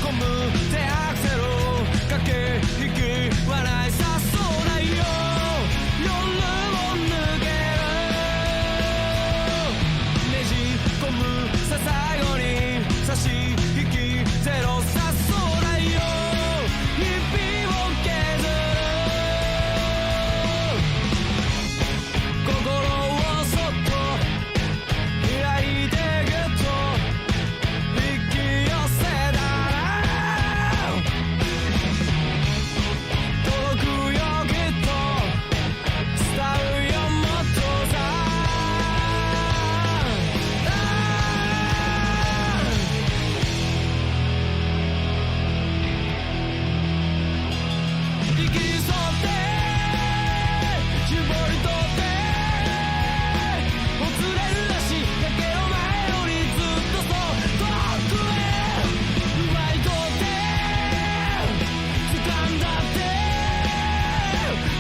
込むぜアクセル駆け引き笑いさそうだよ夜を抜けるねじ込むさ最後に差し引きゼロさそうだよ日々を削る心をそっと開いてぐっと引き寄せたら届くよきっと伝うよもっとさ息吸って絞り取ってもつれる足だけの前よりずっとそう遠くへ奪い取って掴んだって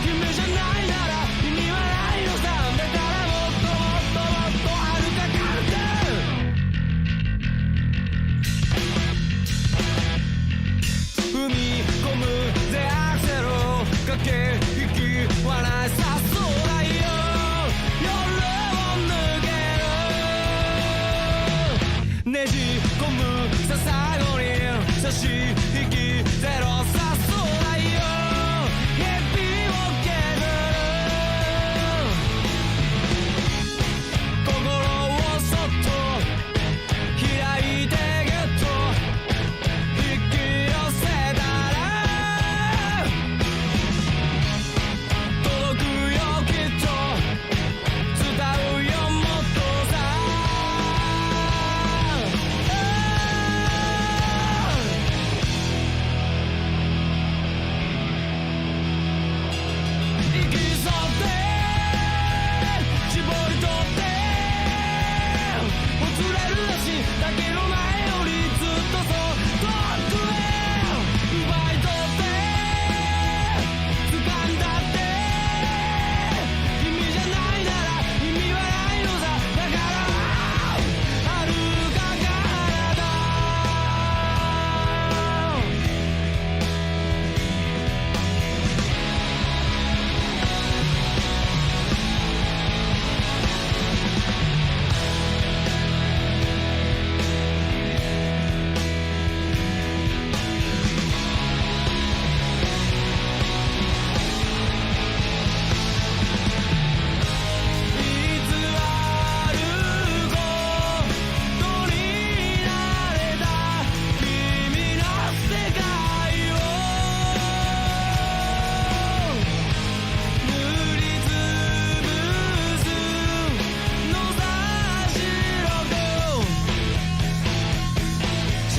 夢じゃないなら意味はないのさだからもっともっともっと遥か軽く踏み込むぜアクセル駆け引き笑いさそうだよ夜を抜けるねじ込むさ最後に差し引きゼロさそうだよ日々を削る心をそっと開いてぐっと引き寄せたら届くよきっと伝うよもっとさ息吸って絞り取ってもつれる足だけの前よりずっとそう遠くへ奪い取って掴んだって君じゃないなら意味はないのさだから遥か彼方いつあることになれた君の世界を塗りつぶすのさ白と白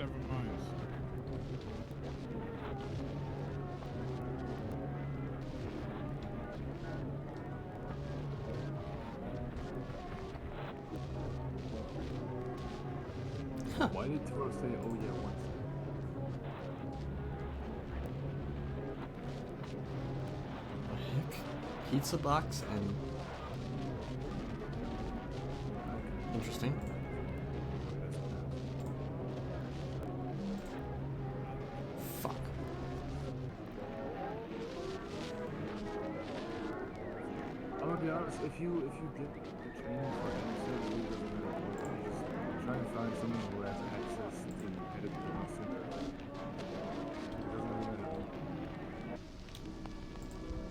7 miles. Why did Toro say, oh yeah, once? What the heck? Pizza box and... Interesting. Fuck. I'm gonna be honest, if you get the training for editor, it really doesn't really work. You just try and find someone who has access to edit the sooner. It doesn't really matter.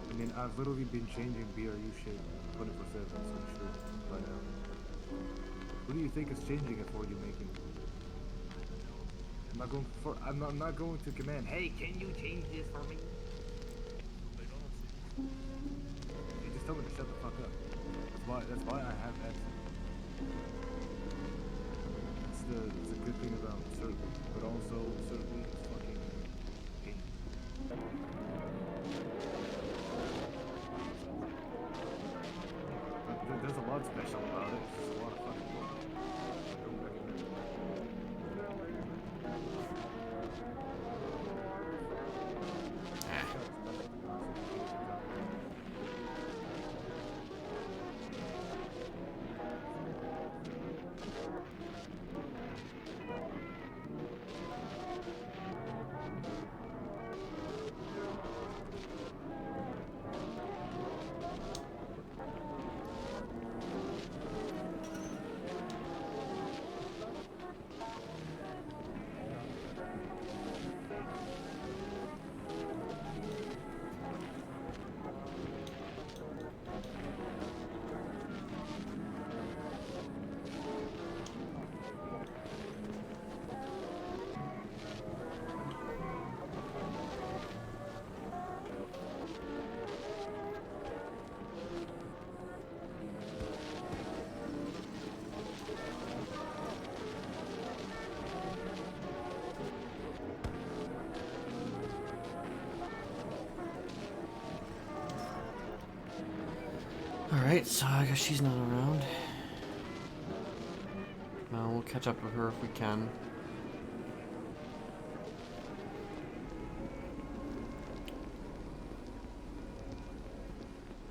I mean, I've literally been changing BRU shit 24/7, so I'm sure by now. What do you think is changing it for you making? I'm not going to command, hey, can you change this for me? You just tell me to shut the fuck up. That's why I have access. It's the good thing about Circle, but also Circle is fucking pain. There's a lot special about it. It's just a lot of fucking work. I don't recommend it. Alright, so I guess she's not around. Well, we'll catch up with her if we can.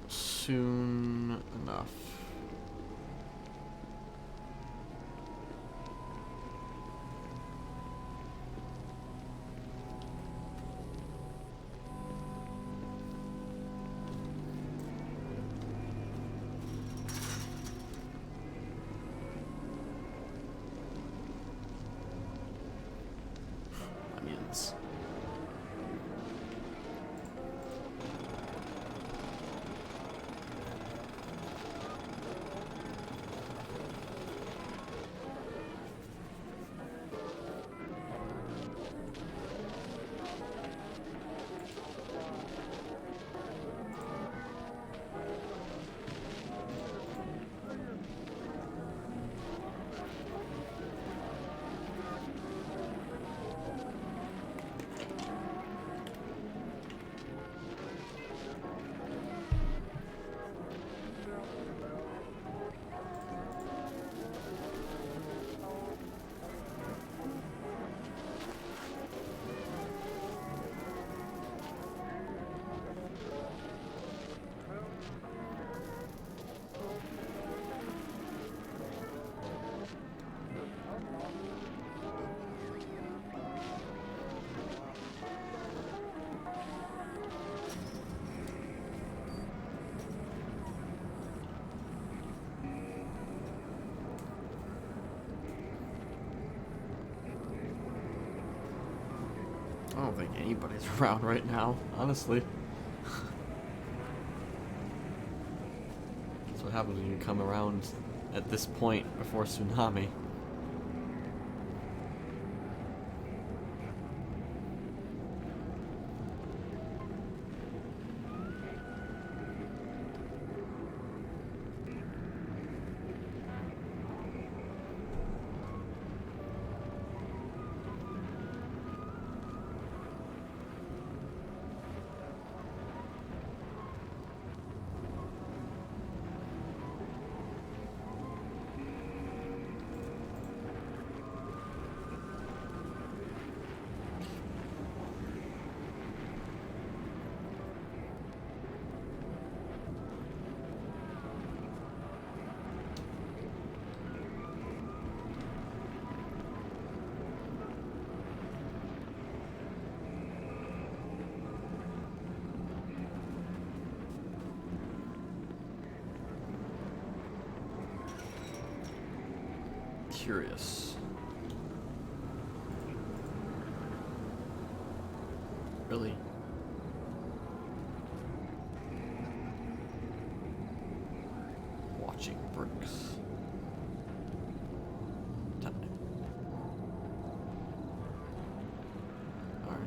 Soon enough. Onions. I don't think anybody's around right now, honestly. That's what happens when you come around at this point before tsunami. curious. Really? Watching bricks. Time. Alright.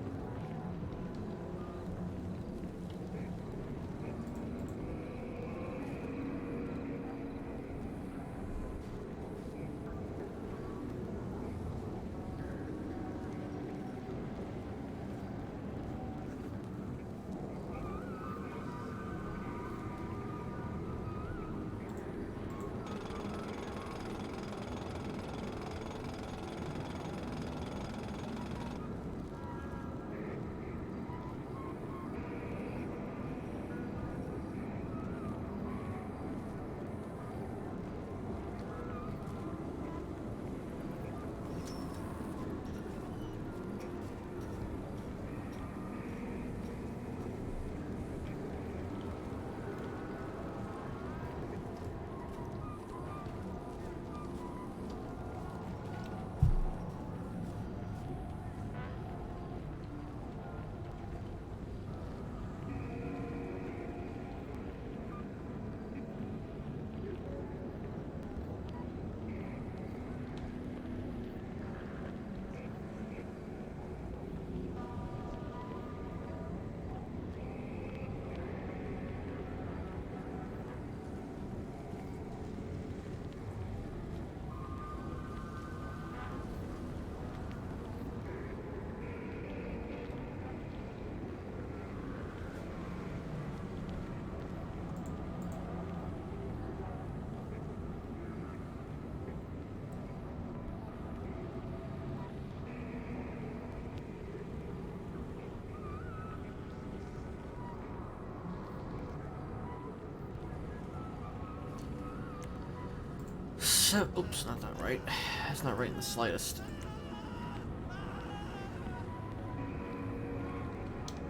So, oops, not that right. That's not right in the slightest.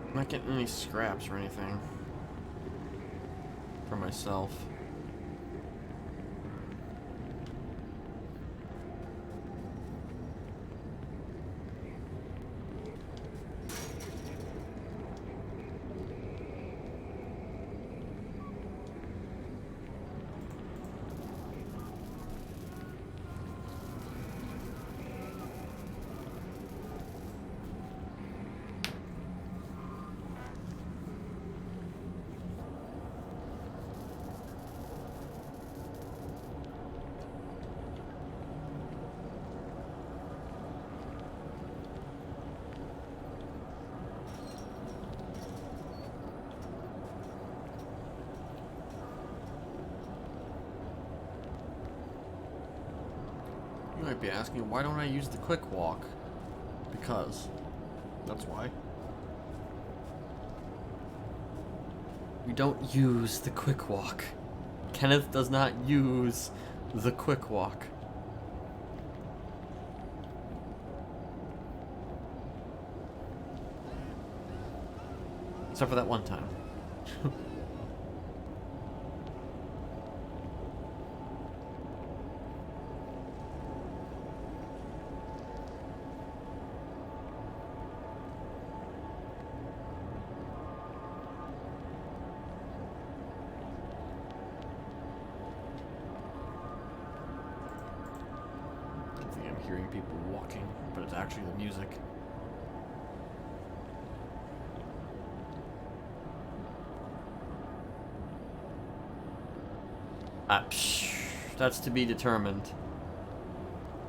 I'm not getting any scraps or anything for myself. You might be asking, why don't I use the quick walk? Because. That's why. We don't use the quick walk. Kenneth does not use the quick walk. Except for that one time. Hearing people walking, but it's actually the music. That's to be determined.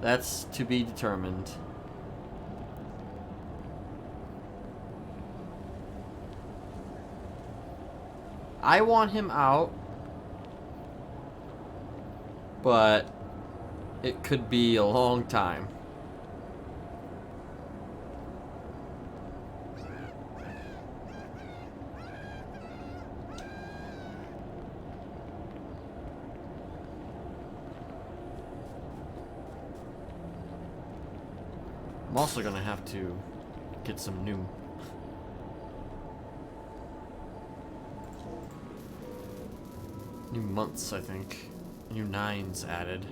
That's to be determined. I want him out, but it could be a long time. I'm also gonna have to get some new months, I think. New 9s added.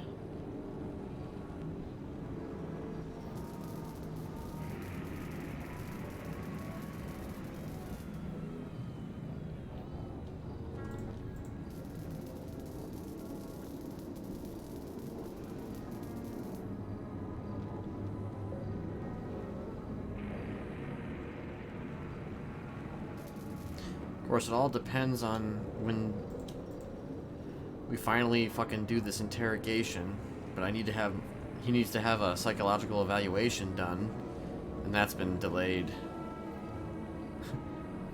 course, it all depends on when we finally fucking do this interrogation. But he needs to have a psychological evaluation done. And that's been delayed.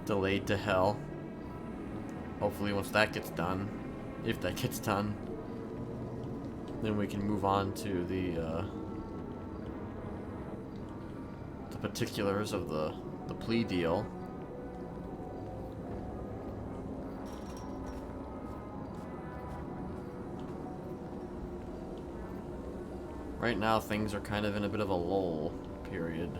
Delayed to hell. Hopefully once that gets done, if that gets done, then we can move on to the particulars of the plea deal. Right now, things are kind of in a bit of a lull period.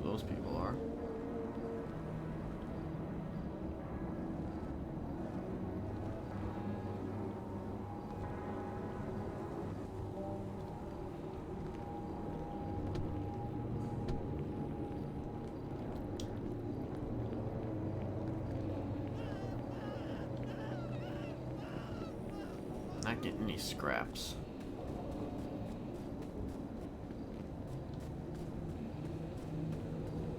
Those people are. Not getting any scraps.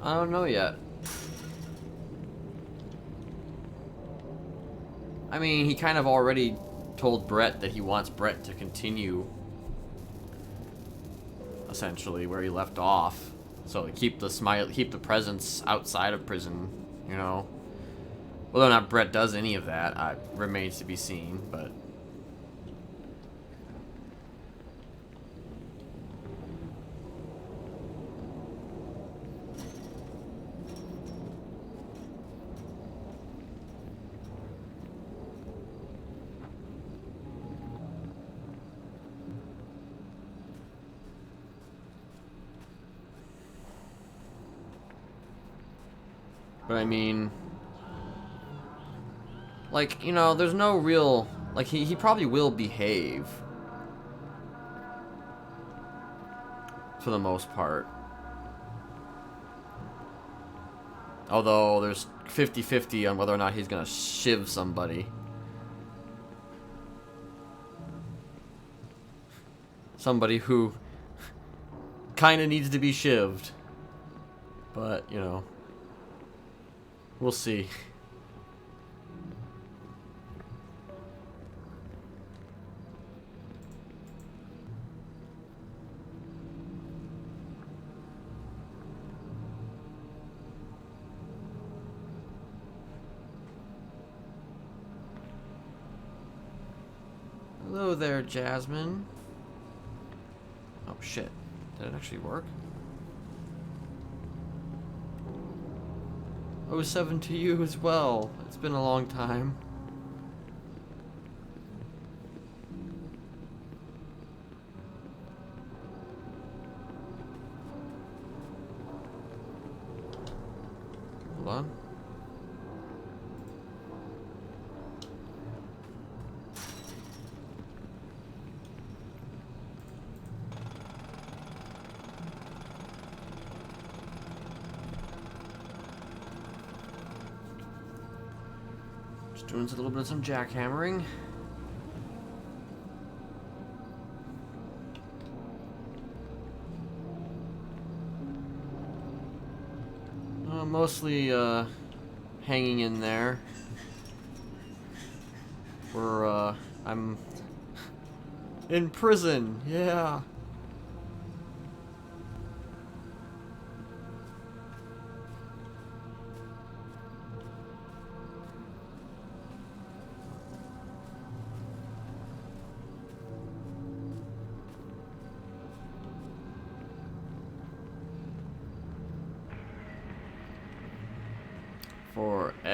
I don't know yet. I mean, he kind of already told Brett that he wants Brett to continue essentially where he left off. So keep the presence outside of prison, you know. Whether or not Brett does any of that remains to be seen, but I mean, like, you know, there's no real, like, he probably will behave for the most part. Although there's 50-50 on whether or not he's gonna shiv somebody. Somebody who kinda needs to be shivved. But, you know, we'll see. Hello there, Jasmine. Oh shit. Did it actually work? 07 to you as well. It's been a long time. Hold on. Doing a little bit of some jackhammering. Mostly hanging in there. I'm in prison, yeah.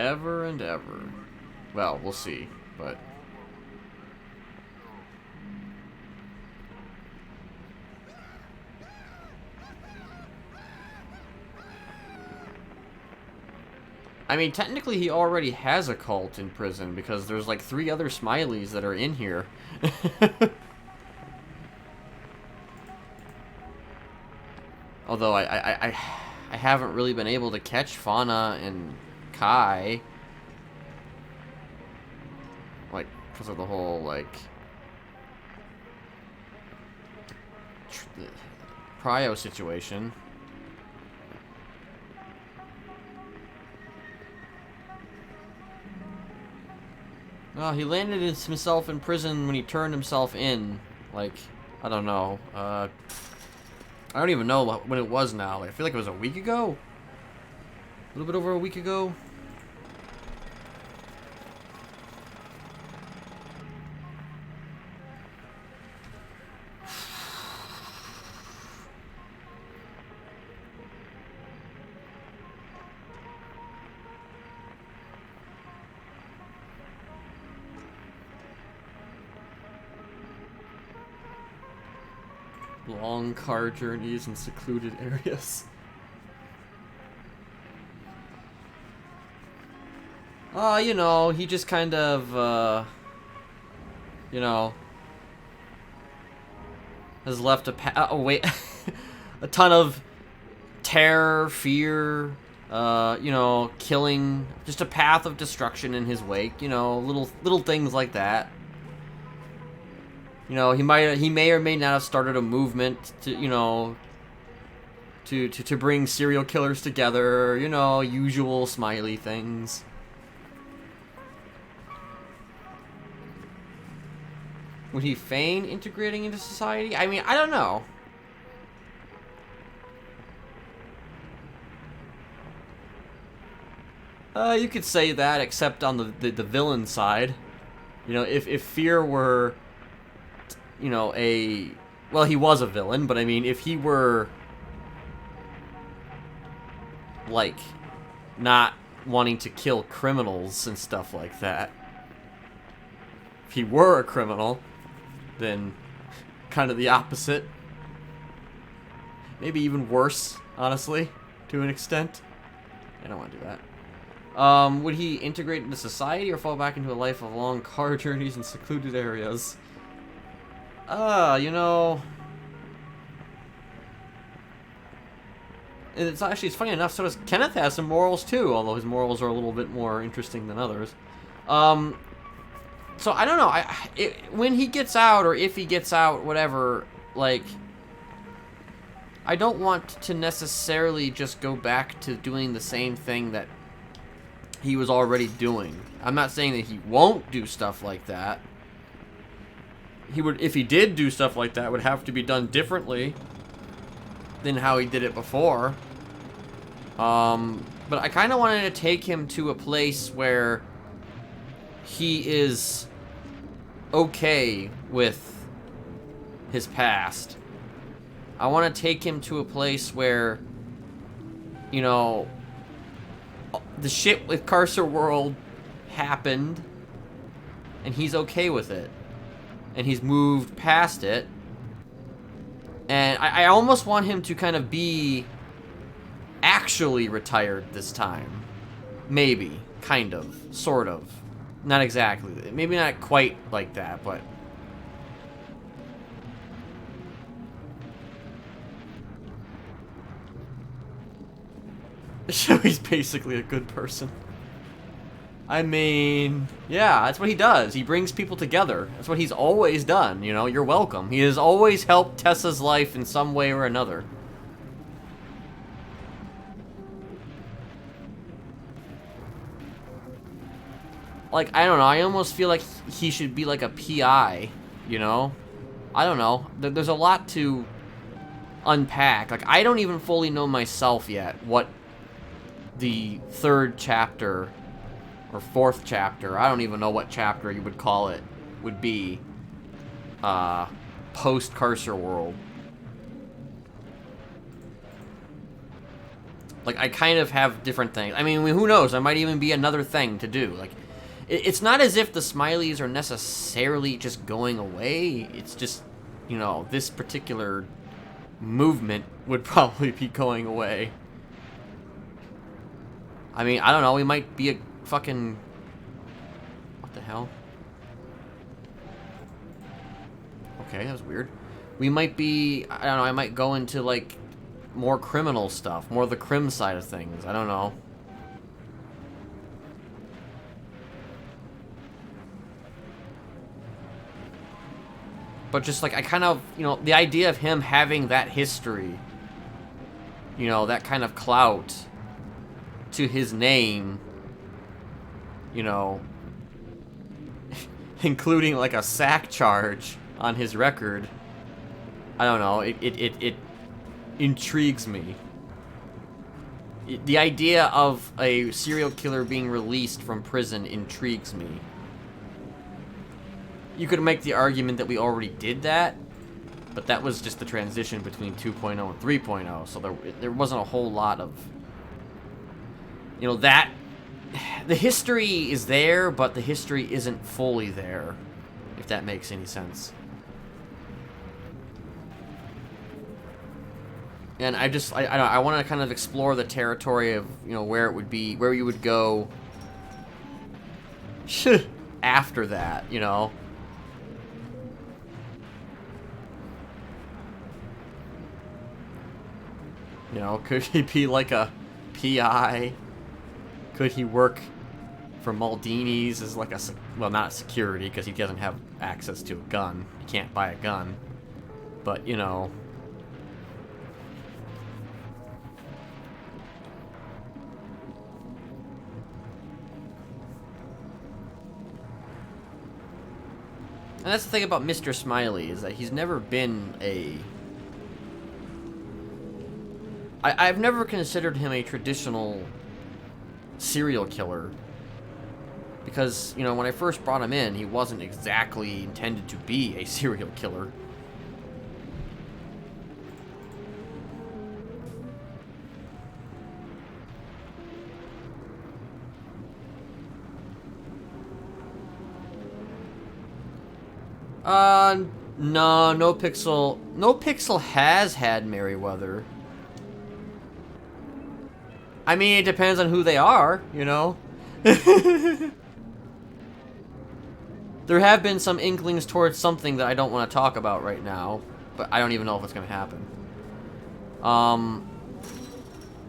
forever and ever. Well, we'll see, but... I mean, technically he already has a cult in prison, because there's like 3 other Smileys that are in here. Although I haven't really been able to catch Fauna and Kai. Like, because of the whole, like... Prio situation. Oh, he landed himself in prison when he turned himself in. Like, I don't know. I don't even know when it was now. Like, I feel like it was a week ago? A little bit over a week ago? Long car journeys in secluded areas. You know, he just kind of, you know, has left a a ton of terror, fear, you know, killing, just a path of destruction in his wake, you know, little things like that. You know, he may or may not have started a movement to, you know, to bring serial killers together, you know, usual Smiley things. Would he feign integrating into society? I mean, I don't know. You could say that, except on the villain side. You know, if Fear were, you know, well, he was a villain, but I mean, if he were, like, not wanting to kill criminals and stuff like that, if he were a criminal, then kind of the opposite. Maybe even worse, honestly, to an extent. I don't want to do that. Would he integrate into society or fall back into a life of long car journeys in secluded areas? You know... It's funny enough, so does Kenneth has some morals too, although his morals are a little bit more interesting than others. So I don't know, when he gets out, or if he gets out, whatever, like... I don't want to necessarily just go back to doing the same thing that he was already doing. I'm not saying that he won't do stuff like that. He would, if he did do stuff like that, would have to be done differently than how he did it before. But I kind of wanted to take him to a place where he is okay with his past. I want to take him to a place where, you know, the shit with Carcer World happened, and he's okay with it. And he's moved past it. And I almost want him to kind of be actually retired this time. Maybe. Kind of. Sort of. Not exactly. Maybe not quite like that, but... So he's basically a good person. I mean, yeah, that's what he does. He brings people together. That's what he's always done, you know? You're welcome. He has always helped Tessa's life in some way or another. Like, I don't know, I almost feel like he should be like a PI, you know? I don't know. There's a lot to unpack. Like, I don't even fully know myself yet what the 3rd chapter or 4th chapter, I don't even know what chapter you would call it, would be post Carcer World. Like, I kind of have different things. I mean, who knows? There might even be another thing to do. Like, it's not as if the Smileys are necessarily just going away. It's just, you know, this particular movement would probably be going away. I mean, I don't know. We might be a fucking... What the hell? Okay, that was weird. We might be... I don't know. I might go into, like, more criminal stuff. More of the crim side of things. I don't know. But just, like, I kind of... You know, the idea of him having that history... You know, that kind of clout... to his name, you know, including like a sack charge on his record. I don't know, it intrigues me. The idea of a serial killer being released from prison intrigues me. You could make the argument that we already did that, but that was just the transition between 2.0 and 3.0, so there wasn't a whole lot of... You know, that... The history is there, but the history isn't fully there, if that makes any sense. And I want to kind of explore the territory of, you know, where it would be, where you would go after that, you know? You know, could he be like a PI? Could he work for Maldini's as like a... Well, not security, because he doesn't have access to a gun. He can't buy a gun. But, you know... And that's the thing about Mr. Smiley, is that he's never been a... I've never considered him a traditional... serial killer, because, you know, when I first brought him in, he wasn't exactly intended to be a serial killer. No, NoPixel. NoPixel has had Merryweather. I mean, it depends on who they are, you know? There have been some inklings towards something that I don't want to talk about right now, but I don't even know if it's going to happen.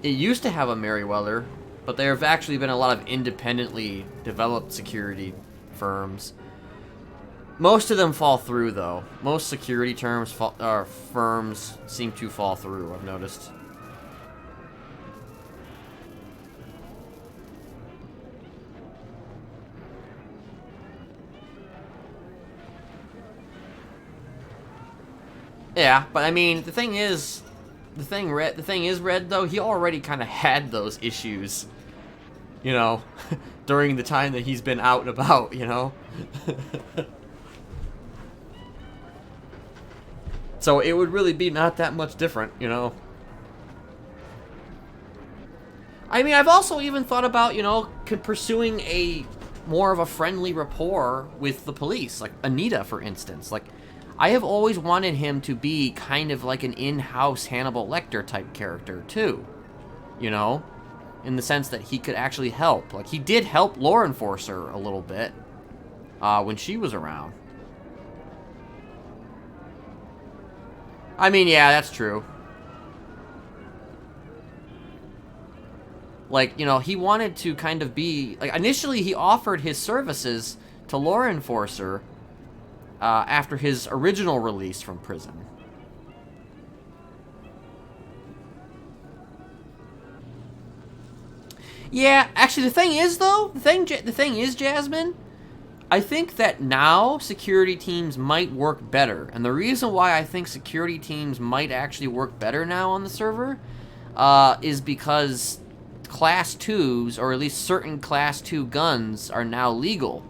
It used to have a Merryweather, but there have actually been a lot of independently developed security firms. Most of them fall through, though. Most security firms seem to fall through, I've noticed. Yeah, but I mean, the thing is, Red, though, he already kind of had those issues, you know, during the time that he's been out and about, you know? So it would really be not that much different, you know? I mean, I've also even thought about, you know, pursuing a more of a friendly rapport with the police, like Anita, for instance. Like, I have always wanted him to be kind of like an in-house Hannibal Lecter type character, too. You know? In the sense that he could actually help. Like, he did help Law Enforcer a little bit when she was around. I mean, yeah, that's true. Like, you know, he wanted to kind of be... Like, initially he offered his services to Law Enforcer after his original release from prison. Yeah, actually, the thing is, though, the thing is, Jasmine, I think that now security teams might work better. And the reason why I think security teams might actually work better now on the server is because Class 2s, or at least certain Class 2 guns, are now legal.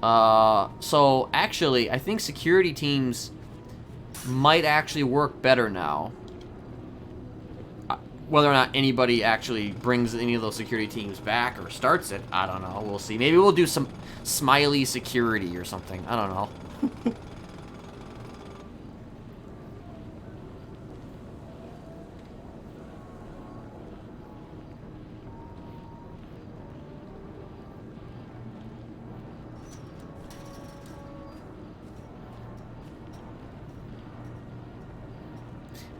So, actually, I think security teams might actually work better now. Whether or not anybody actually brings any of those security teams back or starts it, I don't know. We'll see. Maybe we'll do some Smiley security or something. I don't know.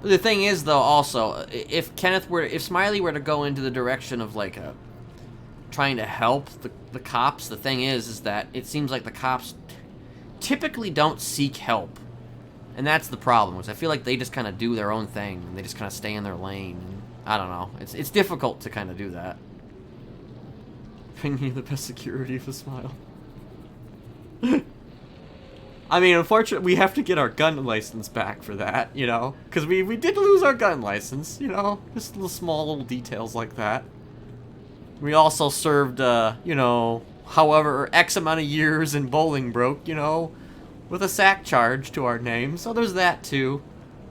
The thing is, though, also, if Smiley were to go into the direction of like trying to help the cops, the thing is that it seems like the cops typically don't seek help, and that's the problem. Is I feel like they just kind of do their own thing, and they just kind of stay in their lane. And I don't know. It's difficult to kind of do that. Bring me the best security with a smile. I mean, unfortunately, we have to get our gun license back for that, you know? Because we did lose our gun license, you know? Just little details like that. We also served, you know, however, X amount of years in Bolingbroke, you know? With a sack charge to our name. So there's that, too,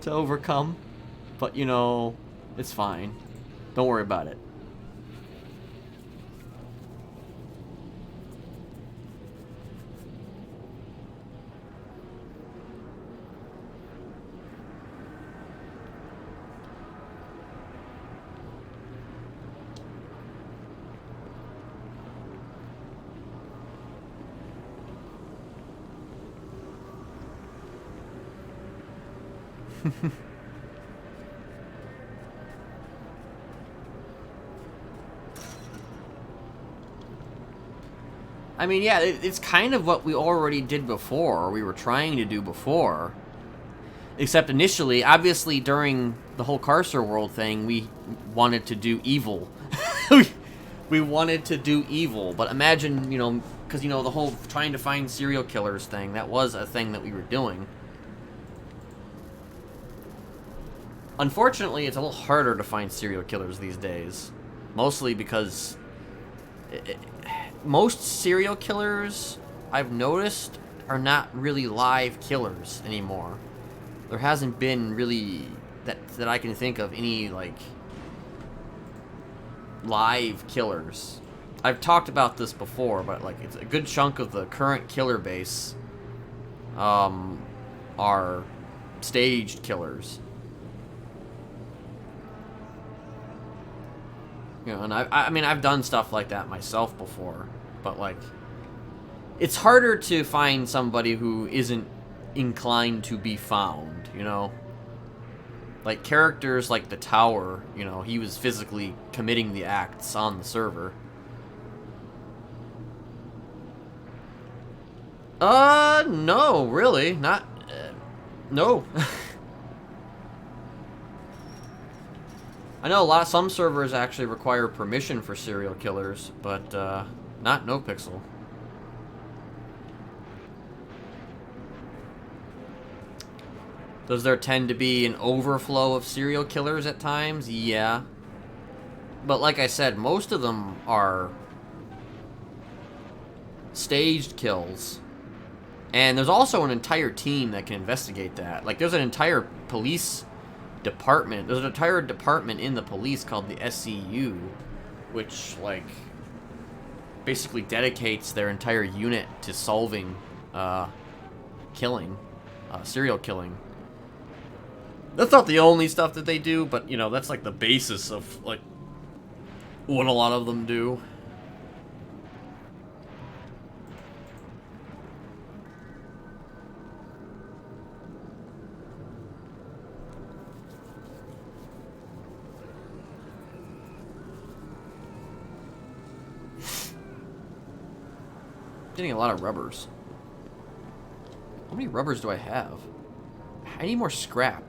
to overcome. But, you know, it's fine. Don't worry about it. I mean, yeah, it's kind of what we already did before, or we were trying to do before. Except initially, obviously, during the whole Carcer World thing, we wanted to do evil. We wanted to do evil, but imagine, you know, because, you know, the whole trying to find serial killers thing, that was a thing that we were doing. Unfortunately, it's a little harder to find serial killers these days. Mostly because most serial killers, I've noticed, are not really live killers anymore. There hasn't been really, that I can think of, any, like, live killers. I've talked about this before, but, like, it's a good chunk of the current killer base are staged killers. You know, and I mean, I've done stuff like that myself before, but, like, it's harder to find somebody who isn't inclined to be found, you know? Like, characters like the Tower, you know, he was physically committing the acts on the server. No, really, not, no. I know some servers actually require permission for serial killers, but not NoPixel. Does there tend to be an overflow of serial killers at times? Yeah. But like I said, most of them are staged kills. And there's also an entire team that can investigate that. Like, there's an entire police department. There's an entire department in the police called the SCU, which, like, basically dedicates their entire unit to solving serial killing. That's not the only stuff that they do, but, you know, that's like the basis of, like, what a lot of them do. Getting a lot of rubbers. How many rubbers do I have? I need more scrap.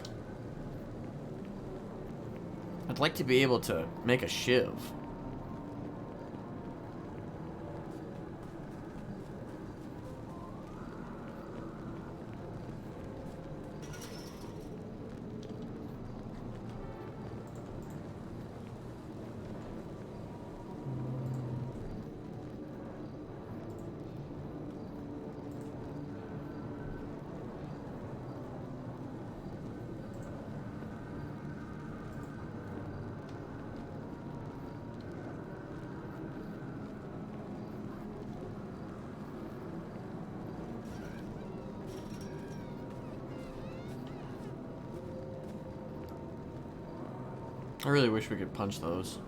I'd like to be able to make a shiv. I really wish we could punch those.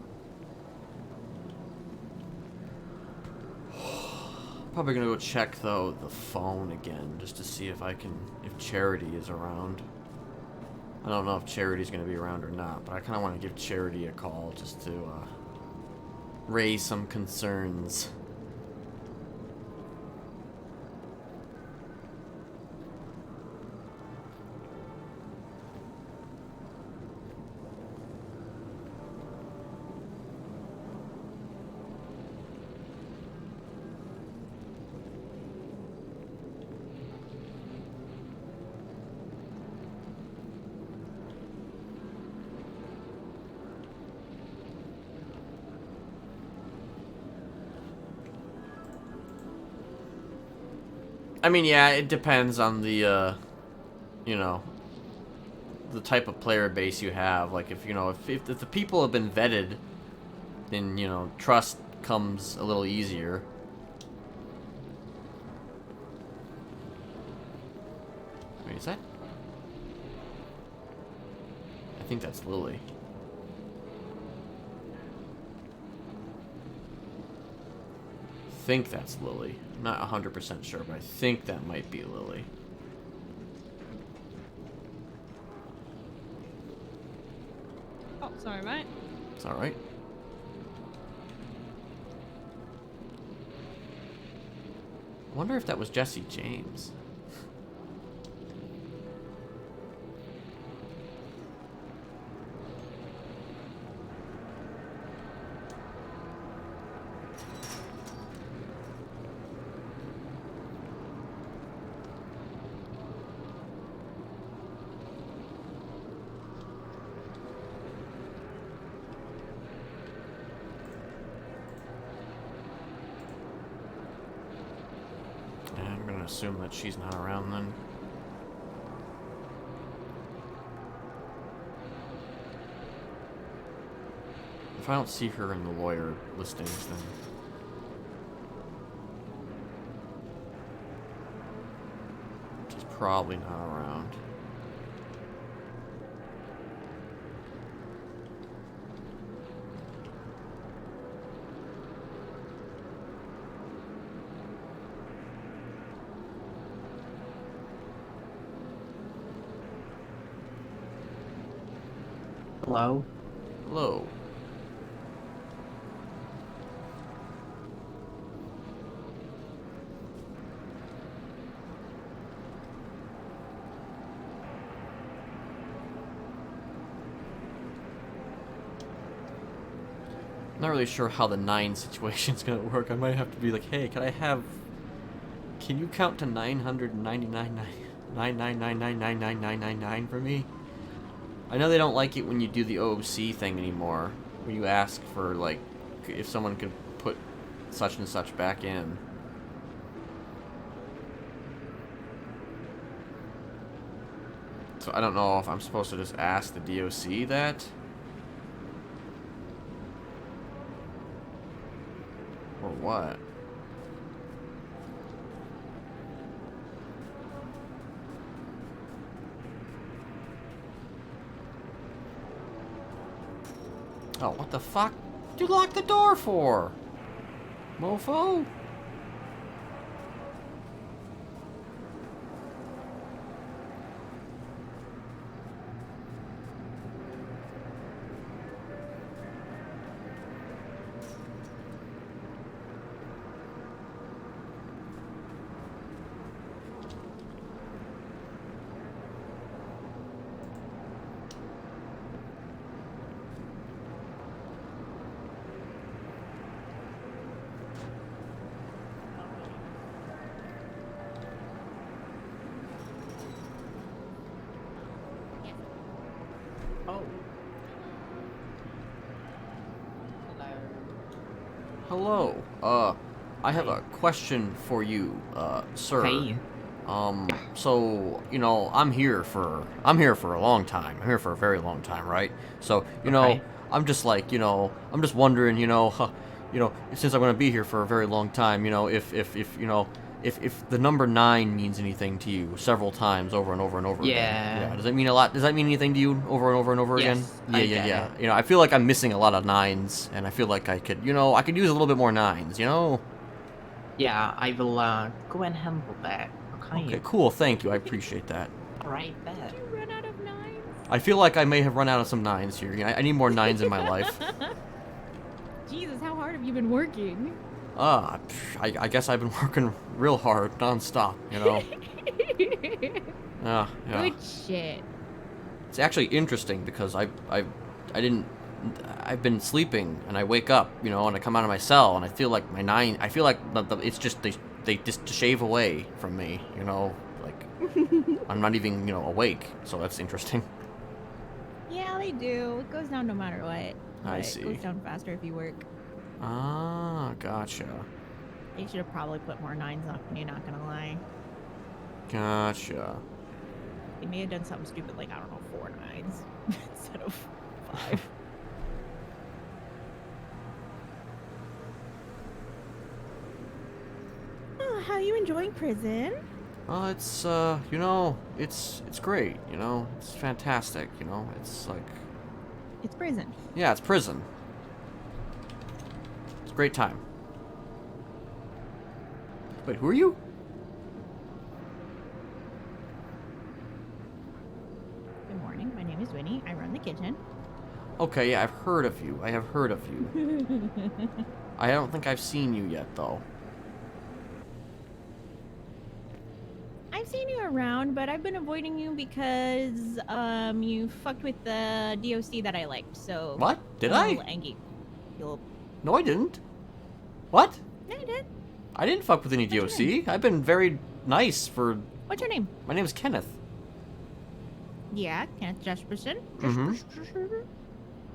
Probably gonna go check though the phone again just to see if if Charity is around. I don't know if Charity's gonna be around or not, but I kind of want to give Charity a call just to raise some concerns. I mean, yeah, it depends on the, you know, the type of player base you have. Like, if, you know, if the people have been vetted, then, you know, trust comes a little easier. Wait, is that? I think that's Lily. I think that's Lily. I'm not 100% sure, but I think that might be Lily. Oh, sorry, mate. It's alright. I wonder if that was Jesse James. Assume that she's not around then. If I don't see her in the lawyer listings, then she's probably not around. Hello? Hello. Not really sure how the 9 situation's gonna work. I might have to be like, hey, can you count to 999,999,999,999 for me? I know they don't like it when you do the OOC thing anymore, where you ask for, like, if someone could put such and such back in. So I don't know if I'm supposed to just ask the DOC that. Or what? Oh, what the fuck? What'd you lock the door for? Mofo? Oh. Hello. I have a question for you, sir. Hey. So, you know, I'm here for a long time. I'm here for a very long time, right? So, you know, Okay. I'm just like, you know, I'm just wondering, you know, since I'm going to be here for a very long time, you know, if you know, if the number 9 means anything to you several times over and over and over again. Yeah. Does that mean a lot? Does that mean anything to you over and over and over again? Yes, Yeah, I yeah, get yeah. it. You know, I feel like I'm missing a lot of 9s, and I feel like I could, I could use a little bit more 9s, you know? Yeah, I will go and handle that. Okay, cool. Thank you. I appreciate that. Alright, bet. Did you run out of 9s? I feel like I may have run out of some 9s here. I need more 9s in my life. Jesus, how hard have you been working? I guess I've been working real hard, nonstop, you know? Yeah. Good shit. It's actually interesting because I've been sleeping and I wake up, and I come out of my cell and I feel like it's just they just shave away from me, like I'm not even awake, so that's interesting. Yeah, they do. It goes down no matter what. I but see. It goes down faster if you work. Ah, gotcha. They should have probably put more 9s up, you're not gonna lie. Gotcha. They may have done something stupid like, I don't know, 4 9s instead of 5. Oh, how are you enjoying prison? It's it's great, it's fantastic, it's like, It's prison. yeah, it's prison. It's a great time. Wait, who are you? Good morning. My name is Winnie. I run the kitchen. Okay, yeah, I've heard of you. I have heard of you. I don't think I've seen you yet, though. I've seen you around, but I've been avoiding you because you fucked with the DOC that I liked. So What? Did I'm a I? little angry. No, I didn't. What? No, you did. I didn't fuck with any What's your DOC. I've been very nice for... What's your name? My name is Kenneth. Yeah, Kenneth Jesperson. Mm-hmm.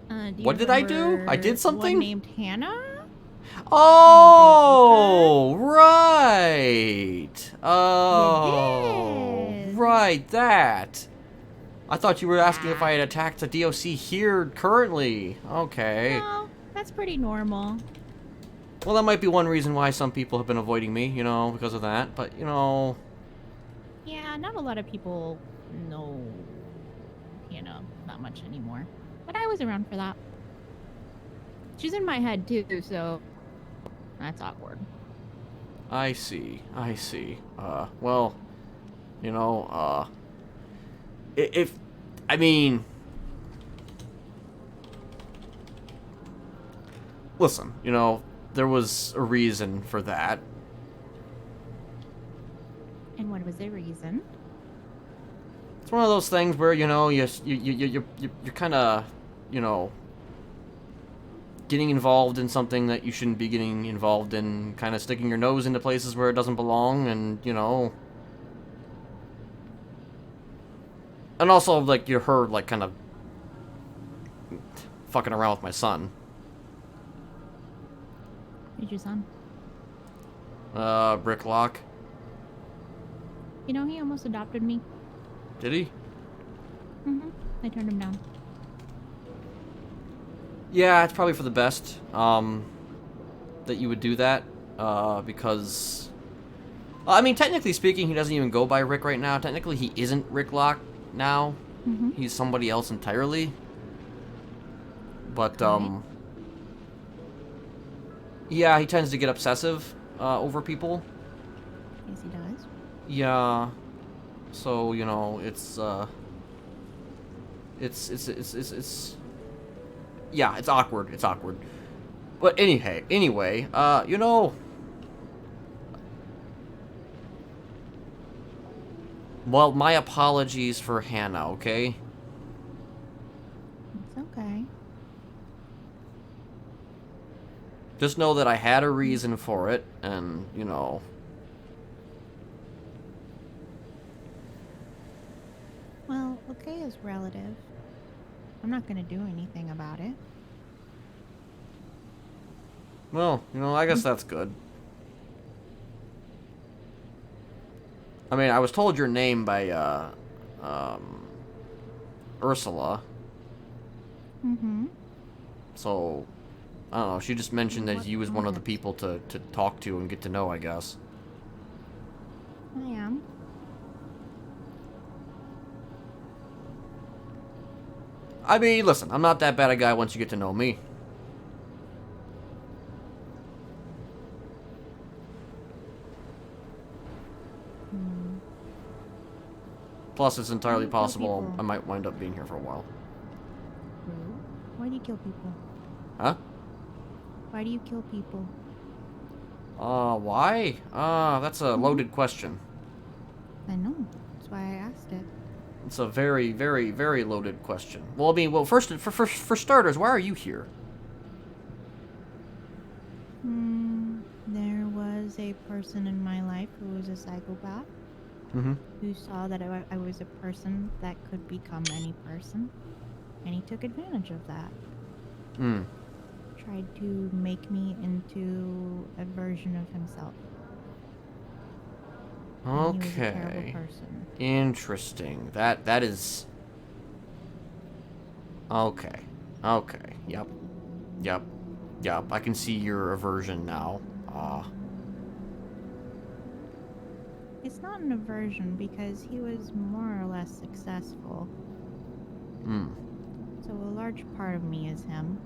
Do you What did I do? remember I did something? One named Hannah. Oh, right. Oh, did. right, that. I thought you were asking if I had attacked the DOC here currently. Okay. No, that's pretty normal. Well, that might be one reason why some people have been avoiding me, because of that. But, Yeah, not a lot of people know Hannah that much anymore. But I was around for that. She's in my head too, so that's awkward. I see. I see. Well, if I mean, listen, there was a reason for that. And what was the reason? It's one of those things where you're kind of, getting involved in something that you shouldn't be getting involved in, kind of sticking your nose into places where it doesn't belong, and and also like you're her like kind of fucking around with my son. Who's your son? Bricklock. You know, he almost adopted me. Did he? I turned him down. Yeah, it's probably for the best, that you would do that, because, I mean, technically speaking, he doesn't even go by Rick right now. Technically, he isn't Rick Lock now. He's somebody else entirely. But, yeah, he tends to get obsessive, over people. Yes, he does. Yeah. So, yeah, it's awkward. It's awkward. But anyway, well, my apologies for Hannah, okay? It's okay. Just know that I had a reason for it, and, Well, okay is relative. I'm not gonna do anything about it. well, I guess that's good. I mean, I was told your name by, Ursula. So, I don't know, she just mentioned that you was one of the people to talk to and get to know, I guess. I am. I mean, listen, I'm not that bad a guy once you get to know me. Hmm. Plus, it's entirely Why do you kill possible people? I might wind up being here for a while. True. Why do you kill people? Huh? Why do you kill people? Why? That's a loaded question. I know. That's why I asked it. It's a very, very, very loaded question. Well, I mean, first, for starters, why are you here? There was a person in my life who was a psychopath, Mm-hmm. who saw that I was a person that could become any person, and he took advantage of that. Hmm. Tried to make me into a version of himself. And he was a terrible Okay. person. Interesting. That is... Okay. Okay. Yep. Yep. Yep. I can see your aversion now. It's not an aversion because he was more or less successful. Hmm. So a large part of me is him.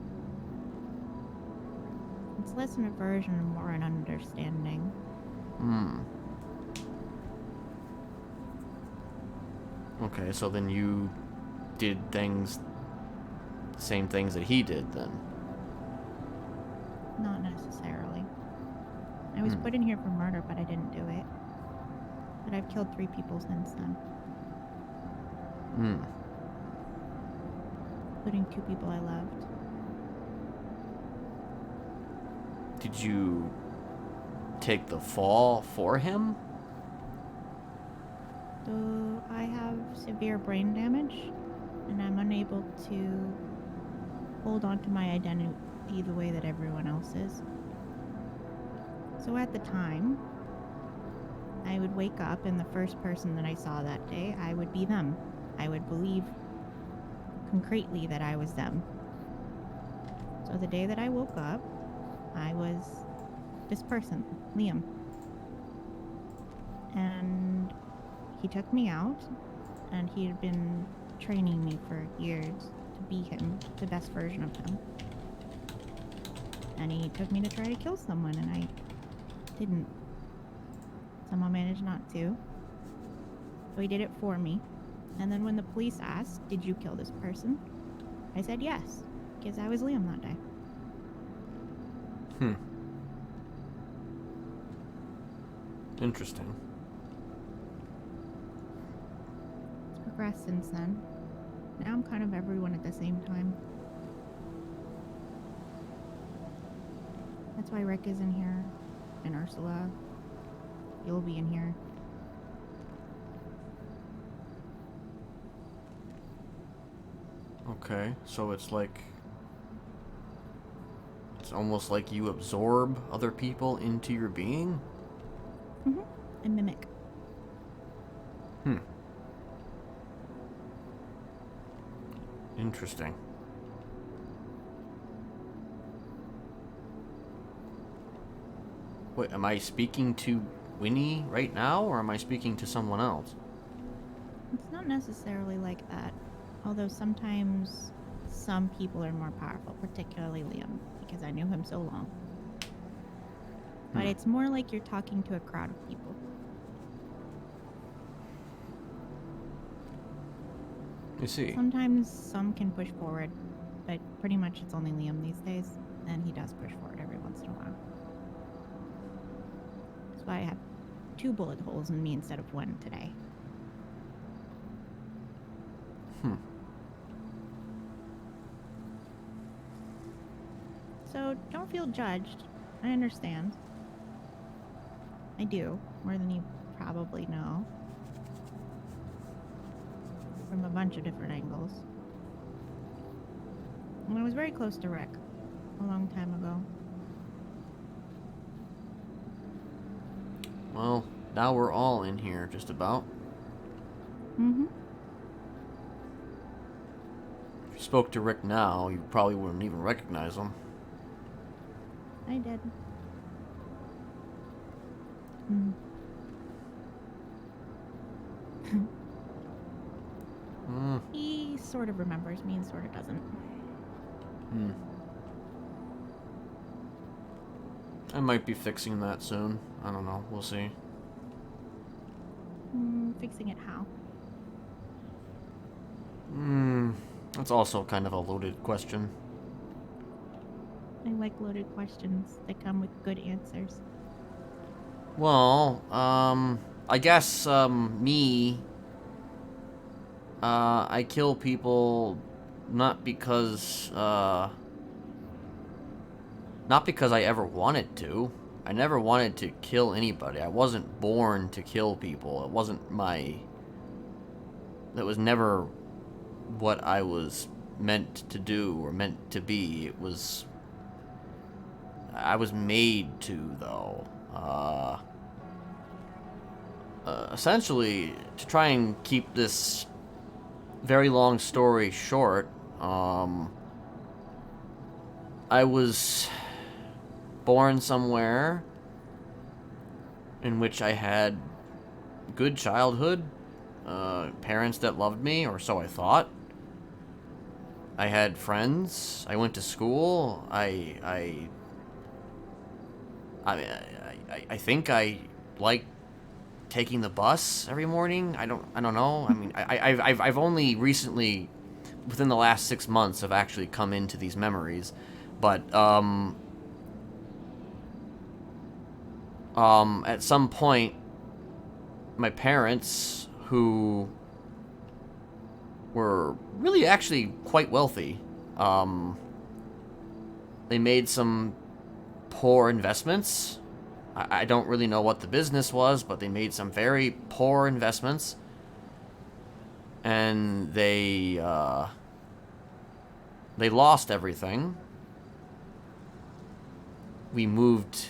It's less an aversion and more an understanding. Hmm. Okay, so then you did things... same things that he did, then. Not necessarily. I was put in here for murder, but I didn't do it. But I've killed 3 people since then, Hmm. including 2 people I loved. Did you take the fall for him? So I have severe brain damage, and I'm unable to hold on to my identity the way that everyone else is. So at the time, I would wake up, and the first person that I saw that day, I would be them. I would believe concretely that I was them. So the day that I woke up, I was this person, Liam. And he took me out, and he had been training me for years to be him, the best version of him. And he took me to try to kill someone, and I didn't. Somehow managed not to. So he did it for me. And then when the police asked, "Did you kill this person?" I said yes, because I was Liam that day. Hmm. Interesting. It's progressed since then. Now I'm kind of everyone at the same time. That's why Rick is in here, and Ursula. You'll be in here. Okay, so it's like... It's almost like you absorb other people into your being? And mimic. Hmm. Interesting. Wait, am I speaking to Winnie right now, or am I speaking to someone else? It's not necessarily like that. Although sometimes some people are more powerful, particularly Liam, because I knew him so long. But it's more like you're talking to a crowd of people. You see. Sometimes some can push forward, but pretty much it's only Liam these days, and he does push forward every once in a while. That's why I have 2 bullet holes in me instead of 1 today. So don't feel judged. I understand. I do, more than you probably know. From a bunch of different angles. And I was very close to Rick a long time ago. Well, now we're all in here, just about. Mm-hmm. If you spoke to Rick now, you probably wouldn't even recognize him. I did. He sort of remembers me and sort of doesn't. Hmm. I might be fixing that soon. I don't know. We'll see. Fixing it how? That's also kind of a loaded question. I like loaded questions that come with good answers. Well, I guess, I kill people not because I ever wanted to. I never wanted to kill anybody. I wasn't born to kill people. It wasn't that was never what I was meant to do or meant to be. I was made to, though. Essentially, to try and keep this very long story short, I was born somewhere in which I had good childhood, parents that loved me, or so I thought. I had friends. I went to school. I think I like taking the bus every morning. I don't know. I mean, I've only recently, within the last 6 months, have actually come into these memories, but at some point, my parents, who were really actually quite wealthy, they made some poor investments. I don't really know what the business was, but they made some very poor investments, and they lost everything. We moved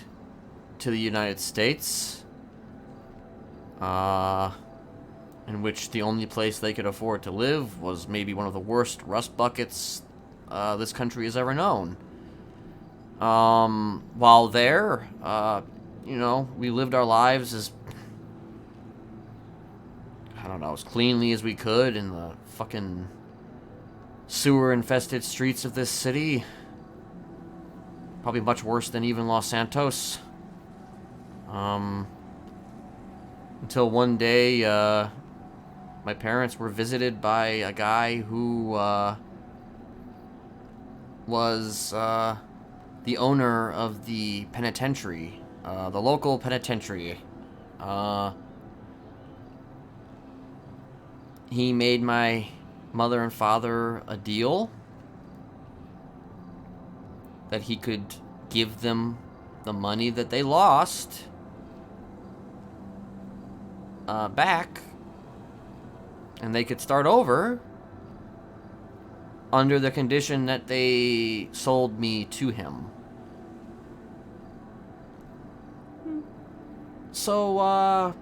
to the United States, in which the only place they could afford to live was maybe one of the worst rust buckets this country has ever known. While there, we lived our lives as, I don't know, as cleanly as we could in the fucking sewer-infested streets of this city. Probably much worse than even Los Santos. Until one day, my parents were visited by a guy who, was, the owner of the penitentiary, the local penitentiary. He made my mother and father a deal that he could give them the money that they lost back, and they could start over under the condition that they sold me to him. So,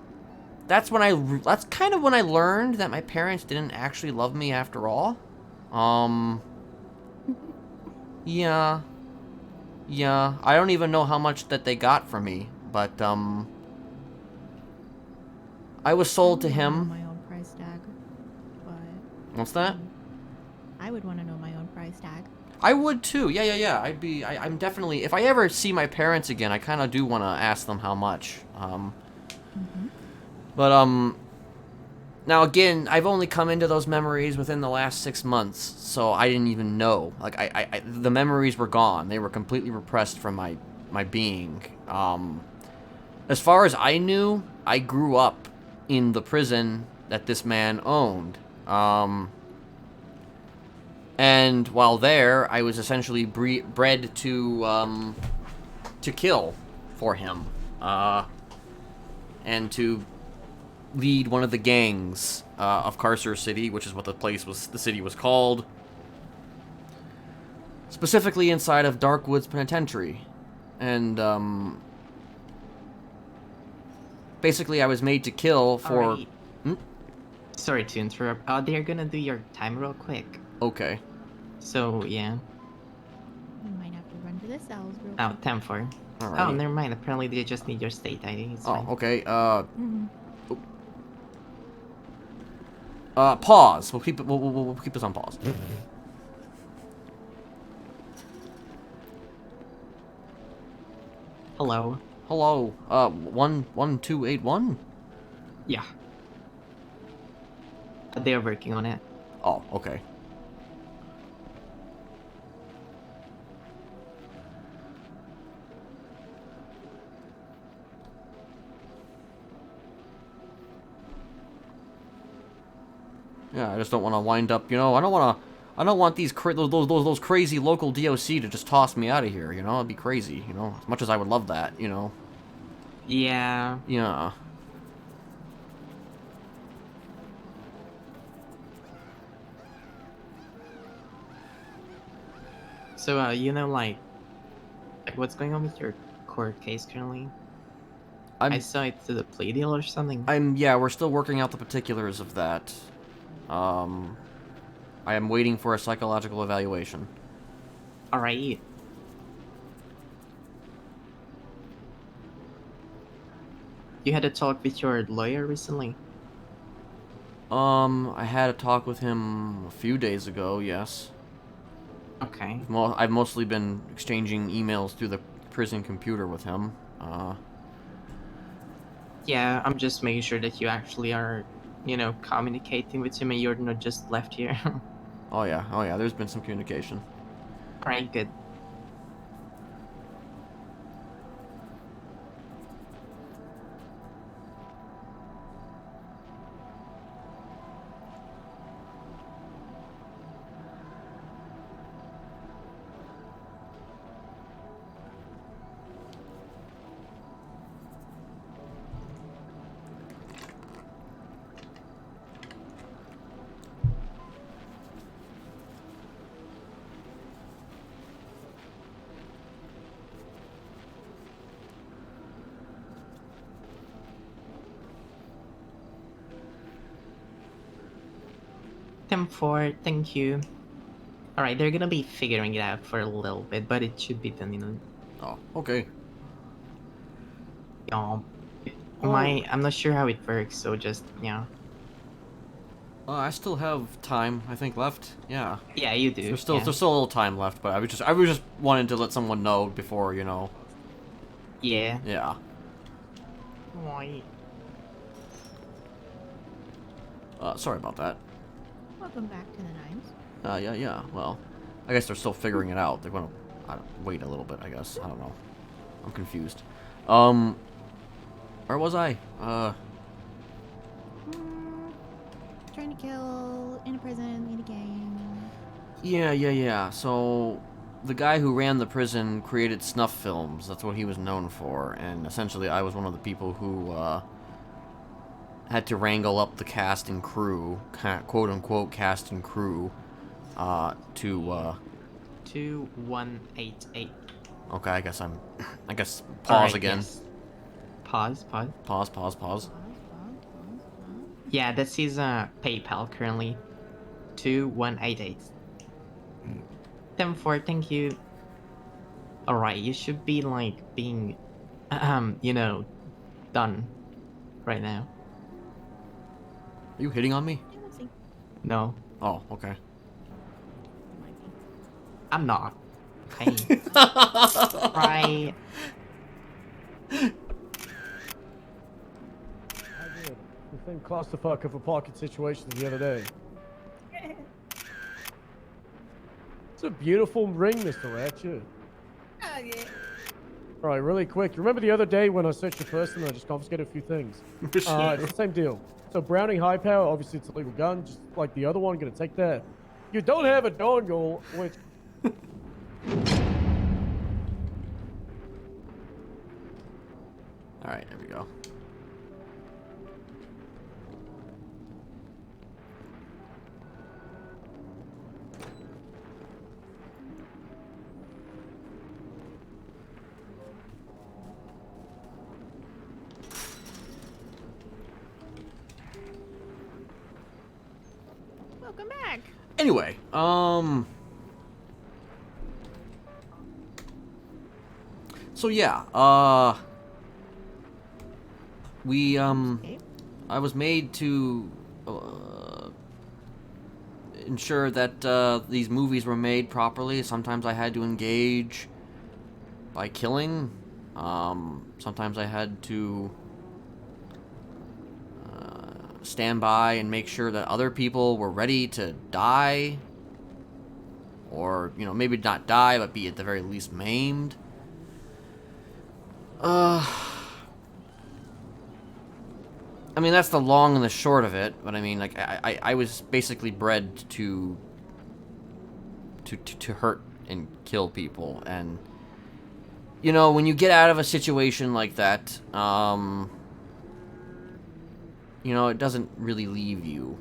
that's kind of when I learned that my parents didn't actually love me after all. Yeah, I don't even know how much that they got from me, but, I was sold to him. My own price tag, but What's that? I would want to know my own price tag. I would too. Yeah. I'm definitely, if I ever see my parents again, I kind of do want to ask them how much. But now again, I've only come into those memories within the last 6 months, so I didn't even know. Like the memories were gone. They were completely repressed from my being. As far as I knew, I grew up in the prison that this man owned. And while there, I was essentially bred to kill for him, and to lead one of the gangs of Carcer City, which is what the city was called, specifically inside of Darkwoods Penitentiary. And basically, I was made to kill for. Alright. Sorry to interrupt. They're gonna do your time real quick. Okay. So yeah. We might have to run to the cells real Oh, quick. 10-4. Alright. Oh, never mind. Apparently they just need your state ID. It's fine. Okay. Mhm. Pause. We'll keep it. We'll keep this on pause. Hello. Hello. 11281. Yeah. They're working on it. Oh, okay. Yeah, I just don't want to wind up, you know, I don't want these those crazy local DOC to just toss me out of here, you know? It'd be crazy, you know, as much as I would love that, you know. Yeah. Yeah. So, you know, like what's going on with your court case currently? I saw it to the plea deal or something. Yeah, we're still working out the particulars of that. I am waiting for a psychological evaluation. Alright. You had a talk with your lawyer recently? I had a talk with him a few days ago, yes. Okay. Well, I've mostly been exchanging emails through the prison computer with him. Yeah, I'm just making sure that you actually are, you know, communicating with him and you're not just left here. Oh yeah, there's been some communication. Alright, good. Them 4, thank you. Alright, they're gonna be figuring it out for a little bit, but it should be done in Oh, okay. I'm not sure how it works, so just, yeah. I still have time, I think, left. Yeah. Yeah, you do. There's still yeah. a little time left, but I was just wanting to let someone know before, you know. Yeah. Yeah. Why? Sorry about that. Welcome back to the Nines. Yeah. Well, I guess they're still figuring it out. They're gonna wait a little bit, I guess. I don't know. I'm confused. Where was I? Trying to kill in a prison, in a gang. Yeah. So, the guy who ran the prison created snuff films. That's what he was known for. And essentially, I was one of the people who, had to wrangle up the cast and crew, quote-unquote cast and crew, to, 2188. Okay, I guess pause Alright, again. yes. Pause. Pause. Yeah, that's his PayPal currently. 2188. 10-4, thank you. Alright, you should be like being you know, done right now. Are you hitting on me? Yeah, let's see. No, Oh, okay. Might be. I'm not. Hey. Right. I did. The same clusterfuck of a pocket situation the other day. It's a beautiful ring, Mr. Ratchet. Oh, yeah. Alright, really quick. You remember the other day when I searched your person and I just confiscated a few things? It's the same deal. So Browning High Power, obviously it's a legal gun, just like the other one, gonna take that. You don't have a dongle, which... Alright, there we go. Welcome back. Anyway, so yeah, Okay. I was made to ensure that these movies were made properly. Sometimes I had to engage by killing. Sometimes I had to stand by and make sure that other people were ready to die. Or, you know, maybe not die, but be at the very least maimed. I mean, that's the long and the short of it, but I mean, like, I was basically bred to hurt and kill people, and, you know, when you get out of a situation like that, you know, it doesn't really leave you,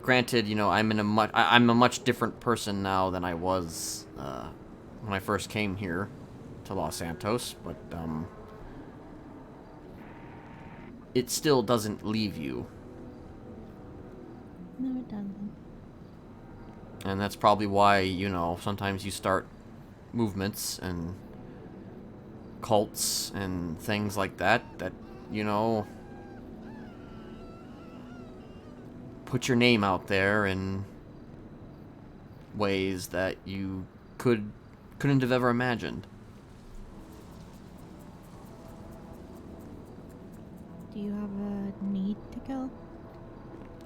granted, you know, I'm a much different person now than I was, when I first came here to Los Santos, but, it still doesn't leave you. No, it doesn't. And that's probably why, you know, sometimes you start movements and cults and things like that, you know, put your name out there in ways that you couldn't have ever imagined. Do you have a need to kill?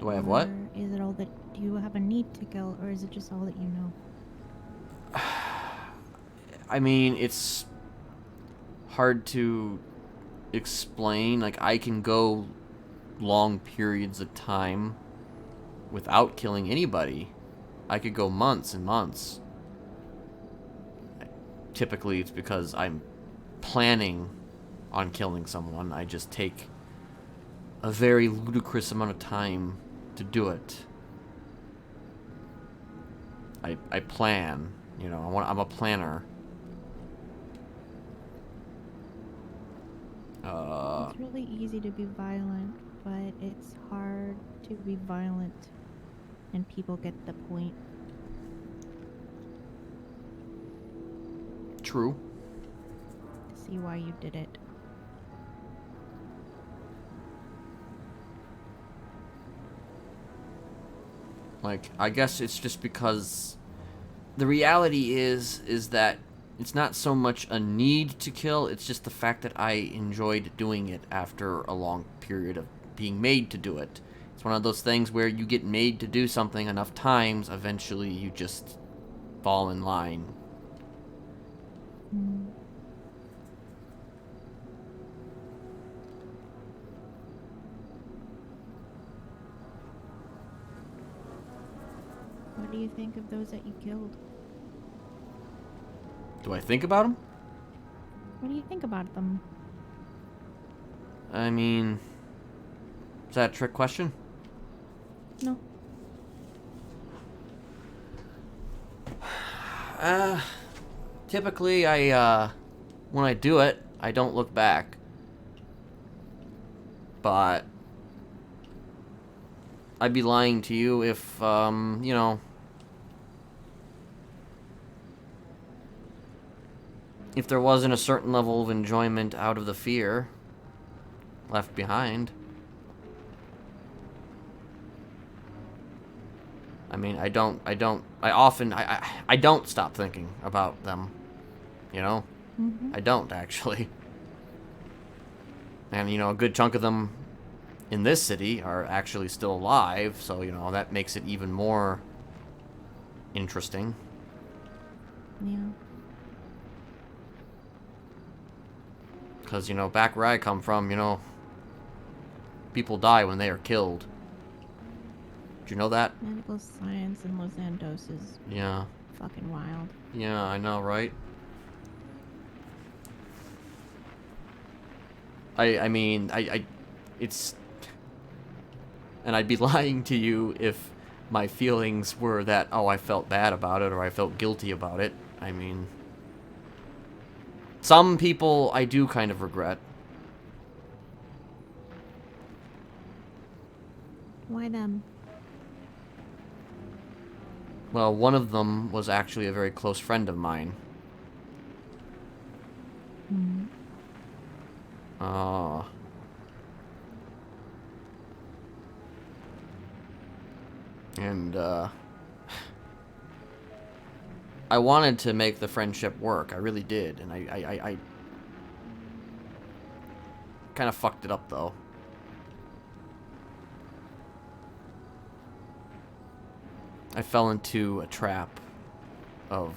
Do I have what? Or is it all that... Do you have a need to kill, or is it just all that you know? I mean, it's hard to explain. Like, I can go long periods of time without killing anybody. I could go months and months. Typically, it's because I'm planning on killing someone. I just take a very ludicrous amount of time to do it. I plan, you know, I'm a planner. It's really easy to be violent, but it's hard to be violent and people get the point. True. See why you did it. Like, I guess it's just because the reality is that it's not so much a need to kill, it's just the fact that I enjoyed doing it after a long period of being made to do it. It's one of those things where you get made to do something enough times, eventually you just fall in line. Mm. What do you think of those that you killed? Do I think about them? What do you think about them? I mean, is that a trick question? No. Typically, when I do it, I don't look back. But I'd be lying to you if, you know, if there wasn't a certain level of enjoyment out of the fear left behind. I mean, I don't stop thinking about them, you know? Mm-hmm. I don't, actually. And, you know, a good chunk of them in this city are actually still alive, so, you know, that makes it even more interesting. Yeah. Because, you know, back where I come from, you know, people die when they are killed. Did you know that? Medical science in Los Santos is Yeah. fucking wild. Yeah, I know, right? I mean, it's... And I'd be lying to you if my feelings were that, oh, I felt bad about it or I felt guilty about it. I mean... Some people I do kind of regret. Why them? Well, one of them was actually a very close friend of mine. Hmm. And, I wanted to make the friendship work. I really did. And I kind of fucked it up, though. I fell into a trap of...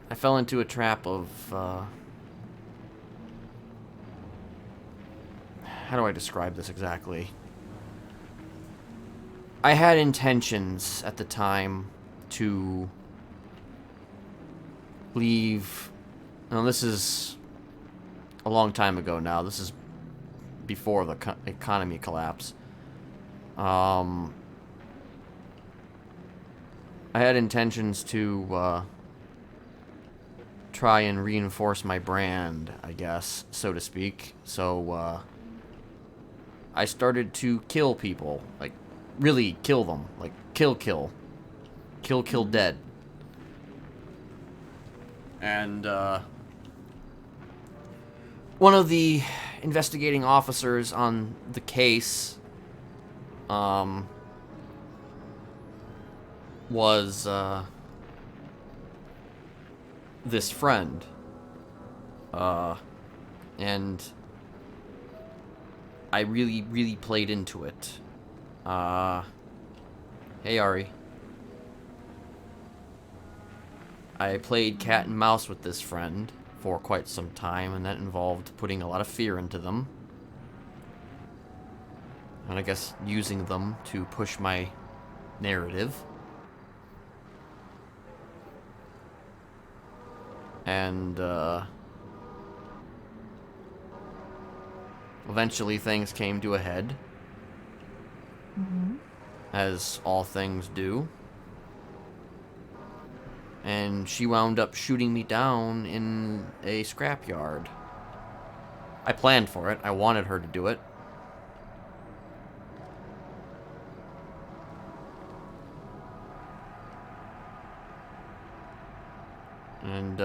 I fell into a trap of, how do I describe this exactly? I had intentions at the time to leave... Now, this is a long time ago now. This is before the economy collapse. I had intentions to, try and reinforce my brand, I guess, so to speak. So, I started to kill people. Like, really kill them. Like, kill. Kill dead. And, one of the investigating officers on the case, was, this friend. And I really played into it. Hey, Ari. I played cat and mouse with this friend for quite some time, and that involved putting a lot of fear into them. And I guess using them to push my narrative. And, eventually things came to a head. Mm-hmm. As all things do. And she wound up shooting me down in a scrapyard. I planned for it. I wanted her to do it. And,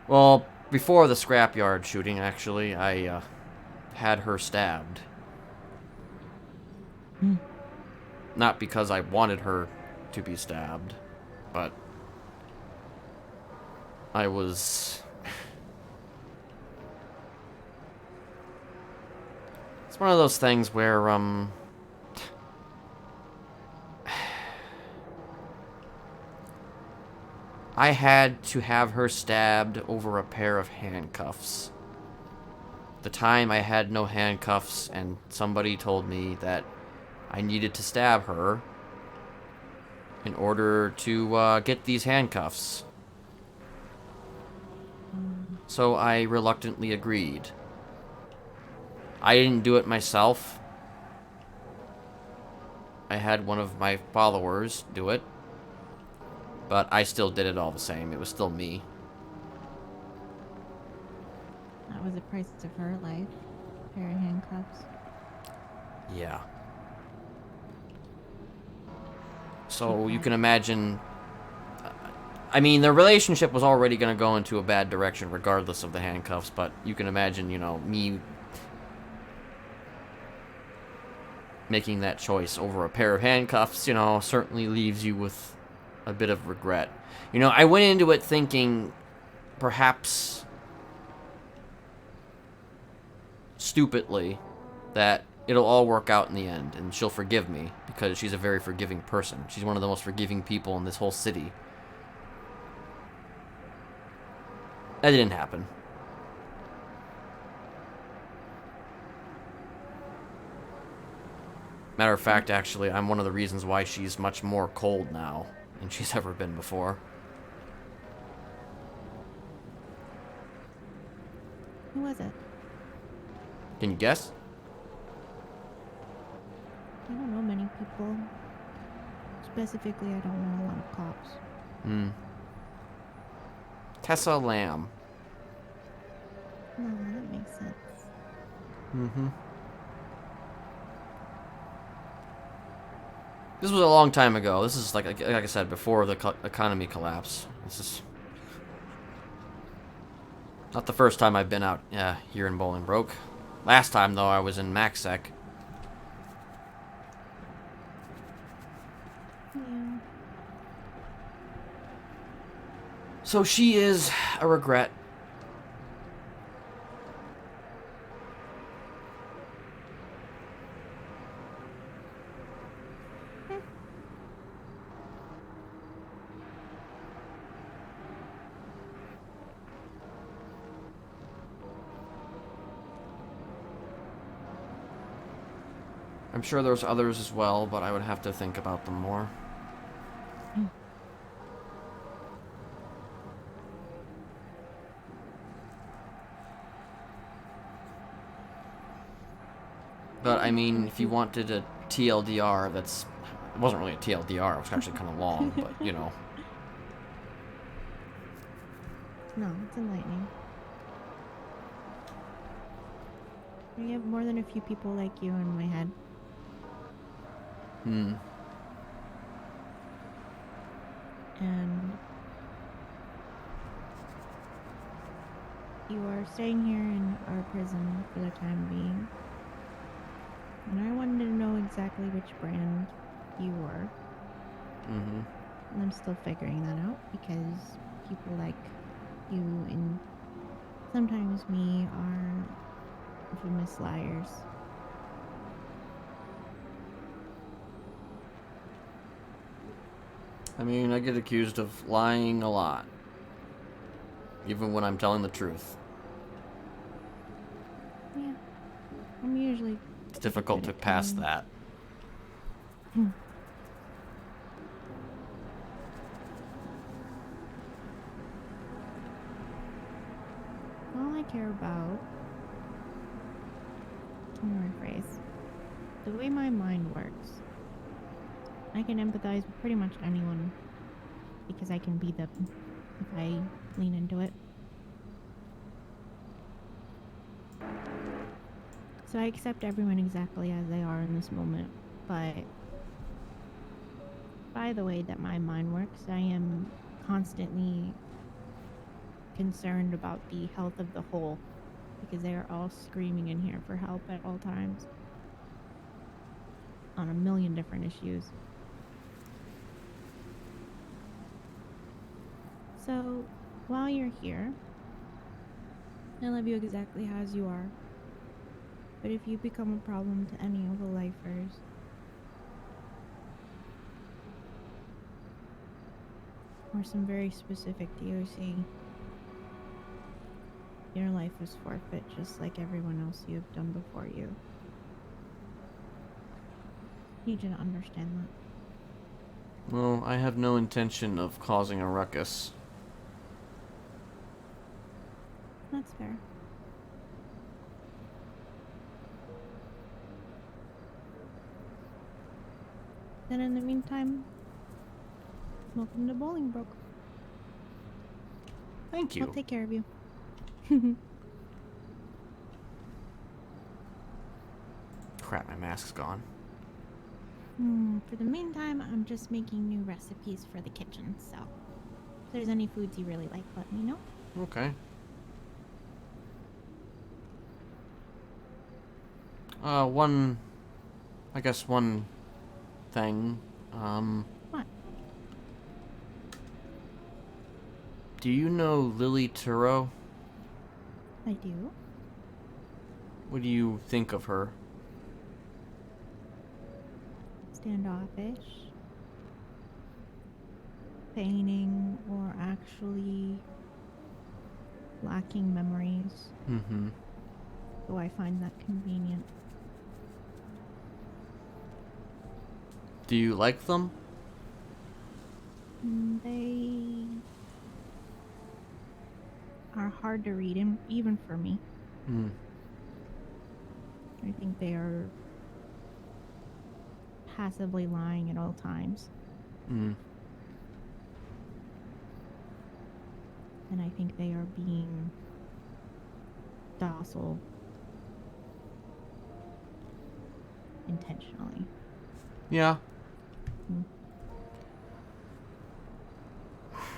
well, before the scrapyard shooting, actually, I, had her stabbed. Not because I wanted her to be stabbed, but I was... It's one of those things where, I had to have her stabbed over a pair of handcuffs. At the time, I had no handcuffs, and somebody told me that I needed to stab her in order to get these handcuffs. So I reluctantly agreed. I didn't do it myself. I had one of my followers do it. But I still did it all the same. It was still me. That was the price of her life. Pair of handcuffs. Yeah. So you can imagine... I mean, the relationship was already going to go into a bad direction regardless of the handcuffs, but you can imagine, you know, me making that choice over a pair of handcuffs, you know, certainly leaves you with a bit of regret. You know, I went into it thinking perhaps stupidly that it'll all work out in the end and she'll forgive me because she's a very forgiving person. She's one of the most forgiving people in this whole city. That didn't happen. Matter of fact, actually, I'm one of the reasons why she's much more cold now than she's ever been before. Who was it? Can you guess? I don't know many people. Specifically, I don't know a lot of cops. Tessa Lamb. No, that makes sense. This was a long time ago. This is, like I said, before the economy collapse. This is... Not the first time I've been out here in Bolingbroke. Last time, though, I was in Maxsec. Yeah. So she is a regret. I'm sure there's others as well, but I would have to think about them more. But, I mean, if you wanted a TLDR, that's... It wasn't really a TLDR, it was actually kind of long, but, you know. No, it's enlightening. I have more than a few people like you in my head. Hmm. And you are staying here in our prison for the time being. And I wanted to know exactly which brand you were. Mm-hmm. And I'm still figuring that out because people like you and sometimes me are infamous liars. I mean, I get accused of lying a lot. Even when I'm telling the truth. Yeah. I'm usually It's difficult to good at pass telling. that. All I care about, let me rephrase, the way my mind works, I can empathize with pretty much anyone because I can be them if I lean into it. So I accept everyone exactly as they are in this moment, but by the way that my mind works, I am constantly concerned about the health of the whole because they are all screaming in here for help at all times on a million different issues. So while you're here, I love you exactly as you are. But if you become a problem to any of the lifers, or some very specific DOC, your life is forfeit just like everyone else you have done before you. Need you to understand that. Well, I have no intention of causing a ruckus. That's fair. Then in the meantime, welcome to Bolingbroke. Thank you. I'll take care of you. Crap, my mask's gone. For the meantime, I'm just making new recipes for the kitchen, so if there's any foods you really like, let me know. Okay. One thing. What? Do you know Lily Turo? I do. What do you think of her? Standoffish. Feigning or actually lacking memories. Mm-hmm. Do I find that convenient? Do you like them? They are hard to read, even for me. Hmm. I think they are passively lying at all times. Hmm. And I think they are being docile intentionally. Yeah.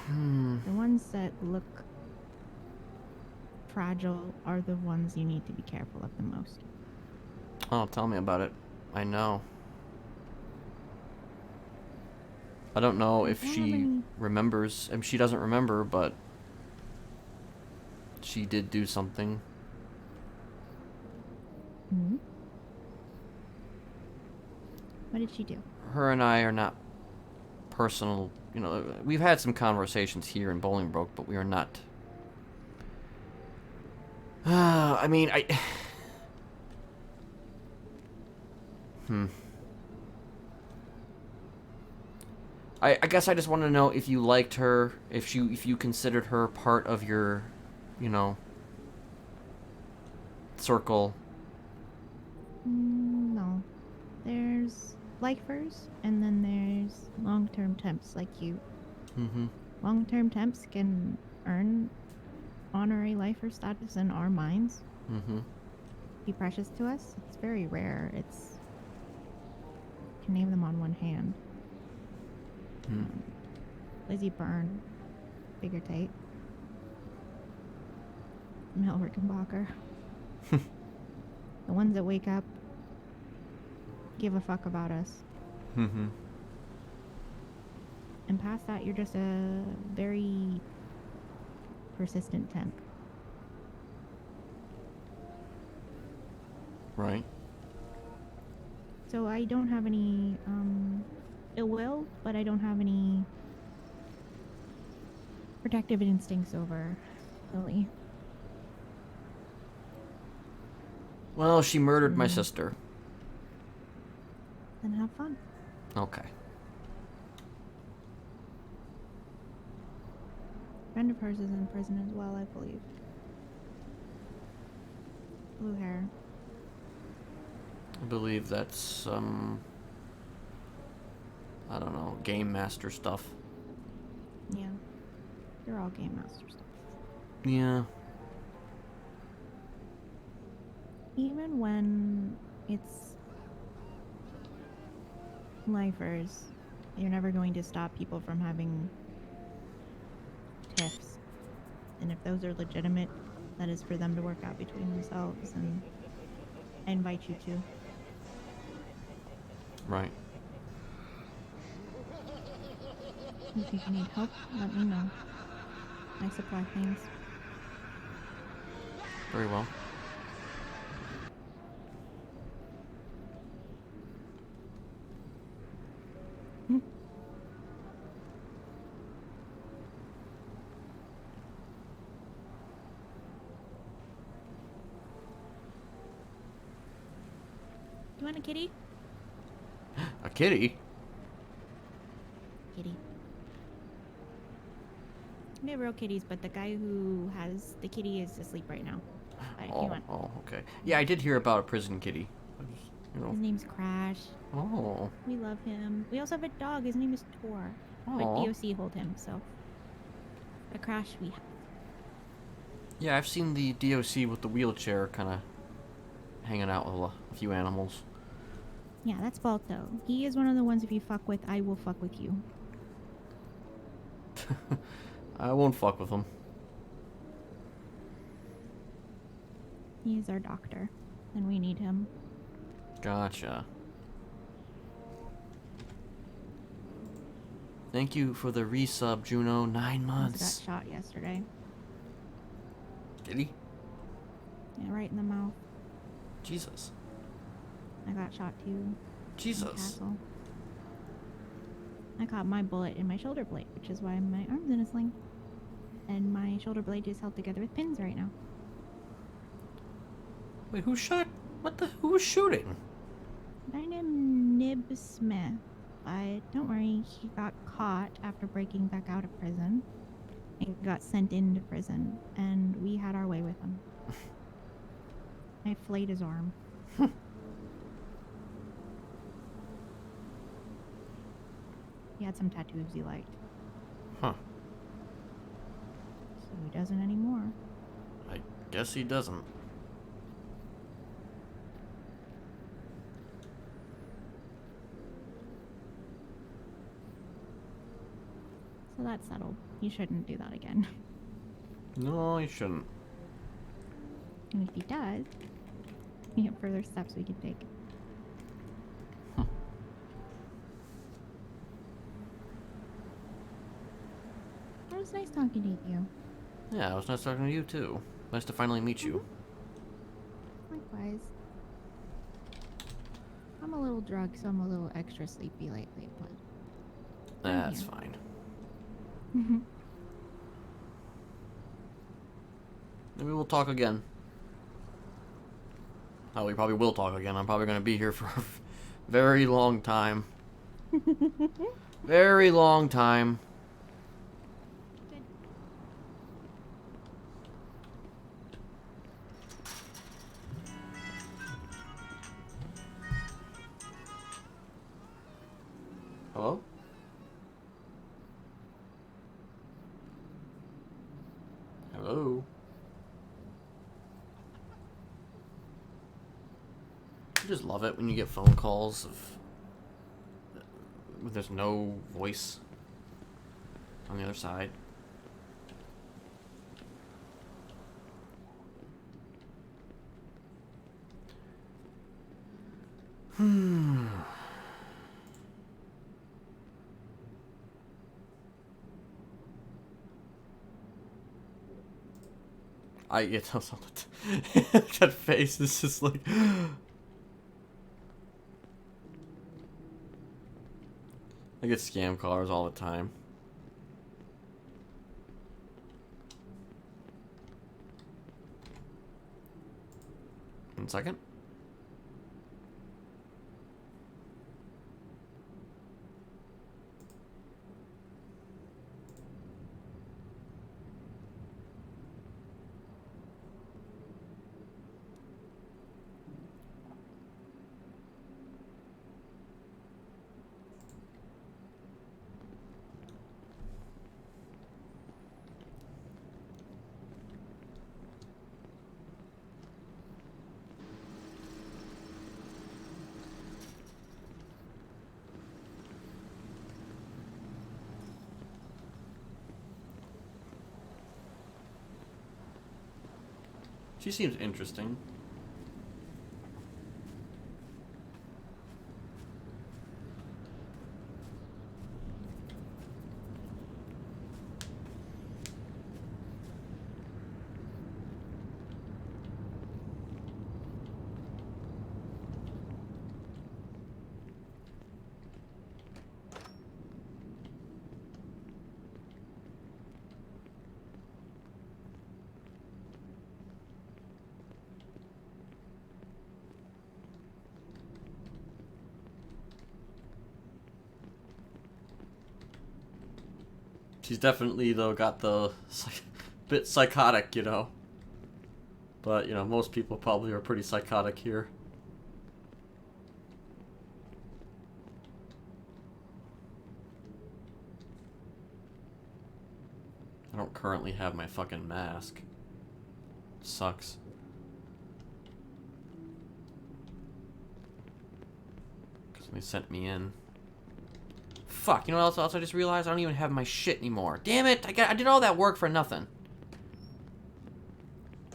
The ones that look fragile are the ones you need to be careful of the most. Oh, tell me about it. I know. I don't know if don't have she any- remembers. I mean, she doesn't remember, but she did do something. Hmm? What did she do? Her and I are not personal. You know, we've had some conversations here in Bolingbroke, but we are not. I mean, I guess I just want to know if you liked her, if you considered her part of your, you know, circle. No. There's lifers, and then there's long-term temps like you. Mm-hmm. Long-term temps can earn honorary lifer status in our minds. Mm-hmm. Be precious to us. It's very rare. It's you can name them on one hand. Lizzie Byrne, Figure Tate, Mel Rickenbacker. The ones that wake up, give a fuck about us. Mm-hmm. And past that, you're just a very persistent temp. Right. So I don't have any ill will, but I don't have any protective instincts over Lily. Well, she murdered my sister. Then have fun. Okay. A friend of hers is in prison as well, I believe. Blue hair. I believe that's I don't know, game master stuff. Yeah. They're all game masters. Yeah. Even when it's lifers, you're never going to stop people from having tiffs. And if those are legitimate, that is for them to work out between themselves, and I invite you to. Right. If you need help, let me know. I supply things. Very well. You want a kitty? A kitty? Kitty. We have real kitties, but the guy who has the kitty is asleep right now. But if you want. Oh, okay. Yeah, I did hear about a prison kitty. I just, you know. His name's Crash. Oh. We love him. We also have a dog. His name is Tor. But Aw. DOC hold him, so. But Crash, we have. Yeah, I've seen the DOC with the wheelchair kind of hanging out with a few animals. Yeah, that's Balto. He is one of the ones if you fuck with, I will fuck with you. I won't fuck with him. He is our doctor, and we need him. Gotcha. Thank you for the resub, Juno. 9 He months. got shot yesterday. Did he? Yeah, right in the mouth. Jesus. I got shot too. in Jesus. Castle. I caught my bullet in my shoulder blade, which is why my arm's in a sling. And my shoulder blade is held together with pins right now. Wait, who shot? Who was shooting? Guy named Nib Smith. But don't worry, he got caught after breaking back out of prison. And got sent into prison. And we had our way with him. I flayed his arm. He had some tattoos he liked. Huh. So he doesn't anymore. I guess he doesn't. So that's settled. You shouldn't do that again. No, he shouldn't. And if he does, we have further steps we can take. It was nice talking to you. Yeah, it was nice talking to you too. Nice to finally meet you. Likewise. I'm a little drugged, so I'm a little extra sleepy lately, but That's fine. Maybe we'll talk again. Oh, we probably will talk again. I'm probably going to be here for a very long time. Very long time. Hello? Hello? I just love it when you get phone calls of there's no voice on the other side. I get those all the time. That face is just like. I get scam callers all the time. 1 second. She seems interesting. She's definitely, though, got the bit psychotic, you know. But, you know, most people probably are pretty psychotic here. I don't currently have my fucking mask. Sucks. Because they sent me in. Fuck, you know what else I just realized? I don't even have my shit anymore. Damn it! I did all that work for nothing.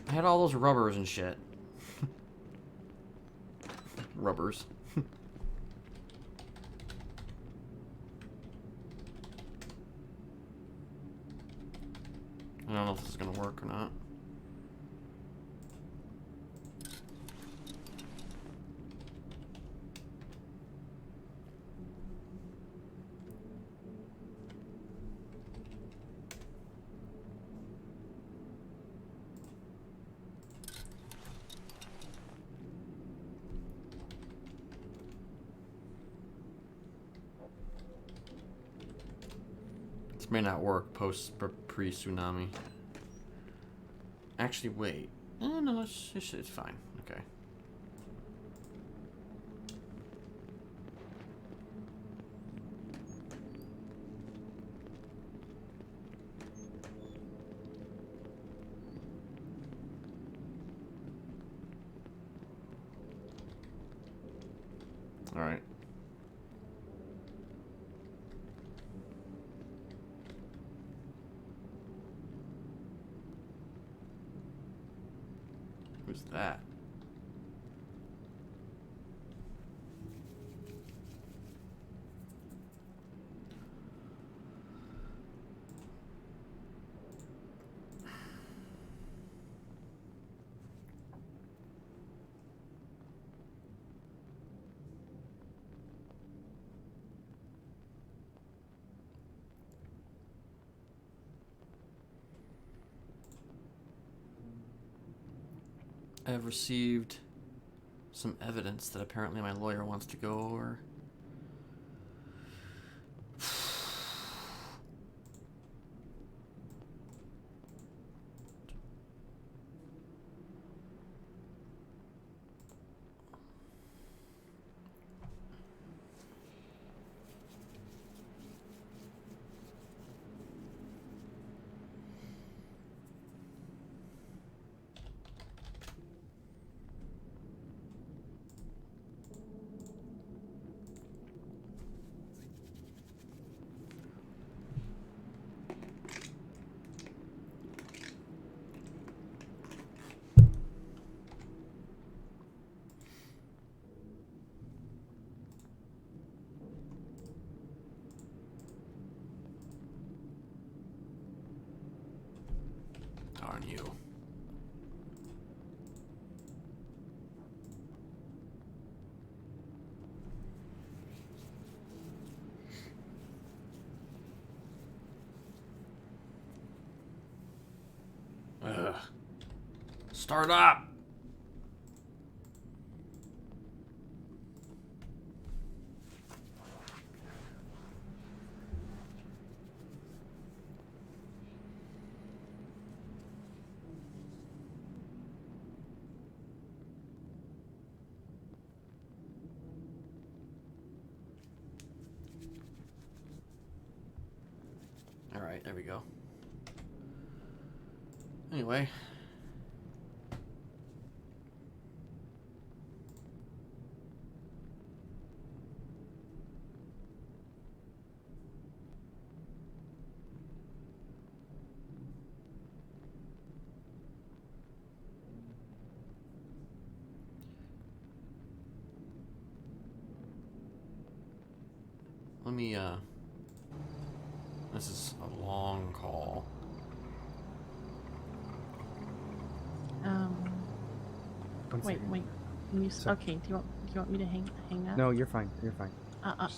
I had all those rubbers and shit. Rubbers. I don't know if this is gonna work or not. May not work pre-tsunami. Actually, wait. No, it's fine. Okay. All right. Who's that? I have received some evidence that apparently my lawyer wants to go over. Darn you. Ugh. Start up! Alright, there we go. Anyway. Let me, this is a long call. One Wait, second. wait. Okay, do you want me to hang up? No, you're fine. You're fine. Okay.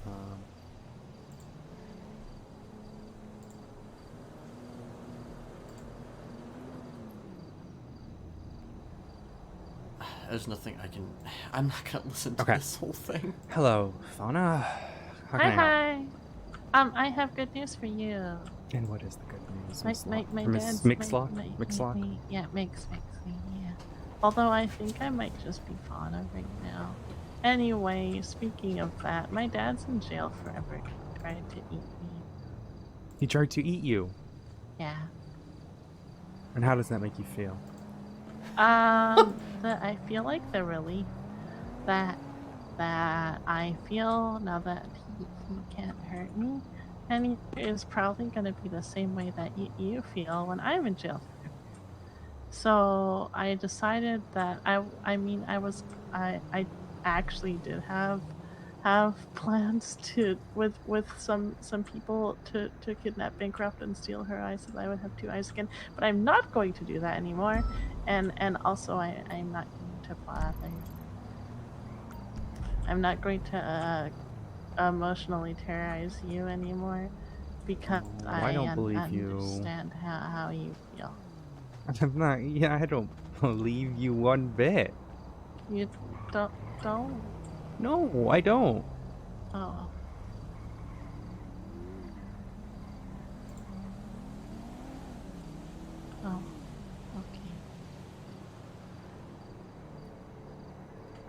Um, There's nothing I can... I'm not gonna listen to Okay. this whole thing. hello, Fauna. How can I help? Hi. I have good news for you. And what is the good news? My Miss dad's Mixlock? my- Mixlock? yeah, Mix, yeah. Although I think I might just be fauna right now. Anyway, speaking of that, my dad's in jail forever. He tried to eat me. He tried to eat you. Yeah. And how does that make you feel? That I feel like the relief that I feel now that he can't hurt me, and it is probably going to be the same way that you feel when I'm in jail. So I decided that I actually did have plans to with some people to kidnap, bankrupt, and steal her eyes so that I would have 2 eyes again. But I'm not going to do that anymore, and also I'm not going to bother. I'm not going to emotionally terrorize you anymore because I don't believe you. understand how you feel. I'm not. Yeah, I don't believe you one bit. You don't. No, I don't. Oh. Oh. Okay.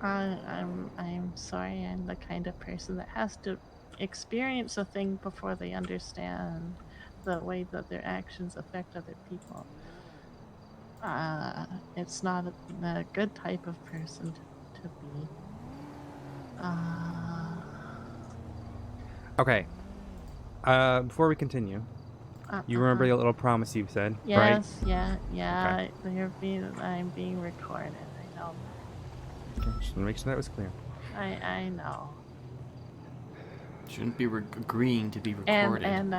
I'm sorry. I'm the kind of person that has to experience a thing before they understand the way that their actions affect other people. It's not a good type of person to be. Okay. Before we continue, You remember the little promise you said, right? Yes, yeah. I'm being recorded. I know. Okay, just want to make sure that was clear. I know. Shouldn't be agreeing to be recorded. And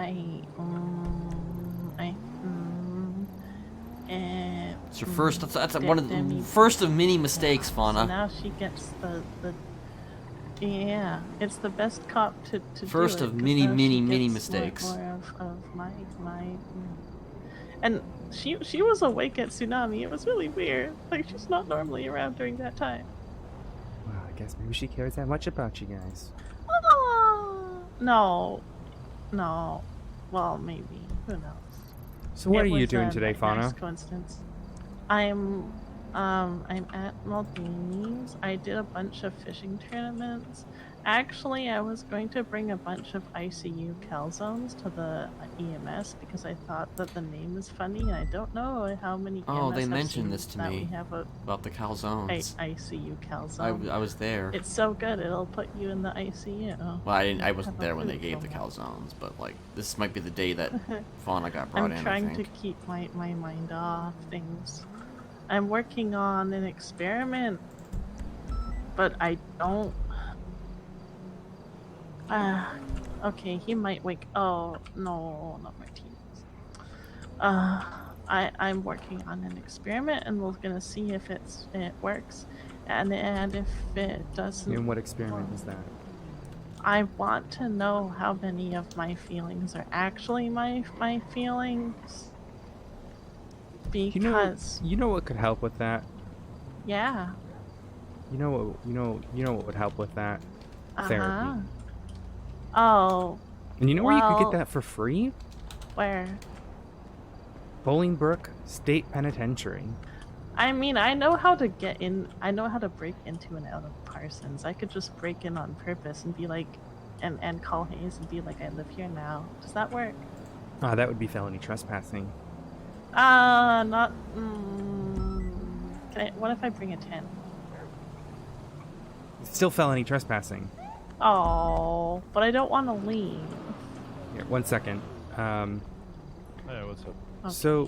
It's your first. That's one of the first of many mistakes, Fauna. So now she gets the. Yeah, it's the best cop to first do of it, many mistakes. More of my. And she was awake at Tsunami. It was really weird. Like, she's not normally around during that time. Well, I guess maybe she cares that much about you guys. No. Well, maybe. Who knows? So what are you doing today, Fauna? Nice coincidence. I'm at Maldini's. I did a bunch of fishing tournaments. Actually, I was going to bring a bunch of ICU calzones to the EMS because I thought that the name is funny, and I don't know how many. Oh, EMS they have mentioned seen this to that me we have about the calzones. ICU calzone. I was there. It's so good; it'll put you in the ICU. Well, I wasn't there when they gave the calzones, but like this might be the day that Fauna got brought in. I'm trying to keep my mind off things. I'm working on an experiment, but I don't. Okay, he might wake. Oh no, not Martinez. I'm working on an experiment, and we're gonna see if it works, and if it doesn't. And what experiment is that? I want to know how many of my feelings are actually my feelings. Because you know what could help with that? Yeah. You know what would help with that? Therapy. Oh. And you know where you could get that for free? Where? Bolingbrook State Penitentiary. I mean, I know how to get in. I know how to break into and out of Parsons. I could just break in on purpose and be like, and call Hayes and be like, I live here now. Does that work? That would be felony trespassing. Not. What if I bring a 10? It's still felony trespassing. Oh, but I don't want to leave. Here, 1 second. Hey, what's up? Okay. So.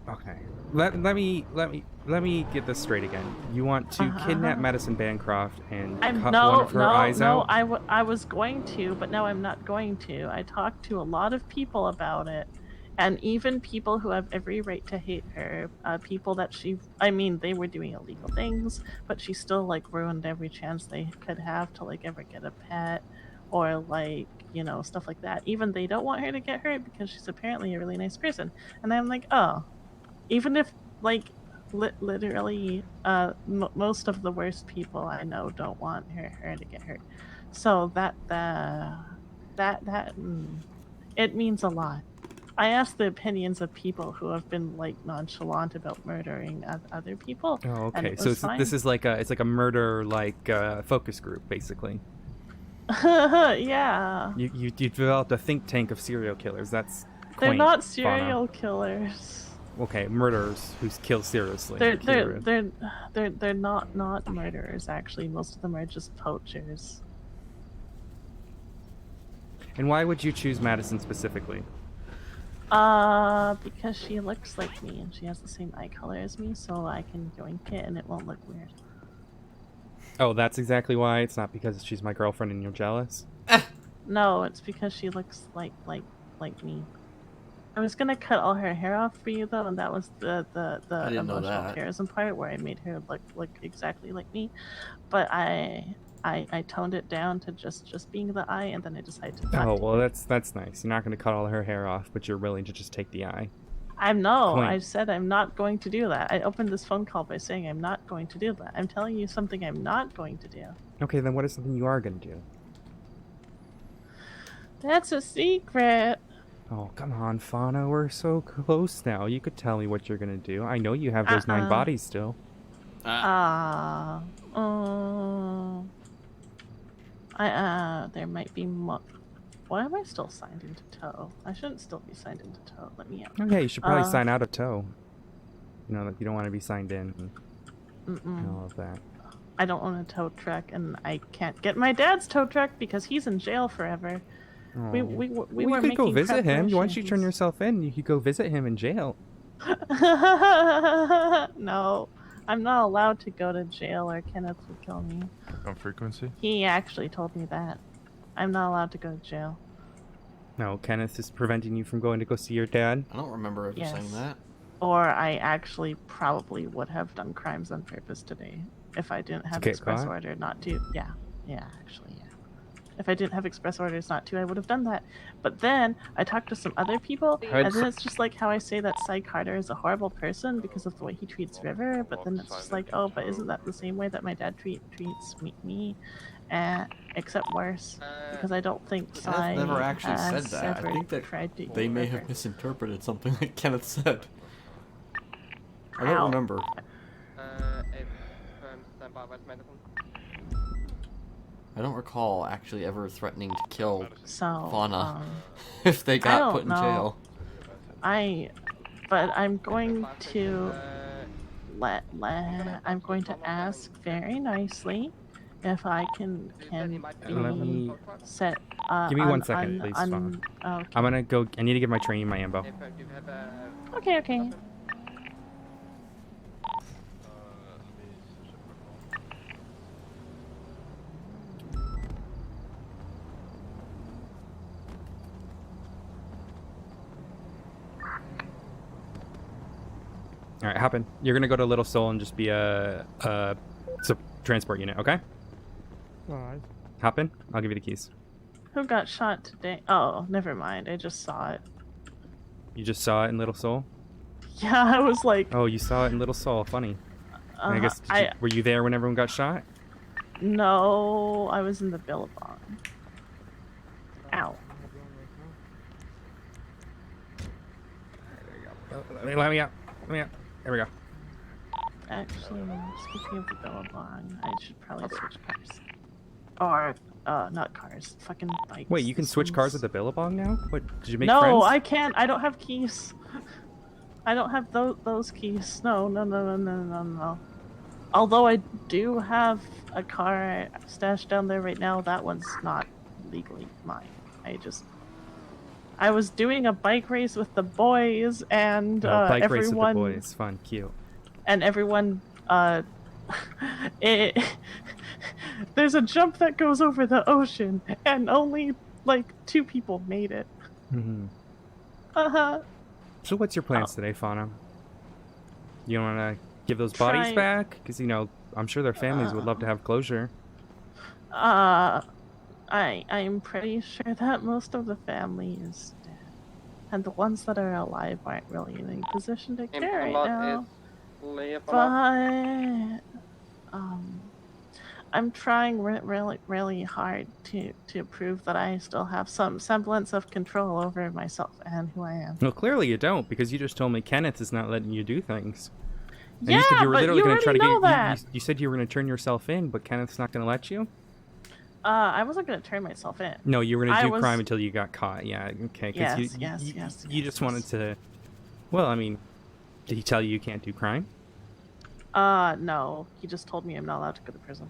Okay. Let me get this straight again. You want to kidnap Madison Bancroft and cut one of her eyes out? I was going to, but now I'm not going to. I talked to a lot of people about it, and even people who have every right to hate her. People that they were doing illegal things, but she still like ruined every chance they could have to like ever get a pet, or like, you know, stuff like that. Even they don't want her to get hurt because she's apparently a really nice person. And I'm like, oh. Even if, like, literally, most of the worst people I know don't want her to get hurt. So it means a lot. I asked the opinions of people who have been, like, nonchalant about murdering other people. Oh, okay. So this is like it's like a murder, like, focus group, basically. Yeah. You developed a think tank of serial killers. That's quaint, They're not serial Fauna. killers. Okay, murderers who kill seriously. They're not murderers, actually. Most of them are just poachers. And why would you choose Madison specifically? Because she looks like me and she has the same eye color as me, so I can yoink it and it won't look weird. Oh, that's exactly why. It's not because she's my girlfriend and you're jealous? No, it's because she looks like me. I was gonna cut all her hair off for you though, and that was the emotional terrorism part where I made her look exactly like me, but I toned it down to just being the eye, and then I decided to. Oh well, that's nice. You're not gonna cut all her hair off, but you're willing to just take the eye. I said I'm not going to do that. I opened this phone call by saying I'm not going to do that. I'm telling you something I'm not going to do. Okay, then what is something you are gonna do? That's a secret. Oh, come on, Fauna. We're so close now. You could tell me what you're gonna do. I know you have those 9 bodies still. There might be more. Why am I still signed into tow? I shouldn't still be signed into tow. Let me out. Okay, you should probably sign out of tow. You know, that you don't want to be signed in and all of that. I don't own a tow truck, and I can't get my dad's tow truck because he's in jail forever. Oh. We Well, were you could making go visit him. Why don't you turn preparations. yourself in? You could go visit him in jail. No, I'm not allowed to go to jail or Kenneth would kill me. On frequency? He actually told me that. I'm not allowed to go to jail. No, Kenneth is preventing you from going to go see your dad. I don't remember ever saying that. Or I actually probably would have done crimes on purpose today if I didn't have get express caught? order not to. Yeah, actually, yeah. If I didn't have express orders not to, I would have done that. But then I talked to some other people, and then it's just like how I say that Cy Carter is a horrible person because of the way he treats River. But then it's just like, oh, but isn't that the same way that my dad treats me? Except worse, because I don't think Cy I've never actually said has that. ever I think that tried to they may River. have misinterpreted something that Kenneth said. I don't Ow. remember. I don't recall actually ever threatening to kill So, Fauna if they got put in know. jail. But I'm going to I'm going to ask very nicely if I can Let me- be set. Give me 1 second, please, Fauna. Okay. I'm gonna go. I need to give my trainee my ammo. Okay. All right, hop in. You're gonna go to Little Soul and just be a transport unit, okay? Alright. Hop in. I'll give you the keys. Who got shot today? Oh, never mind. I just saw it. You just saw it in Little Soul? Yeah, I was like, Oh, you saw it in Little Soul. Funny. I guess. Were you there when everyone got shot? No, I was in the Billabong. Ow. Let me out. There we go. Actually, speaking of the Billabong, I should probably switch cars. Or, not cars. Fucking bikes. Wait, you can switch cars at the Billabong now? What? Did you make No, friends? I can't. I don't have keys. I don't have those keys. No. Although I do have a car stashed down there right now, that one's not legally mine. I was doing a bike race with the boys, and bike everyone. race with the boys. Fun, cute. And everyone, there's a jump that goes over the ocean, and only like 2 people made it. Mm-hmm. Uh-huh. So what's your plans today, Fauna? You want to give those bodies back? Because, you know, I'm sure their families would love to have closure. I'm pretty sure that most of the family is dead. And the ones that are alive aren't really in any position to care right now. But, I'm trying really hard to prove that I still have some semblance of control over myself and who I am. Well, clearly you don't, because you just told me Kenneth is not letting you do things. And Yeah, you said you were but literally you gonna try to already know get. that. You said you were going to turn yourself in, but Kenneth's not going to let you? I wasn't gonna turn myself in. No, you were going to I do was- crime until you got caught. Yeah, okay. 'Cause Yes, you just wanted to. Well, I mean, did he tell you can't do crime? No. He just told me I'm not allowed to go to prison.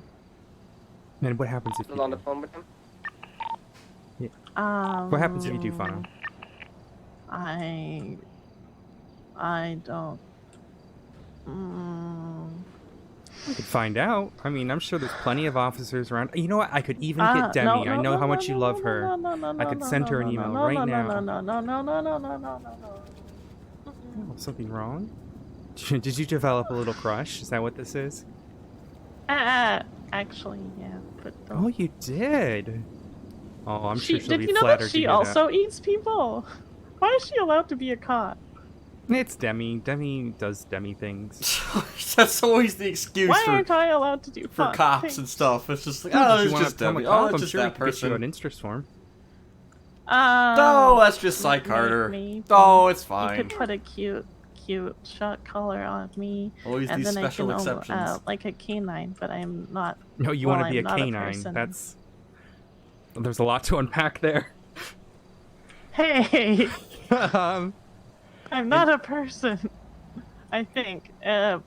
And what happens if you on do? the phone with him? What happens if you do, Fauna? I don't. We could find out. I mean, I'm sure there's plenty of officers around. You know what? I could even get Demi. No, I know no, how much no, you no, love no, her. no, no, I could no, send her an no, email no, right no, now. No. Oh, something wrong? Did you develop a little crush? Is that what this is? Actually, yeah, but Oh, you did. Oh, I'm sure she'll did be you know flattered that to she hear also eats people? Why is she allowed to be a cop? It's Demi. Demi does Demi things. That's always the excuse Why aren't I allowed to do for fun cops things? and stuff. It's just like, If oh, you it's wanna just become a Debbie. cop, Oh, it's I'm just sure that we could get you an person. interest form. No, that's just Cy Carter. Maybe. Oh, it's You fine. could put a cute shot collar on me, Always and these then special I can exceptions. like a canine, but I'm not. No, you well, want to be a I'm not canine. person. That's. There's a lot to unpack there. Hey, um, I'm not a person. I think.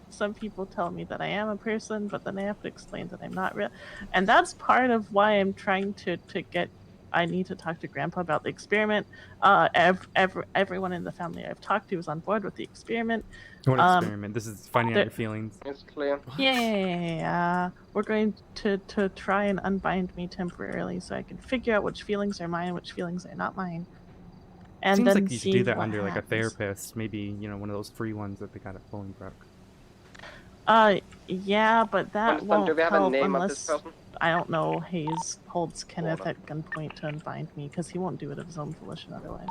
Some people tell me that I am a person, but then I have to explain that I'm not real. And that's part of why I'm trying to get... I need to talk to Grandpa about the experiment. Everyone in the family I've talked to is on board with the experiment. What experiment? This is finding out your feelings. It's clear. Yeah. We're going to try and unbind me temporarily so I can figure out which feelings are mine, which feelings are not mine. And Seems then like you should see do that what under like a happens. therapist, maybe one of those free ones that they got at Bolingbroke. Yeah, but that Winston, won't do we have a help name of this unless person? I don't know. Hayes holds Kenneth at gunpoint to unbind me because he won't do it of his own volition otherwise.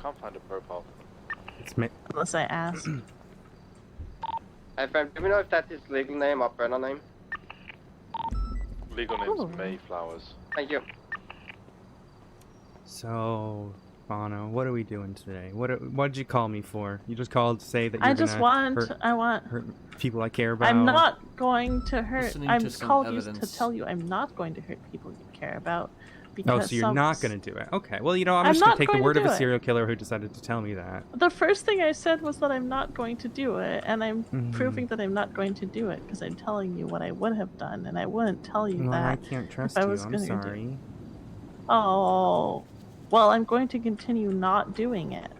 Can't find a profile. It's Unless I ask. Hey, friend, do we know if that's his legal name or burner name? Legal name's Ooh. Mayflowers. Thank you. So, Bono, what are we doing today? What'd you call me for? You just called to say that you're I just want. hurt people I care about. I'm not going to hurt. Listening I'm to some called you evidence. to tell you I'm not going to hurt people you care about. Oh, Because so you're not going to do it. Okay, well, I'm I'm just going not to take the going to word of do a it. serial killer who decided to tell me that. The first thing I said was that I'm not going to do it, and I'm Mhm. proving that I'm not going to do it because I'm telling you what I would have done, and I wouldn't tell you Well, I that. can't trust I you. was I'm gonna do- sorry. Oh, well, I'm going to continue not doing it,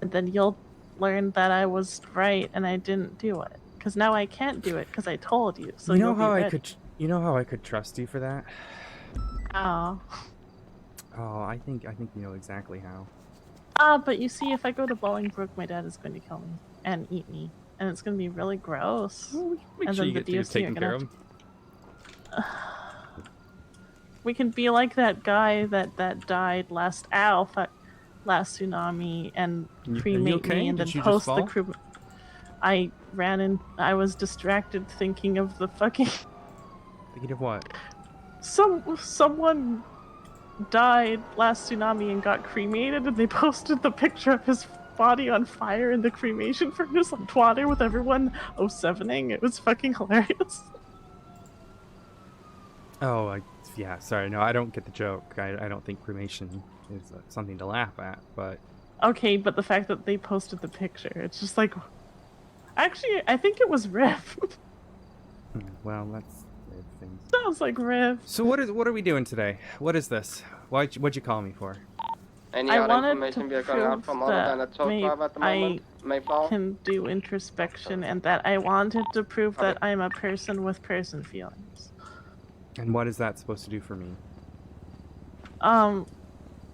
and then you'll learn that I was right and I didn't do it. Because now I can't do it because I told you. So you know you'll how be I ready. could. You know how I could trust you for that? Oh. Oh, I think you know exactly how. But you see, if I go to Bolingbroke, my dad is going to kill me and eat me, and it's going to be really gross. Well, make And sure then you the get things DOC are taken gonna care have of. We can be like that guy that died last last tsunami and Are you cremate okay? me and Did then you just post the fall? crew. I ran in. I was distracted thinking of the fucking. Thinking of what? Someone died last tsunami and got cremated, and they posted the picture of his body on fire in the cremation furnace on Twitter with everyone 07ing. It was fucking hilarious. Oh, yeah. Sorry, no, I don't get the joke. I don't think cremation is something to laugh at, but. Okay, but the fact that they posted the picture, it's just like. Actually, I think it was Riff. Well, that's weird things. Sounds like Riff. So what are we doing today? What is this? What'd you call me for? Any I other wanted information to we are going out prove from other than a that tow drive at the moment? Mayflower? can do introspection, and that I wanted to prove that I'm a person with person feelings. And what is that supposed to do for me?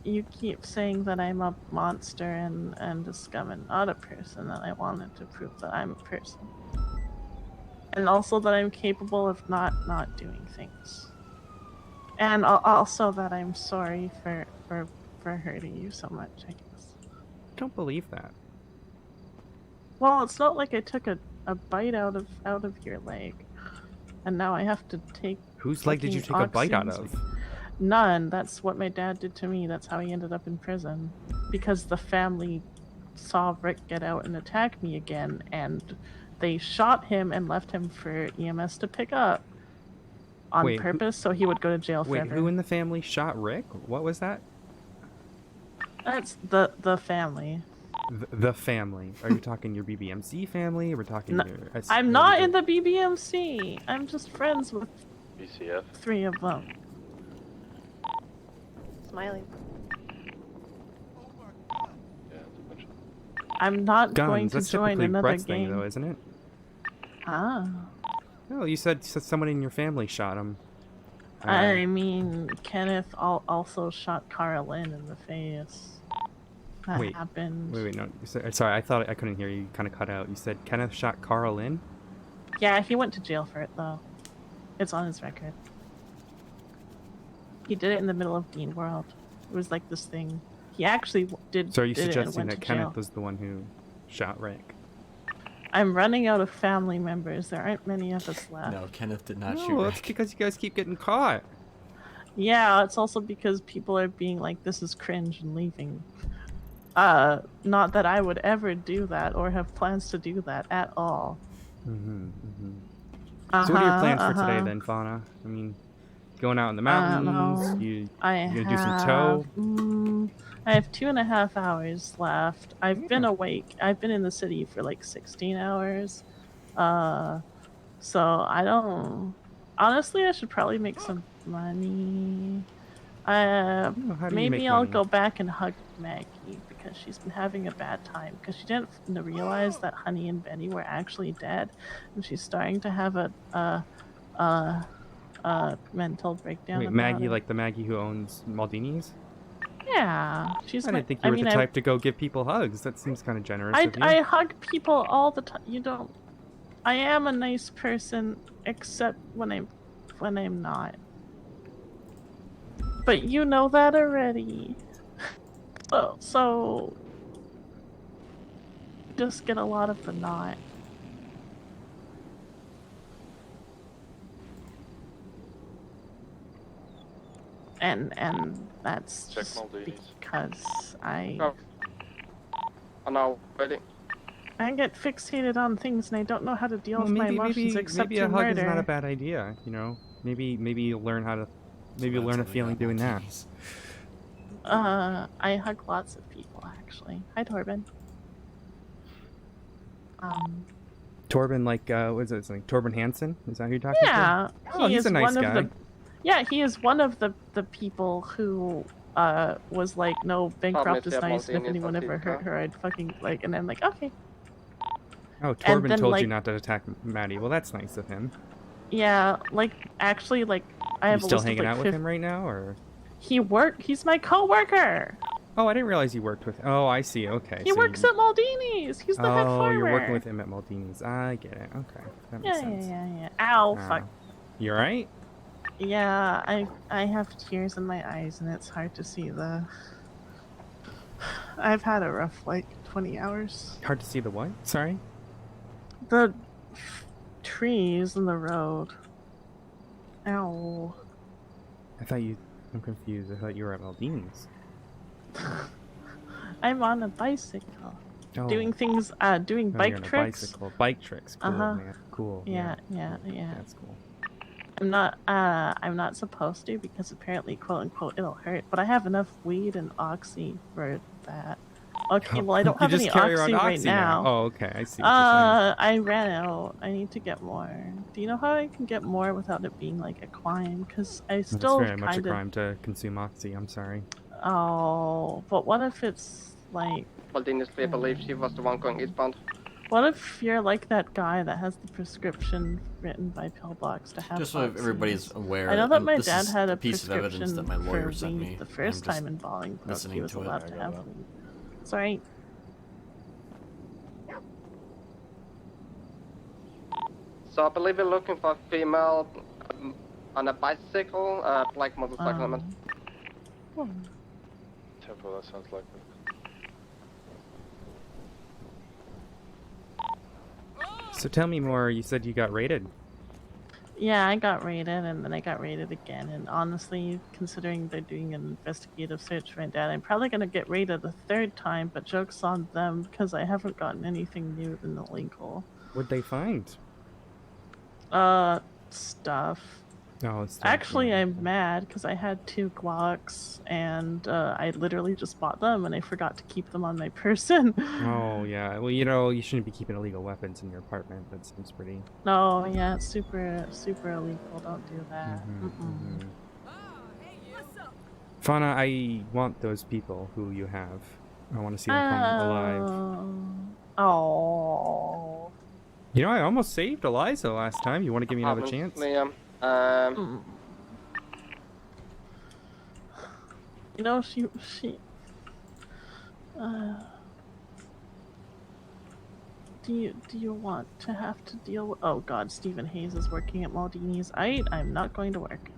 You keep saying that I'm a monster and a scum and not a person, and I wanted to prove that I'm a person. And also that I'm capable of not doing things. And also that I'm sorry for hurting you so much, I guess. I don't believe that. Well, it's not like I took a bite out of your leg, and now I have to take. Whose leg did you take a bite out of? None. That's what my dad did to me. That's how he ended up in prison, because the family saw Rick get out and attack me again, and they shot him and left him for EMS to pick up on purpose, so he would go to jail forever. Wait, who in the family shot Rick? What was that? That's the family. The family. Are you talking your BBMC family? We're talking No, your... I'm not in the BBMC. I'm just friends with BCF. 3 of them. Smiley. Yeah, it's a bunch of... I'm not Guns. going to That's join typically another Brett's game. thing, though, isn't it? Ah. No, you said someone in your family shot him. I mean, Kenneth also shot Carlin in the face. That happened. Wait, no. Sorry, I thought I couldn't hear you. You kind of cut out. You said Kenneth shot Carl in? Yeah, he went to jail for it, though. It's on his record. He did it in the middle of Dean World. It was like this thing. He actually did. So are you did it and suggesting went that to Kenneth jail. was the one who shot Rick? I'm running out of family members. There aren't many of us left. No, Kenneth did not shoot No, Rick. that's because you guys keep getting caught. Yeah, it's also because people are being like, this is cringe and leaving. Not that I would ever do that or have plans to do that at all. So what are your plans for today then, Fauna? I mean, going out in the mountains? You gonna do some tow? I have 2.5 hours left. I've been awake. I've been in the city for like 16 hours. So I don't. Honestly, I should probably make some money. How do you Maybe make I'll money? go back and hug Maggie because she's been having a bad time because she didn't realize that Honey and Benny were actually dead, and she's starting to have a mental breakdown. Wait, about Maggie, it. like the Maggie who owns Maldini's? Yeah, she's. I didn't think you were the type to go give people hugs. That seems kind of generous of you. I hug people all the time. You don't. I am a nice person, except when I'm not. But you know that already. So just get a lot of the not. And that's Check just Maldini's. because I no, waiting. I get fixated on things and I don't know how to deal with my emotions except maybe a through hug murder. is not a bad idea. You know, maybe you'll learn how to. Maybe you'll learn a feeling doing that. I hug lots of people actually. Hi, Torben. Torben, like, what is it? It's like Torben Hansen? Is that who you're talking Yeah, to? Oh, he's a nice guy. Yeah, he is one of the people who was like, no, Bancroft is nice, and if anyone ever hurt her, I'd fucking like, and I'm like, okay. Oh, Torben then, told like, you not to attack Maddie. Well, that's nice of him. Yeah, like actually, like I have. You still a list hanging of, like, out with him right now, or? He's my co-worker. Oh, I didn't realize you worked with. Oh, I see. Okay. He works at Maldini's. He's the head farmer. Oh, you're working with him at Maldini's. I get it. Okay, that makes sense. Yeah. Ow, fuck. You alright? Yeah, I have tears in my eyes, and it's hard to see the. I've had a rough, like, 20 hours. Hard to see the what? Sorry? The trees in the road. Ow. I'm confused. I thought you were at Maldini's. I'm on a bicycle. Oh. Doing things, doing bike you're on a tricks. bicycle. Bike tricks. Cool, man. Cool. Yeah. That's cool. I'm not supposed to because apparently, quote unquote, it'll hurt. But I have enough weed and oxy for that. Okay, well I don't have any oxy right now. Oh, okay, I see what you're saying. I ran out. I need to get more. Do you know how I can get more without it being like a crime? Because I still It's very much a crime to consume oxy. I'm sorry. Oh, but what if it's like? Maldini's people believe she was the one going eastbound. What if you're like that guy that has the prescription written by Pillbox to have? Just so everybody's aware. I know that my this dad is had a piece of evidence that my lawyer for sent weed me. the first I'm just time in Bolingbroke. He listening was to it. allowed to have weed. Sorry. So I believe we're looking for a female on a bicycle, black motorcycle. Tempo, that sounds like it. So tell me more. You said you got raided. Yeah, I got raided, and then I got raided again. And honestly, considering they're doing an investigative search for my dad, I'm probably gonna get raided a third time. But joke's on them because I haven't gotten anything new than illegal. What'd they find? Stuff. Oh, it's Actually, I'm mad because I had 2 Glocks and I literally just bought them and I forgot to keep them on my person. Oh, yeah. Well, you know, you shouldn't be keeping illegal weapons in your apartment. That seems pretty... No, yeah, it's super illegal. Don't do that. Fauna, I want those people who you have. I want to see them come alive. Oh. You know, I almost saved Eliza last time. You want to give me another chance? You know, she do you want to have to deal with? Oh God, Stephen Hayes is working at Maldini's. I'm not going to work.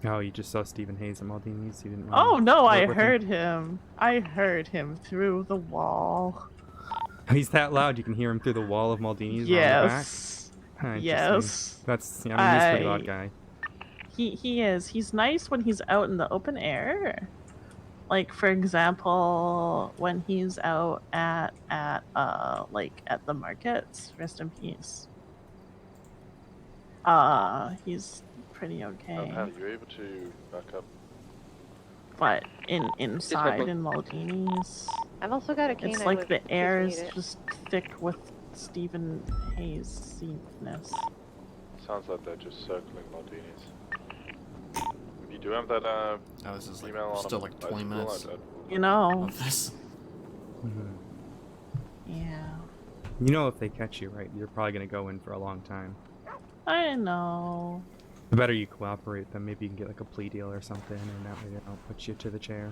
Oh, you just saw Stephen Hayes at Maldini's. You didn't. Oh no, I heard him. I heard him through the wall. He's that loud. You can hear him through the wall of Maldini's. Yes. Yes. That's. Yeah, I mean, he's a pretty loud guy. He is. He's nice when he's out in the open air. Like, for example, when he's out at the markets. Rest in peace. He's pretty okay. How are you able to back up? but inside in Maldini's, I've also got a canine. it's like with the kids air who is need it. just thick with Stephen Hayes-ness. Sounds like they're just circling Martinis. If you do have that Oh, this is like email on still a like 20 minutes You know. of this. Yeah. You know, if they catch you, right, you're probably gonna go in for a long time. I know. The better you cooperate, then maybe you can get like a plea deal or something, and that way they don't put you to the chair.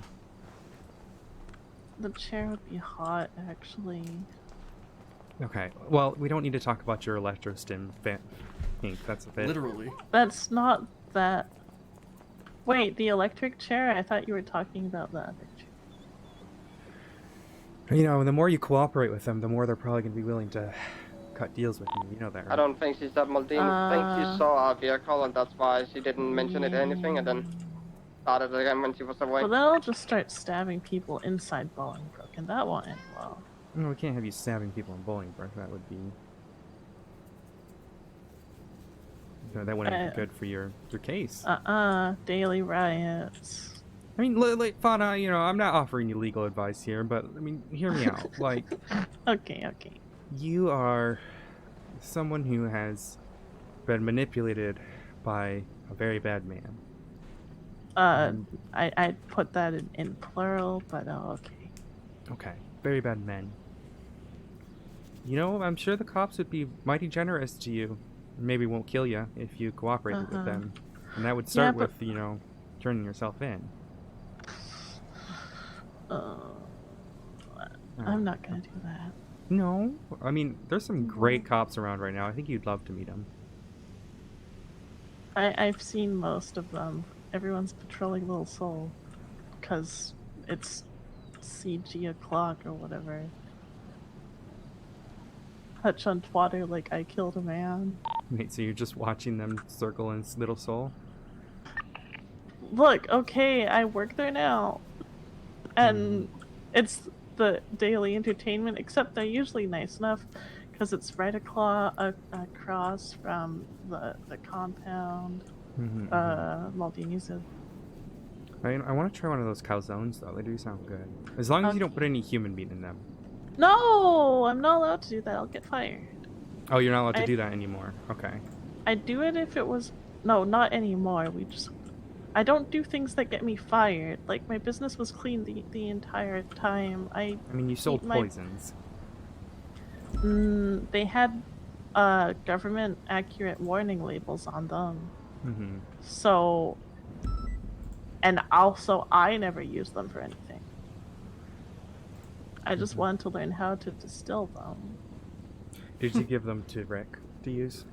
The chair would be hot, actually. Okay, well, we don't need to talk about your electrostim ink. That's a bit. Literally. That's not that. Wait, the electric chair? I thought you were talking about the other chair. You know, the more you cooperate with them, the more they're probably gonna be willing to cut deals with you. You know that, right? I don't think she said Maldini thinks she saw our vehicle, and that's why she didn't mention it or anything, and then started again when she was away. Well, then I'll just start stabbing people inside Bolingbroke, and that won't end well. No, we can't have you stabbing people in Bolingbroke. That would be. No, that wouldn't be good for your case. Daily riots. I mean, like, Fauna, you know, I'm not offering you legal advice here, but, I mean, hear me out. Like, Okay. you are someone who has been manipulated by a very bad man. I put that in plural, but okay. Okay, very bad men. You know, I'm sure the cops would be mighty generous to you. Maybe won't kill you if you cooperated with them. And that would start with, you know, turning yourself in. I'm not gonna do that. No, I mean, there's some great cops around right now. I think you'd love to meet them. I've seen most of them. Everyone's patrolling Little Soul, because it's CG o'clock or whatever. Hutch on Twitter like I killed a man. Wait, so you're just watching them circle in Little Soul? Look, okay, I work there now. And it's the daily entertainment, except they're usually nice enough because it's right across from the compound. Maldini's. I want to try one of those calzones, though. They do sound good. As long as you don't put any human meat in them. No, I'm not allowed to do that. I'll get fired. Oh, you're not allowed to do that anymore. Okay. I'd do it if it was... No, not anymore. I don't do things that get me fired. Like, my business was clean the entire time. I mean, you sold poisons. They had government-accurate warning labels on them. So... And also, I never used them for anything. I just wanted to learn how to distill them. Did you give them to Rick to use?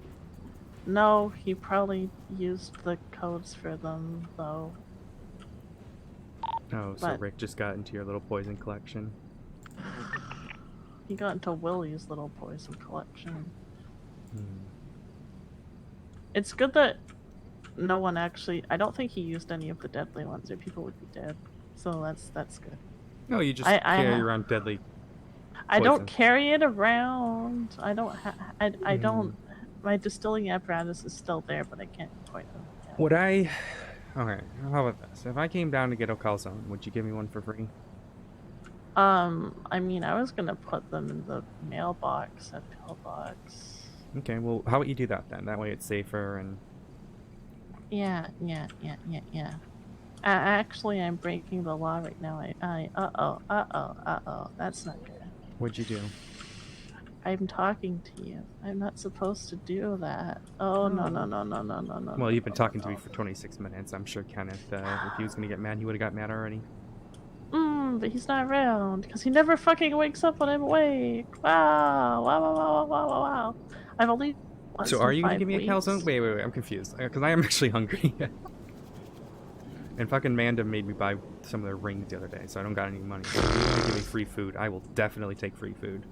No, he probably used the codes for them, though. Oh, so Rick just got into your little poison collection? He got into Willie's little poison collection. It's good that no one actually... I don't think he used any of the deadly ones, or people would be dead. So that's good. No, you just carry around deadly I don't carry it around. I don't I don't... My distilling apparatus is still there, but I can't point them. Would I... Okay, how about this? If I came down to get a calzone, would you give me one for free? I mean, I was gonna put them in the mailbox at pillbox. Okay, well, how about you do that then? That way it's safer and... Yeah. Actually, I'm breaking the law right now. Uh-oh. That's not good. What'd you do? I'm talking to you. I'm not supposed to do that. Oh, no. Well, you've been talking to me for 26 minutes. I'm sure Kenneth, if he was gonna get mad, he would've got mad already. But he's not around, because he never fucking wakes up when I'm awake. Wow. I've only... So are you gonna give me a calzone? Wait, I'm confused. Because I am actually hungry. And fucking Manda made me buy some of their rings the other day, so I don't got any money. So if you're gonna give me free food, I will definitely take free food.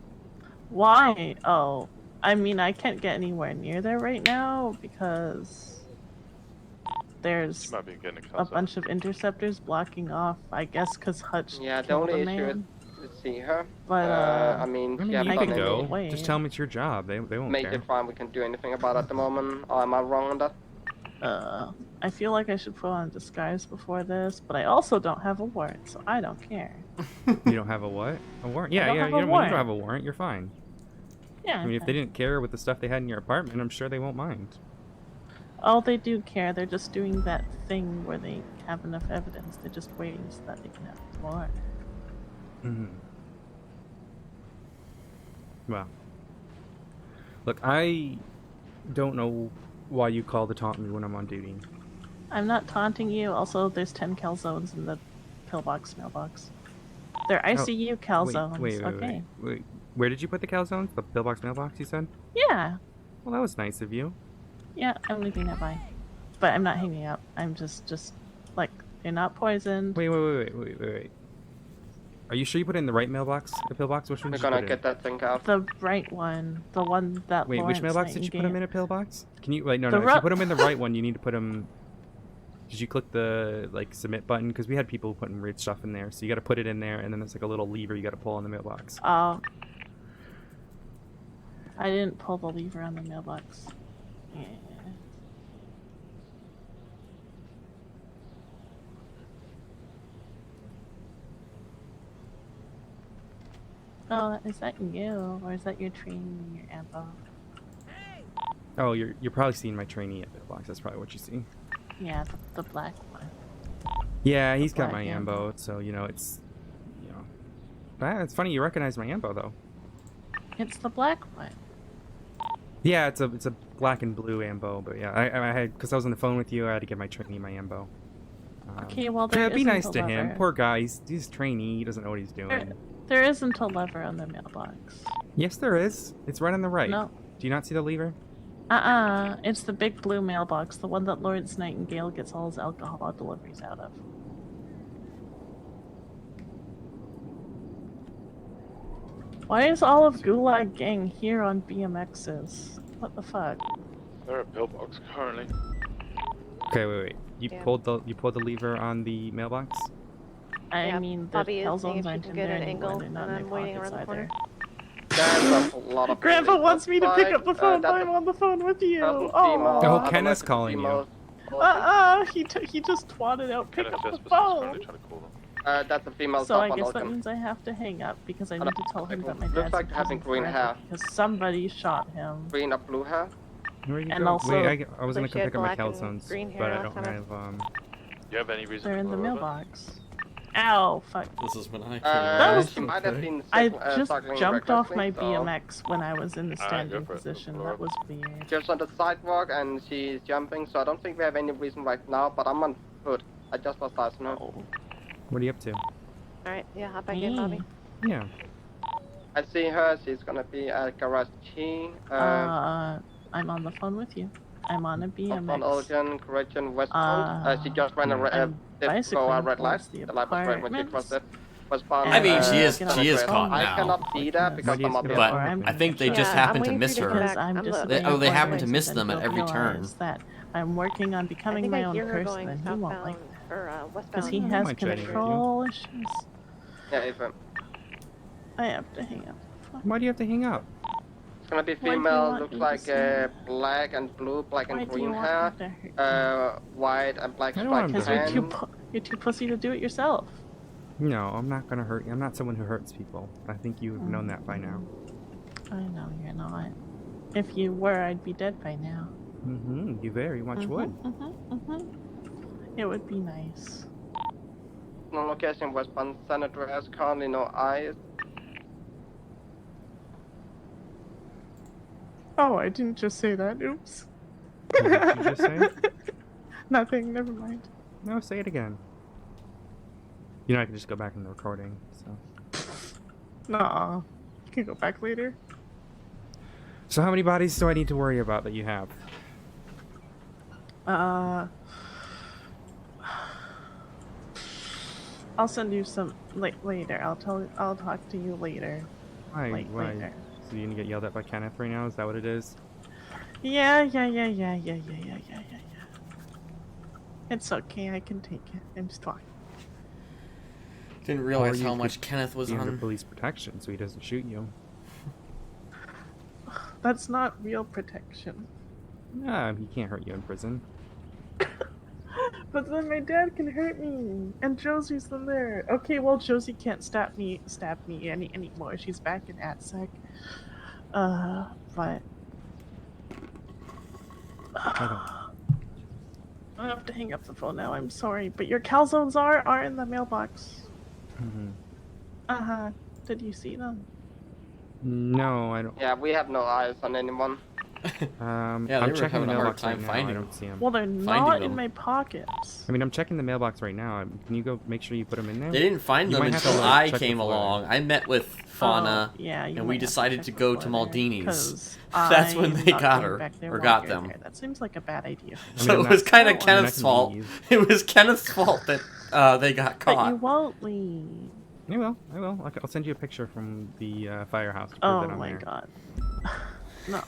Why? Oh, I mean, I can't get anywhere near there right now because there's a bunch of interceptors blocking off. I guess because Hutch the killed only a issue man. is to see her. But I mean, you can go. Just tell them it's your job. They won't make care. it fine. We can do anything about it at the moment. Or am I wrong on that? I feel like I should put on a disguise before this, but I also don't have a warrant, so I don't care. You don't have a what? A warrant? Yeah, don't yeah. have a You don't warrant. have a warrant. You're fine. Yeah. I mean, if they didn't care with the stuff they had in your apartment, I'm sure they won't mind. Oh, they do care. They're just doing that thing where they have enough evidence. They're just waiting so that they can have more. Mm-hmm. Well, look, I don't know why you call to taunt me when I'm on duty. I'm not taunting you. Also, there's 10 calzones in the pillbox mailbox. They're ICU calzones. Wait. Where did you put the calzones? The pillbox mailbox, you said? Yeah. Well, that was nice of you. Yeah, I'm leaving that by. But I'm not hanging up. I'm just like, they're not poisoned. Wait. Are you sure you put it in the right mailbox? The pillbox? Which one We're did you gonna put get in? that thing out. The right one. The one that Wait, Lawrence which mailbox did you put them in a pillbox? Can you, wait, no, The if you put them in the right one, you need to put them, did you click the, like, submit button? Because we had people putting weird stuff in there, so you gotta put it in there, and then there's like a little lever you gotta pull on the mailbox. Oh. I didn't pull the lever on the mailbox. Yeah. Oh, is that you? Or is that your training in your ammo? Oh, you're probably seeing my trainee at mailbox, that's probably what you see. Yeah, the black one. Yeah, he's got my black ambo, so, you know, it's, you know. Ah, it's funny you recognize my ambo, though. It's the black one. Yeah, it's a black and blue ambo, but yeah, I had, because I was on the phone with you, I had to give my trainee my ambo. Okay, well, there Yeah, be isn't nice a to him. lever. Poor guy, he's a trainee, he doesn't know what he's doing. There isn't a lever on the mailbox. Yes, there is. It's right on the right. No. Do you not see the lever? It's the big blue mailbox, the one that Lawrence Nightingale gets all his alcohol deliveries out of. Why is all of Gulag Gang here on BMXs? What the fuck? They're a pillbox currently. Okay, wait. You pulled the lever on the mailbox? I mean, the Bobby is seeing calzones if she aren't can in get there an anymore. angle, They're not and in I'm my waiting pockets around the either. There's a lot of Grandpa wants me to pick outside. up the phone, but That's I'm on the phone with you. female, Oh, Oh, Kenneth's calling you. he just twatted out. Pick Kenneth up the Jesperson's phone. currently trying to call them. That's a female So I top guess that on means I have to hang up because I Hello. need to tell him that my Looks dad's like in having prison green forever hair. because somebody shot him. green or blue hair. Where are you And going? also- Wait, I was gonna Like she come had pick up my black and calzones, green hair but I last don't time I- have, Do you have any reason They're to in the pull over? mailbox. Ow, fuck. This is when I That was- She might have been I cycling just jumped off my recklessly, so BMX when I was in the Alright, standing go for it. position. Pull That over. was weird. Just on the sidewalk and she's jumping, so I don't think we have any reason right now, but I'm on foot. I just was asking her. Oh. what are you up to? Alright, yeah, hop back in, Bobby. Yeah. I see her, she's gonna be at Garage G. I'm on the phone with you. I'm on a On BMX. Elgin, correction, westbound. She just ran a red, I'm did go bicycling a red light. towards the The light was red when she crossed it. Westbound. I mean, she is Get caught I now. cannot see that because Why do you I'm up skip here. that? But I think they Yeah, just I'm happened to waiting for miss you to her. get Because back. I'm I'm disappointed. They- oh, they happen to in miss him them at and every he'll turn. realize That I'm working on I becoming think my I own hear her person, going and he won't southbound, like or because westbound. he I has might try to hear you. control issues. Yeah, even. I have to hang up. Fuck. Why do you have to hang up? It's gonna be Why do you female, want looks me to like say black and blue, black Why and do you green want hair, me to hurt you? white and black I don't want striped him to Because hurt pants. you're too pussy to do it yourself. No, I'm not gonna hurt you. I'm not someone who hurts people. I think you've known that by now. I know you're not. If you were, I'd be dead by now. Mm-hmm. You very much would. It would be nice. No location, westbound, San Andreas, currently no eyes. Oh, I didn't just say that. Oops. What did you just say? Nothing. Never mind. No, say it again. You know, I can just go back in the recording, so. Nah. You can go back later. So how many bodies do I need to worry about that you have? I'll send you some later. I'll talk to you later. Why? Later. So you gonna get yelled at by Kenneth right now? Is that what it is? Yeah. It's okay. I can take it. I'm just talking. Didn't Or realize you how could much Kenneth was be under on. police protection, so he doesn't shoot you. That's not real protection. Nah, he can't hurt you in prison. But then my dad can hurt me, and Josie's in there. Okay, well Josie can't stab me anymore. She's back in ATSEC. But I have to hang up the phone now. I'm sorry, but your calzones are in the mailbox. Did you see them? No, I don't. Yeah, we have no eyes on anyone. Yeah, they I'm were checking having the a hard mailbox time right now. finding I them. don't see them. Well, they're not in my pockets. I mean, I'm checking the mailbox right now. Can you go make sure you put them in there? They didn't find You them might have to, until like, I check came before. along. I met with Fauna, Yeah, you and might we have to decided check to go to before there, Maldini's. 'cause That's when I'm they not got going her, back there or while got you're them. there. That seems like a bad idea. So it was kind of not- Kenneth's fault. It was Kenneth's fault that they got But you caught. won't leave. I will. I'll send you a picture from the firehouse to prove Oh that I'm my there. god.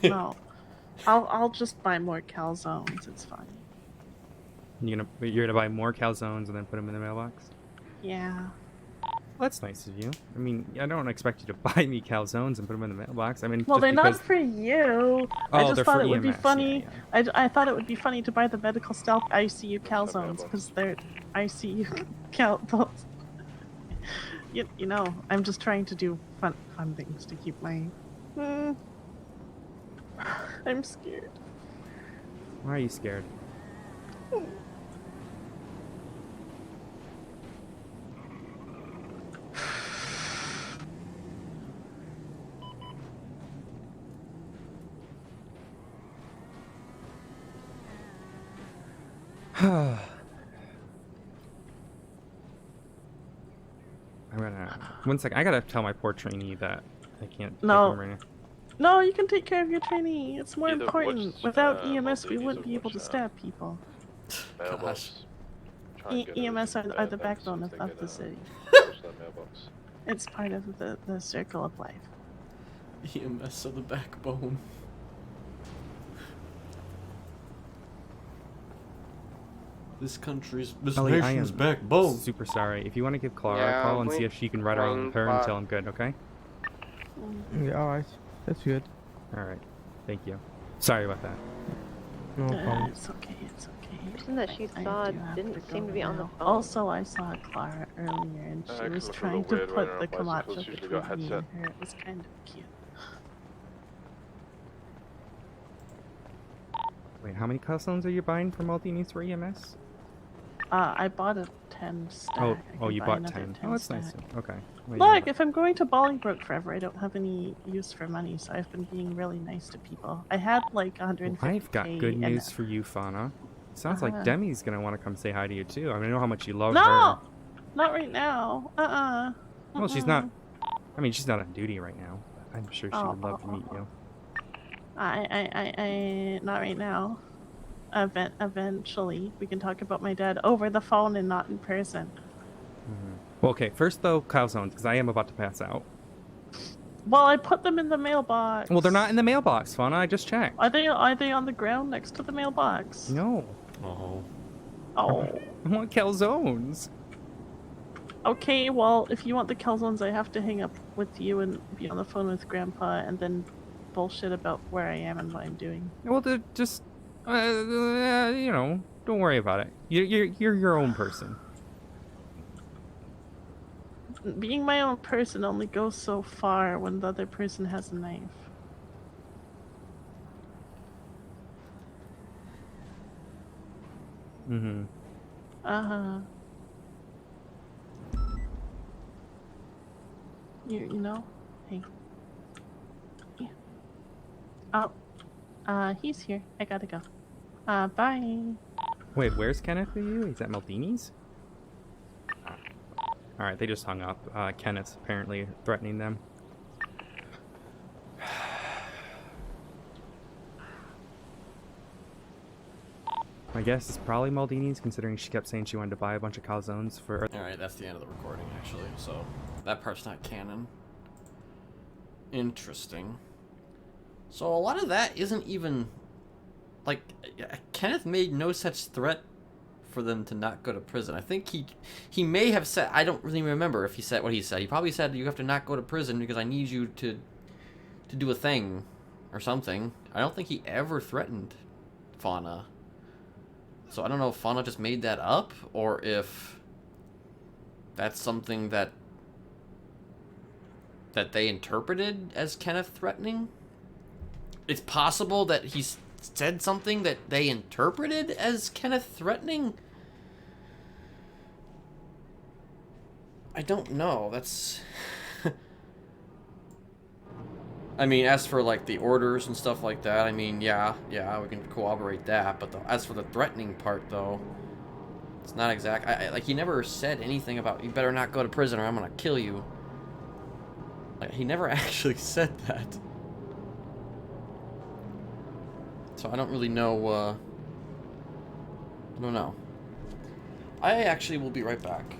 No. I'll just buy more calzones. It's fine. You're gonna buy more calzones and then put them in the mailbox? Yeah. Well, that's nice of you. I mean, I don't expect you to buy me calzones and put them in the mailbox. I mean, Well, just they're because... not for you. I Oh, just they're thought for it would be EMS, funny. yeah. I thought it would be funny to buy the medical stealth ICU calzones because they're ICU calzones. You know, I'm just trying to do fun things to keep my. I'm scared. Why are you scared? I'm gonna... One sec, I gotta tell my poor trainee that I can't take No. him right now. No, you can take care of your trainee. It's more Either important. watch, Without EMS, we Maldini's wouldn't or be able to watch, stab people. Mailbox. Try and get EMS everything are the there, then backbone as soon of as they the get, city. touch that mailbox. It's part of the circle of life. EMS of the backbone. This Ellie, I nation's am backbone. super sorry. If you want to give Clara Yeah, a call and we- see if she can ride around with her but- until I'm good, okay? Yeah, alright. That's good. Alright. Thank you. Sorry about that. No problem. It's okay. It's okay. The person that she I saw do have didn't to seem go to be on the now. phone. Also, I saw Clara earlier, and she Actually, was look a trying little to weird put when the her bicycles Camacho usually between got me headset. and her. It was kind of cute. Wait, how many calzones are you buying for Maldini's for EMS? I bought a 10 stack. I Oh, can you buy bought another 10. Oh, that's nice. stack. Okay. Wait, Look, if I'm going to Bolingbroke forever, I don't have any use for money, so I've been being really nice to people. I had like 150. I've got good news for you, Fauna. Sounds like Demi's gonna want to come say hi to you too. I mean, I know how much you love her. No, not right now. Well, she's not. I mean, she's not on duty right now. But I'm sure she would love to meet you. I not right now. Eventually, we can talk about my dad over the phone and not in person. Well, okay. First, though, calzones, because I am about to pass out. Well, I put them in the mailbox. Well, they're not in the mailbox, Fauna. I just checked. Are they on the ground next to the mailbox? No. Oh. Oh. I want calzones. Okay, well, if you want the calzones, I have to hang up with you and be on the phone with Grandpa, and then bullshit about where I am and what I'm doing. Well, just, you know, don't worry about it. You're your own person. Being my own person only goes so far when the other person has a knife. Mm-hmm. Uh-huh. You know? Hey. Yeah. Oh. He's here. I gotta go. Bye. Wait, where's Kenneth with you? He's at Maldini's? Alright, they just hung up. Kenneth's apparently threatening them. My guess is probably Maldini's, considering she kept saying she wanted to buy a bunch of calzones for... Alright, that's the end of the recording, actually, so that part's not canon. Interesting. So a lot of that isn't even... Like, Kenneth made no such threat for them to not go to prison. I think he may have said... I don't really remember if he said what he said. He probably said, you have to not go to prison because I need you to do a thing or something. I don't think he ever threatened Fauna. So I don't know if Fauna just made that up, or if that's something that they interpreted as Kenneth threatening. It's possible that he said something that they interpreted as Kenneth threatening. I don't know. That's... I mean, as for, like, the orders and stuff like that, I mean, yeah, we can corroborate that. But as for the threatening part, though, it's not exact. Like, he never said anything about, you better not go to prison or I'm gonna kill you. Like, he never actually said that. So I don't really know, I don't know. I actually will be right back.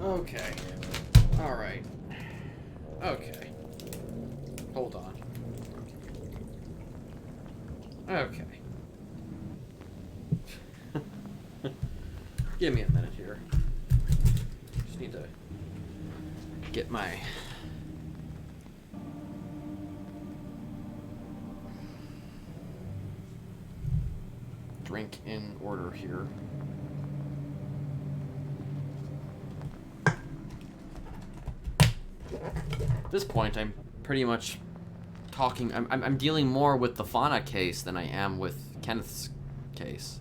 Okay. Alright. Okay. Hold on. Okay. Give me a minute here. Just need to get my drink in order here. At this point, I'm pretty much talking. I'm dealing more with the fauna case than I am with Kenneth's case.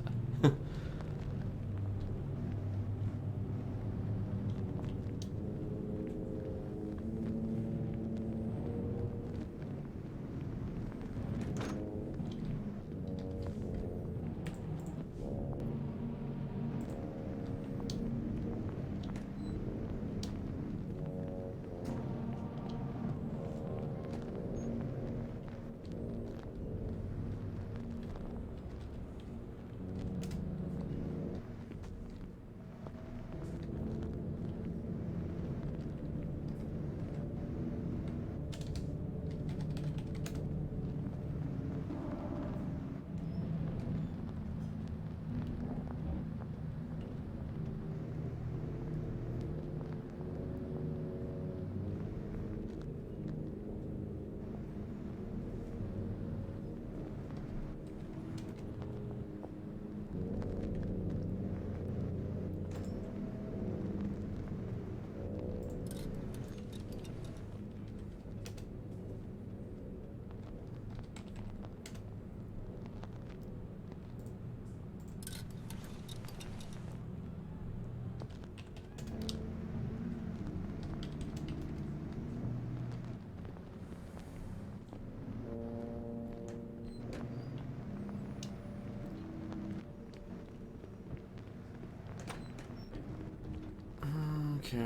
Okay.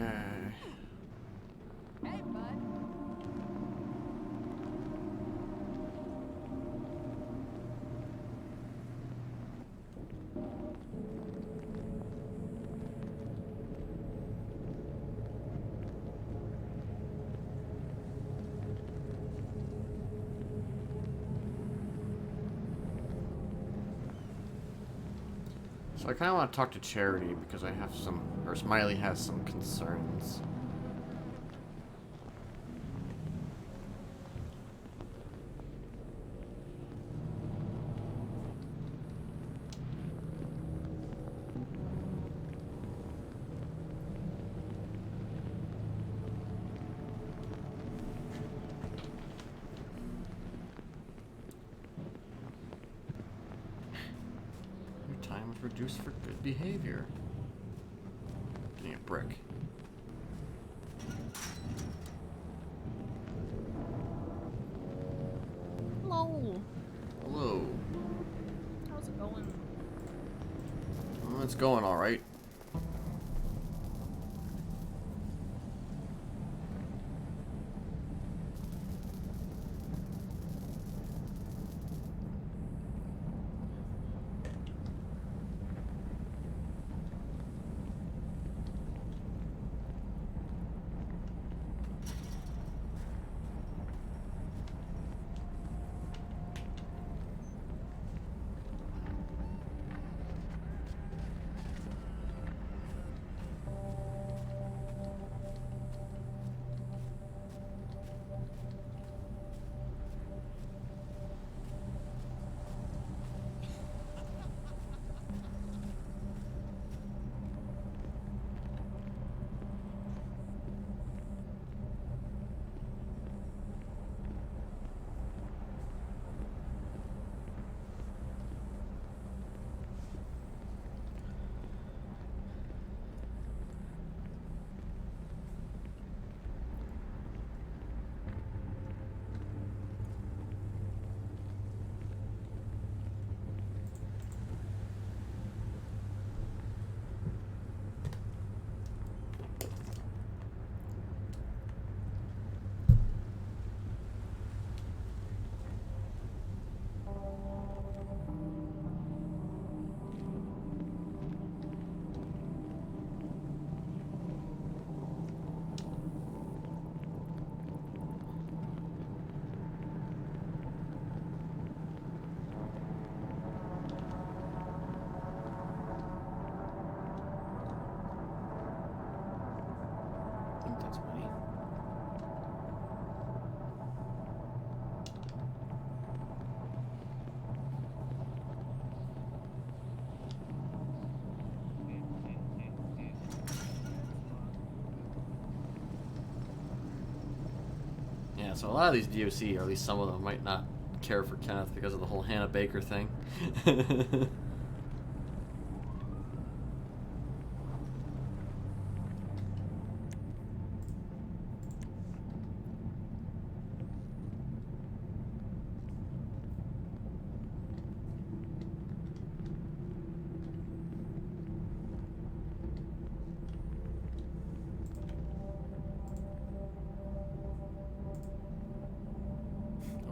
Hey, bud. So I kind of want to talk to Charity because I have some, or Smiley has some concerns. Time is reduced for good behavior. Getting a brick. Hello. Hello. How's it going? Well, it's going all right. I think that's money. so a lot of these DOC, or at least some of them, might not care for Kenneth because of the whole Hannah Baker thing.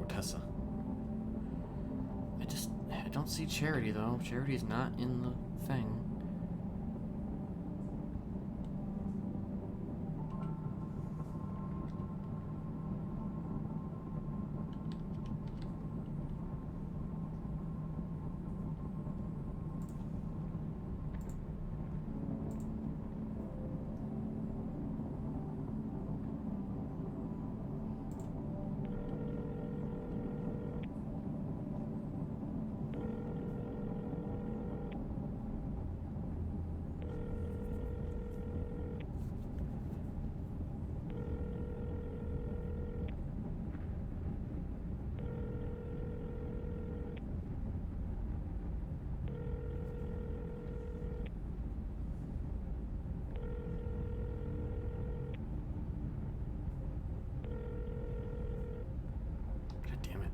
Tessa. I don't see Charity though. Charity's not in the thing. God damn it.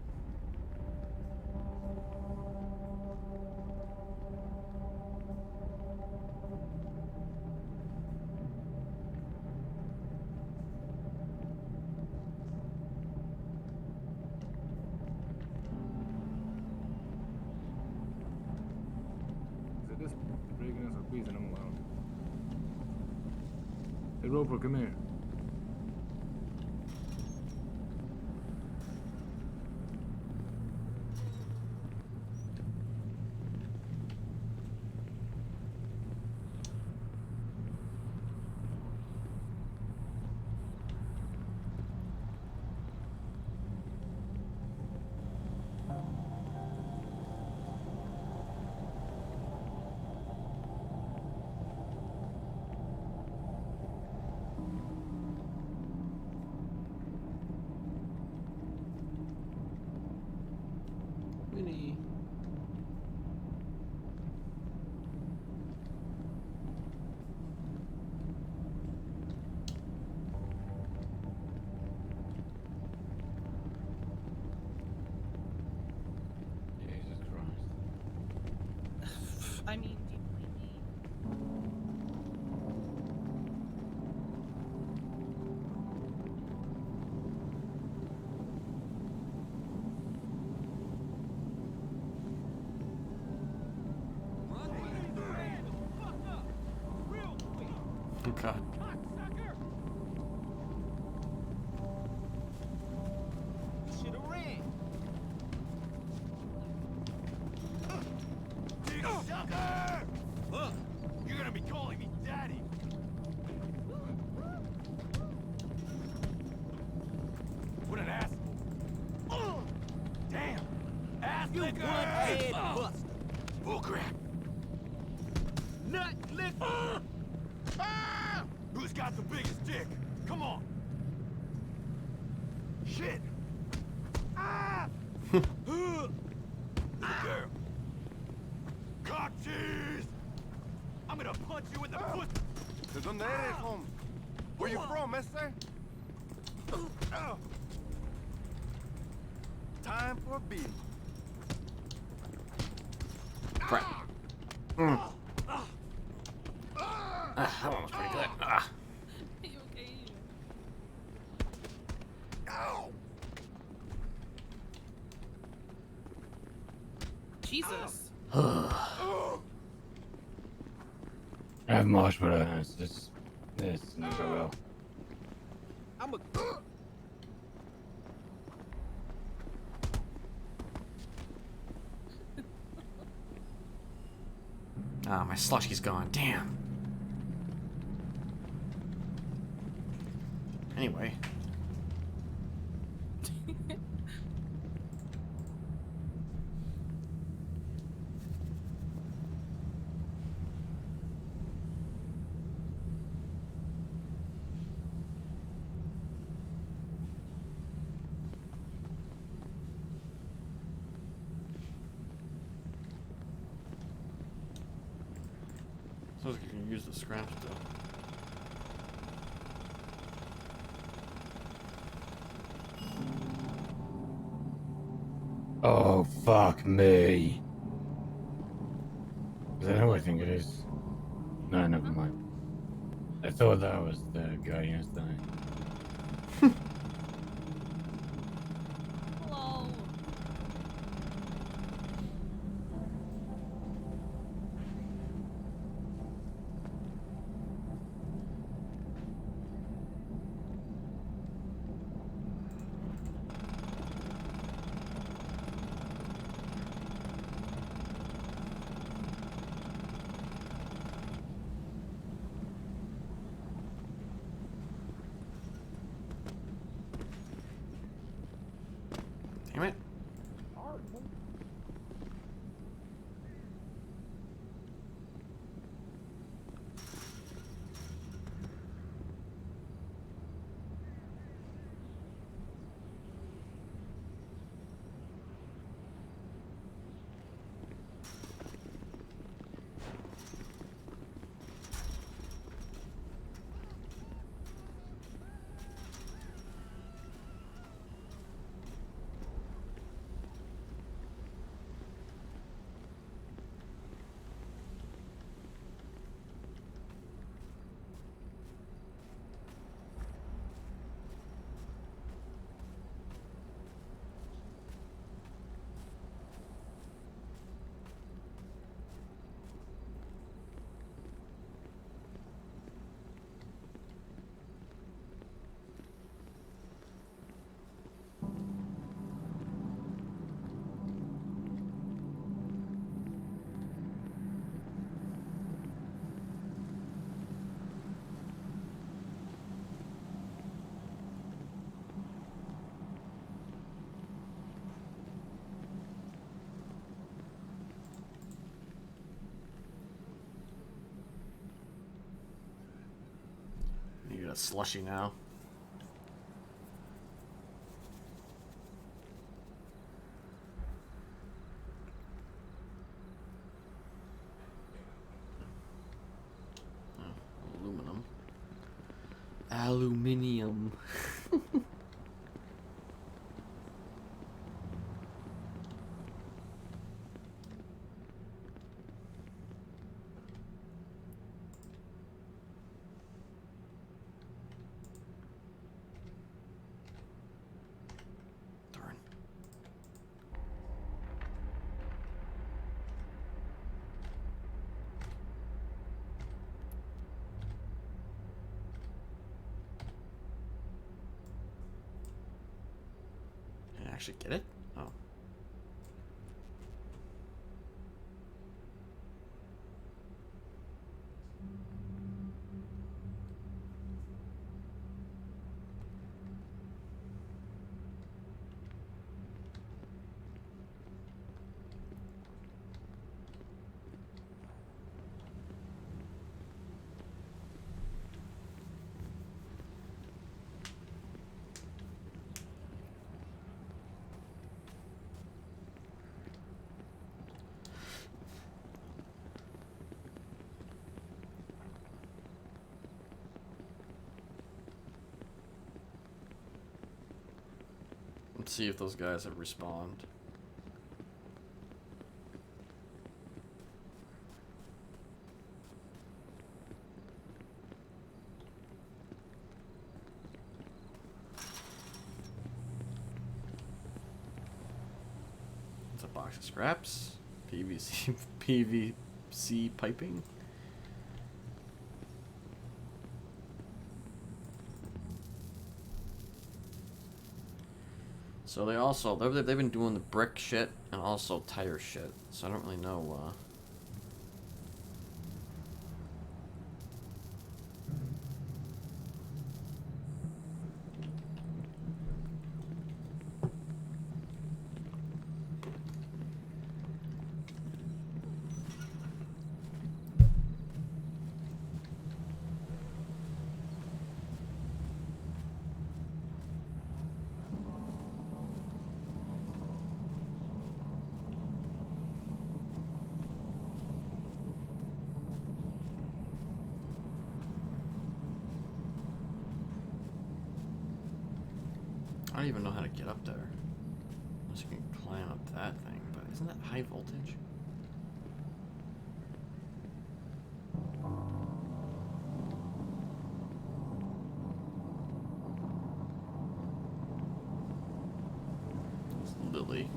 Is it this breaking us or squeezing them alone? Hey, Roper, come here. Winnie. Jesus Christ. I mean, do you blame me? Oh God. Look, you're gonna be calling me daddy. What an asshole. Damn. Ass You licker. one-head buster. Bullcrap. Nut licker. Who's got the biggest dick? Come on. Shit. Little girl. Cock tease. I'm gonna punch you in the foot. ¿De dónde eres, home? Where you from, mister? Time for a beating. Crap. That one was pretty good. Are you okay? Ow! Jesus. I have mosh, but it's just this didn't go well. I'm a. Ah, my slushy's gone. Damn. Anyway. suppose you can use the scraps though. Oh, fuck me. Is that who I think it is? No, never mind. I thought that was the guy yesterday. Hello. Damn it. You get a slushy now. Aluminum. Aluminium. Darn. Can I actually get it? Oh. Let's see if those guys have respawned. It's a box of scraps. PVC PVC piping. So they've been doing the brick shit and also tire shit. So I don't really know. I don't even know how to get up there. Unless you can climb up that thing, but isn't that high voltage? It's Lily.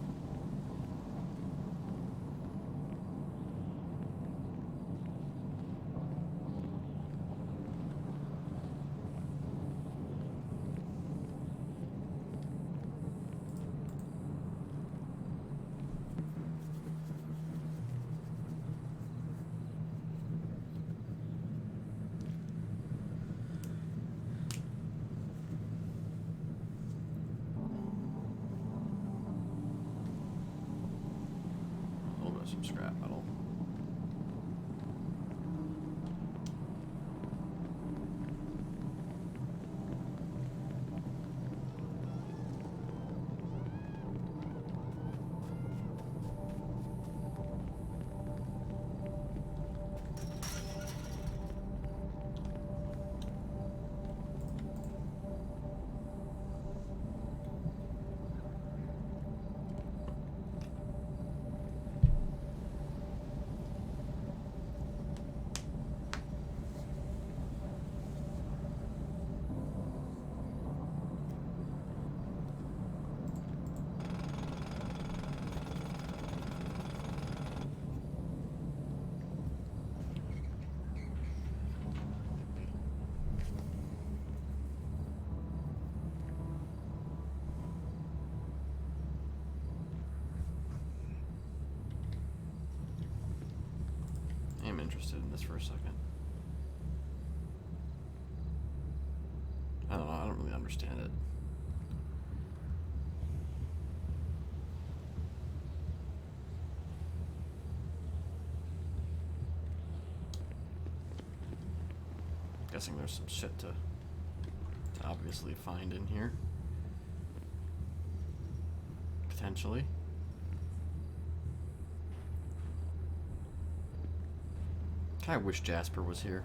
Some scrap metal. I'm interested in this for a second. I don't know, I don't really understand it. Guessing there's some shit to obviously find in here. Potentially. I wish Jasper was here.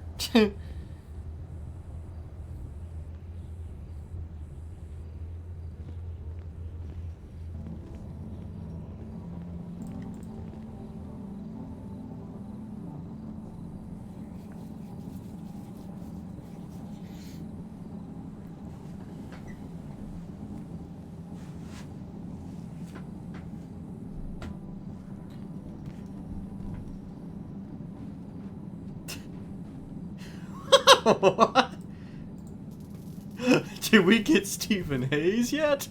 What? Did we get Stephen Hayes yet?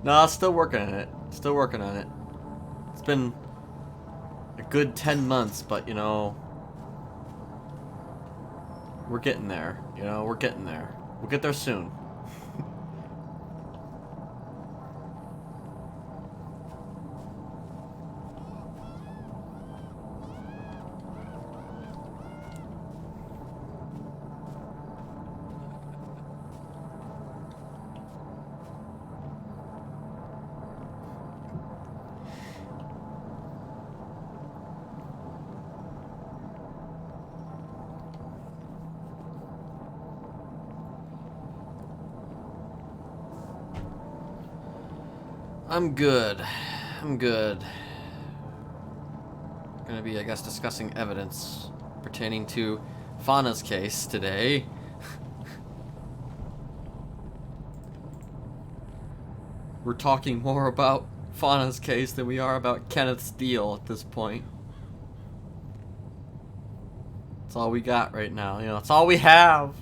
Nah, still working on it. Still working on it. It's been a good 10 months, but you know, we're getting there. You know, we're getting there. We'll get there soon. I'm good. I'm good. Gonna be, I guess, discussing evidence pertaining to Fauna's case today. We're talking more about Fauna's case than we are about Kenneth's deal at this point. That's all we got right now, you know, that's all we have.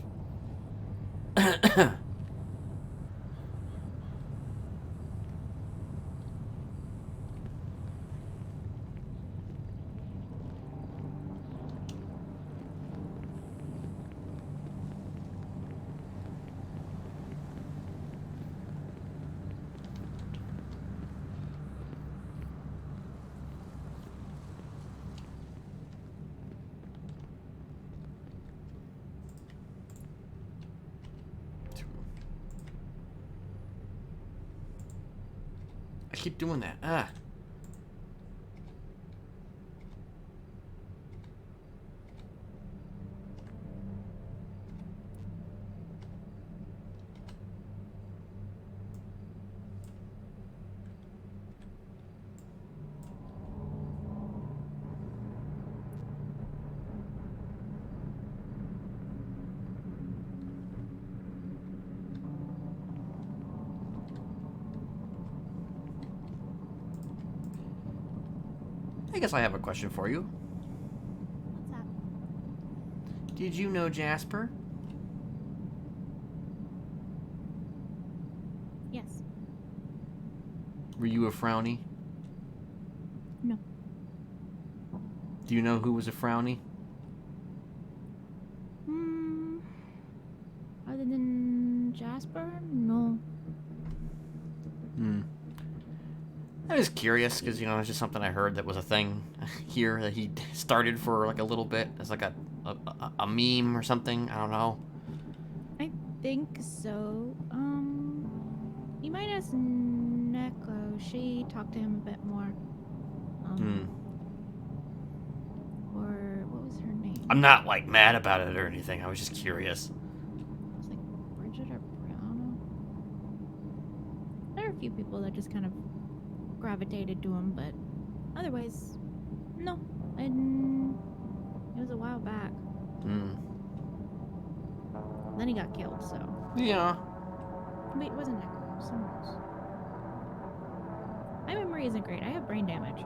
I keep doing that. Ah. I guess I have a question for you. What's up? Did you know Jasper? Yes. Were you a frowny? No. Do you know who was a frowny? Other than Jasper? No. Hmm. I was curious because, you know, it's just something I heard that was a thing here that he started for like a little bit as like a meme or something. I don't know. I think so. You might ask Neko. She talked to him a bit more. Or what was her name? I'm not like mad about it or anything. I was just curious. It's like Bridget or Brown. There are a few people that just kind of gravitated to him, but otherwise, no. And it was a while back. Then he got killed, so. Yeah. Wait, it wasn't Neko. It was someone else. My memory isn't great. I have brain damage.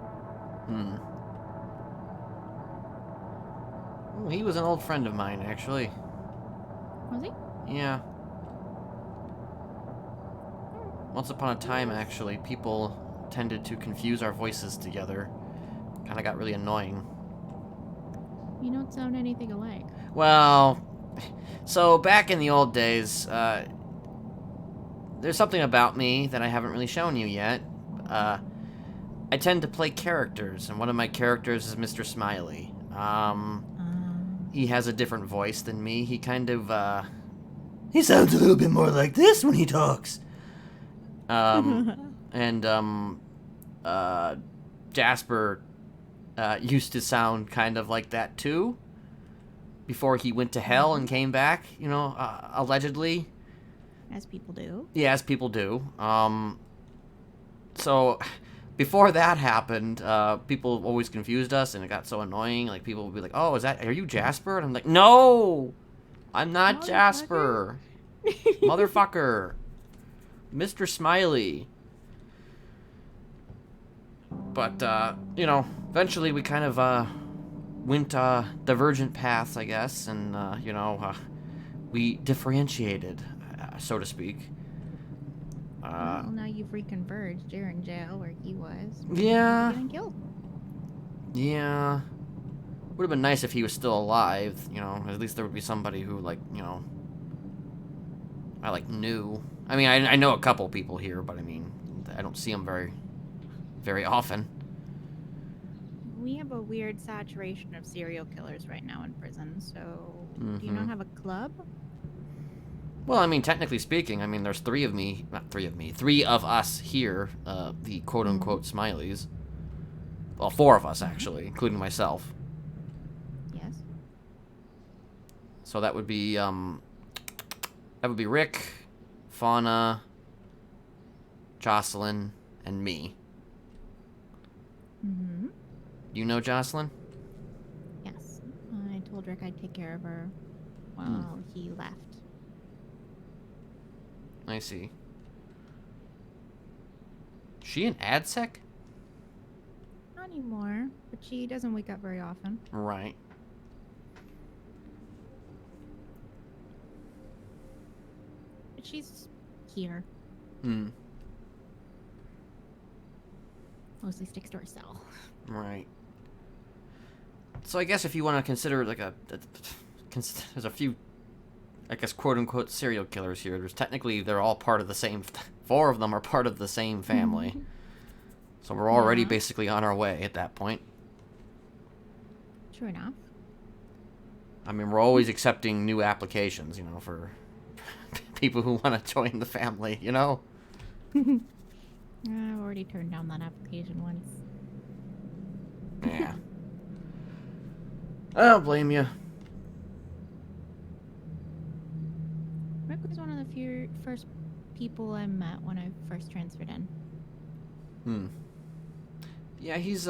Well, he was an old friend of mine, actually. Was he? Yeah. Once upon a time, actually, people tended to confuse our voices together. Kind of got really annoying. You don't sound anything alike. Well, so back in the old days, there's something about me that I haven't really shown you yet. I tend to play characters, and one of my characters is Mr. Smiley. He has a different voice than me. He kind of, he sounds a little bit more like this when he talks. Jasper used to sound kind of like that too. Before he went to hell and came back, you know, allegedly. As people do. Yeah, as people do. So, before that happened, people always confused us, and it got so annoying. Like, people would be like, "Oh, are you Jasper?" And I'm like, "No, I'm not Jasper, motherfucker, Mr. Smiley." But you know, eventually we kind of went divergent paths, I guess, and you know, we differentiated, so to speak. Well, now you've reconverged. You're in jail where he was. Yeah. Getting killed. Yeah. Would have been nice if he was still alive, you know. At least there would be somebody who, like, you know, I, like, knew. I mean, I know a couple people here, but, I mean, I don't see them very often. We have a weird saturation of serial killers right now in prison, so do you not have a club? Well, I mean, technically speaking, I mean, there's three of us here, the quote-unquote Smileys. Well, four of us, actually, including myself. Yes. So that would be Rick, Fauna, Jocelyn, and me. Mm-hmm. You know Jocelyn? Yes. I told Rick I'd take care of her while he left. I see. She an AdSec? Not anymore, but she doesn't wake up very often. Right. But she's here. Mostly sticks to herself. Right. So I guess if you want to consider like there's a few, I guess, quote-unquote serial killers here. They're all part of the same, four of them are part of the same family. So we're already basically on our way at that point. True enough. I mean, we're always accepting new applications, you know, for people who want to join the family, you know? I've already turned down that application once. Yeah. I don't blame you. Rick was one of the first people I met when I first transferred in. Yeah, he's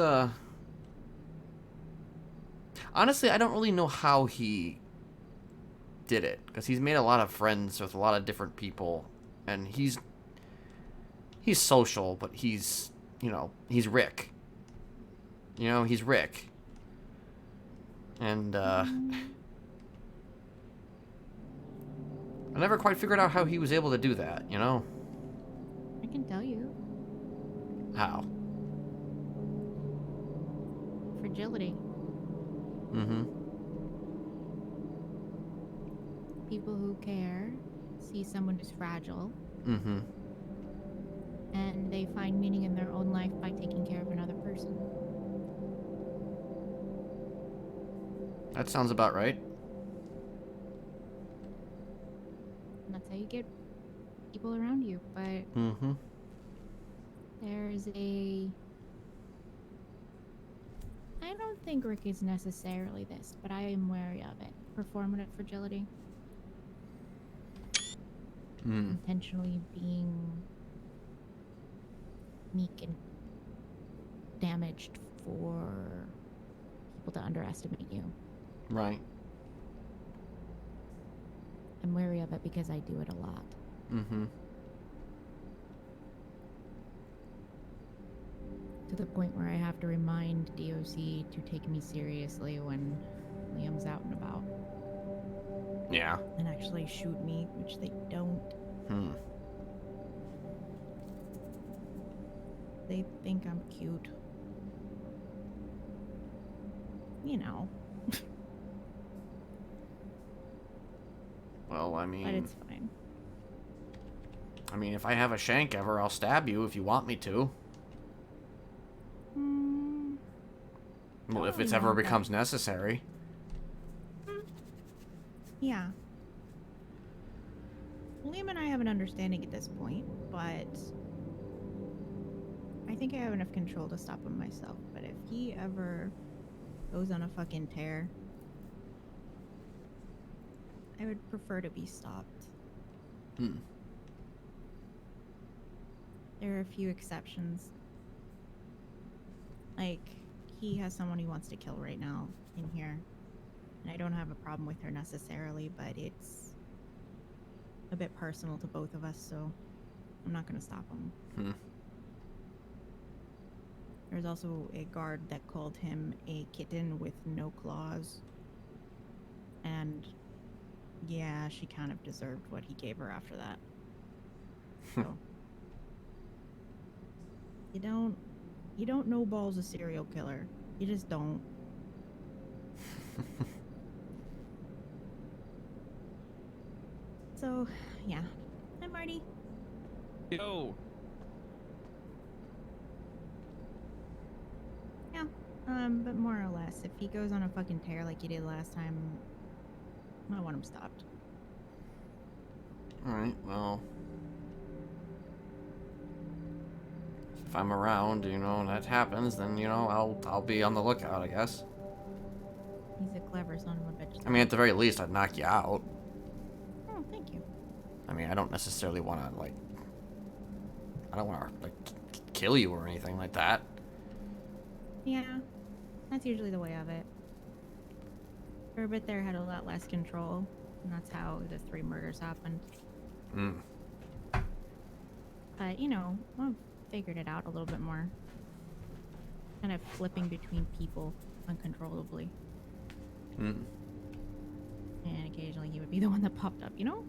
honestly, I don't really know how he did it, because he's made a lot of friends with a lot of different people, and he's social, but he's, you know, he's Rick. You know, he's Rick. And I never quite figured out how he was able to do that, you know? I can tell you. How? Fragility. Mm-hmm. People who care see someone who's fragile. Mm-hmm. And they find meaning in their own life by taking care of another person. That sounds about right. And that's how you get people around you. But there's a... I don't think Rick is necessarily this, but I am wary of it. Performative fragility. Intentionally being meek and damaged for people to underestimate you. Right. I'm wary of it because I do it a lot. Mm-hmm. To the point where I have to remind DOC to take me seriously when Liam's out and about. Yeah. And actually shoot me, which they don't. They think I'm cute. You know. Well, I mean... But it's fine. I mean, if I have a shank ever, I'll stab you if you want me to. Well, if it's ever becomes necessary. Yeah. Liam and I have an understanding at this point, but I think I have enough control to stop him myself. But if he ever goes on a fucking tear, I would prefer to be stopped. There are a few exceptions. Like, he has someone he wants to kill right now in here. And I don't have a problem with her necessarily, but it's a bit personal to both of us, so I'm not going to stop him. There's also a guard that called him a kitten with no claws. And yeah, she kind of deserved what he gave her after that. So you don't know Ball's a serial killer. You just don't. So, yeah. Hi, Marty. Yo. Yeah, but more or less, if he goes on a fucking tear like he did last time, I want him stopped. Alright, well... if I'm around, you know, and that happens, then, you know, I'll be on the lookout, I guess. He's a clever son of a bitch. I mean, at the very least, I'd knock you out. Oh, thank you. I mean, I don't necessarily want to, like... I don't want to, like, kill you or anything like that. Yeah, that's usually the way of it. For a bit there, had a lot less control, and that's how the 3 murders happened. But, you know, I've figured it out a little bit more. Kind of flipping between people uncontrollably. And occasionally he would be the one that popped up, you know?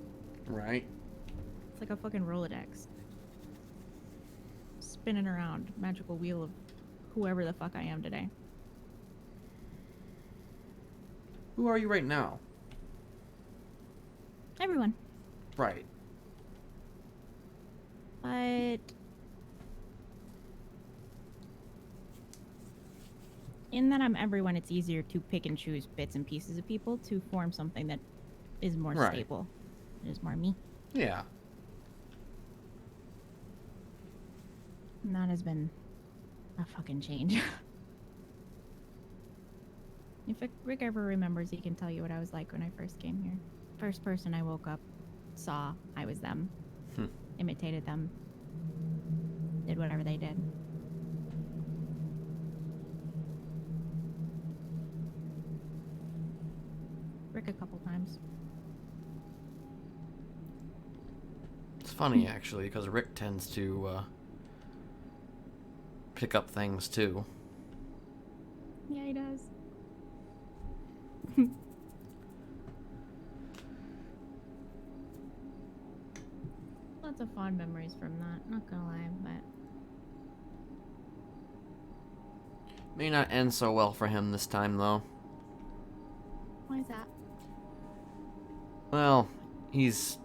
Right. It's like a fucking Rolodex. Spinning around, magical wheel of whoever the fuck I am today. Who are you right now? Everyone. Right. But in that I'm everyone, it's easier to pick and choose bits and pieces of people to form something that is more stable. It is more me. Yeah. And that has been a fucking change. If Rick ever remembers, he can tell you what I was like when I first came here. First person I woke up, saw I was them, imitated them, did whatever they did. Rick a couple times. It's funny, actually, because Rick tends to pick up things, too. Yeah, he does. Lots of fond memories from that, not gonna lie, but... May not end so well for him this time, though. Why is that? Well, he's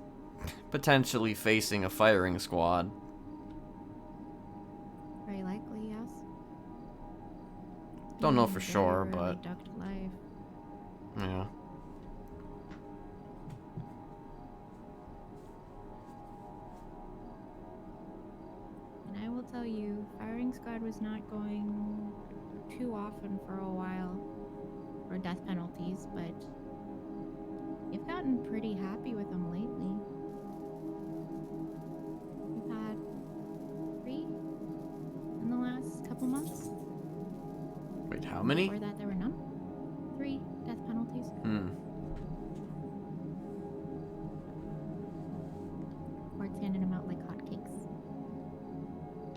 potentially facing a firing squad. Very likely, yes. Don't know He for very sure, rarely but... ducked life. Yeah. And I will tell you, firing squad was not going too often for a while, or death penalties, but you've gotten pretty happy with them lately. We've had 3 in the last couple months. Wait, how many? Before that, there were none. 3 death penalties. Court's handing them out like hotcakes.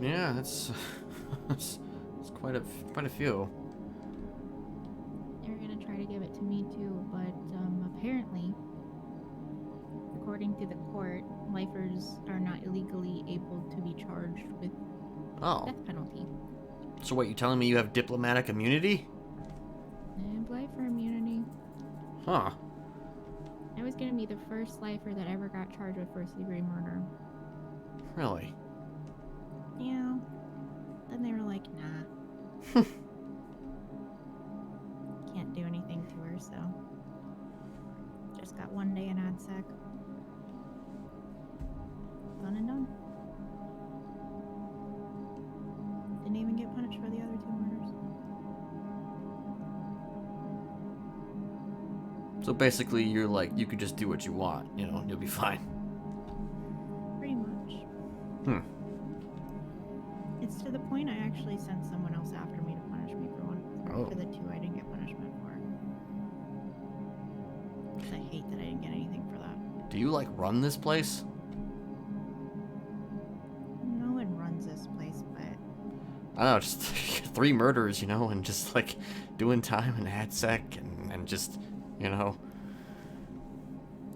Yeah, it's it's quite a few. They were gonna try to give it to me too, but apparently, according to the court, lifers are not illegally able to be charged with death penalty. So what, you telling me you have diplomatic immunity? And lifer immunity. Huh. I was gonna be the first lifer that ever got charged with first-degree murder. Really? Yeah. Then they were like, nah. Can't do anything to her, so just got 1 day in ADSEC. Done and done. Didn't even get punished for the other 2 murders. So basically, you're like, you could just do what you want, you know, you'll be fine. Pretty much. It's to the point I actually sent someone else after me to punish me for the 2 I didn't get punishment for. 'Cause I hate that I didn't get anything for that. Do you, like, run this place? No one runs this place, but I don't know, just 3 murders, you know, and just, like, doing time in ADSEC and just, you know,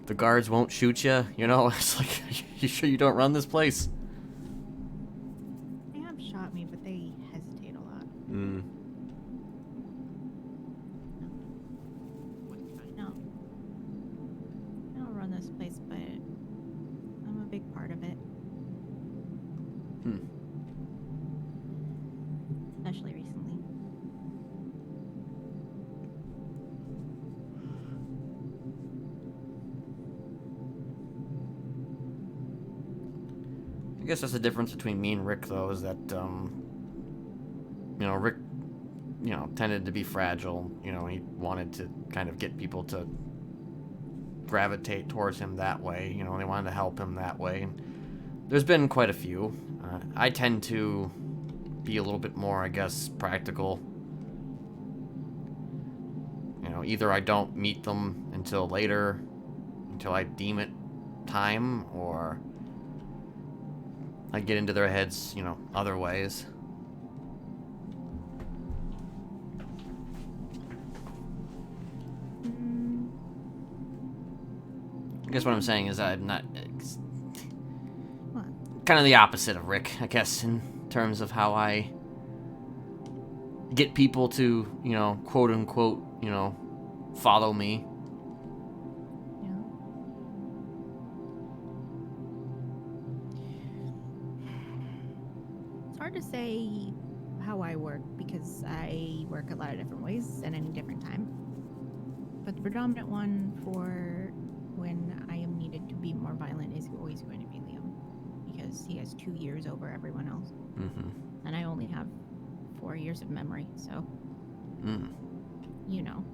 the guards won't shoot you, you know, it's like, you sure you don't run this place? they have shot me, but they hesitate a lot. Hmm. No. I don't run this place, but I'm a big part of it. Especially recently. I guess that's the difference between me and Rick, though, is that, you know, Rick, you know, tended to be fragile. You know, he wanted to kind of get people to gravitate towards him that way. You know, they wanted to help him that way. And there's been quite a few. I tend to be a little bit more, I guess, practical. You know, either I don't meet them until later, until I deem it time, or I get into their heads, you know, other ways. I guess what I'm saying is I'm not... kind of the opposite of Rick, I guess, in terms of how I get people to, you know, quote-unquote, you know, follow me. It's hard to say how I work because I work a lot of different ways at any different time. But the predominant one for when I am needed to be more violent is always going to be Liam. because he has 2 years over everyone else. Mm-hmm. And I only have 4 years of memory, so. Mm. You know.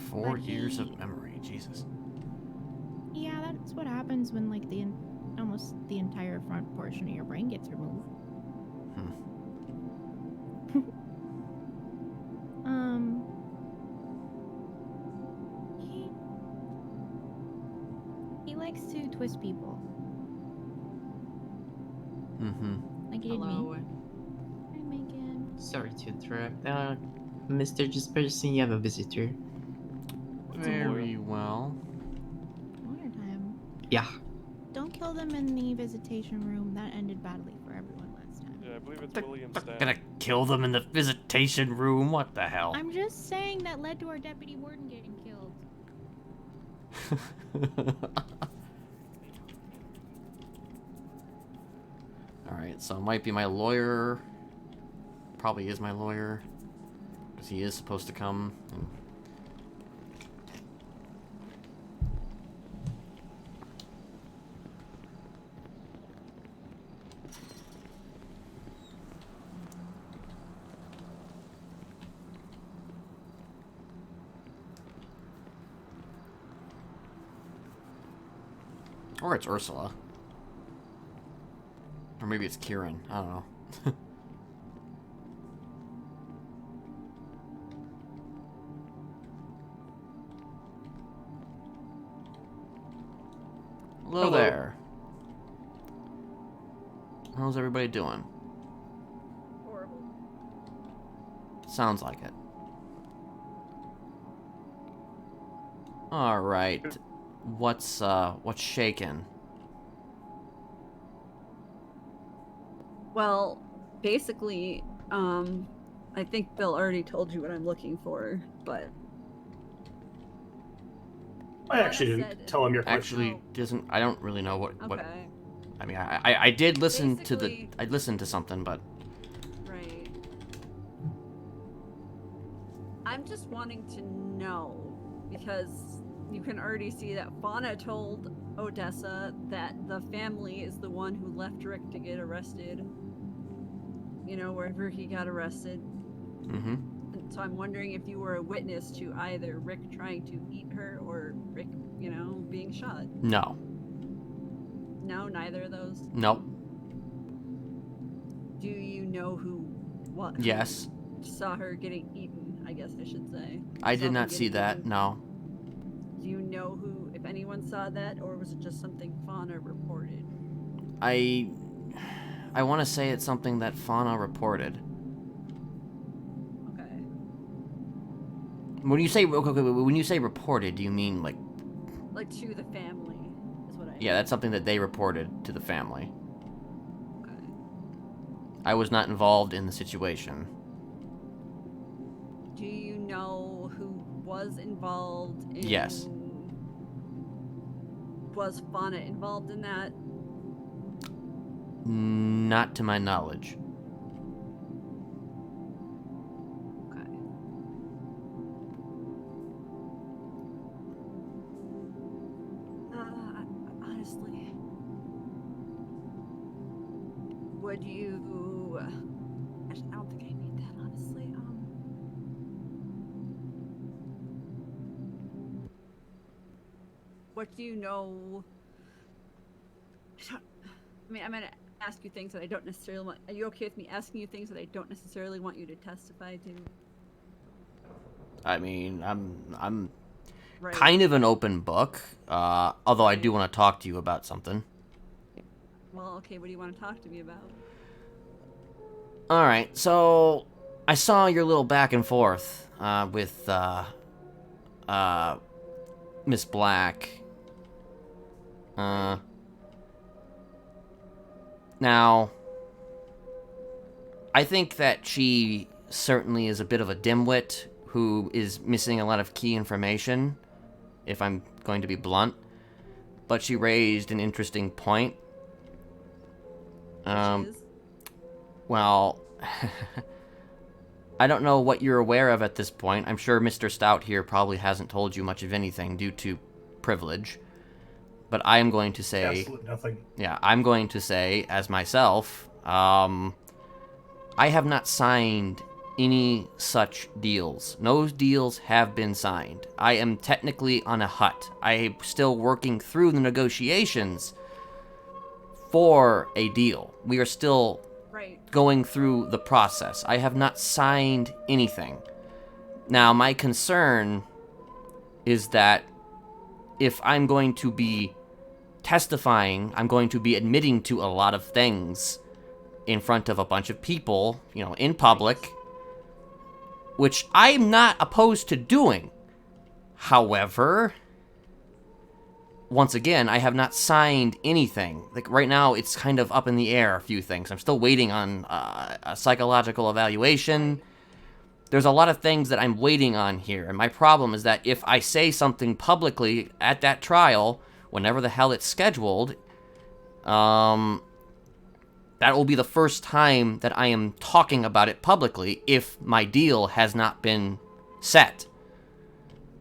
4 years of memory, Jesus. Yeah, that's what happens when like almost the entire front portion of your brain gets removed. He likes to twist people. Mm-hmm. Like he did Hello. me. Hi, Megan. Sorry to interrupt. Mr. Jesperson, you have a visitor. Very well. Water time. Yeah. Don't kill them in the visitation room. That ended badly for everyone last time. Yeah, I believe it's William's dad. Gonna kill them in the visitation room? What the hell? I'm just saying that led to our deputy warden getting killed. Alright, so it might be my lawyer. Probably is my lawyer. Because he is supposed to come. Or it's Ursula. Or maybe it's Kieran. I don't know. Hello there. How's everybody doing? Horrible. Sounds like it. All right. What's shaking? Well, basically, I think Bill already told you what I'm looking for, but I actually didn't tell him your question. Actually, doesn't. I don't really know what. Okay. I mean, I did listen Basically- I listened to something, but right. I'm just wanting to know because you can already see that Fauna told Odessa that the family is the one who left Rick to get arrested. You know, wherever he got arrested. Mm-hmm. And so I'm wondering if you were a witness to either Rick trying to eat her or Rick, you know, being shot. No. No, neither of those. Nope. Do you know who Yes. saw her getting eaten, I guess I should say? I Saw did her not see getting that. eaten? No. Do you know who, if anyone saw that, or was it just something Fauna reported? I want to say it's something that Fauna reported. Okay. When you say reported, do you mean like? Like to the family, is what I. Yeah, that's something that they reported to the family. I was not involved in the situation. Do you know who was involved in? Yes. Was Fauna involved in that? Not to my knowledge. Okay. Honestly, would you? Actually, I don't think I need that. Honestly, what do you know? I mean, I'm gonna ask you things that I don't necessarily want. Are you okay with me asking you things that I don't necessarily want you to testify to? I mean, I'm Right. kind of an open book. Although I do want to talk to you about something. Well, okay. What do you want to talk to me about? All right. So I saw your little back and forth with Miss Black. Now, I think that she certainly is a bit of a dimwit who is missing a lot of key information, if I'm going to be blunt. But she raised an interesting point. Well, I don't know what you're aware of at this point. I'm sure Mr. Stout here probably hasn't told you much of anything due to privilege. but I am going to say... Absolutely nothing. Yeah, I'm going to say, as myself, I have not signed any such deals. No deals have been signed. I am technically on a hut. I am still working through the negotiations for a deal. We are still going through the process. I have not signed anything. Now, my concern is that if I'm going to be testifying, I'm going to be admitting to a lot of things in front of a bunch of people, you know, in public, which I'm not opposed to doing. However, once again, I have not signed anything. Like, right now, it's kind of up in the air, a few things. I'm still waiting on a psychological evaluation. There's a lot of things that I'm waiting on here, and my problem is that if I say something publicly at that trial, whenever the hell it's scheduled, that will be the first time that I am talking about it publicly if my deal has not been set.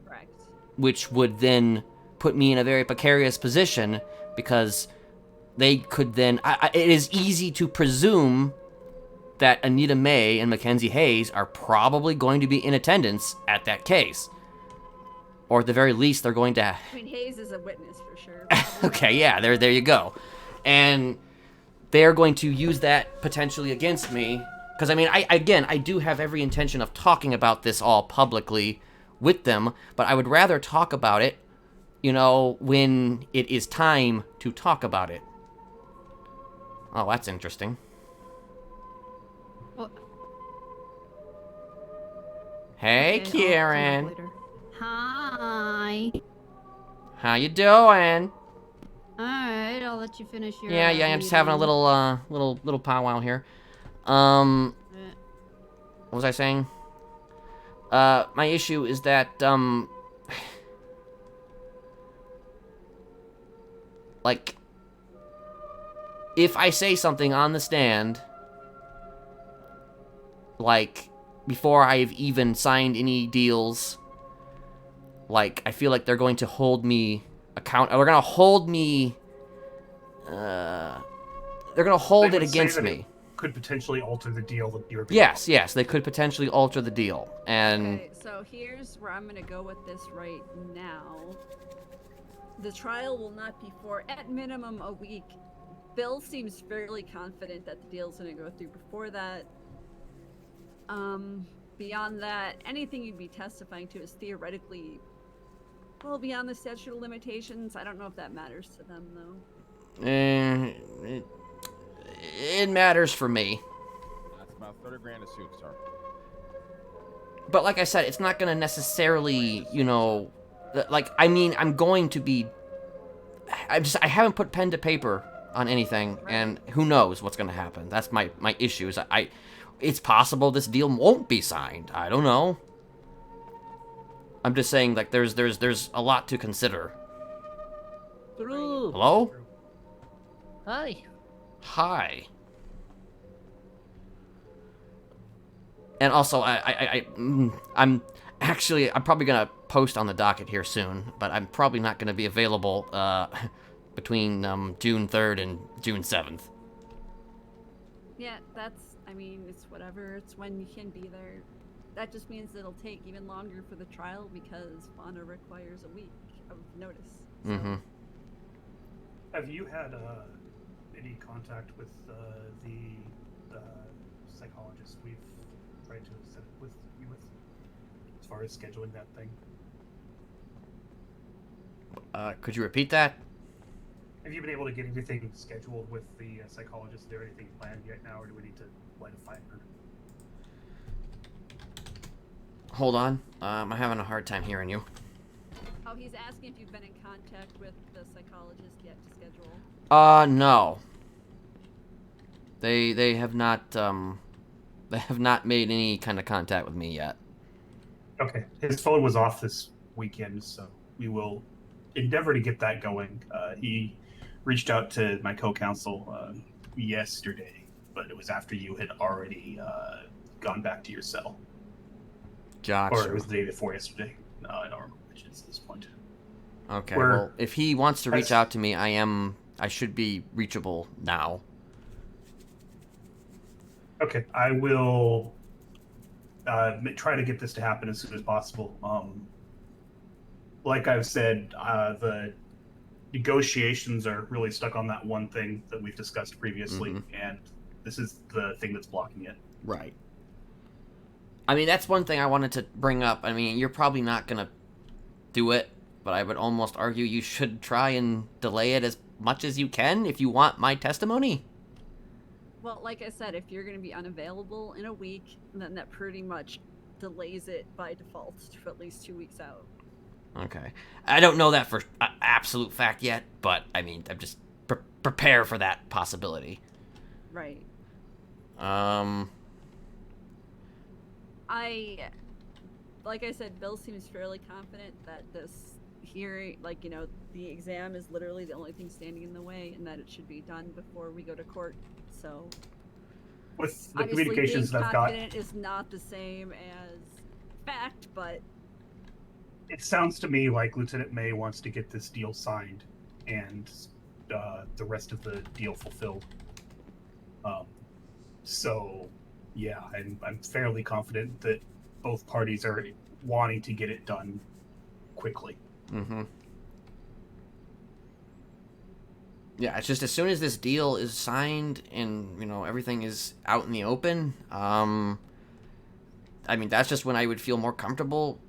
Correct. Which would then put me in a very precarious position, because they could then... it is easy to presume that Anita Mae and Mackenzie Hayes are probably going to be in attendance at that case. Or at the very least, they're going to... I mean, Hayes is a witness for sure. Okay, yeah, there you go. And they're going to use that potentially against me. Because, I mean, I do have every intention of talking about this all publicly with them, but I would rather talk about it, you know, when it is time to talk about it. Oh, that's interesting. Hey, Okay, Kieran. Hi. How you doing? Alright, I'll let you finish your... Yeah, I'm just having a little powwow here. What was I saying? My issue is that, like, if I say something on the stand, like, before I've even signed any deals, like, I feel like they're going to hold me they're going to hold me, they're going to hold it against me. Could potentially alter the deal that you're... Yes, they could potentially alter the deal, and... Okay, so here's where I'm gonna go with this right now. The trial will not be for, at minimum, a week. Bill seems fairly confident that the deal's gonna go through before that. Beyond that, anything you'd be testifying to is theoretically well beyond the statute of limitations. I don't know if that matters to them, though. It matters for me. That's about 30 grand a suit, sir. But like I said, it's not gonna necessarily, you know, like, I mean, I'm going to be... I haven't put pen to paper on anything, and who knows what's gonna happen. That's my issue, is it's possible this deal won't be signed. I don't know. I'm just saying, like, there's a lot to consider. Hello? Hi. Hi. And also, I'm probably gonna post on the docket here soon, but I'm probably not gonna be available between June 3rd and June 7th. Yeah, I mean, it's whatever. It's when you can be there. That just means it'll take even longer for the trial because fauna requires a week of notice. So. Mm-hmm. Have you had any contact with the psychologist we've tried to set up with you with, as far as scheduling that thing? Could you repeat that? Have you been able to get anything scheduled with the psychologist? Is there anything planned yet now, or do we need to light a fire? Hold on. I'm having a hard time hearing you. Oh, he's asking if you've been in contact with the psychologist yet to schedule. No. They have not made any kind of contact with me yet. Okay. His phone was off this weekend, so we will endeavor to get that going. He reached out to my co-counsel yesterday, but it was after you had already gone back to your cell. Gotcha. Or it was the day before yesterday. No, I don't remember which it is at this point. Okay, We're- well, if he wants to reach as- out to me, I should be reachable now. Okay, I will try to get this to happen as soon as possible. Like I've said, the negotiations are really stuck on that one thing that we've discussed previously, and this is the thing that's blocking it. Right. I mean, that's one thing I wanted to bring up. I mean, you're probably not going to do it, but I would almost argue you should try and delay it as much as you can if you want my testimony. Well, like I said, if you're going to be unavailable in a week, then that pretty much delays it by default to at least 2 weeks out. Okay. I don't know that for absolute fact yet, but, I mean, I'm just prepare for that possibility. Right. Like I said, Bill seems fairly confident that this hearing, like, you know, the exam is literally the only thing standing in the way, and that it should be done before we go to court. So, with the obviously, communications being that I've got, confident is not the same as fact, but it sounds to me like Lieutenant May wants to get this deal signed and the rest of the deal fulfilled. So, yeah, I'm fairly confident that both parties are wanting to get it done quickly. Mm-hmm. Yeah, it's just as soon as this deal is signed and, you know, everything is out in the open, I mean, that's just when I would feel more comfortable,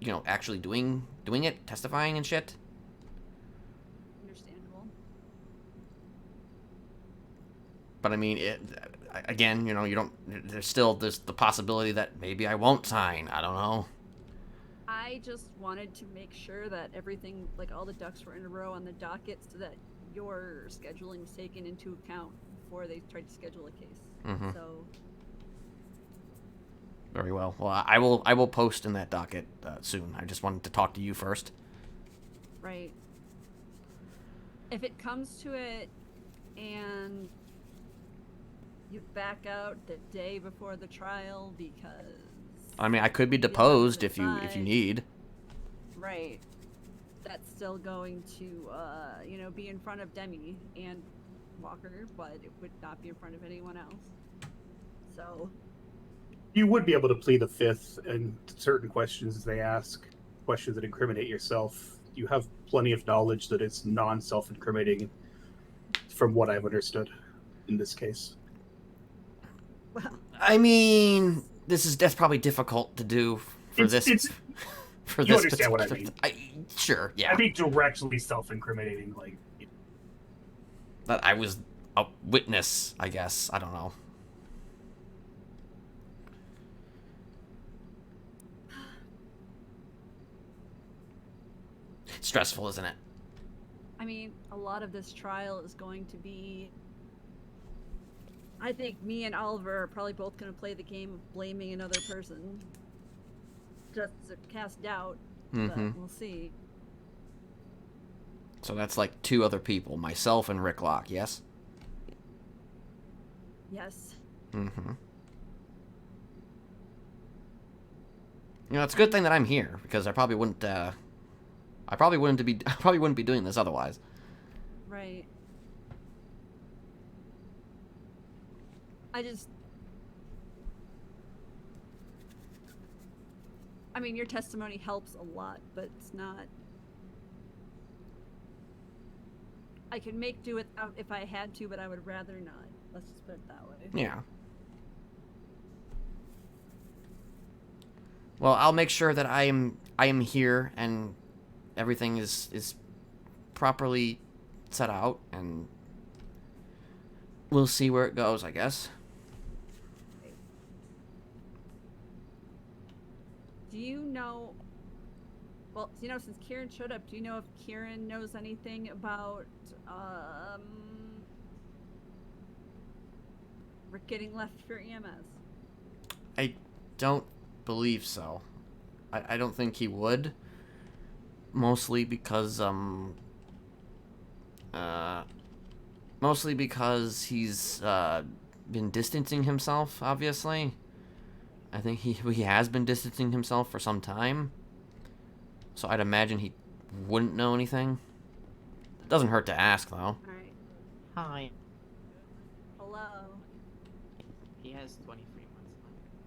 you know, actually doing it, testifying and shit. understandable. But I mean, again, you know, there's the possibility that maybe I won't sign. I don't know. I just wanted to make sure that everything, like all the ducks were in a row on the docket so that your scheduling was taken into account before they tried to schedule a case. Mhm. So, Very well. Well, I will post in that docket soon. I just wanted to talk to you first. right. If it comes to it and you back out the day before the trial because I mean, I could be you have to deposed if you decide- need. Right. That's still going to, you know, be in front of Demi and Walker, but it would not be in front of anyone else. So, You would be able to plead the fifth and certain questions they ask, questions that incriminate yourself. You have plenty of knowledge that it's non-self-incriminating from what I've understood in this case. I mean, that's probably difficult to do for for you this. understand what I mean. Sure, yeah. I mean directly self-incriminating, like That I was a witness, I guess. I don't know. It's stressful, isn't it? I mean, a lot of this trial is going to be. I think me and Oliver are probably both going to play the game of blaming another person. Just to cast doubt, but we'll see. So that's like two other people, myself and Rick Locke, yes? Yes. Mm-hmm. You know, it's a good thing that I'm here because I probably wouldn't be doing this otherwise. Right. I mean, your testimony helps a lot, but it's not. I could make do without if I had to, but I would rather not. Let's just put it that way. Yeah. Well, I'll make sure that I am here and everything is properly set out, and we'll see where it goes, I guess. Do you know? Well, you know, since Kieran showed up, do you know if Kieran knows anything about Rick getting left for EMS? I don't believe so. I don't think he would. Mostly because he's been distancing himself, obviously. I think he has been distancing himself for some time. So I'd imagine he wouldn't know anything. Doesn't hurt to ask, though. Alright. Hi. Hello. He has 23 months left.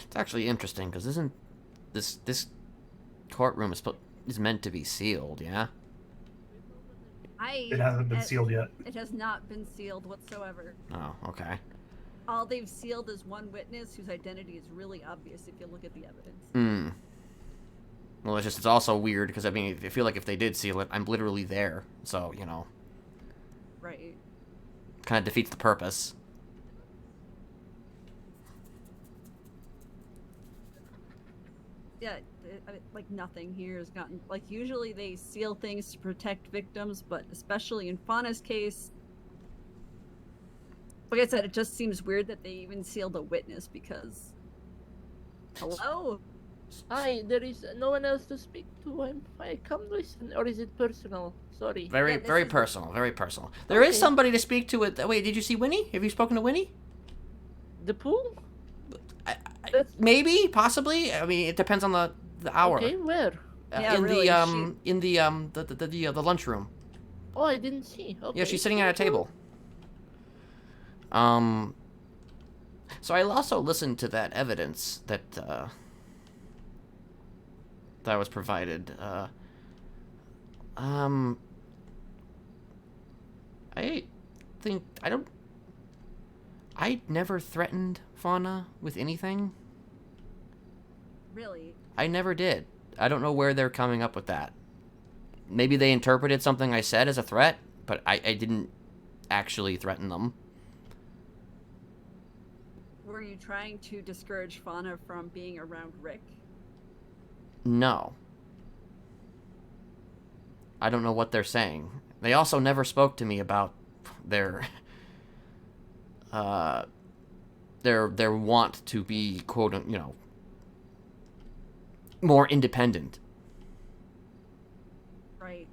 It's actually interesting, because isn't this courtroom is meant to be sealed, yeah? It hasn't been sealed yet. It has not been sealed whatsoever. Oh, okay. All they've sealed is one witness whose identity is really obvious if you look at the evidence. Hmm. Well, it's also weird, because, I mean, I feel like if they did seal it, I'm literally there. So, you know. Right. Kind of defeats the purpose. Yeah, like nothing here has gotten... Like, usually they seal things to protect victims, but especially in Fauna's case... Like I said, it just seems weird that they even sealed a witness because... Hello? Hi, there is no one else to speak to. I come listen, or is it personal? Sorry. Very personal, very personal. There is somebody to speak to it. Wait, did you see Winnie? Have you spoken to Winnie? The pool? Maybe, possibly. I mean, it depends on the hour. Okay, where? In the lunchroom. Oh, I didn't see. Okay. Yeah, she's sitting at a table. So I also listened to that evidence that that was provided. I never threatened Fauna with anything. Really? I never did. I don't know where they're coming up with that. Maybe they interpreted something I said as a threat, but I didn't actually threaten them. Were you trying to discourage Fauna from being around Rick? No. I don't know what they're saying. They also never spoke to me about their want to be, quote, you know, more independent. Right.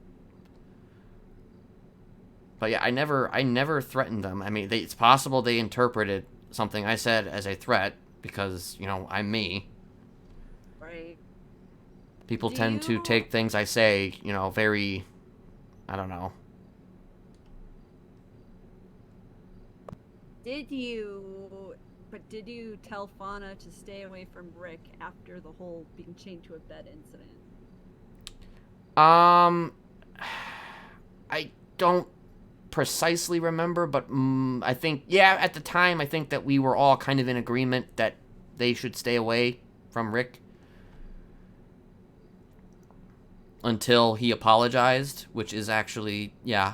But yeah, I never threatened them. I mean, it's possible they interpreted something I said as a threat because, you know, I'm me. Right. People tend to take things I say, you know, very, I don't know. Did you tell Fauna to stay away from Rick after the whole being chained to a bed incident? I don't precisely remember, but I think, yeah, at the time, I think that we were all kind of in agreement that they should stay away from Rick. Until he apologized, which is actually, yeah.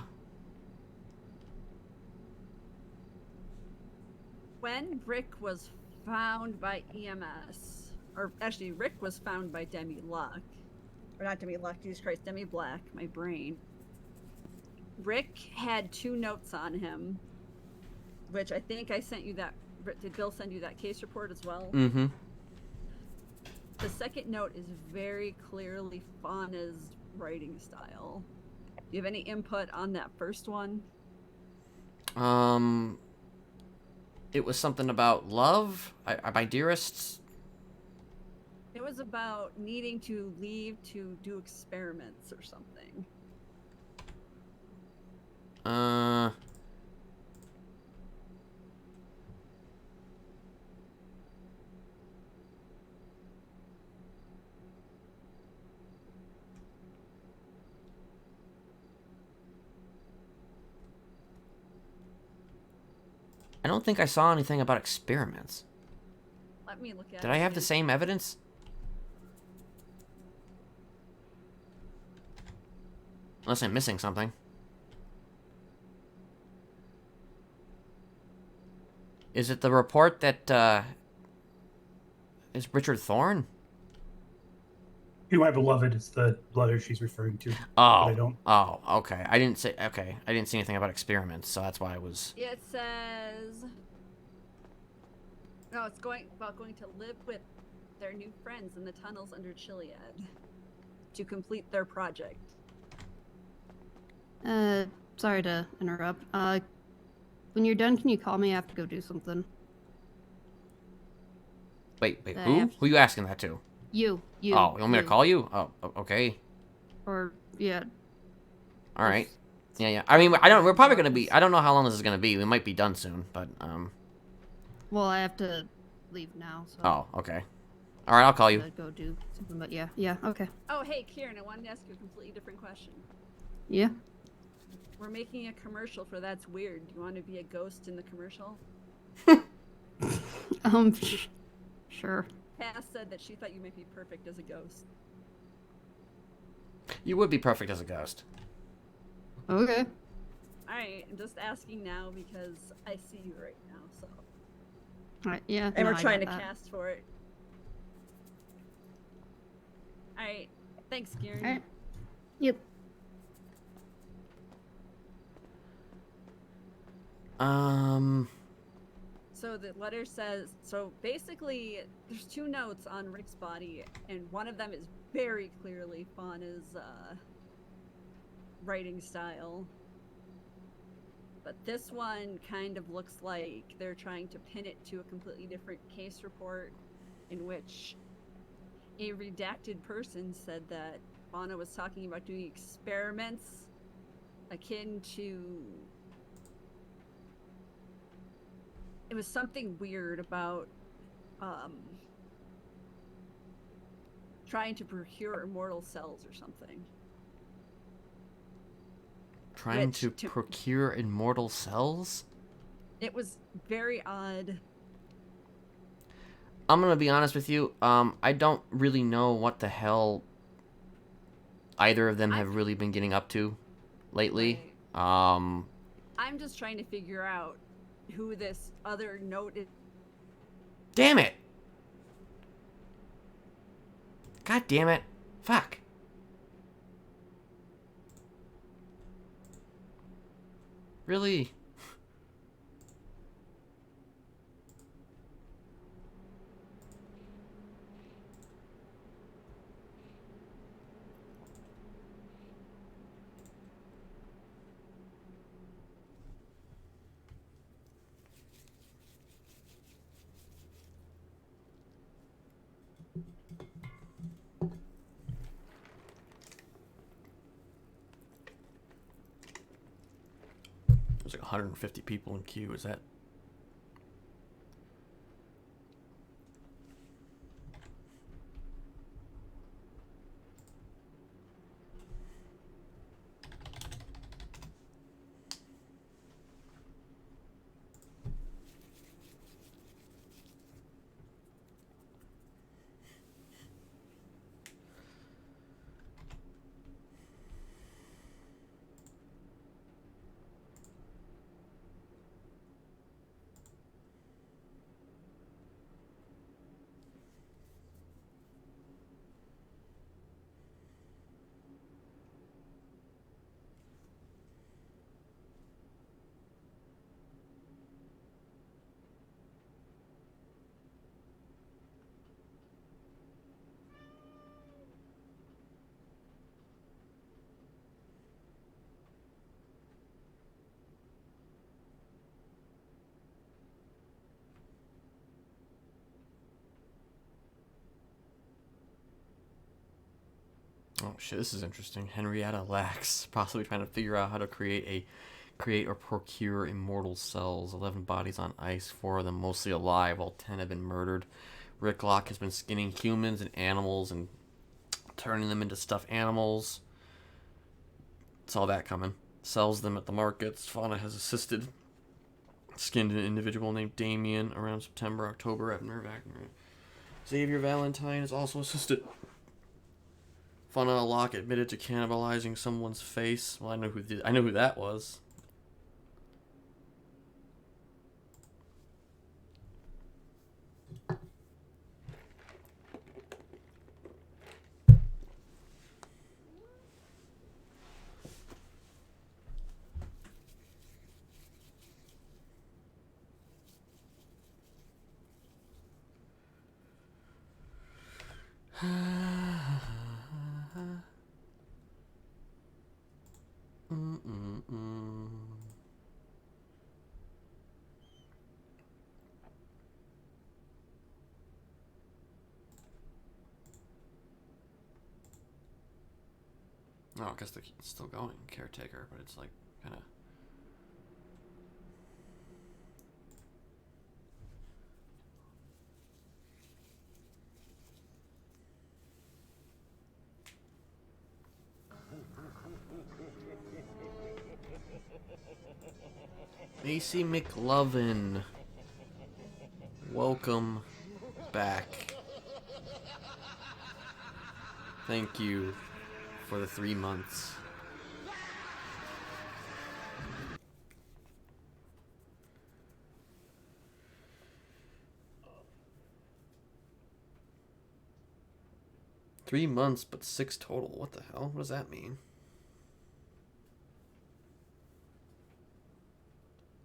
When Rick was found by EMS, or actually Rick was found by Demi Luck, or not Demi Luck, Jesus Christ, Demi Black, my brain. Rick had 2 notes on him, which I think I sent you that. Did Bill send you that case report as well? Mm-hmm. The second note is very clearly Fauna's writing style. Do you have any input on that first one? It was something about love, my dearest. It was about needing to leave to do experiments or something. I don't think I saw anything about experiments. Let me look at it. Did I have again. the same evidence? Unless I'm missing something. Is it the report that, is Richard Thorne? Who My Beloved is the letter she's referring to. Oh, oh, okay. I didn't see anything about experiments, so that's why I was... It says... No, it's going to live with their new friends in the tunnels under Chiliad to complete their project. Sorry to interrupt. When you're done, can you call me? I have to go do something. Wait, I who? have- Who you asking that to? You. Oh, you want me to call you? Oh, okay. Or, yeah. All right. Yeah. I mean, we're probably gonna be. I don't know how long this is gonna be. We might be done soon, but Well, I have to leave now, so. Oh, okay. All right, I'll call you. Go do something, but yeah, okay. Oh, hey, Kieran, I wanted to ask you a completely different question. Yeah. We're making a commercial for That's Weird. Do you want to be a ghost in the commercial? Sure. Cass said that she thought you might be perfect as a ghost. You would be perfect as a ghost. Okay. Alright, I'm just asking now because I see you right now, so. Alright, yeah. And no, we're I trying to got that. cast for it. Alright, thanks, Kieran. Alright. Yep. So the letter says, so basically, there's 2 notes on Rick's body, and one of them is very clearly Fauna's writing style. But this one kind of looks like they're trying to pin it to a completely different case report in which a redacted person said that Fauna was talking about doing experiments akin to... It was something weird about trying to procure immortal cells or something. Trying to procure immortal cells? It was very odd. I'm gonna be honest with you. I don't really know what the hell either of them have really been getting up to lately. I'm just trying to figure out who this other note is. Damn it! God damn it! Fuck! Really? There's like 150 people in queue. Is that? Oh shit, this is interesting. Henrietta Lax, possibly trying to figure out how to create or procure immortal cells. 11 bodies on ice, 4 of them mostly alive, while 10 have been murdered. Rick Locke has been skinning humans and animals and turning them into stuffed animals. Saw that coming. Sells them at the markets. Fauna has assisted. Skinned an individual named Damien around September, October at Nerve Acne. Xavier Valentine has also assisted. Fauna Locke admitted to cannibalizing someone's face. Well, I know who that was. Oh, I guess it's still going, caretaker, but it's like kind of. AC McLovin, welcome back. Thank you for the 3 months. Three months, but 6 total. What the hell? What does that mean?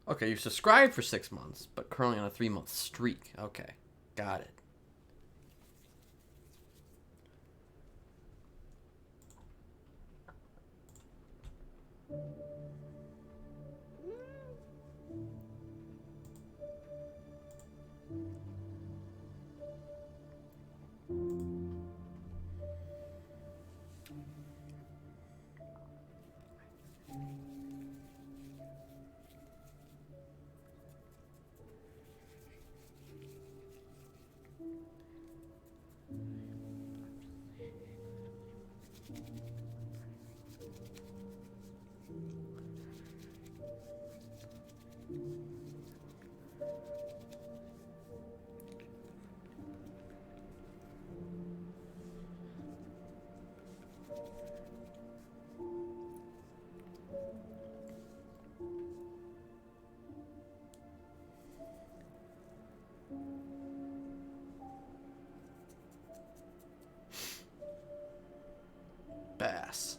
Okay, you're subscribed for 6 months, but currently on a 3-month streak. Okay, got it. Bass.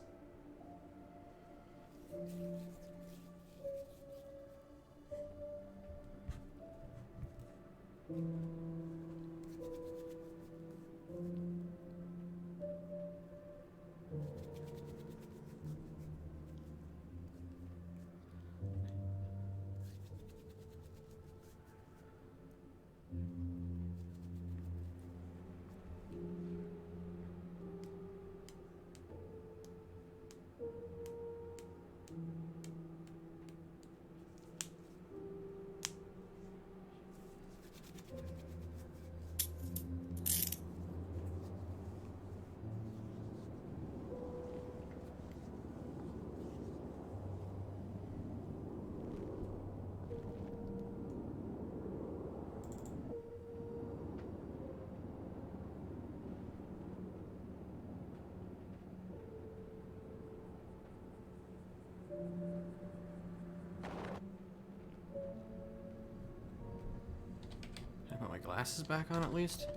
Can I put my glasses back on at least?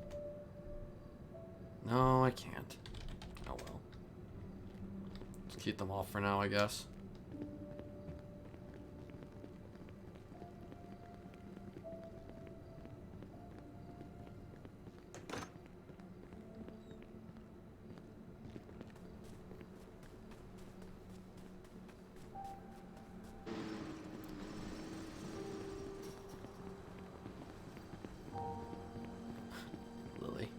No, I can't. Oh well. Just keep them off for now, I guess. Lily.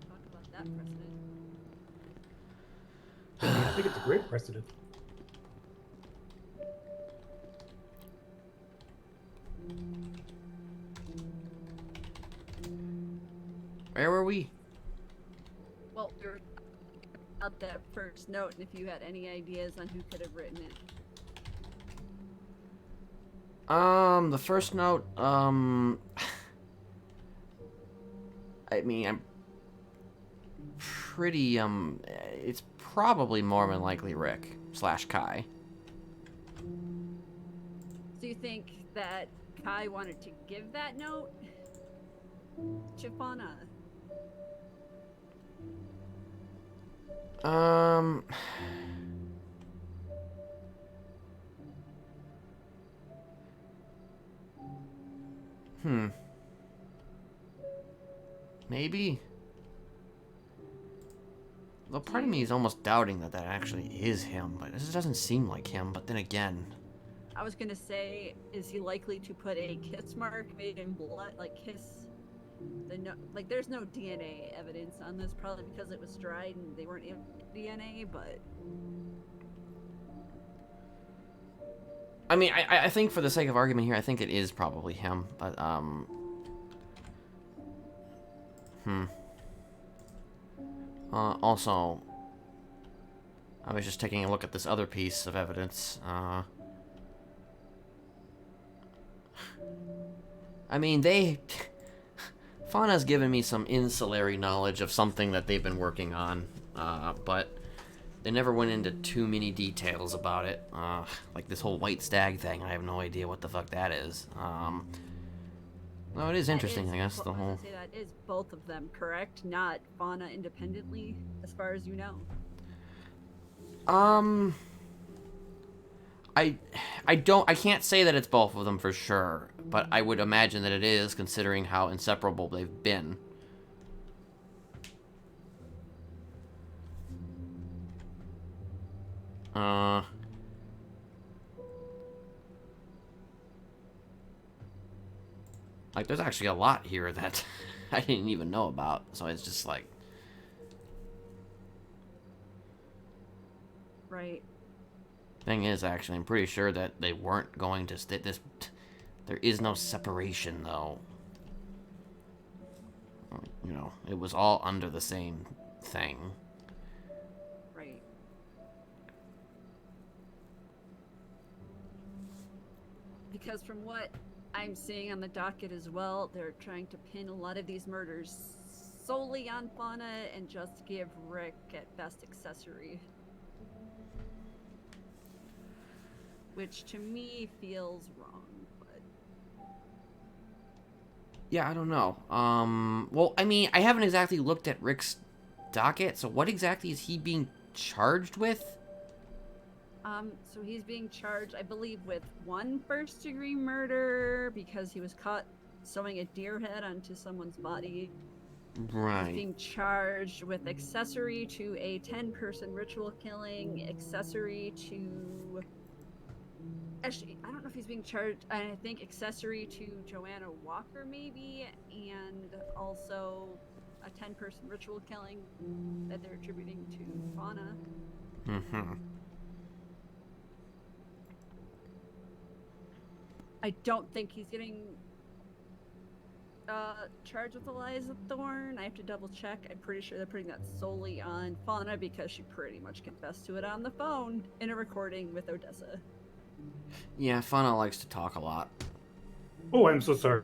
Talk about that precedent. I think it's a great precedent. Where were we? Well, we were out that first note, and if you had any ideas on who could have written it. The first note, I mean, I'm pretty, it's probably more than likely Rick / Kai. So you think that Kai wanted to give that note? Chifana. Maybe. Well, part of me is almost doubting that that actually is him, but this doesn't seem like him. But then again, I was gonna say, is he likely to put a kiss mark made in blood, like kiss? Like there's no DNA evidence on this, probably because it was dried and they weren't able to get DNA. But I mean, I think for the sake of argument here, I think it is probably him. But also, I was just taking a look at this other piece of evidence. I mean, Fauna's given me some ancillary knowledge of something that they've been working on, but they never went into too many details about it. Like this whole white stag thing, I have no idea what the fuck that is. No, it is interesting, I guess, the whole... say that is both of them, correct? Not Fauna independently, as far as you know? I can't say that it's both of them for sure, but I would imagine that it is, considering how inseparable they've been. Like, there's actually a lot here that I didn't even know about, so it's just like... Right. Thing is, actually, I'm pretty sure that they weren't going to stay this... There is no separation, though. You know, it was all under the same thing. Right. Because from what I'm seeing on the docket as well, they're trying to pin a lot of these murders solely on Fauna and just give Rick at best accessory. Which to me feels wrong, but... Yeah, I don't know. Well, I mean, I haven't exactly looked at Rick's docket, so what exactly is he being charged with? So he's being charged, I believe, with 1 first-degree murder because he was caught sewing a deer head onto someone's body. Right. He's being charged with accessory to a 10-person ritual killing, accessory to... Actually, I don't know if he's being charged. I think accessory to Joanna Walker, maybe, and also a 10-person ritual killing that they're attributing to Fauna. Mm-hmm. I don't think he's getting charged with Eliza Thorne. I have to double check. I'm pretty sure they're putting that solely on Fauna because she pretty much confessed to it on the phone in a recording with Odessa. Yeah, Fauna likes to talk a lot. Oh, I'm so sorry.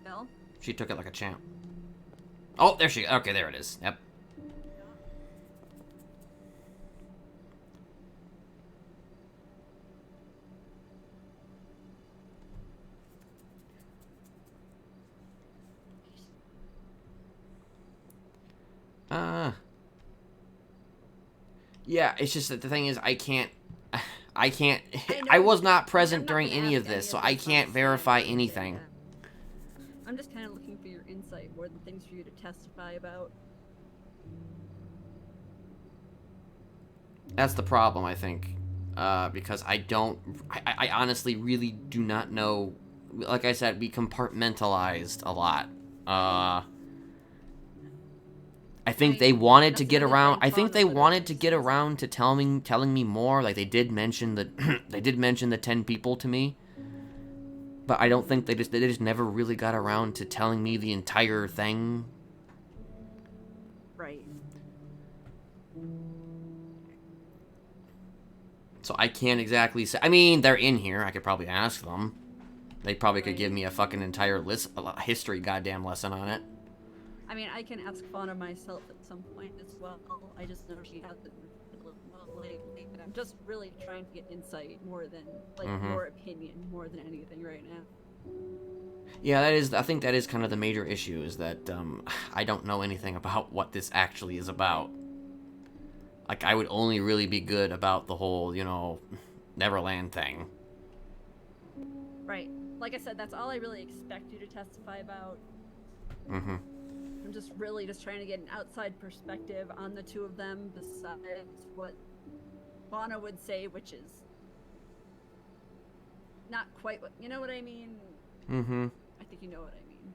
Bill? She took it like a champ. Oh, there she... Okay, there it is. Yep. Yeah, it's just that the thing is, I was not present during any of this, so I can't verify anything. I'm just kind of looking for your insight more than things for you to testify about. That's the problem, I think. Because I honestly really do not know. Like I said, we compartmentalized a lot. I think they wanted to get around. I think they wanted to get around to telling me more. Like they did mention that they did mention the 10 people to me, but I don't think they just never really got around to telling me the entire thing. Right. So I can't exactly say. I mean, they're in here. I could probably ask them. They probably could give me a fucking entire history goddamn lesson on it. I mean, I can ask Fauna myself at some point as well. I just know she hasn't well lately, but I'm just really trying to get insight more than, like, more opinion more than anything right now. Yeah, that is. I think that is kind of the major issue, is that I don't know anything about what this actually is about. Like, I would only really be good about the whole, you know, Neverland thing. Right. Like I said, that's all I really expect you to testify about. Mm-hmm. I'm just really just trying to get an outside perspective on the two of them besides what Fauna would say, which is not quite what, you know what I mean? Mm-hmm. I think you know what I mean.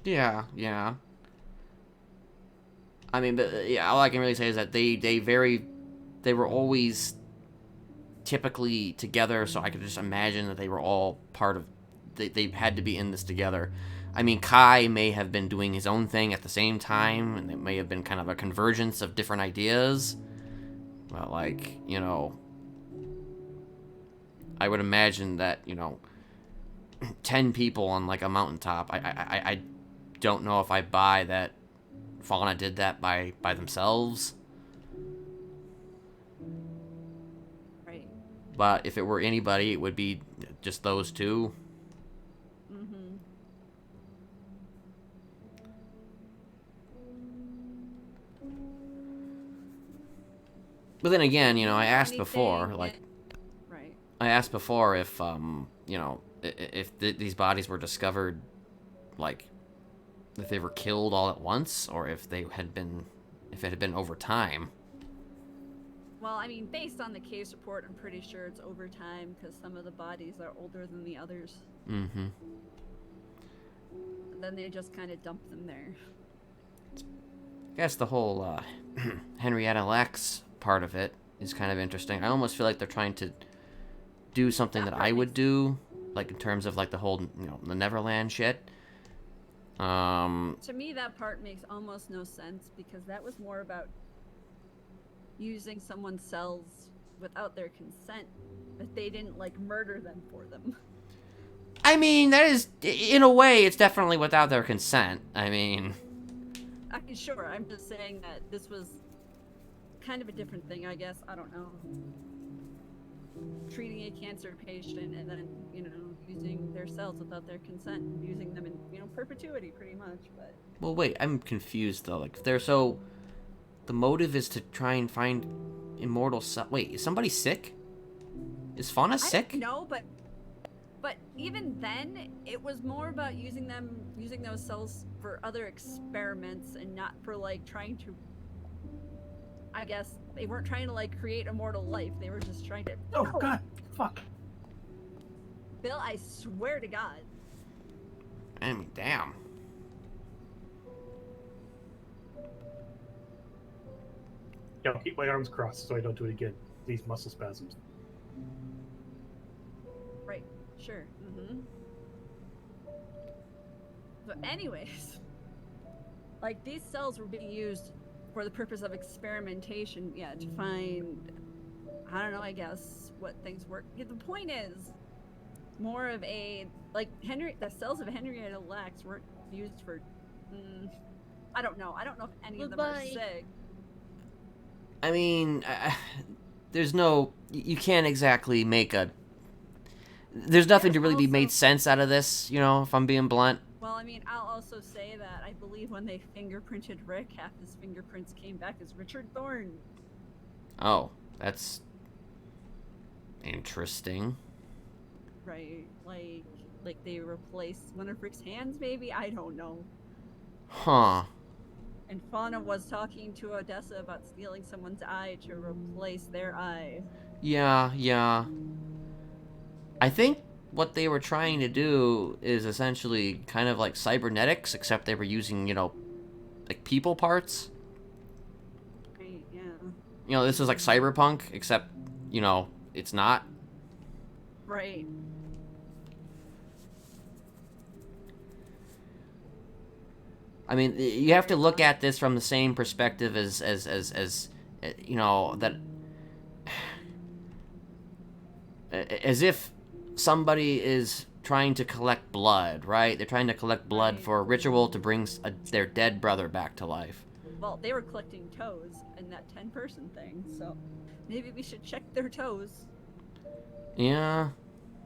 Yeah, yeah. I mean, but yeah, all I can really say is that they were always typically together, so I could just imagine that they were all part of, they had to be in this together. I mean, Kai may have been doing his own thing at the same time, and it may have been kind of a convergence of different ideas. But, like, you know, I would imagine that, you know, 10 people on, like, a mountaintop, I don't know if I buy that Fauna did that by themselves. Right. But if it were anybody, it would be just those two. Mm-hmm. But then again, you know, I asked before, Anything like, right. I asked before if, you know, if these bodies were discovered, like, if they were killed all at once, or if they had been, if it had been over time. Well, I mean, based on the case report, I'm pretty sure it's over time because some of the bodies are older than the others. Mm-hmm. Then they just kind of dump them there. I guess the whole Henrietta Lacks part of it is kind of interesting. I almost feel like they're trying to do something that I would do, like in terms of like the whole, you know, the Neverland shit. To me, that part makes almost no sense because that was more about using someone's cells without their consent, that they didn't like murder them for them. I mean, that is, in a way, it's definitely without their consent. I mean, Sure, I'm just saying that this was kind of a different thing, I guess. I don't know. Treating a cancer patient and then, you know, using their cells without their consent, using them in, you know, perpetuity, pretty much. But well, wait, I'm confused though. Like, if they're so, the motive is to try and find immortal cell. Wait, is somebody sick? Is Fauna sick? No, but even then, it was more about using those cells for other experiments and not for like trying to. I guess they weren't trying to like create immortal life. They were just trying to. Oh God! Fuck. Bill, I swear to God. I mean, damn. Yo, keep my arms crossed so I don't do it again. These muscle spasms. Right. Sure. Mm-hmm. But anyways, like these cells were being used for the purpose of experimentation, yeah, to find, I don't know, I guess, what things work. Yeah, the point is, more of a, like, the cells of Henrietta Lacks weren't used for, I don't know. I don't know if any of them are sick. I mean, there's no, you can't exactly make a, there's nothing to really be made sense out of this, you know, if I'm being blunt. Well, I mean, I'll also say that I believe when they fingerprinted Rick, half his fingerprints came back as Richard Thorne. Oh, that's interesting. Right, like they replaced one of Rick's hands, maybe? I don't know. Huh. And Fauna was talking to Odessa about stealing someone's eye to replace their eye. Yeah, yeah. I think what they were trying to do is essentially kind of like cybernetics, except they were using, you know, like people parts. Right, yeah. You know, this is like cyberpunk, except, you know, it's not. Right. I mean, you have to look at this from the same perspective as you know, that as if somebody is trying to collect blood, right? They're trying to collect blood for a ritual to bring their dead brother back to life. Well, they were collecting toes in that 10-person thing, so maybe we should check their toes. Yeah.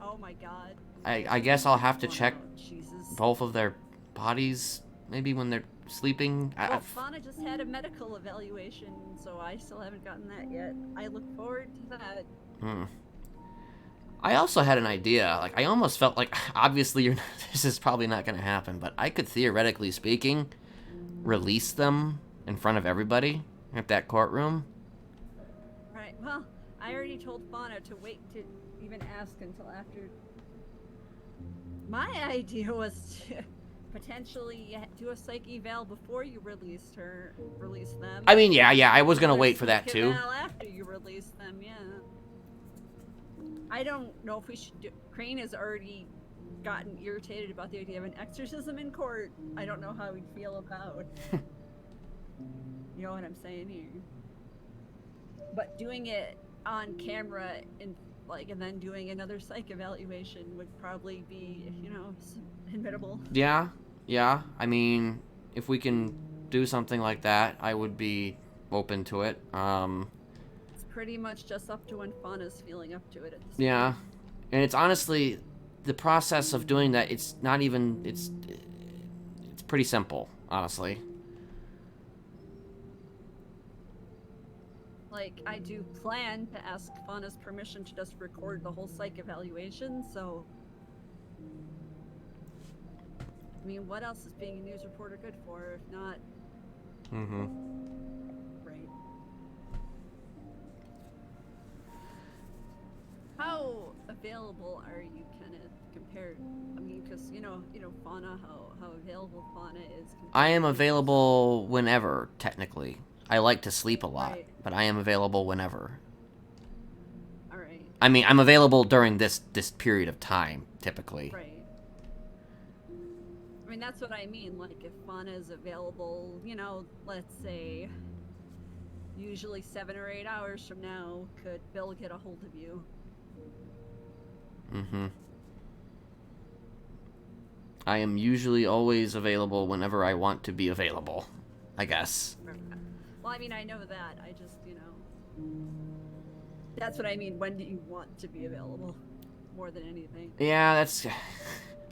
Oh my God. I guess I'll have to check Jesus. both of their bodies, maybe when they're sleeping. Well, Fauna just had a medical evaluation, so I still haven't gotten that yet. I look forward to that. I also had an idea. Like, I almost felt like, obviously, this is probably not going to happen, but I could, theoretically speaking, release them in front of everybody at that courtroom. Right. Well, I already told Fauna to wait to even ask until after. My idea was to potentially do a psych eval before you release them. I mean, yeah, I was gonna wait for that too. Eval after you release them, yeah. I don't know if we should do. Crane has already gotten irritated about the idea of an exorcism in court. I don't know how he'd feel about. You know what I'm saying here? But doing it on camera and then doing another psych evaluation would probably be, admittable. Yeah. I mean, if we can do something like that, I would be open to it. It's pretty much just up to when Fauna's feeling up to it at this Yeah. point. And it's honestly, the process of doing that, it's not even, it's pretty simple, honestly. I do plan to ask Fauna's permission to just record the whole psych evaluation, so... I mean, what else is being a news reporter good for, if not... Mm-hmm. Right. How available are you, Kenneth, compared... I mean, because, Fauna, how available Fauna is... I am available whenever, technically. I like to sleep a lot, but I am available whenever. Alright. I mean, I'm available during this period of time, typically. Right. I mean, that's what I mean. If Fauna is available, let's say, usually 7 or 8 hours from now, could Bill get a hold of you? Mm-hmm. I am usually always available whenever I want to be available, I guess. Well, I mean, I know that. I just, that's what I mean. When do you want to be available? More than anything. Yeah, that's...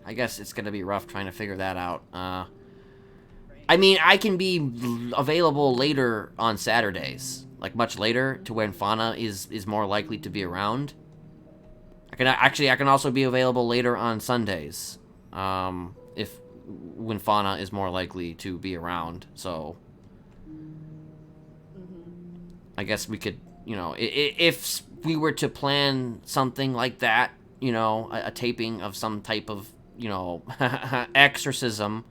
I guess it's gonna be rough trying to figure that out. I mean, I can be available later on Saturdays. Much later, to when Fauna is more likely to be around. I can also be available later on Sundays. When Fauna is more likely to be around, so... I guess we could, if we were to plan something like that, a taping of some type of, exorcism,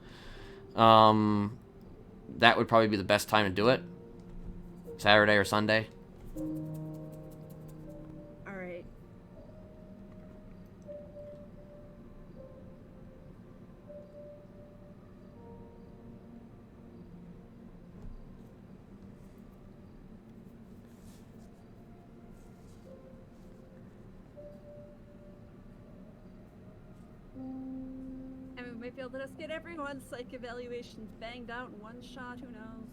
that would probably be the best time to do it. Saturday or Sunday. Alright. Might be able to just get everyone's psych evaluations banged out in one shot, who knows?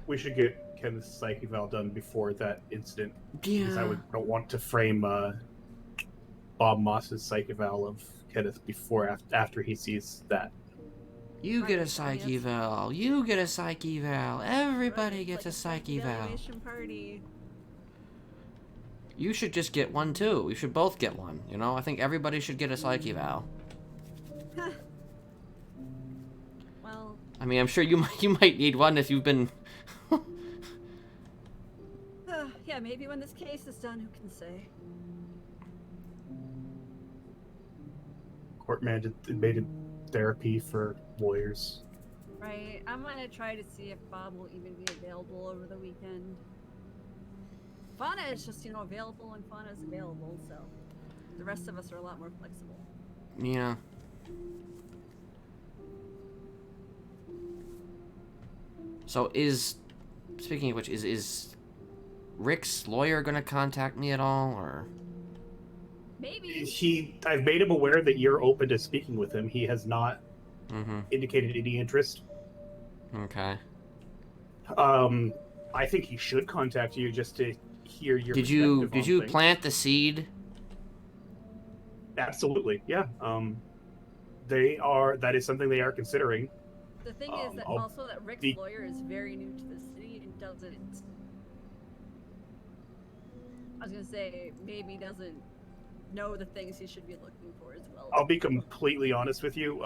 We should get Kenneth's psych eval done before that incident. Yeah. Because I don't want to frame Bob Moss's psych eval of Kenneth after he sees that. You get a psych eval. You get a psych eval. Everybody gets a psych eval. Evaluation party. You should just get one too. We should both get one. I think everybody should get a psych eval. Well, I mean, I'm sure you might need one if you've been. yeah, maybe when this case is done, who can say? Court mandated therapy for lawyers. Right. I'm gonna try to see if Bob will even be available over the weekend. Fauna is just, available when Fauna is available, so the rest of us are a lot more flexible. Yeah. So speaking of which, is Rick's lawyer gonna contact me at all, or? Maybe. I've made him aware that you're open to speaking with him. He has not indicated any interest. Okay. I think he should contact you just to hear your Did you plant the seed? Absolutely, yeah. That is something they are considering. The thing is that also that Rick's lawyer is very new to the city and doesn't. I was gonna say maybe doesn't know the things he should be looking for as well. I'll be completely honest with you.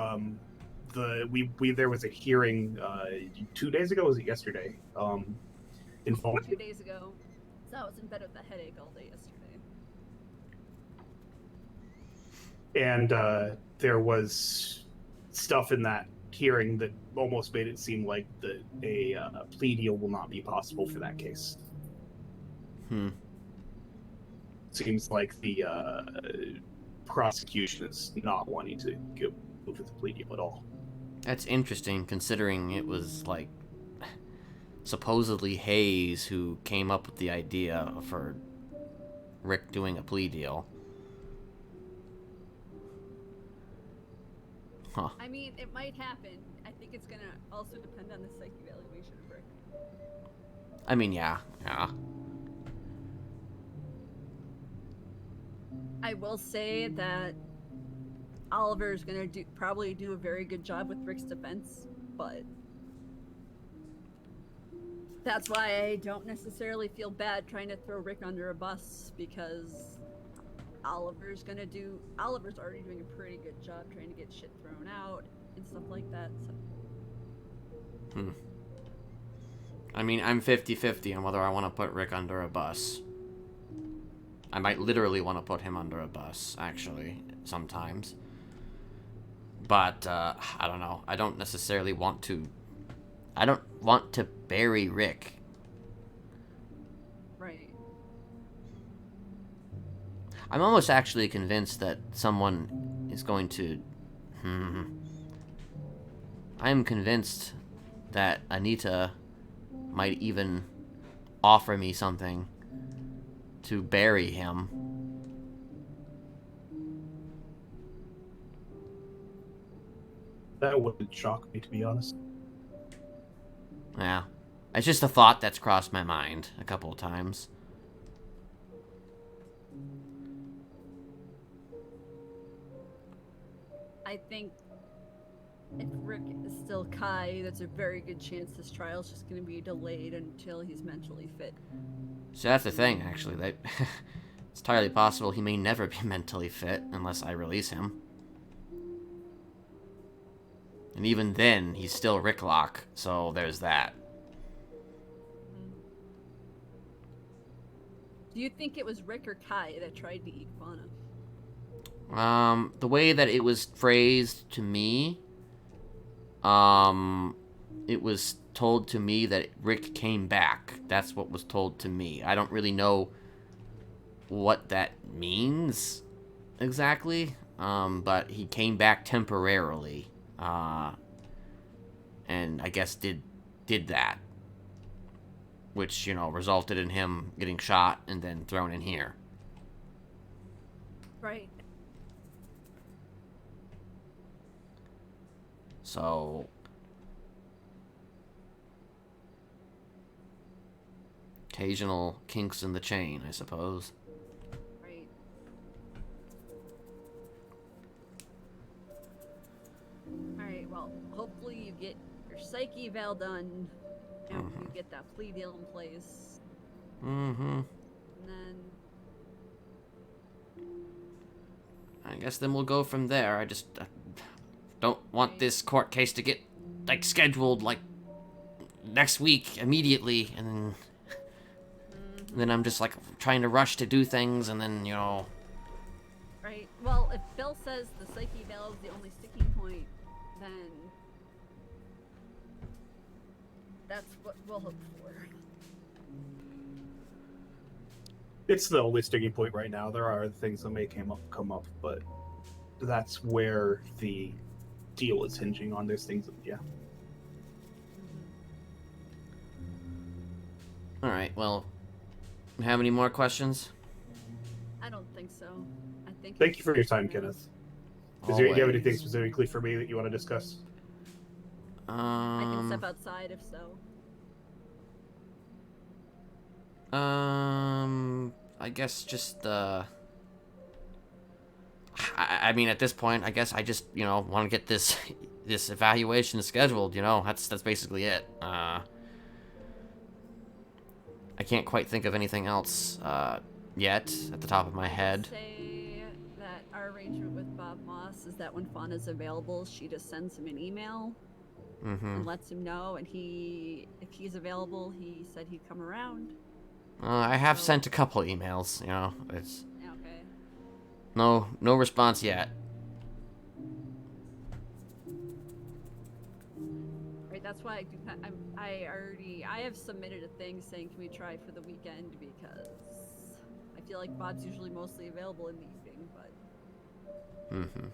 there was a hearing 2 days ago. Was it yesterday? Involving 2 days ago. So I was in bed with a headache all day yesterday. And there was stuff in that hearing that almost made it seem like a plea deal will not be possible for that case. Seems like the prosecution is not wanting to go move with the plea deal at all. That's interesting, considering it was, like, supposedly Hayes who came up with the idea for Rick doing a plea deal. Huh. I mean, it might happen. I think it's gonna also depend on the psych evaluation of Rick. I mean, yeah. I will say that Oliver's gonna probably do a very good job with Rick's defense, but that's why I don't necessarily feel bad trying to throw Rick under a bus, because Oliver's already doing a pretty good job trying to get shit thrown out and stuff like that. So. I mean, I'm 50-50 on whether I want to put Rick under a bus. I might literally want to put him under a bus, actually, sometimes. But, I don't know. I don't necessarily want to... I don't want to bury Rick. Right. I'm almost actually convinced that someone is going to... I'm convinced that Anita might even offer me something to bury him. That wouldn't shock me, to be honest. Yeah. It's just a thought that's crossed my mind a couple of times. I think if Rick is still Kai, there's a very good chance this trial's just going to be delayed until he's mentally fit. So that's the thing, actually. It's entirely possible he may never be mentally fit unless I release him. And even then, he's still Ricklock, so there's that. Do you think it was Rick or Kai that tried to eat Fauna? The way that it was phrased to me, it was told to me that Rick came back. That's what was told to me. I don't really know what that means exactly, but he came back temporarily, and I guess did that, which, you know, resulted in him getting shot and then thrown in here. Right. So, occasional kinks in the chain, I suppose. Right. Alright, well, hopefully you get your psych eval done and you get that plea deal in place. And then... I guess then we'll go from there. I just don't want this court case to get, like, scheduled, like, next week, immediately, and then I'm just, like, trying to rush to do things, and then, you know... Right. Well, if Bill says the psych eval is the only sticking point, then that's what we'll hope for. It's the only sticking point right now. There are other things that may come up, but that's where the deal is hinging on. There's things that, yeah. Alright, well, have any more questions? I don't think so. I think. Thank you for your time, Kenneth. Do you have anything specifically for me that you want to discuss? I can step outside if so. I guess just, I mean, at this point, I guess I just, you know, want to get this evaluation scheduled, you know? That's basically it. I can't quite think of anything else, yet, at the top of my head. I would say that our arrangement with Bob Moss is that when Fauna's available, she just sends him an email Mm-hmm. and lets him know, and if he's available, he said he'd come around. I have sent a couple emails, you know. It's Okay. no response yet. Right, that's why I have submitted a thing saying can we try for the weekend, because I feel like Bob's usually mostly available in the evening, but Mm-hmm.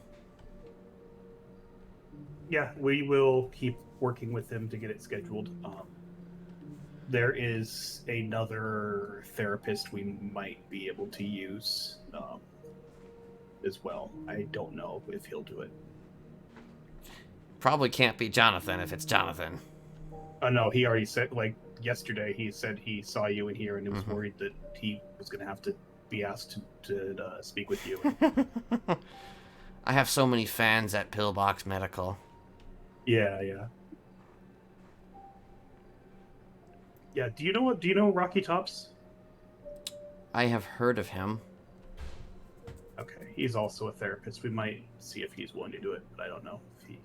Yeah, we will keep working with him to get it scheduled. There is another therapist we might be able to use as well. I don't know if he'll do it. Probably can't be Jonathan if it's Jonathan. No, he already said, like, yesterday, he said he saw you in here and he was worried that he was going to have to be asked to speak with you. I have so many fans at Pillbox Medical. Yeah. Yeah, do you know Rocky Tops? I have heard of him. Okay, he's also a therapist. We might see if he's willing to do it, but I don't know if he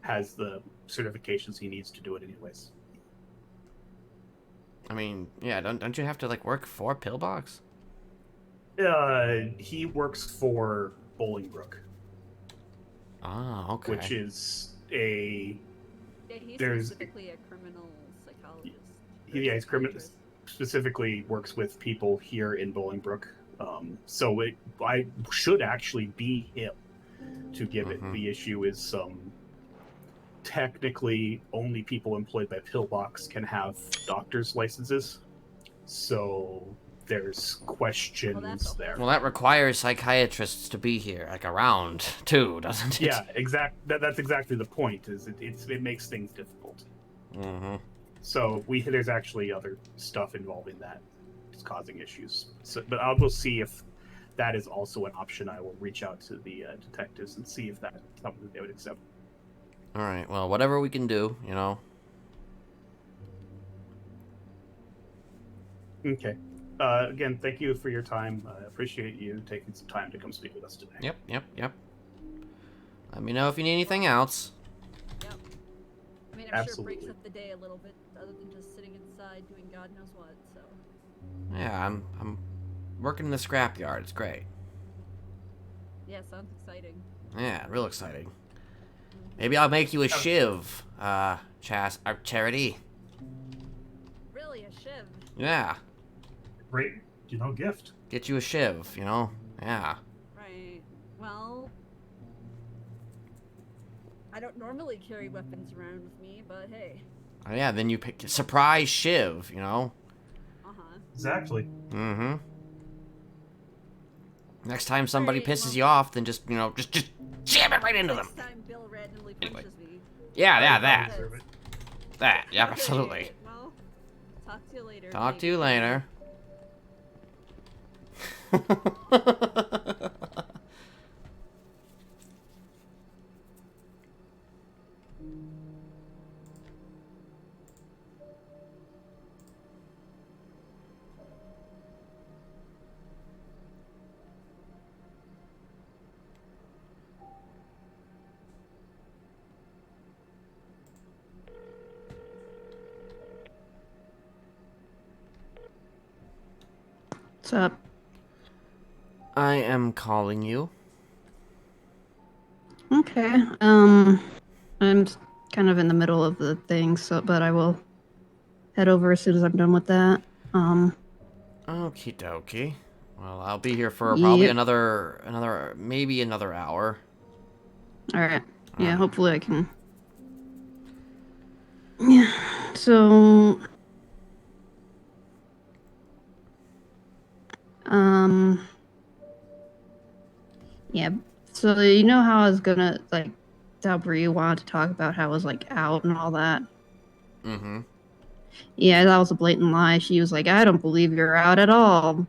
has the certifications he needs to do it anyways. I mean, yeah, don't you have to, like, work for Pillbox? He works for Bolingbrook. Ah, okay. Which is a... yeah, he's there's... specifically a criminal psychologist. Yeah, he's specifically works with people here in Bolingbrook. So I should actually be him to give it. The issue is technically only people employed by Pillbox can have doctor's licenses. So there's questions there. Well, that requires psychiatrists to be here, like, around, too, doesn't it? Yeah, that's exactly the point, is it makes things difficult. Mm-hmm. So there's actually other stuff involving that. It's causing issues. So, but we'll see if that is also an option. I will reach out to the detectives and see if that's something that they would accept. All right. Well, whatever we can do, you know. Okay. Again, thank you for your time. I appreciate you taking some time to come speak with us today. Yep. Let me know if you need anything else. Yep. I mean, I'm sure it breaks up the day a little bit, other than just sitting inside doing God knows what. So. Yeah, I'm working in the scrapyard. It's great. Yeah, sounds exciting. Yeah, real exciting. Maybe I'll make you a shiv, Charity. Really, a shiv? Yeah. Great, gift. Get you a shiv, you know? Yeah. Right. Well, I don't normally carry weapons around with me, but hey. Oh, yeah, then you pick surprise shiv, you know? Exactly. Mm-hmm. Next time somebody pisses you off, then just, you know, just jam it right into them. Next time Bill randomly punches me. Yeah, that. That, yeah, Okay, absolutely. Well, talk to you later. Talk to you later. What's up? I am calling you. Okay. I'm kind of in the middle of the thing, but I will head over as soon as I'm done with that. Okie dokie. Well, I'll be here for probably Yep. maybe another hour. All right. Yeah, hopefully I can. Yeah. So. Yeah. So you know how I was gonna how Bree wanted to talk about how I was out and all that. Mm-hmm. Yeah, that was a blatant lie. She was like, "I don't believe you're out at all.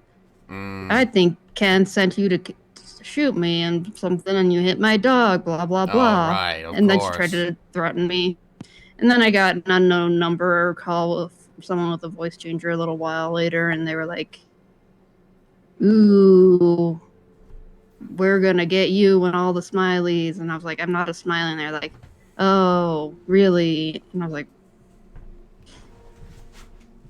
I think Ken sent you to shoot me and something, and you hit my dog. Blah blah blah." right, of and then she course. tried to threaten me, and then I got an unknown number call from someone with a voice changer a little while later, and they were like, "Ooh, we're gonna get you and all the Smileys. And I was like, I'm not a Smiley. And they're like, oh, really? And I was like,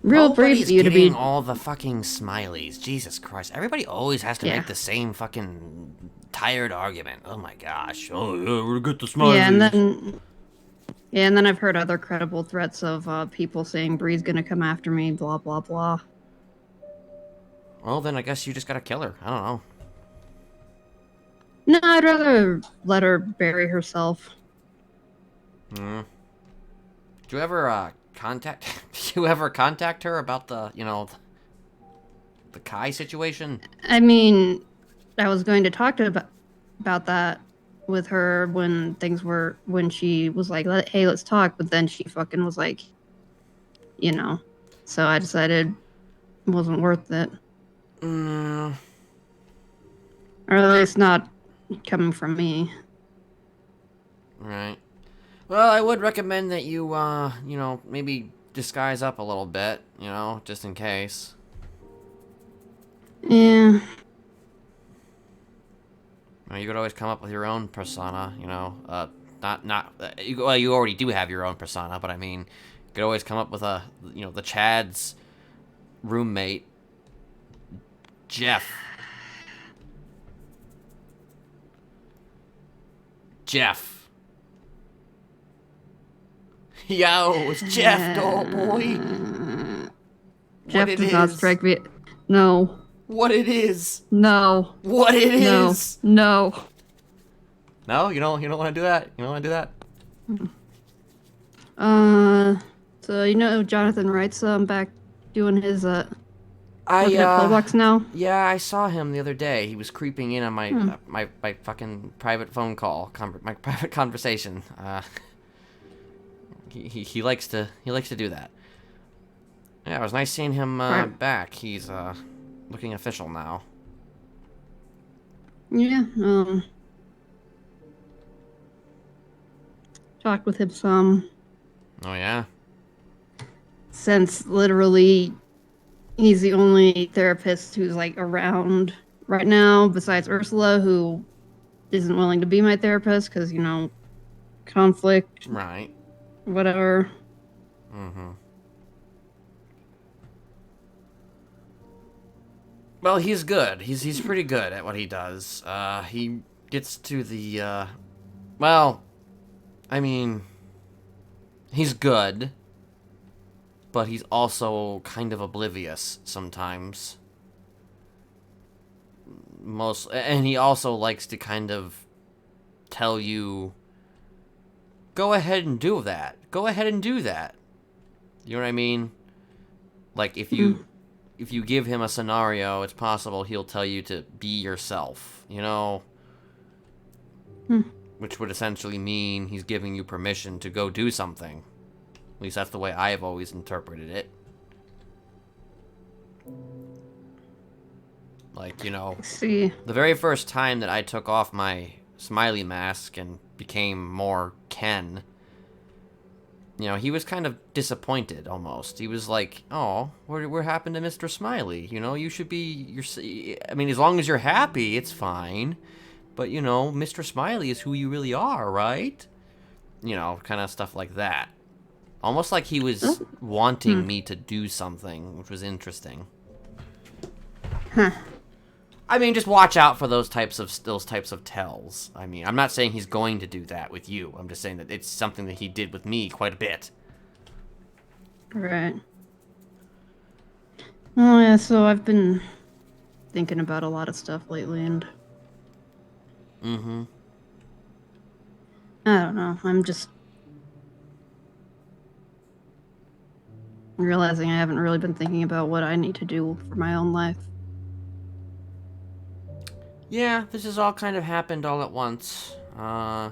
real brave Nobody's of you to getting be. all the fucking Smileys. Jesus Christ. Everybody always has to Yeah. make the same fucking tired argument. Oh my gosh. Oh, yeah, we're gonna get the Smileys. Yeah, and then I've heard other credible threats of people saying Bree's gonna come after me, blah, blah, blah. Well, then I guess you just gotta kill her. I don't know. No, I'd rather let her bury herself. Hmm. Do you ever, contact... Do you ever contact her about the, you know... the Kai situation? I mean, I was going to talk about that with her when she was like, hey, let's talk, but then she fucking was like, you know. So I decided it wasn't worth it. No. Or at least not coming from me. Right. Well, I would recommend that you, you know, maybe disguise up a little bit, you know, just in case. Yeah. Well, you could always come up with your own persona, you know, well, you already do have your own persona, but I mean, you could always come up with you know, the Chad's roommate, Jeff. Yo, it's Jeff, oh boy. Jeff does not strike me. No. What it is. No. What it is. No. No, you don't want to do that. You don't want to do that. So you know Jonathan Wright's back doing his working I at Pillbox now. Yeah, I saw him the other day. He was creeping in on my my fucking private phone call, my private conversation. He likes to do that. Yeah, it was nice seeing him back. He's looking official now. Yeah. Talked with him some. Oh yeah. Since literally, he's the only therapist who's like around right now, besides Ursula, who isn't willing to be my therapist because, you know, conflict. Right. Whatever. Mm-hmm. Well, he's good. He's pretty good at what he does. He gets to the, well, I mean, he's good, but he's also kind of oblivious sometimes. And he also likes to kind of tell you, go ahead and do that. Go ahead and do that. You know what I mean? Like, if you give him a scenario, it's possible he'll tell you to be yourself, you know? Which would essentially mean he's giving you permission to go do something. At least that's the way I've always interpreted it. Like, you know, See. The very first time that I took off my Smiley mask and became more Ken, you know, he was kind of disappointed, almost. He was like, oh, what happened to Mr. Smiley? You know, you should be, I mean, as long as you're happy, it's fine. But, you know, Mr. Smiley is who you really are, right? You know, kind of stuff like that. Almost like he was wanting me to do something, which was interesting. Huh. I mean, just watch out for those types of tells. I mean, I'm not saying he's going to do that with you. I'm just saying that it's something that he did with me quite a bit. Right. Oh yeah, so I've been thinking about a lot of stuff lately, and mm-hmm. I don't know. I'm just realizing I haven't really been thinking about what I need to do for my own life. Yeah, this has all kind of happened all at once. Yeah,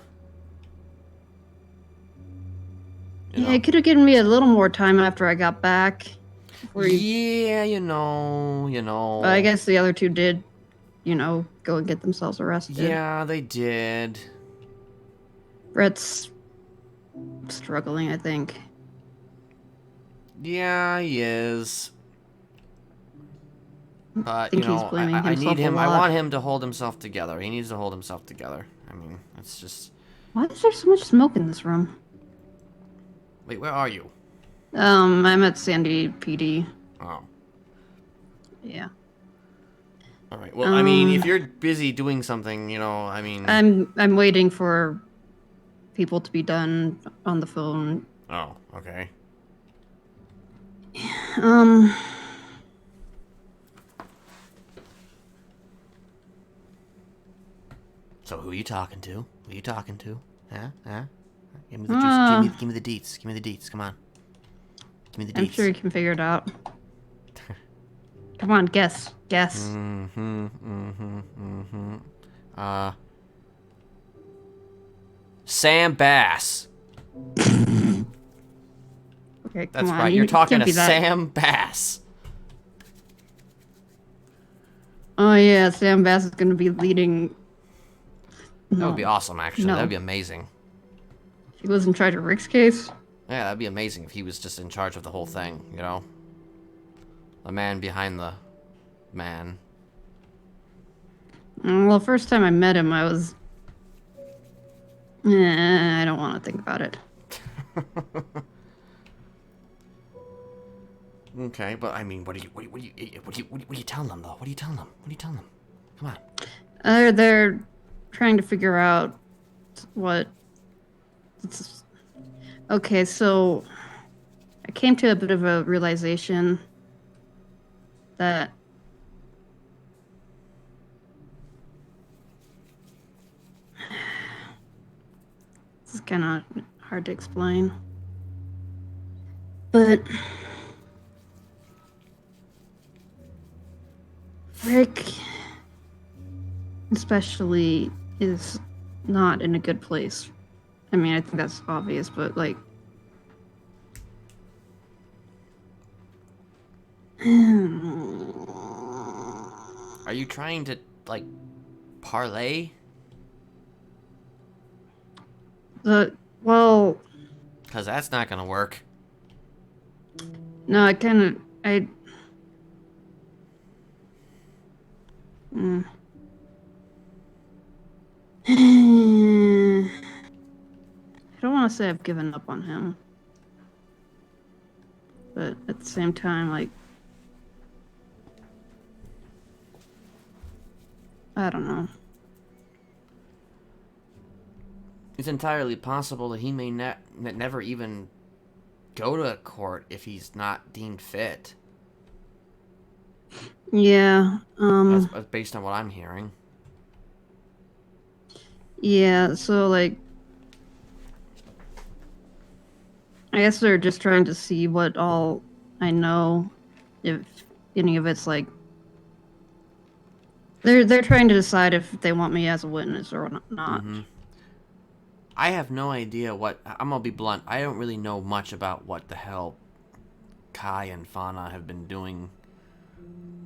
it could have given me a little more time after I got back. Yeah, you know. But I guess the other two did, you know, go and get themselves arrested. Yeah, they did. Brett's struggling, I think. Yeah, he is. But, think you he's know, blaming I himself need a him. I lot. want him to hold himself together. He needs to hold himself together. I mean, it's just. Why is there so much smoke in this room? Wait, where are you? I'm at Sandy PD. Oh. Yeah. All right. Well, I mean, if you're busy doing something, you know, I mean. I'm waiting for people to be done on the phone. Oh, okay. So who are you talking to? Who are you talking to? Huh? Huh? Give me the juice. Give me the deets. Give me the deets. Come on. Give me the deets. I'm sure you can figure it out. Come on, guess. Guess. Sam Bass. Okay, come That's on. right. You're talking to Sam Bass. Oh yeah, Sam Bass is gonna be leading. That would be awesome, actually. No. That would be amazing. He was in charge of Rick's case. Yeah, that'd be amazing if he was just in charge of the whole thing, you know? The man behind the man. Well, first time I met him, I was. I don't want to think about it. Okay, but I mean, what are you telling them though? What are you telling them? What are you telling them? Come on. They're trying to figure out what. Okay, so I came to a bit of a realization that this is kind of hard to explain, but Rick especially is not in a good place. I mean, I think that's obvious, but like Are you trying to, like, parlay? Well, Because that's not going to work. no, I kind of, I don't want to say I've given up on him, but at the same time, like, I don't know. It's entirely possible that he may never even go to court if he's not deemed fit. Yeah, That's based on what I'm hearing. yeah, so, like, I guess they're just trying to see what all I know, if any of it's, like, they're trying to decide if they want me as a witness or not. Mm-hmm. I have no idea what... I'm gonna be blunt. I don't really know much about what the hell Kai and Fauna have been doing.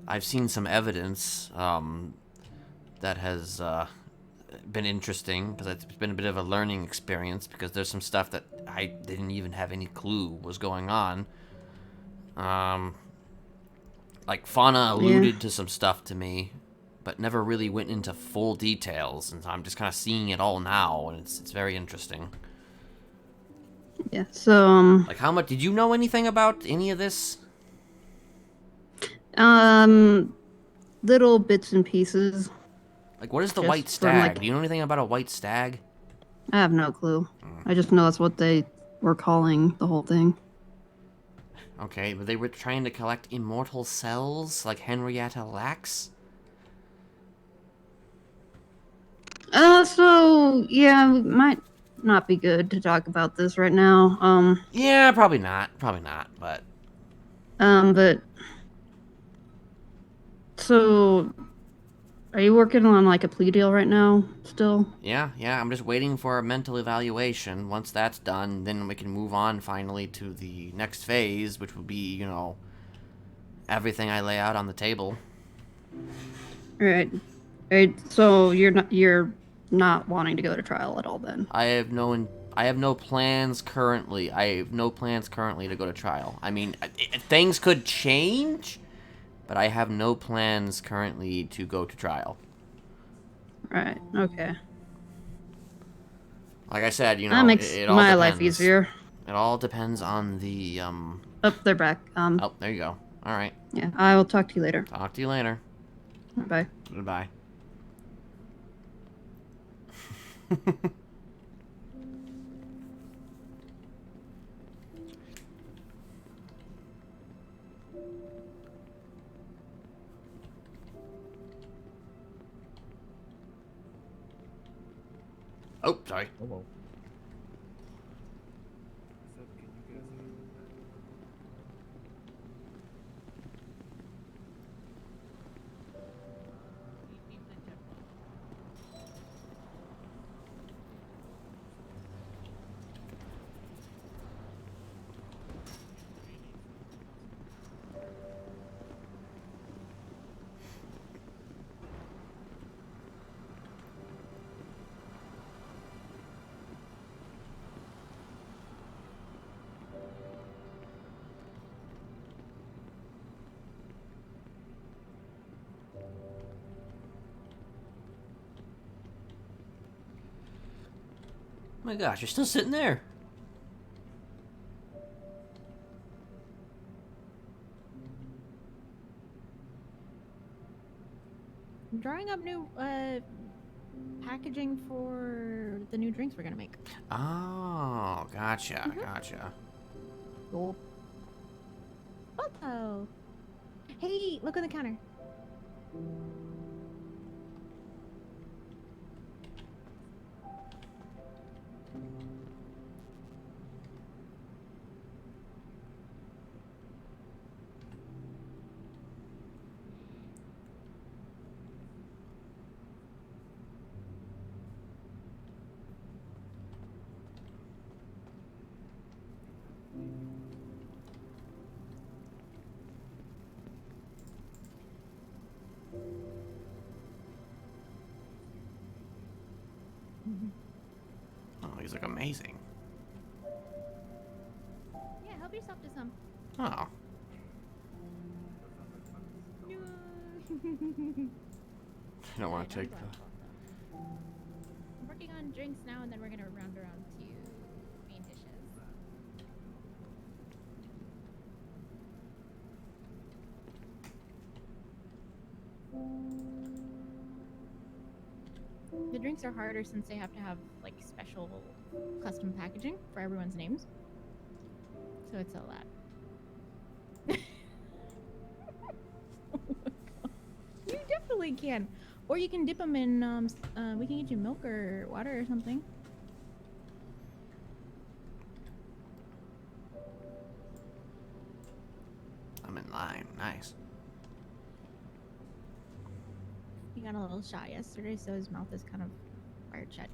I've seen some evidence that has been interesting, because it's been a bit of a learning experience, because there's some stuff that I didn't even have any clue was going on. Like, Fauna alluded to some stuff to me, but never really went into full details, and I'm just kind of seeing it all now, and it's very interesting. Yeah, so, Like, how much... Did you know anything about any of this? Little bits and pieces. Like, what is the Just white from, stag? like- Do you know anything about a white stag? I have no clue. I just know that's what they were calling the whole thing. Okay, but they were trying to collect immortal cells, like Henrietta Lacks? So, yeah, it might not be good to talk about this right now. Yeah, probably not, but... But... So, are you working on, like, a plea deal right now, still? Yeah, I'm just waiting for a mental evaluation. Once that's done, then we can move on finally to the next phase, which will be, you know, everything I lay out on the table. Right. So you're not wanting to go to trial at all then? I have no plans currently. I have no plans currently to go to trial. I mean, things could change, but I have no plans currently to go to trial. Right. Okay. Like I said, you know, That makes it all my depends. life easier. It all depends on the Oh, they're back. Oh, there you go. All right. Yeah, I will talk to you later. Talk to you later. Bye. Goodbye. Oh, sorry. Hello. Can you guys hear me? Oh my gosh, you're still sitting there. I'm drawing up new packaging for the new drinks we're gonna make. Oh, gotcha, gotcha. Cool. Oh. Hey, look on the counter. Oh, these look amazing. Yeah, help yourself to some. Oh. I don't want to take the... I'm working on drinks now, and then we're gonna round around to main dishes. The drinks are harder since they have to have like special custom packaging for everyone's names. So it's a lot. You definitely can. Or you can dip them in, we can get you milk or water or something. I'm in line. Nice. He got a little shot yesterday, so his mouth is kind of wired shut.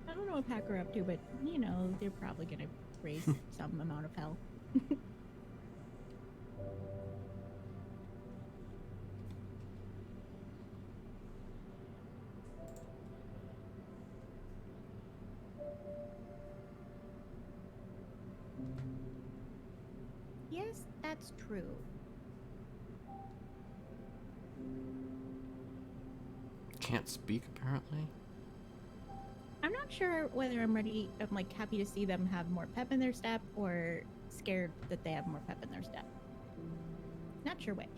I don't know what Pack are up to, but you know, they're probably gonna raise some amount of hell. Yes, that's true. Can't speak, apparently. I'm not sure whether I'm like happy to see them have more pep in their step or scared that they have more pep in their step. Not sure which.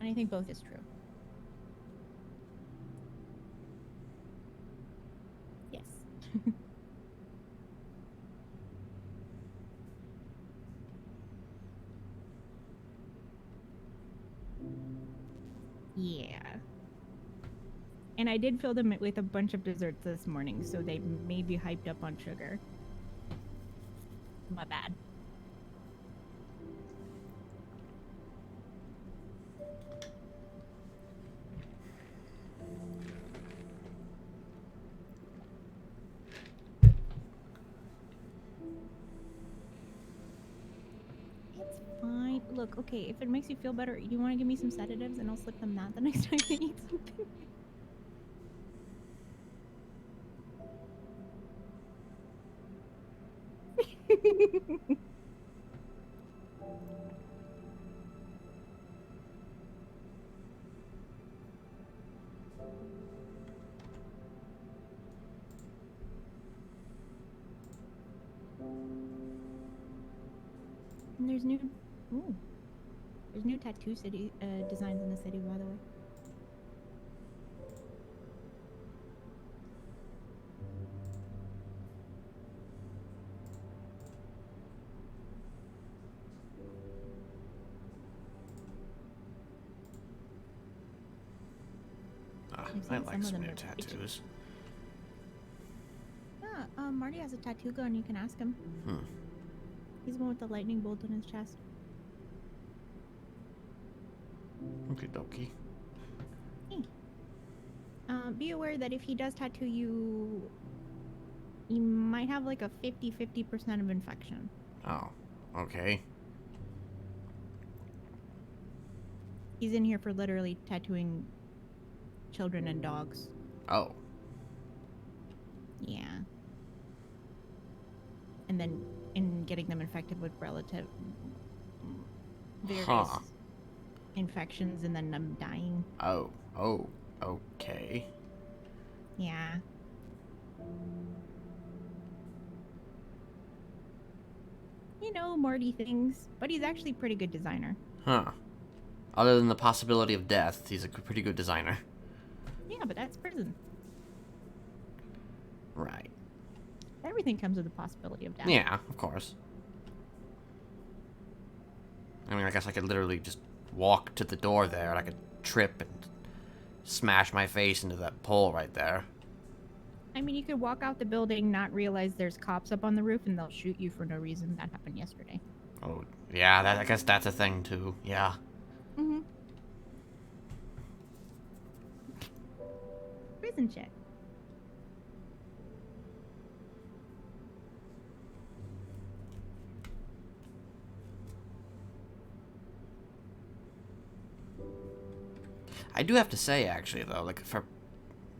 And I think both is true. Yes. Yeah. And I did fill them with a bunch of desserts this morning, so they may be hyped up on sugar. My bad. look, okay, if it makes you feel better, you want to give me some sedatives and I'll slip them that the next time they eat something. And there's new tattoo city designs in the city, by the way. I like some new tattoos. Yeah, Marty has a tattoo gun. You can ask him. He's the one with the lightning bolt on his chest. Okie dokie. Hey. Be aware that if he does tattoo you, you might have like a 50% of infection. Oh, okay. He's in here for literally tattooing children and dogs. Oh. Yeah. And then in getting them infected with various infections and then them dying. Oh, okay. Yeah. You know, Marty things, but he's actually a pretty good designer. Huh. Other than the possibility of death, he's a pretty good designer. Yeah, but that's prison. Right. Everything comes with the possibility of death. Yeah, of course. I mean, I guess I could literally just walk to the door there and I could trip and smash my face into that pole right there. I mean, you could walk out the building, not realize there's cops up on the roof, and they'll shoot you for no reason. That happened yesterday. Oh, yeah, I guess that's a thing too. Yeah. Mm-hmm. Prison shit. I do have to say, actually, though, like, for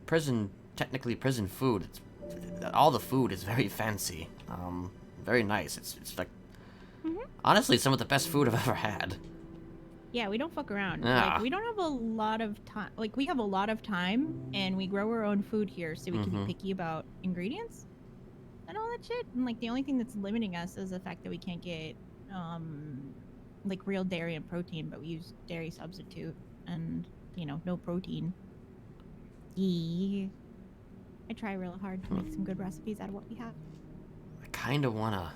prison, technically prison food, all the food is very fancy. Very nice. It's like, honestly, some of the best food I've ever had. Yeah, we don't fuck around. Yeah. Like, we don't have a lot of time. Like, we have a lot of time, and we grow our own food here, so we can be picky about ingredients and all that shit. And, like, the only thing that's limiting us is the fact that we can't get, like, real dairy and protein, but we use dairy substitute and, you know, no protein. Yeah. I try real hard to make some good recipes out of what we have. I kind of want to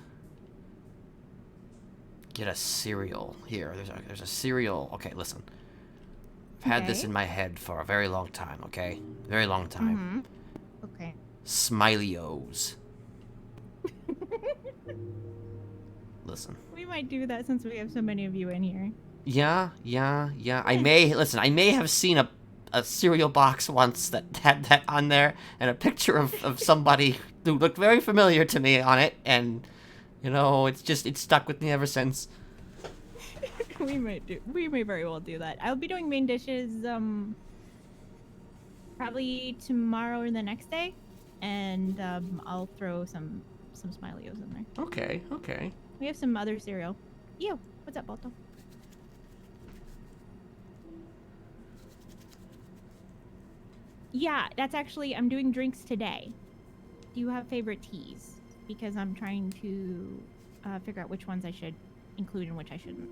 get a cereal here. There's a cereal. Okay, listen. I've had this in my head for a very long time, okay? Very long time. Okay. Smiley-O's. Listen. We might do that since we have so many of you in here. Yeah. I may have seen a cereal box once that had that on there and a picture of somebody who looked very familiar to me on it, and you know, it's stuck with me ever since. We may very well do that. I'll be doing main dishes probably tomorrow or the next day, and I'll throw some Smiley-O's in there. Okay. We have some other cereal. Yo, what's up, Balto? Yeah, that's actually, I'm doing drinks today. Do you have favorite teas? Because I'm trying to figure out which ones I should include and which I shouldn't.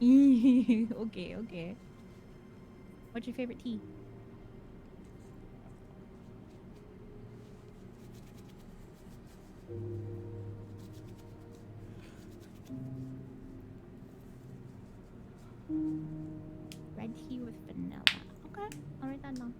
Okay. What's your favorite tea? Red tea with vanilla. Okay, I'll write that down.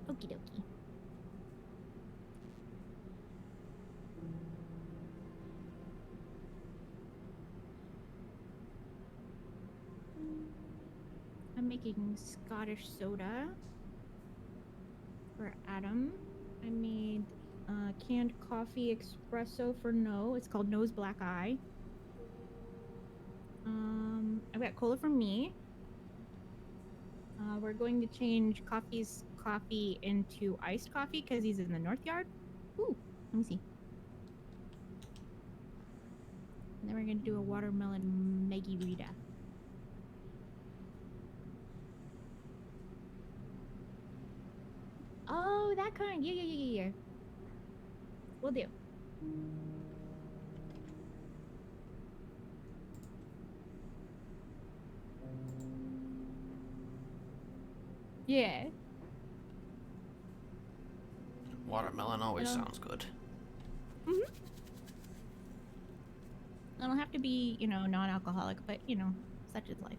Okie dokie. I'm making Scottish soda for Adam. I made canned coffee espresso for No. It's called No's Black Eye. I've got cola for me. We're going to change Coffee's coffee into iced coffee because he's in the North Yard. Ooh, let me see. And then we're going to do a watermelon Maggie Rita. Oh, that kind. Yeah. Will do. Yeah. Watermelon always sounds good. Mm-hmm. It'll have to be, non-alcoholic, but, such is life.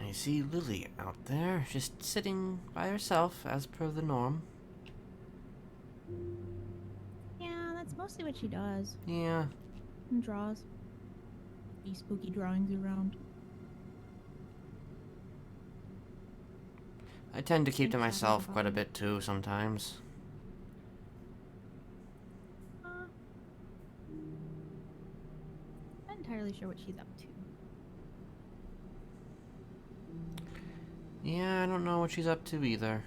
I see Lily out there, just sitting by herself, as per the norm. Yeah, that's mostly what she does. Yeah. And draws. These spooky drawings around. I tend to keep to myself quite a bit too, sometimes. Not entirely sure what she's up to. Yeah, I don't know what she's up to either.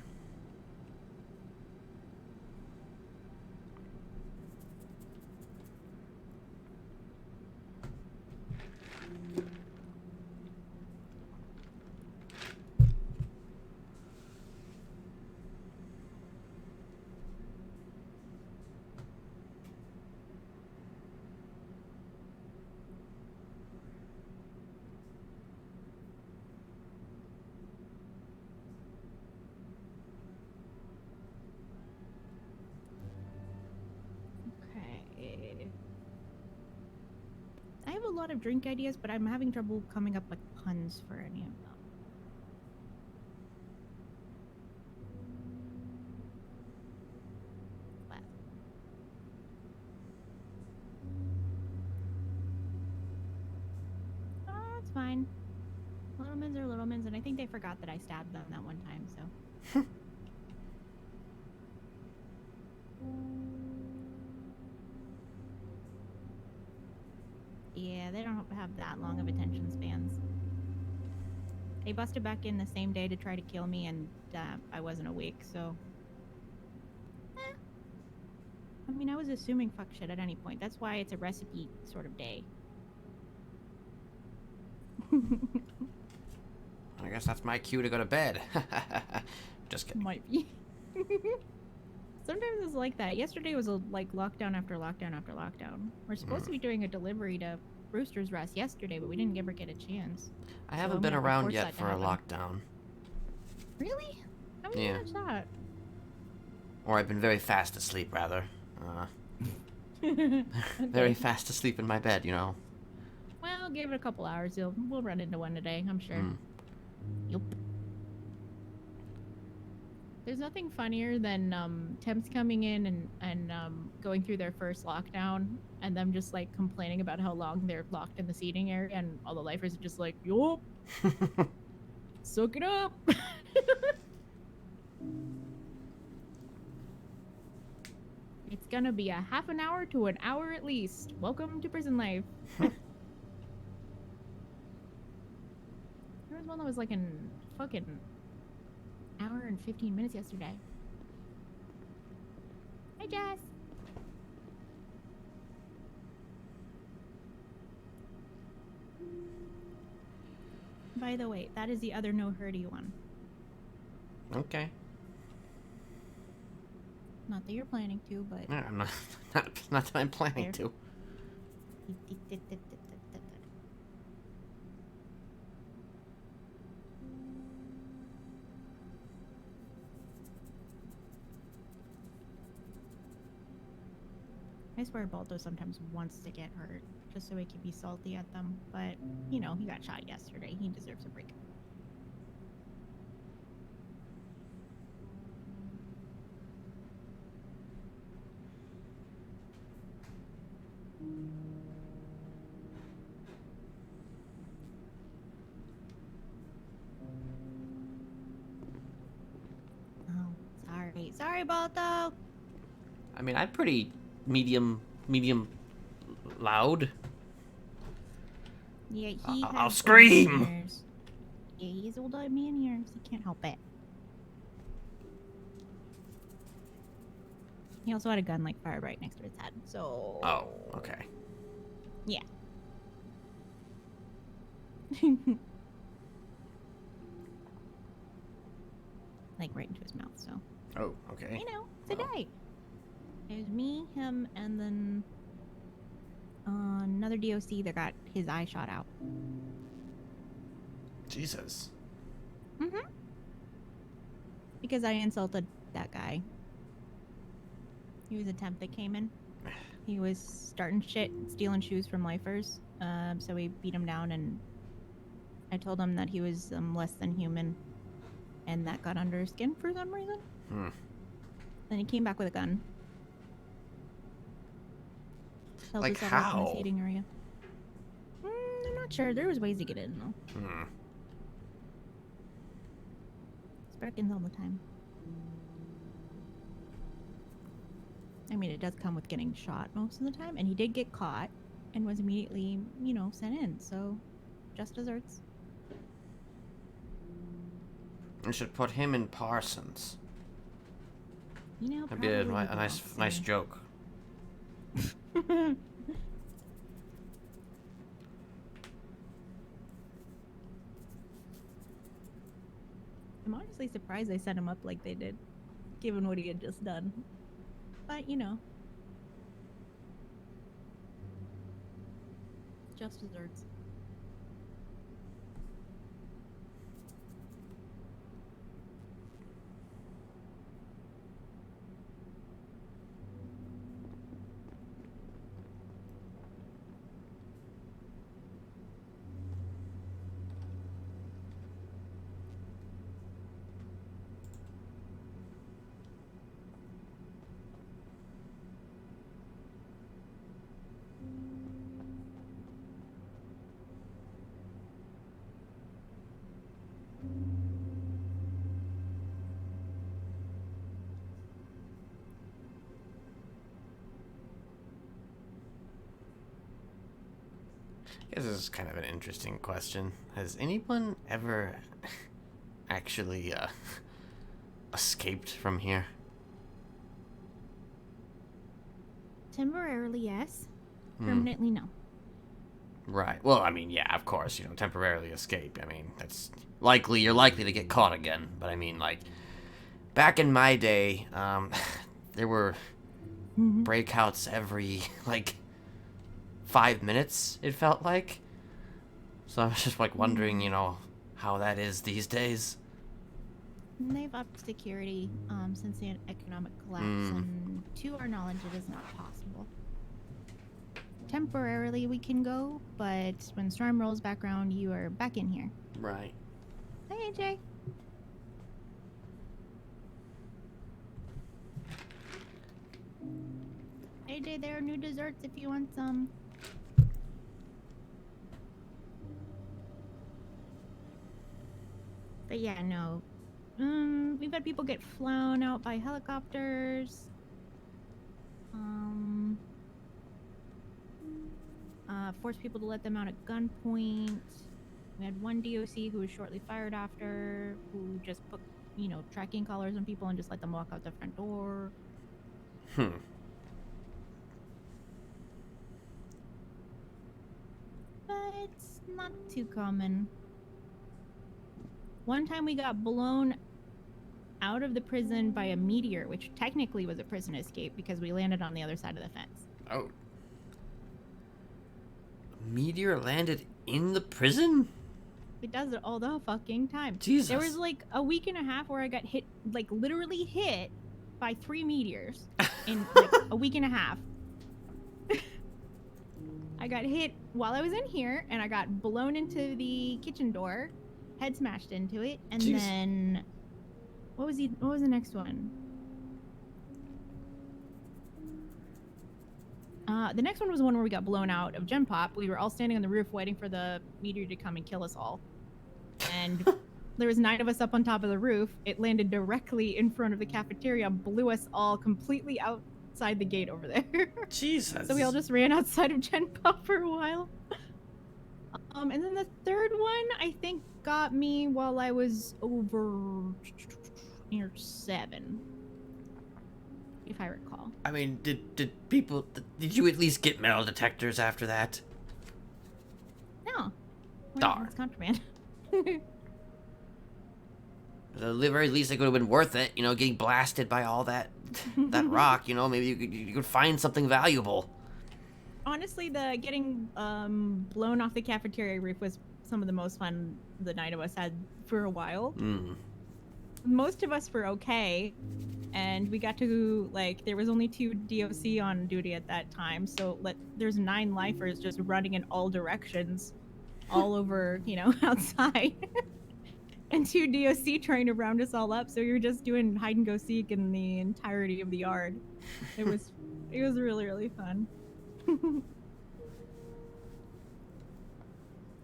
I have a lot of drink ideas, but I'm having trouble coming up with puns for any of them. But it's fine. Little Mins are Little Mins, and I think they forgot that I stabbed them that one time, so. Yeah, they don't have that long of attention spans. They busted back in the same day to try to kill me, and I wasn't awake, so... I mean, I was assuming fuck shit at any point. That's why it's a recipe sort of day. I guess that's my cue to go to bed. Just kidding. Might be. Sometimes it's like that. Yesterday was like lockdown after lockdown after lockdown. We're supposed to be doing a delivery to Rooster's Rest yesterday, but we didn't ever get a chance. I haven't been around yet for a lockdown. Really? How many times that? Or I've been very fast asleep, rather. Very fast asleep in my bed, you know. Well, give it a couple hours. We'll run into one today, I'm sure. Yup. There's nothing funnier than temps coming in and going through their first lockdown and them just like complaining about how long they're locked in the seating area, and all the lifers are just like, yup, soak it up. It's gonna be a half an hour to an hour at least. Welcome to prison life. There was one that was like in fucking hour and 15 minutes yesterday. Hi, Jess. By the way, that is the other no hurdy one. Okay. Not that you're planning to, but... No, I'm not that I'm planning to. swear Balto sometimes wants to get hurt, just so he can be salty at them. But, you know, he got shot yesterday. He deserves a break. Oh, sorry. Sorry, Balto! I mean, I'm pretty medium loud. Yeah, I'll has scream! old ears. Yeah, he's old man ears. He can't help it. He also had a gun like fired right next to his head, so... Oh, okay. Yeah. Like right into his mouth, so... Oh, okay. You know, today. It was me, him, and then... another DOC that got his eye shot out. Jesus. Mm-hmm. Because I insulted that guy. He was a temp that came in. He was starting shit, stealing shoes from lifers. So we beat him down, and I told him that he was less than human, and that got under his skin for some reason. Then he came back with a gun. Held Like us all up in the how? seating area. I'm not sure. There was ways to get in, though. Sparkins all the time. I mean, it does come with getting shot most of the time, and he did get caught and was immediately, you know, sent in, so just desserts. I should put him in Parsons. You know, That'd be a, probably a nice joke. I'm honestly surprised they set him up like they did, given what he had just done. But, you know. Just desserts. This is kind of an interesting question. Has anyone ever actually escaped from here? Temporarily, yes. Permanently, no. Right. Well, I mean, yeah, of course, you know, temporarily escape. I mean, that's likely, you're likely to get caught again. But I mean, like, back in my day, there were breakouts every, like, 5 minutes, it felt like. So I was just, like, wondering, you know, how that is these days. And they've upped security since the economic collapse, and to our knowledge, it is not possible. Temporarily, we can go, but when storm rolls back around, you are back in here. Right. Hey, AJ. AJ, there are new desserts if you want some. But yeah, no. We've had people get flown out by helicopters. Forced people to let them out at gunpoint. We had one DOC who was shortly fired after, who just put, you know, tracking collars on people and just let them walk out the front door. But it's not too common. One time we got blown out of the prison by a meteor, which technically was a prison escape because we landed on the other side of the fence. Oh. A meteor landed in the prison? It does it all the fucking time. Jesus. There was like a week and a half where I got hit, like literally hit by 3 meteors in like a week and a half. I got hit while I was in here, and I got blown into the kitchen door, head smashed into it, and Jeez. then what was the next one? The next one was the one where we got blown out of Gen Pop. We were all standing on the roof waiting for the meteor to come and kill us all. And there was 9 of us up on top of the roof. It landed directly in front of the cafeteria, blew us all completely outside the gate over there. Jesus. So we all just ran outside of Gen Pop for a while. And then the third one, I think, got me while I was over near 7. If I recall. I mean, did you at least get metal detectors after that? No. Darn. It's contraband. At the very least, it could have been worth it, you know, getting blasted by all that rock, you know, maybe you could find something valuable. Honestly, the getting blown off the cafeteria roof was some of the most fun the 9 of us had for a while. Most of us were okay, and we got to, like, there was only 2 DOC on duty at that time, so there's 9 lifers just running in all directions, all over, you know, outside. And 2 DOC trying to round us all up, so you're just doing hide and go seek in the entirety of the yard. It was really, really fun.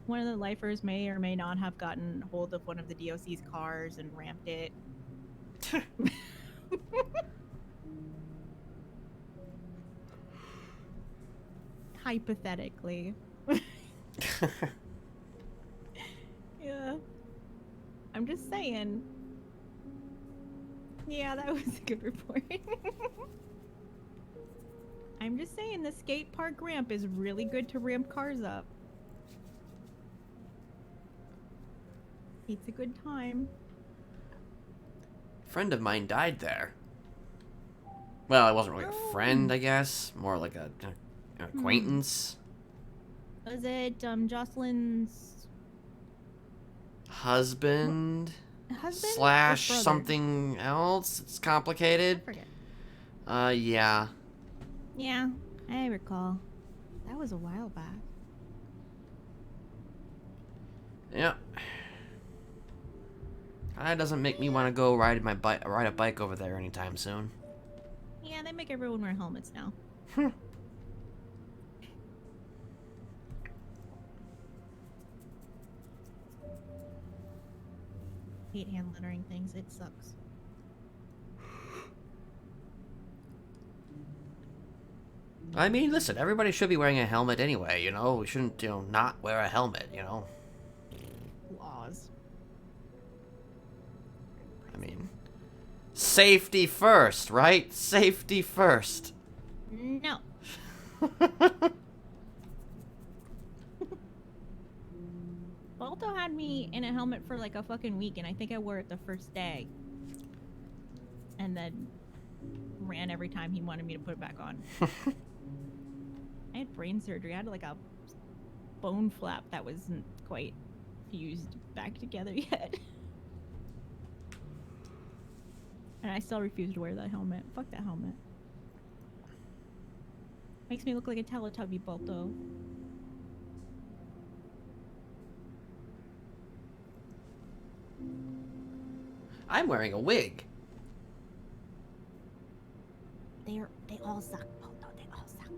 One of the lifers may or may not have gotten hold of one of the DOC's cars and ramped it. Hypothetically. Yeah. I'm just saying. Yeah, that was a good report. I'm just saying the skate park ramp is really good to ramp cars up. It's a good time. A friend of mine died there. Well, it wasn't really a friend, I guess. More like an acquaintance. Was it Jocelyn's husband? Husband? Slash Or brother? something else? It's complicated. I forget. Yeah. Yeah, I recall. That was a while back. Yeah. That doesn't make me want to go ride a bike over there anytime soon. Yeah, they make everyone wear helmets now. Hate hand lettering things. It sucks. I mean, listen, everybody should be wearing a helmet anyway, you know? We shouldn't, not wear a helmet, you know? Laws. I mean, safety first, right? Safety first. No. Balto had me in a helmet for like a fucking week, and I think I wore it the first day. And then ran every time he wanted me to put it back on. I had brain surgery. I had like a bone flap that wasn't quite fused back together yet. And I still refuse to wear that helmet. Fuck that helmet. Makes me look like a Teletubby, Balto. I'm wearing a wig. They all suck, Balto. They all suck.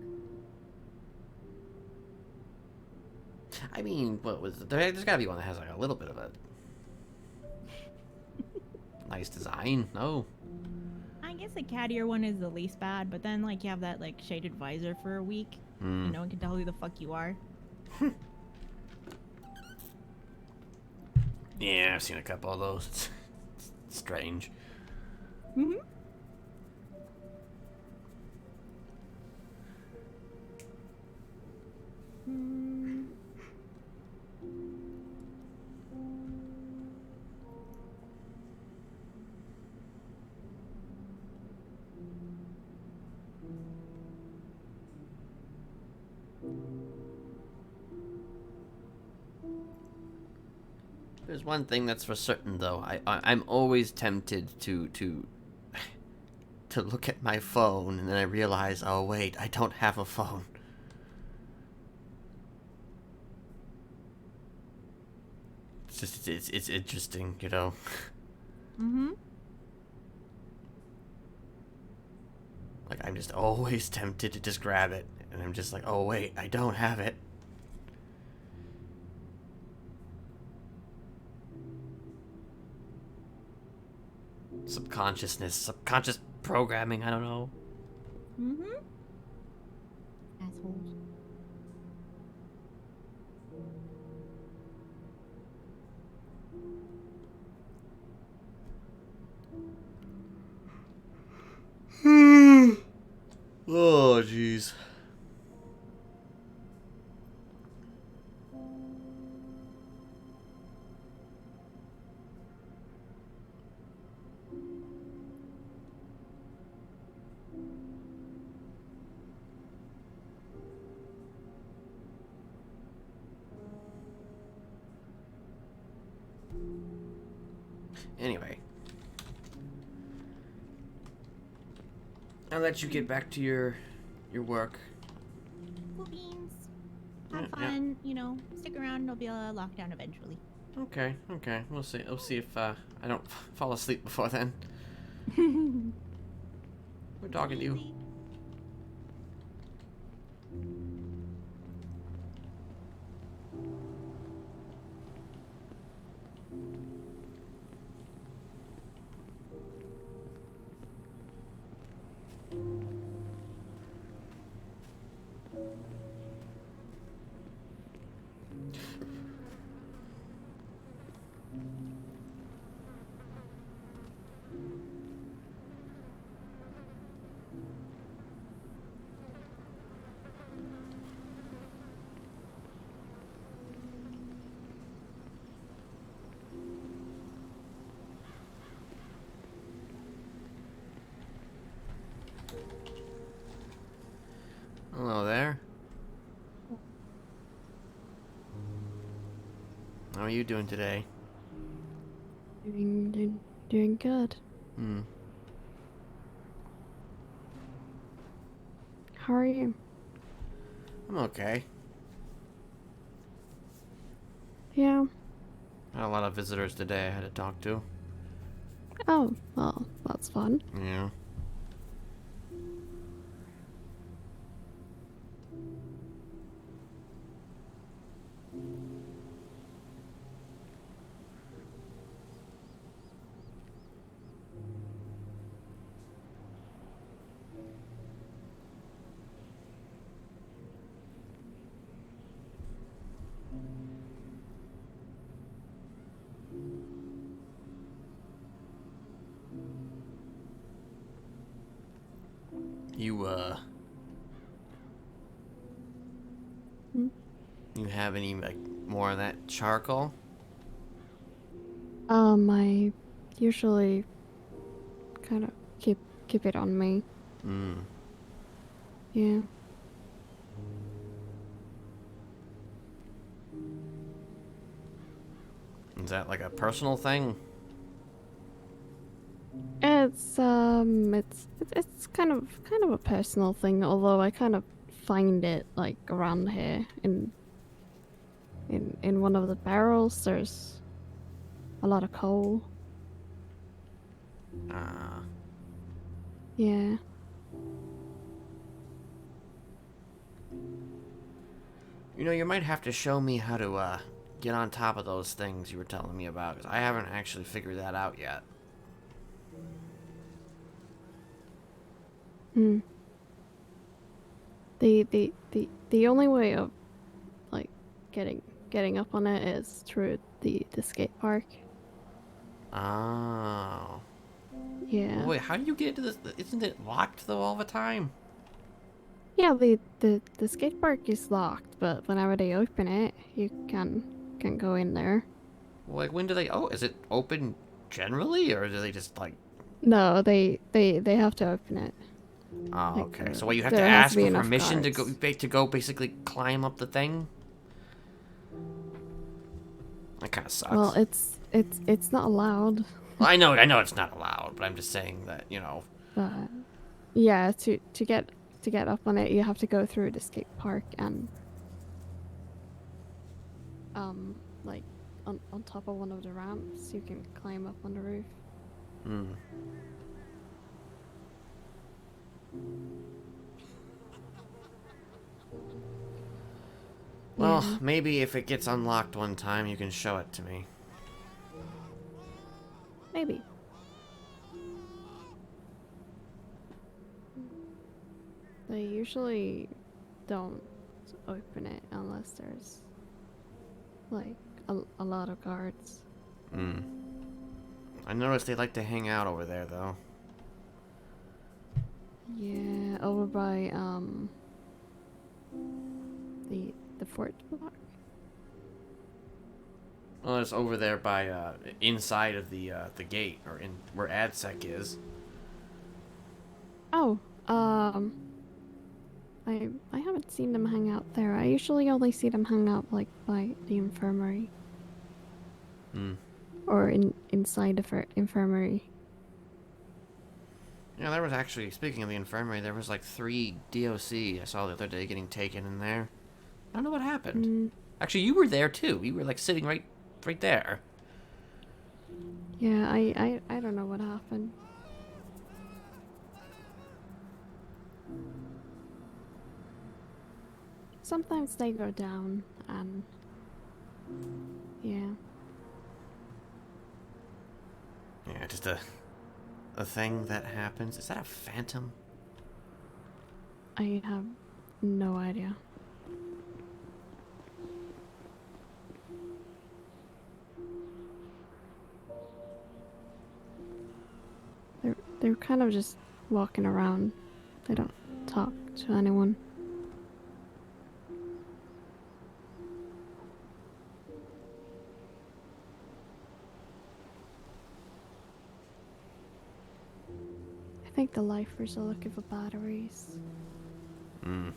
I mean, what was it? There's gotta be one that has like a little bit of a nice design. No. I guess the cattier one is the least bad, but then like you have that like shaded visor for a week, and no one can tell who the fuck you are. Yeah, I've seen a couple of those. It's strange. Mm-hmm. There's one thing that's for certain, though. I'm always tempted to look at my phone, and then I realize, oh wait, I don't have a phone. It's just it's interesting, you know. Mm-hmm. Like I'm just always tempted to just grab it, and I'm just like, oh wait, I don't have it. Subconscious programming, I don't know. Mm-hmm. Assholes. Oh, jeez. Anyway, I'll let you get back to your work. Cool beans. Have Yeah. fun. You know, stick around. There'll be a lockdown eventually. Okay. We'll see. We'll see if I don't fall asleep before then. We're talking to you. Hello there. How are you doing today? Doing good. Hmm. How are you? I'm okay. Yeah. I had a lot of visitors today I had to talk to. Oh, well, that's fun. Yeah. You have any, like, more of that charcoal? I usually kind of keep it on me. Hmm. Yeah. Is that like a personal thing? It's kind of a personal thing, although I kind of find it like around here in one of the barrels there's a lot of coal. Yeah. You know, you might have to show me how to get on top of those things you were telling me about, because I haven't actually figured that out yet. Hmm. The only way of like getting up on it is through the skate park. Oh. Yeah. Well, wait, how do you get to this? Isn't it locked though all the time? Yeah, the skate park is locked, but whenever they open it, you can go in there. Well, like, when do they? Oh, is it open generally, or do they just like? No, they have to open it. Oh, Like, okay. So, what, you have to there has ask to be for enough permission to guards. go basically climb up the thing? That kind of sucks. Well, it's not allowed. Well, I know it's not allowed, but I'm just saying that, you know. But yeah, to get up on it, you have to go through the skate park and like on top of one of the ramps. You can climb up on the roof. Hmm. Well, Yeah. maybe if it gets unlocked one time, you can show it to me. Maybe. They usually don't open it unless there's like a lot of guards. Hmm. I noticed they like to hang out over there, though. Yeah, over by the fort block. Well, it's over there by inside of the gate, or in where AdSec is. Oh, I haven't seen them hang out there. I usually only see them hang out like by the infirmary. Hmm. Or inside the infirmary. Yeah, there was actually, speaking of the infirmary, there was like 3 DOC I saw the other day getting taken in there. I don't know what happened. Actually, you were there too. You were like sitting right there. Yeah, I don't know what happened. Sometimes they go down and yeah. Yeah, just a thing that happens. Is that a phantom? I have no idea. They're kind of just walking around. They don't talk to anyone. I think the lifers are looking for batteries. Hmm.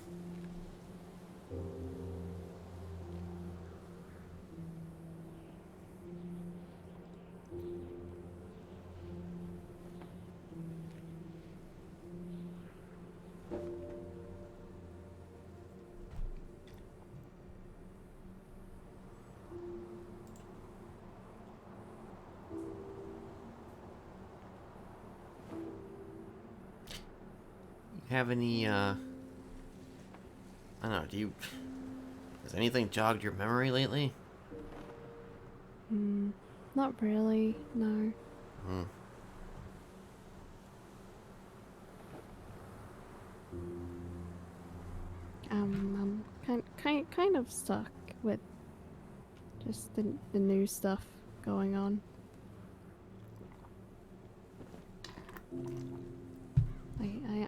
Have any, I don't know, has anything jogged your memory lately? Not really, no. Hmm. I'm kind of stuck with just the new stuff going on.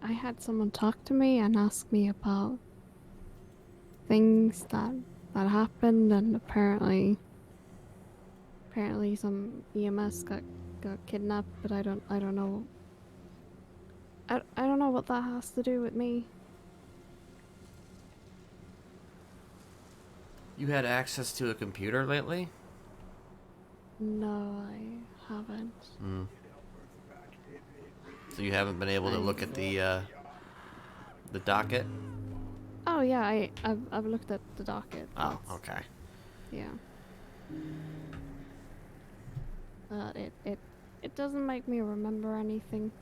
I had someone talk to me and ask me about things that happened, and apparently some EMS got kidnapped, but I don't know. I don't know what that has to do with me. You had access to a computer lately? No, I haven't. Hmm. So you haven't been able to look at the docket? Oh yeah, I've looked at the docket. Oh, okay. Yeah. It doesn't make me remember anything.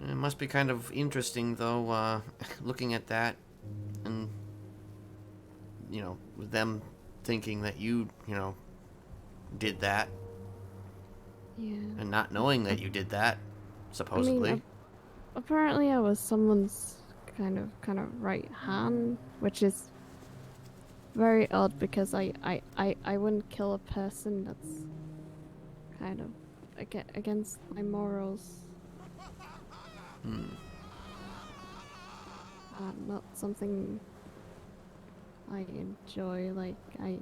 It must be kind of interesting, though, looking at that and, with them thinking that you did that. Yeah. And not knowing that you did that, supposedly. I mean, apparently I was someone's kind of right hand, which is very odd because I wouldn't kill a person that's kind of against my morals. Not something I enjoy. Like I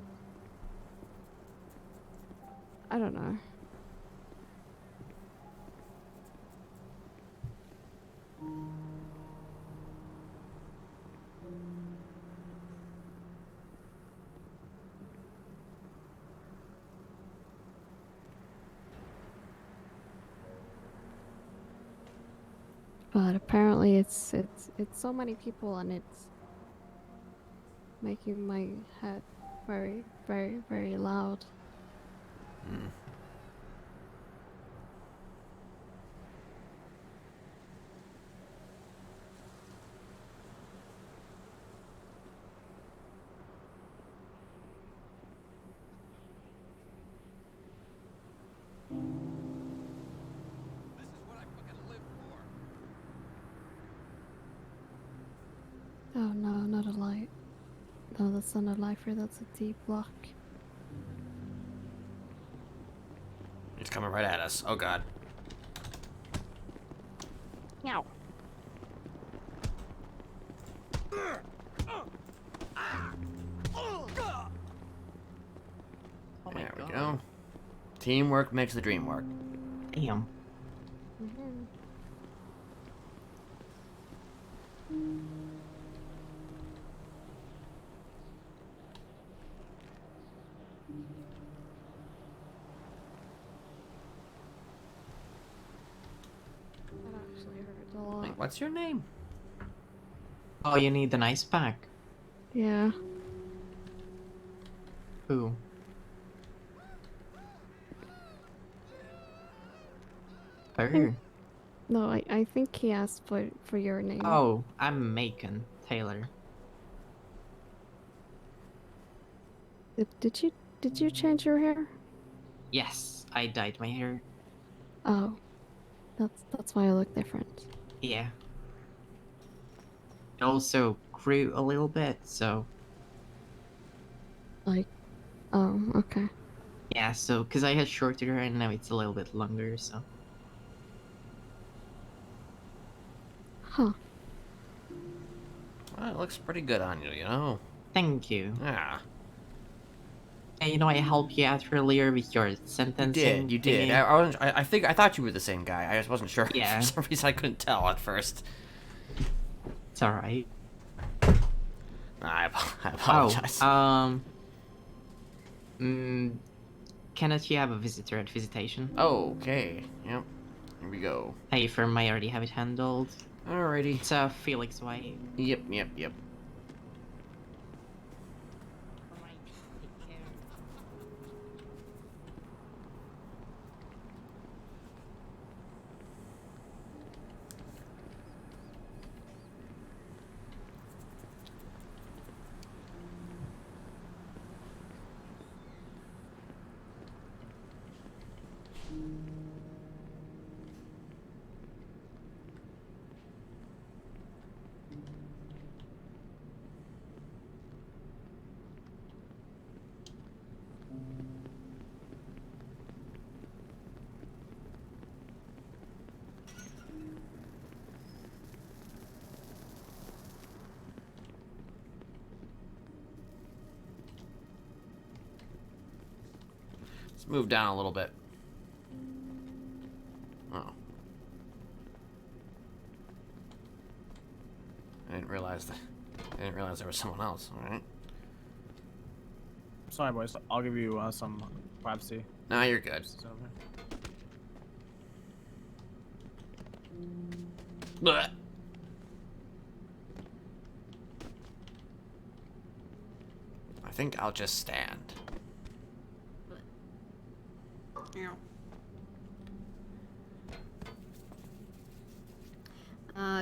don't know. But apparently it's so many people, and it's making my head very, very, very loud. Hmm. Oh no, not a light. No, that's not a lifer, that's a deep block. He's coming right at us. Oh god. Meow. Oh my There we God. go. Teamwork makes the dream work. Damn. That actually hurt a lot. Wait, what's your name? Oh, you need an ice pack. Yeah. Who? Her. No, I think he asked for your name. Oh, I'm Macon Taylor. Did you change your hair? Yes, I dyed my hair. Oh. That's why I look different. Yeah. It also grew a little bit, so Like, oh, okay. yeah, so because I had shorter hair and now it's a little bit longer, so Huh. Well, it looks pretty good on you, you know? thank you. Yeah. And you know, I helped you out earlier with your sentencing. You did. thingy. I thought you were the same guy. I just wasn't sure. Yeah. For some reason I couldn't tell at first. It's alright. I apologize. Kenneth, you have a visitor at visitation. Oh, okay. Yep. Here we go. Hey, firm, I already have it handled. Alrighty. It's Felix White. Yep. Let's move down a little bit. Oh. I didn't realize there was someone else. Alright. Sorry, boys. I'll give you some privacy. No, you're good. Blech. I think I'll just stand.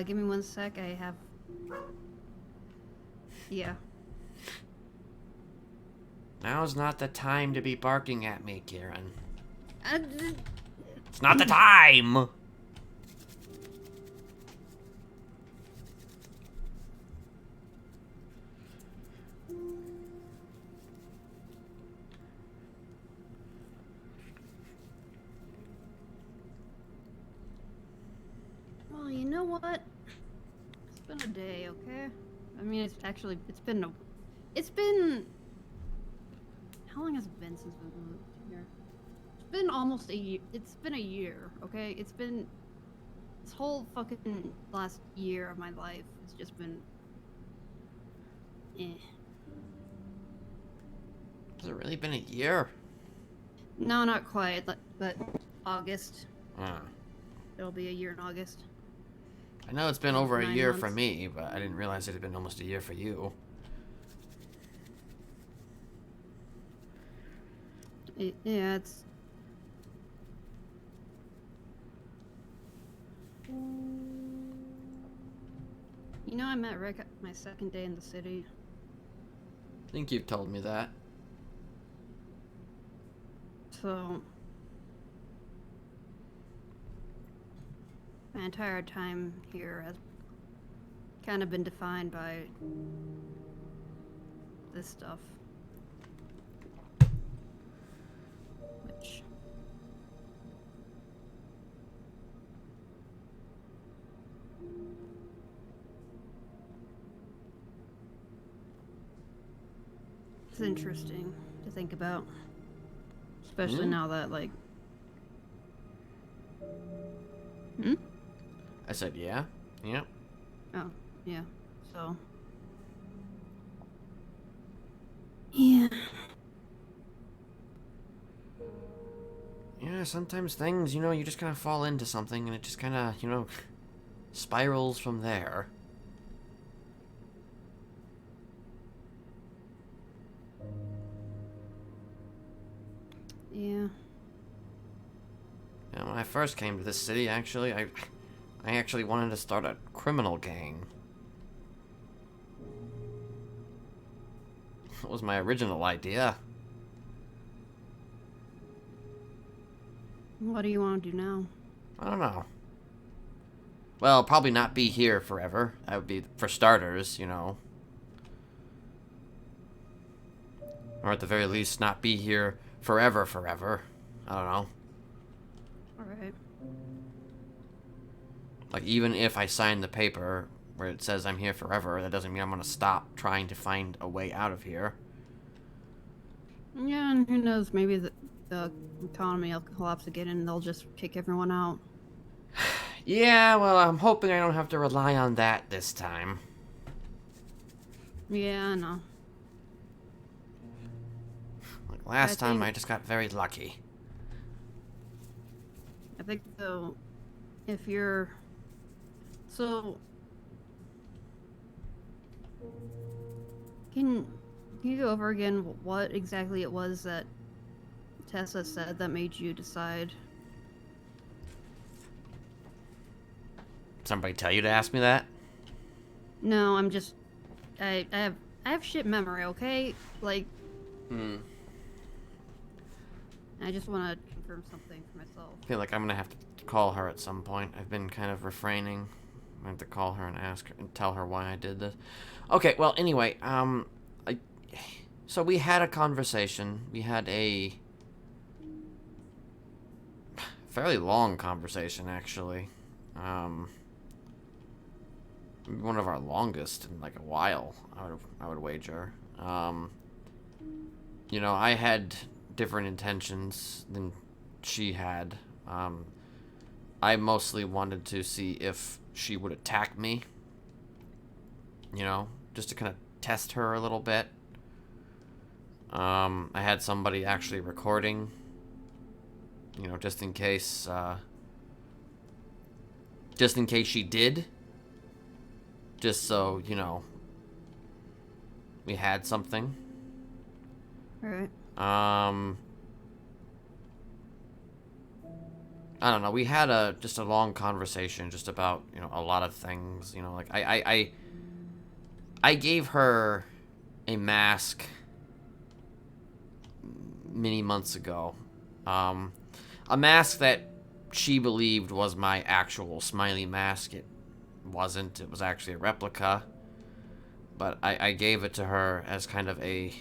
Give me 1 sec. I have. Yeah. Now's not the time to be barking at me, Kieran. It's It's not the time! Well, you know what? It's been a day, okay? I mean, it's been how long has it been since we moved here? It's been almost a year. It's been a year, okay? It's been this whole fucking last year of my life. It's just been Has it really been a year? No, not quite, but August. Ah. It'll be a year in August. I know it's been over a 9 year for months. me, but I didn't realize it had been almost a year for you. Yeah, it's... You know, I met Rick my second day in the city. I think you've told me that. So... My entire time here has kind of been defined by this stuff. Which... It's interesting to think about. Especially now that, like... Hmm? I said, yeah. Yeah. Oh, yeah. So... Yeah. Yeah, sometimes things, you know, you just kind of fall into something and it just kind of, you know, spirals from there. Yeah. You know, when I first came to this city, actually, I actually wanted to start a criminal gang. That was my original idea. What do you want to do now? I don't know. Well, probably not be here forever. That would be, for starters, you know. Or at the very least, not be here forever. I don't know. Alright. Like, even if I sign the paper where it says I'm here forever, that doesn't mean I'm gonna stop trying to find a way out of here. Yeah, and who knows, maybe the economy will collapse again and they'll just kick everyone out. Yeah, well, I'm hoping I don't have to rely on that this time. Yeah, I know. Like last time, I just got very lucky. I think, though, if you're... So... Can you go over again what exactly it was that Tessa said that made you decide? Somebody tell you to ask me that? No, I'm just... I have shit memory, okay? Like... I just want to confirm something for myself. I feel like I'm gonna have to call her at some point. I've been kind of refraining. I have to call her and ask her and tell her why I did this. Okay, well, anyway, so we had a conversation. We had a fairly long conversation, actually. One of our longest in like a while, I would wager. You know, I had different intentions than she had. I mostly wanted to see if she would attack me. You know, just to kind of test her a little bit. I had somebody actually recording. You know, just in case she did. Just so, you know, we had something. Alright. I don't know. We had just a long conversation just about, you know, a lot of things. You know, like I gave her a mask many months ago. A mask that she believed was my actual Smiley mask. It wasn't. It was actually a replica. But I gave it to her as kind of a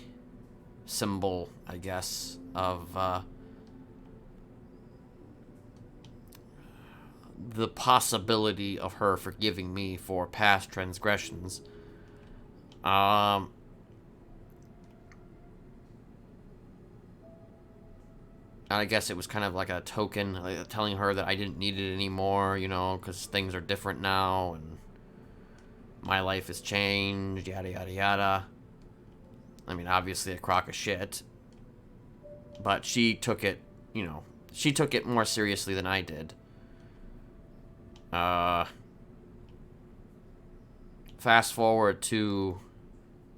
symbol, I guess, of the possibility of her forgiving me for past transgressions. And I guess it was kind of like a token, like telling her that I didn't need it anymore, you know, because things are different now, and my life has changed, yada, yada, yada. I mean, obviously a crock of shit. But she took it, you know, she took it more seriously than I did. Fast forward to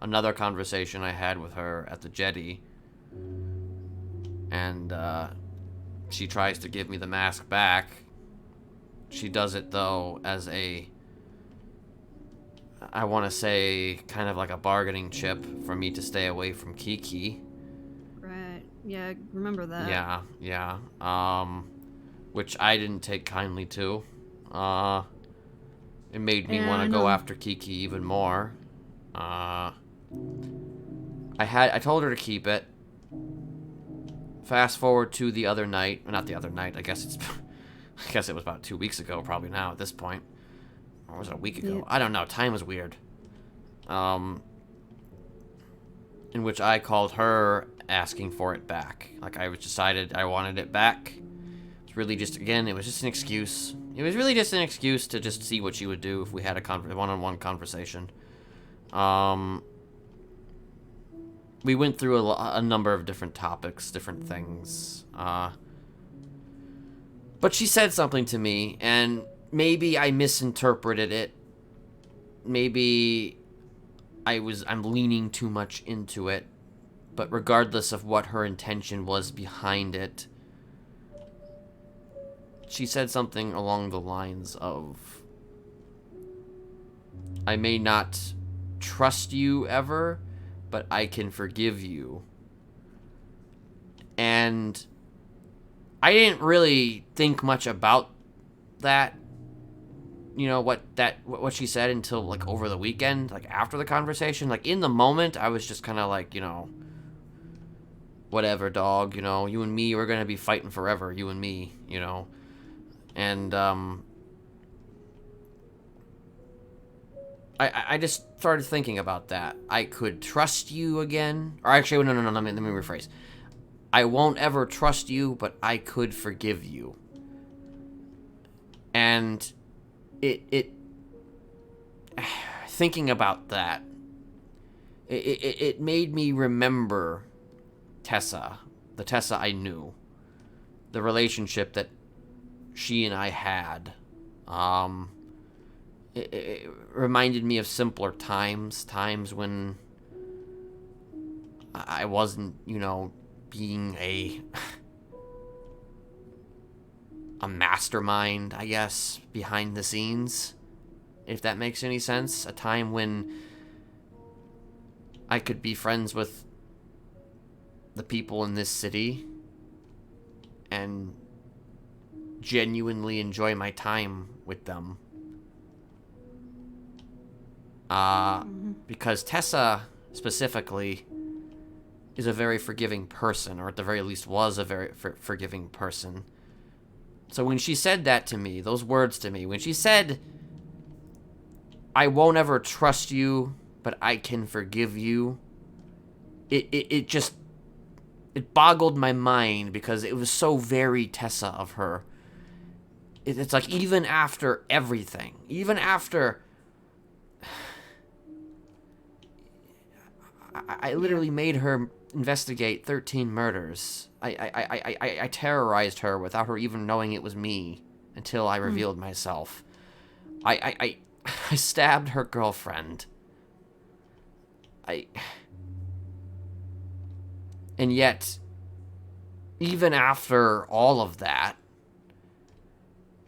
another conversation I had with her at the jetty. And she tries to give me the mask back. She does it, though, as a, I want to say, kind of like a bargaining chip for me to stay away from Kiki. Right. Yeah, I remember that. Yeah. Which I didn't take kindly to. It made me want to go after Kiki even more. I told her to keep it. Fast forward to the other night. Not the other night. I guess it was about 2 weeks ago, probably now at this point. Or was it a week ago? Yeah. I don't know. Time was weird. In which I called her asking for it back. Like, I decided I wanted it back. It's really just, again, it was just an excuse. It was really just an excuse to just see what she would do if we had a one-on-one conversation. We went through a number of different topics, different things. But she said something to me, and maybe I misinterpreted it. Maybe I'm leaning too much into it. But regardless of what her intention was behind it, she said something along the lines of, I may not trust you ever, but I can forgive you. And I didn't really think much about that, you know, what she said until, like, over the weekend, like, after the conversation. Like, in the moment, I was just kind of like, you know, whatever, dog, you know, you and me, we're gonna be fighting forever, you and me, you know. And, I just started thinking about that. I could trust you again. Or actually, no, let me rephrase. I won't ever trust you, but I could forgive you. And it thinking about that, it made me remember Tessa, the Tessa I knew, the relationship that she and I had. It reminded me of simpler times when I wasn't, you know, being a mastermind, I guess, behind the scenes, if that makes any sense. A time when I could be friends with the people in this city and genuinely enjoy my time with them. Because Tessa, specifically, is a very forgiving person, or at the very least was a very forgiving person. So when she said that to me, those words to me, when she said, I won't ever trust you, but I can forgive you, it just, it boggled my mind, because it was so very Tessa of her. It's like, even after everything, even after I literally made her investigate 13 murders. I terrorized her without her even knowing it was me until I revealed myself. I stabbed her girlfriend. And yet, even after all of that,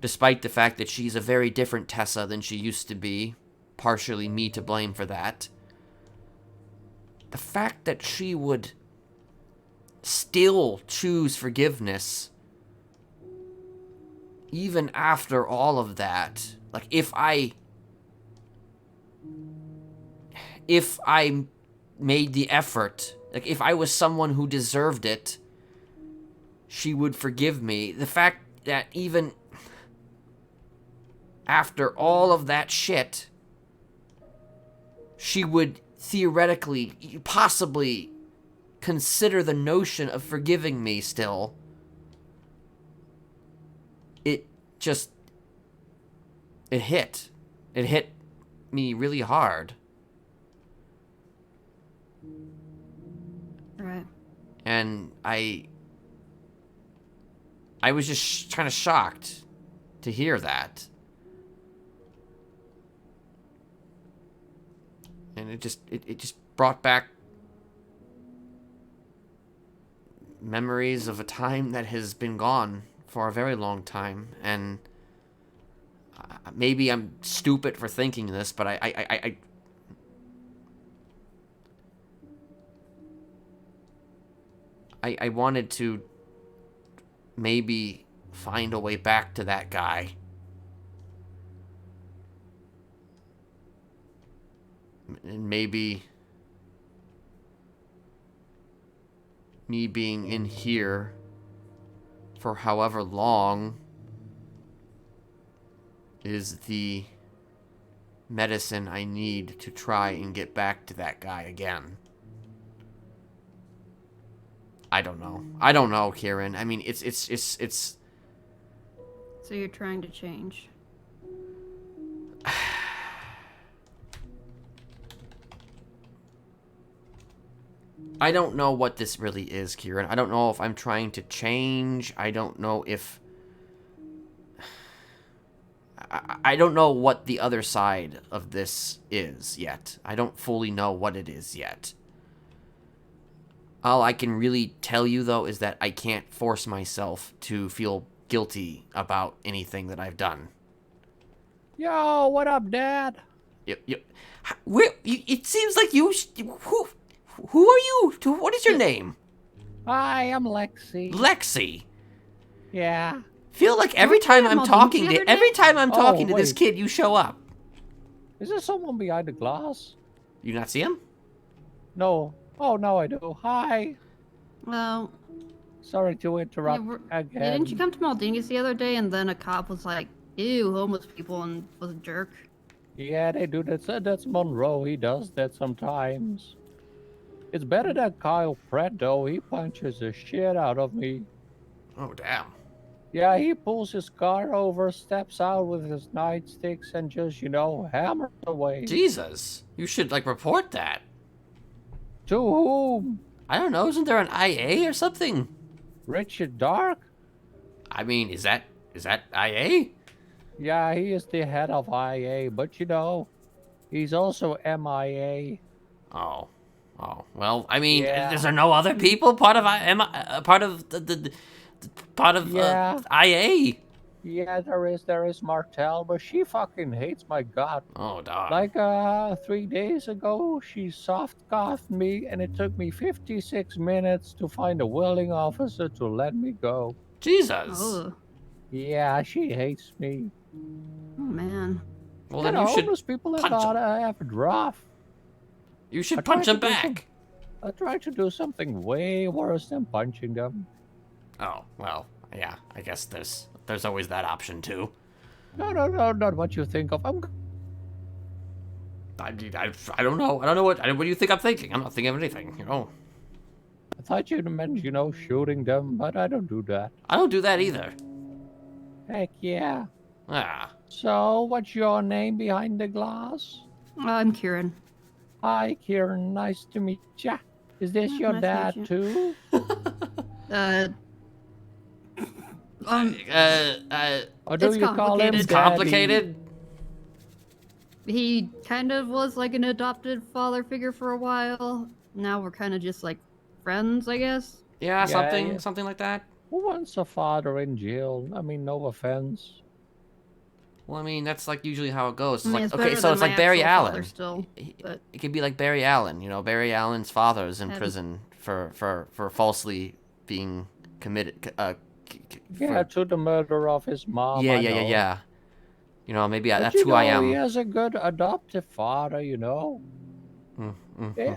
despite the fact that she's a very different Tessa than she used to be, partially me to blame for that, the fact that she would still choose forgiveness, even after all of that, like, if I made the effort, like, if I was someone who deserved it, she would forgive me. The fact that even after all of that shit, she would theoretically, possibly consider the notion of forgiving me still, it hit me really hard. Right. And I was just kind of shocked to hear that. And it just brought back memories of a time that has been gone for a very long time, and maybe I'm stupid for thinking this, but I wanted to maybe find a way back to that guy. And maybe me being in here for however long is the medicine I need to try and get back to that guy again. I don't know. I don't know, Kieran. I mean, it's So you're trying to change. I don't know what this really is, Kieran. I don't know if I'm trying to change. I don't know if... I don't know what the other side of this is yet. I don't fully know what it is yet. All I can really tell you, though, is that I can't force myself to feel guilty about anything that I've done. Yo, what up, Dad? Yep. It seems like you... Who are you? What is your name? Hi, I'm Lexi. Lexi? Yeah. Feel like every time I'm talking to this kid, you show up. Is there someone behind the glass? You not see him? No. Oh, no, I do. Hi. Well... Sorry to interrupt again. Yeah, didn't you come to Maldini's the other day and then a cop was like, ew, homeless people, and was a jerk? Yeah, they do that. That's Monroe. He does that sometimes. It's better than Kyle Pratt, though. He punches the shit out of me. Oh, damn. Yeah, he pulls his car over, steps out with his nightsticks, and just, hammers away. Jesus. You should, report that. To whom? I don't know. Isn't there an IA or something? Richard Dark? I mean, is that IA? Yeah, he is the head of IA, but he's also MIA. Oh, well, I mean, is there no other people part of IA? Yeah, there is Martel, but she fucking hates my gut. Oh, dog. Like, 3 days ago, she soft-coughed me, and it took me 56 minutes to find a willing officer to let me go. Jesus. Oh. Yeah, she hates me. Oh, man. Well, then you should homeless people have it rough. You should punch them back. I tried to do something way worse than punching them. Oh, well, yeah, I guess there's always that option, too. No, not what you think of. I don't know. I don't know what do you think I'm thinking? I'm not thinking of anything, I thought you meant, shooting them, but I don't do that. I don't do that either. Heck yeah. Ah. So, what's your name behind the glass? I'm Kieran. Hi, Kieran. Nice to meet ya. Is this your nice dad, too? Or do it's you call him complicated. Complicated? He kind of was like an adopted father figure for a while. Now we're kind of just like friends, I guess. Yeah, something like that. Who wants a father in jail? I mean, no offense. Well, I mean, that's usually how it goes. It's I mean, it's okay, better so than it's my like Barry actual father Allen. still, but... It could be like Barry Allen. Barry Allen's father is in Had- prison for falsely being committed. To the murder of his mom. Yeah. Maybe But that's who I am. He has a good adoptive father,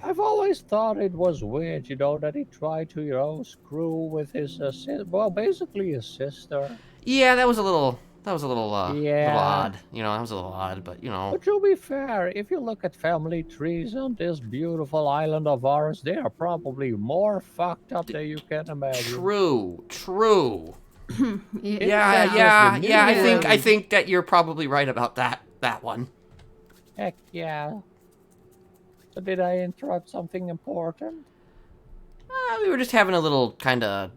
I've always thought it was weird, that he tried to, screw with his, basically his sister. Yeah, that was a little odd. But But to be fair, if you look at family trees on this beautiful island of ours, they are probably more fucked up than you can imagine. True. Yeah. I think that you're probably right about that one. Heck yeah. So did I interrupt something important? We were just having a little kind of,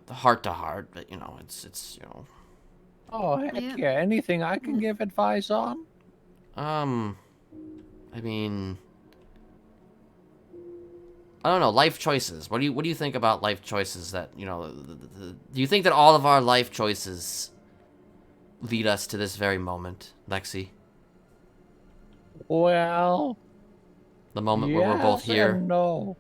heart to heart, but it's. Oh, heck yeah. Anything I can give advice on? I mean, don't know, life choices. What do you think about life choices that, you know, do you think that all of our life choices lead us to this very moment, Lexi? Well, the moment where we're both yes here. and no.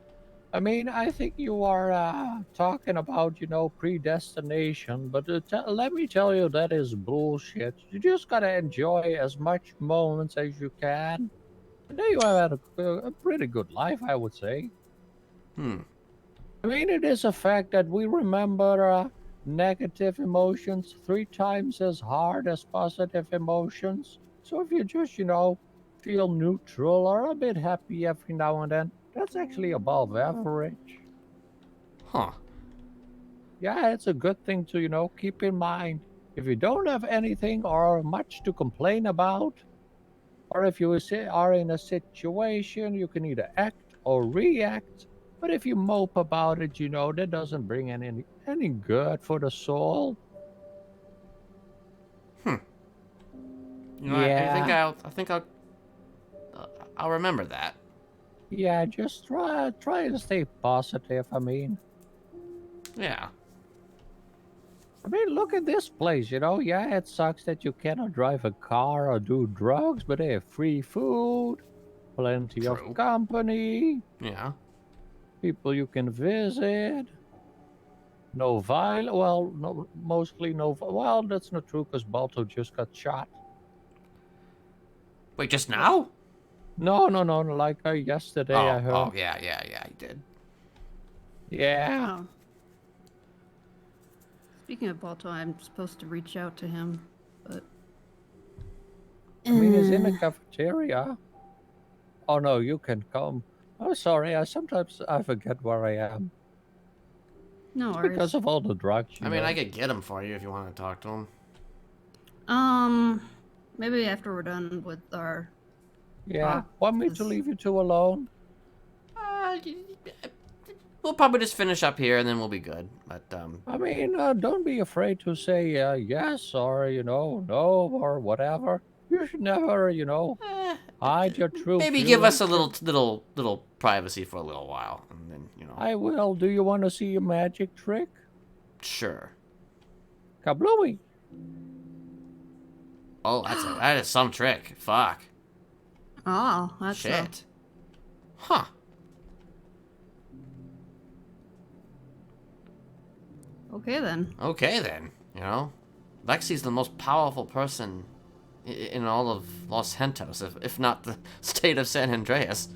I mean, I think you are talking about, you know, predestination, but let me tell you, that is bullshit. You just gotta enjoy as much moments as you can. And then you have had a pretty good life, I would say. I mean, it is a fact that we remember negative emotions 3 times as hard as positive emotions. So if you just, you know, feel neutral or a bit happy every now and then, that's actually above average. Huh. Yeah, it's a good thing to, you know, keep in mind. If you don't have anything or much to complain about, or if you are in a situation, you can either act or react. But if you mope about it, you know, that doesn't bring any good for the soul. You know, I think I'll remember that. Yeah, just try to stay positive. I mean, yeah. I mean, look at this place. You know, yeah, it sucks that you cannot drive a car or do drugs, but they have free food, plenty of company. Yeah. People you can visit. No violence. Well, no, mostly no. Well, that's not true because Balto just got shot. Wait, just now? No. Like yesterday, I heard. Oh, yeah, he did. Yeah. Oh. Speaking of Balto, I'm supposed to reach out to him, but. I mean, he's in the cafeteria. Oh no, you can come. I'm sorry. Sometimes I forget where I am. No It's worries. because of all the drugs. I mean, I could get him for you if you want to talk to him. Maybe after we're done with our. Yeah. Want me to leave you two alone? We'll probably just finish up here and then we'll be good. But I mean, don't be afraid to say yes or you know no or whatever. You should never, you know, hide your true. maybe give us a little privacy for a little while, and then you know. I will. Do you want to see a magic trick? Sure. Kablooey. Oh, that is some trick. Fuck. Oh, that's shit. Huh. Okay then. Okay then. You know, Lexi's the most powerful person in all of Los Santos, if not the state of San Andreas.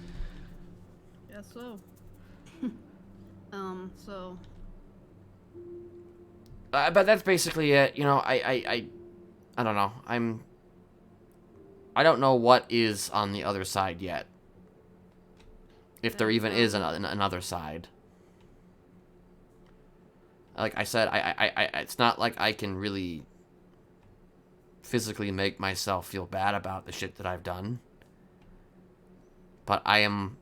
Guess so. So. But that's basically it. You know, I don't know. I don't know what is on the other side yet. If there even is another side. Like I said, I it's not like I can really physically make myself feel bad about the shit that I've done. But I am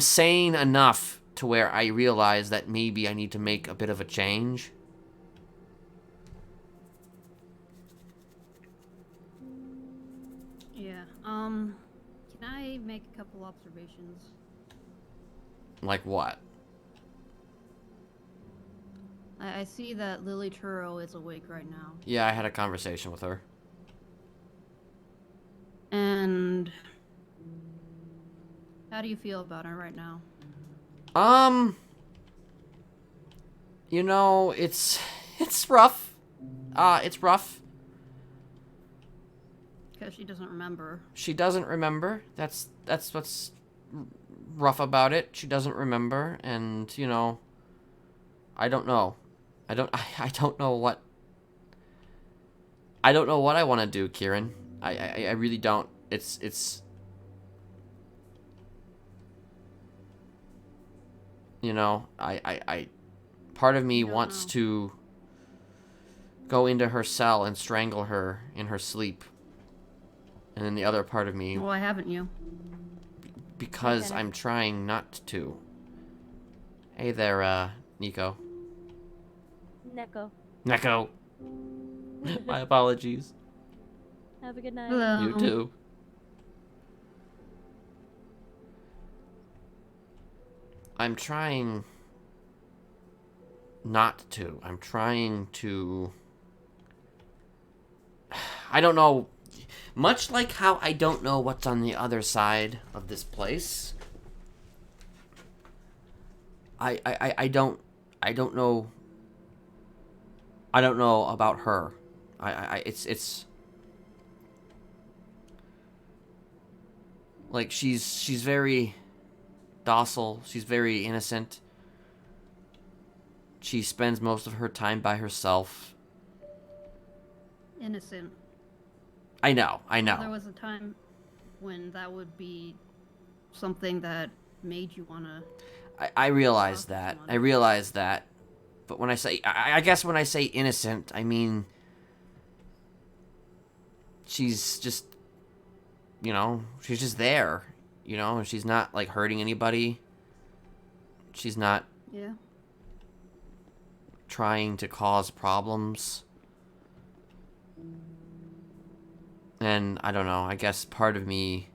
sane enough to where I realize that maybe I need to make a bit of a change. Yeah. Can I make a couple observations? Like what? I see that Lily Turo is awake right now. Yeah, I had a conversation with her. And how do you feel about her right now? You know, it's rough. It's rough. Because she doesn't remember. She doesn't remember. That's what's rough about it. She doesn't remember, and you know, I don't know. I don't know what. I don't know what I want to do, Kieran. I really don't. It's. You know, part of me wants to go into her cell and strangle her in her sleep. And then the other part of me... Why haven't you? Because I'm trying not to. Hey there, Nico. Neko. My apologies. Have a good night. Hello. You too. I'm trying not to. I'm trying to... I don't know. Much like how I don't know what's on the other side of this place. I don't know. I don't know about her. It's like she's very docile. She's very innocent. She spends most of her time by herself. Innocent. I know. There was a time when that would be something that made you wanna. I realize that. I realize that. But when I say, I guess when I say innocent, I mean, she's just, you know, she's just there, you know, she's not like hurting anybody. She's not trying to cause problems. And I don't know, I guess part of me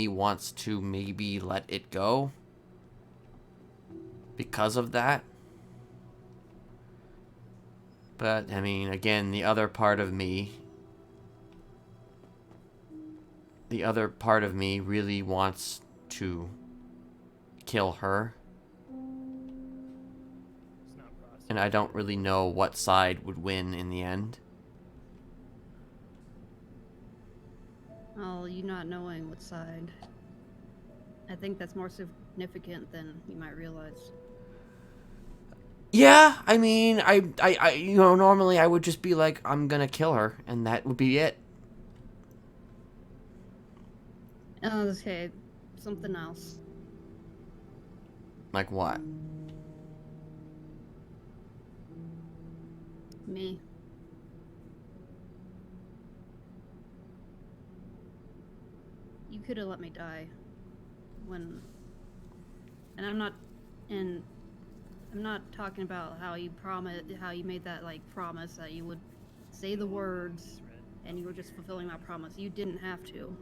wants to maybe let it go because of that. But, I mean, again, the other part of me really wants to kill her. And I don't really know what side would win in the end. Well, you not knowing what side. I think that's more significant than you might realize. Yeah, I mean, I you know, normally I would just be like, I'm gonna kill her, and that would be it. Okay, something else. Like what? Me. You could have let me die when, and I'm not talking about how you made that like promise that you would say the words and you were just fulfilling that promise. You didn't have to.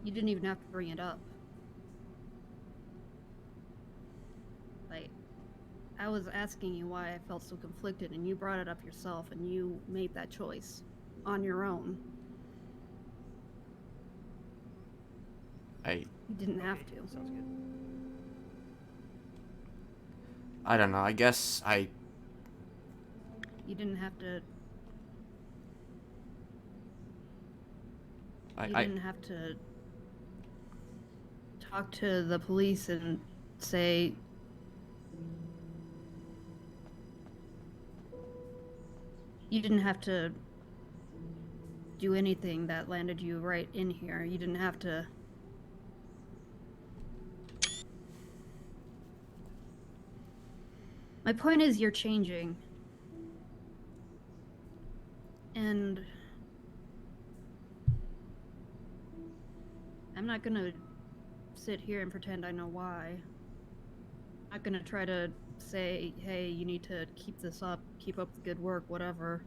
You didn't even have to bring it up. Like, I was asking you why I felt so conflicted, and you brought it up yourself, and you made that choice on your own. You didn't have to. Sounds good. I don't know, I guess You didn't have to. You didn't have to talk to the police and say, you didn't have to do anything that landed you right in here. You didn't have to. My point is, you're changing. And I'm not gonna sit here and pretend I know why. I'm not gonna try to say, hey, you need to keep this up, keep up the good work, whatever.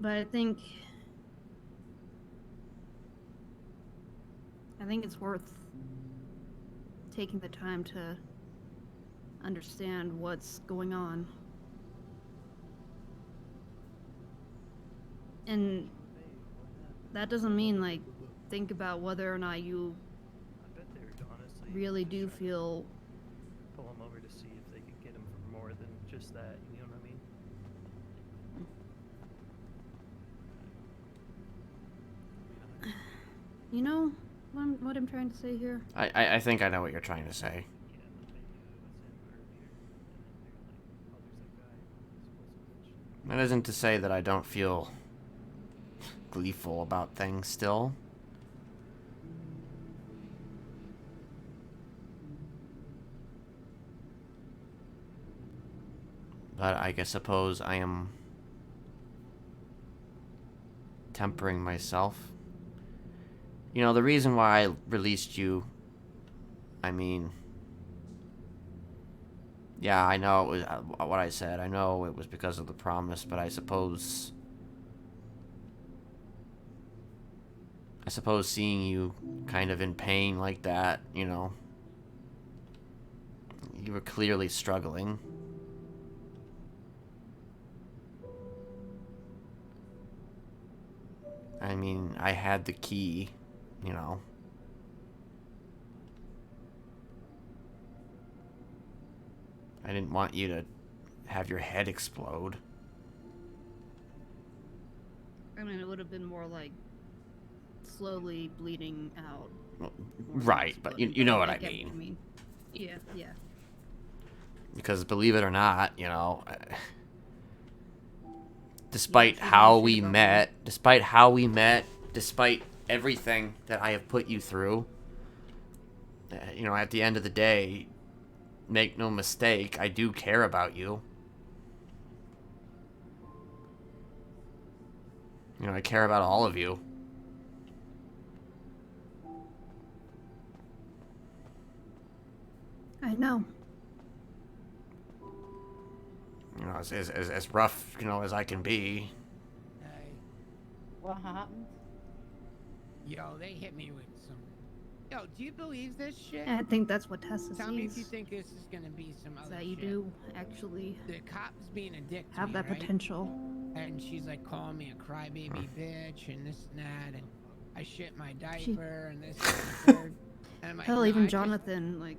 But I think it's worth taking the time to understand what's going on. And that doesn't mean, like, think about whether or not you really do feel. Pull them over to see if they could get him for more than just that. You know what I mean? You know what I'm trying to say here? I think I know what you're trying to say. That isn't to say that I don't feel gleeful about things still. But I suppose I am tempering myself. You know, the reason why I released you, I mean, Yeah, I know it was what I said. I know it was because of the promise, but I suppose seeing you kind of in pain like that, you know, you were clearly struggling. I mean, I had the key, you know. I didn't want you to have your head explode. I mean, it would have been more like slowly bleeding out. Well, right, but you know what I get mean. Yeah, yeah. Because believe it or not, you know, despite how we met, despite everything that I have put you through, you know, at the end of the day, make no mistake, I do care about you. You know, I care about all of you. I know. You know, as rough, you know, as I can be. What happened? Yo, they hit me with some. Yo, do you believe this shit? I think that's what Tessa Tell me if sees. you think this is gonna be some other That you shit. do actually The cop's being a dick to have me, that right? potential. And she's like calling me a crybaby bitch and this and that, and I shit my diaper and this and the third. And I'm like, Hell, no, even I just- Jonathan, like,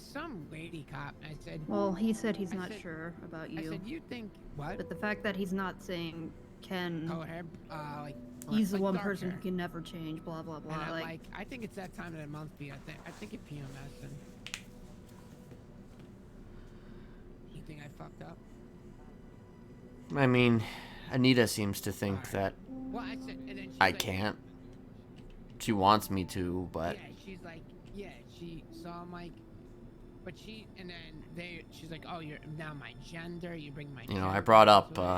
some lady cop. And I said, well, he said he's I not said- sure about you. I said, you think what? But the fact that he's not saying Ken, Oh, her, like he's the like one dark person hair. who can never change, blah, blah, blah. And I'm Like, like, I think it's that time of the month, B. I think it PMS. And you think I fucked up? I mean, Anita seems to think that Well, I said, and then she's I like, can't. She wants me to, but Yeah, she's like, yeah, so I'm like, but she, and then she's like, oh, you're now my gender, you bring my you know, I gender brought into up, it, and,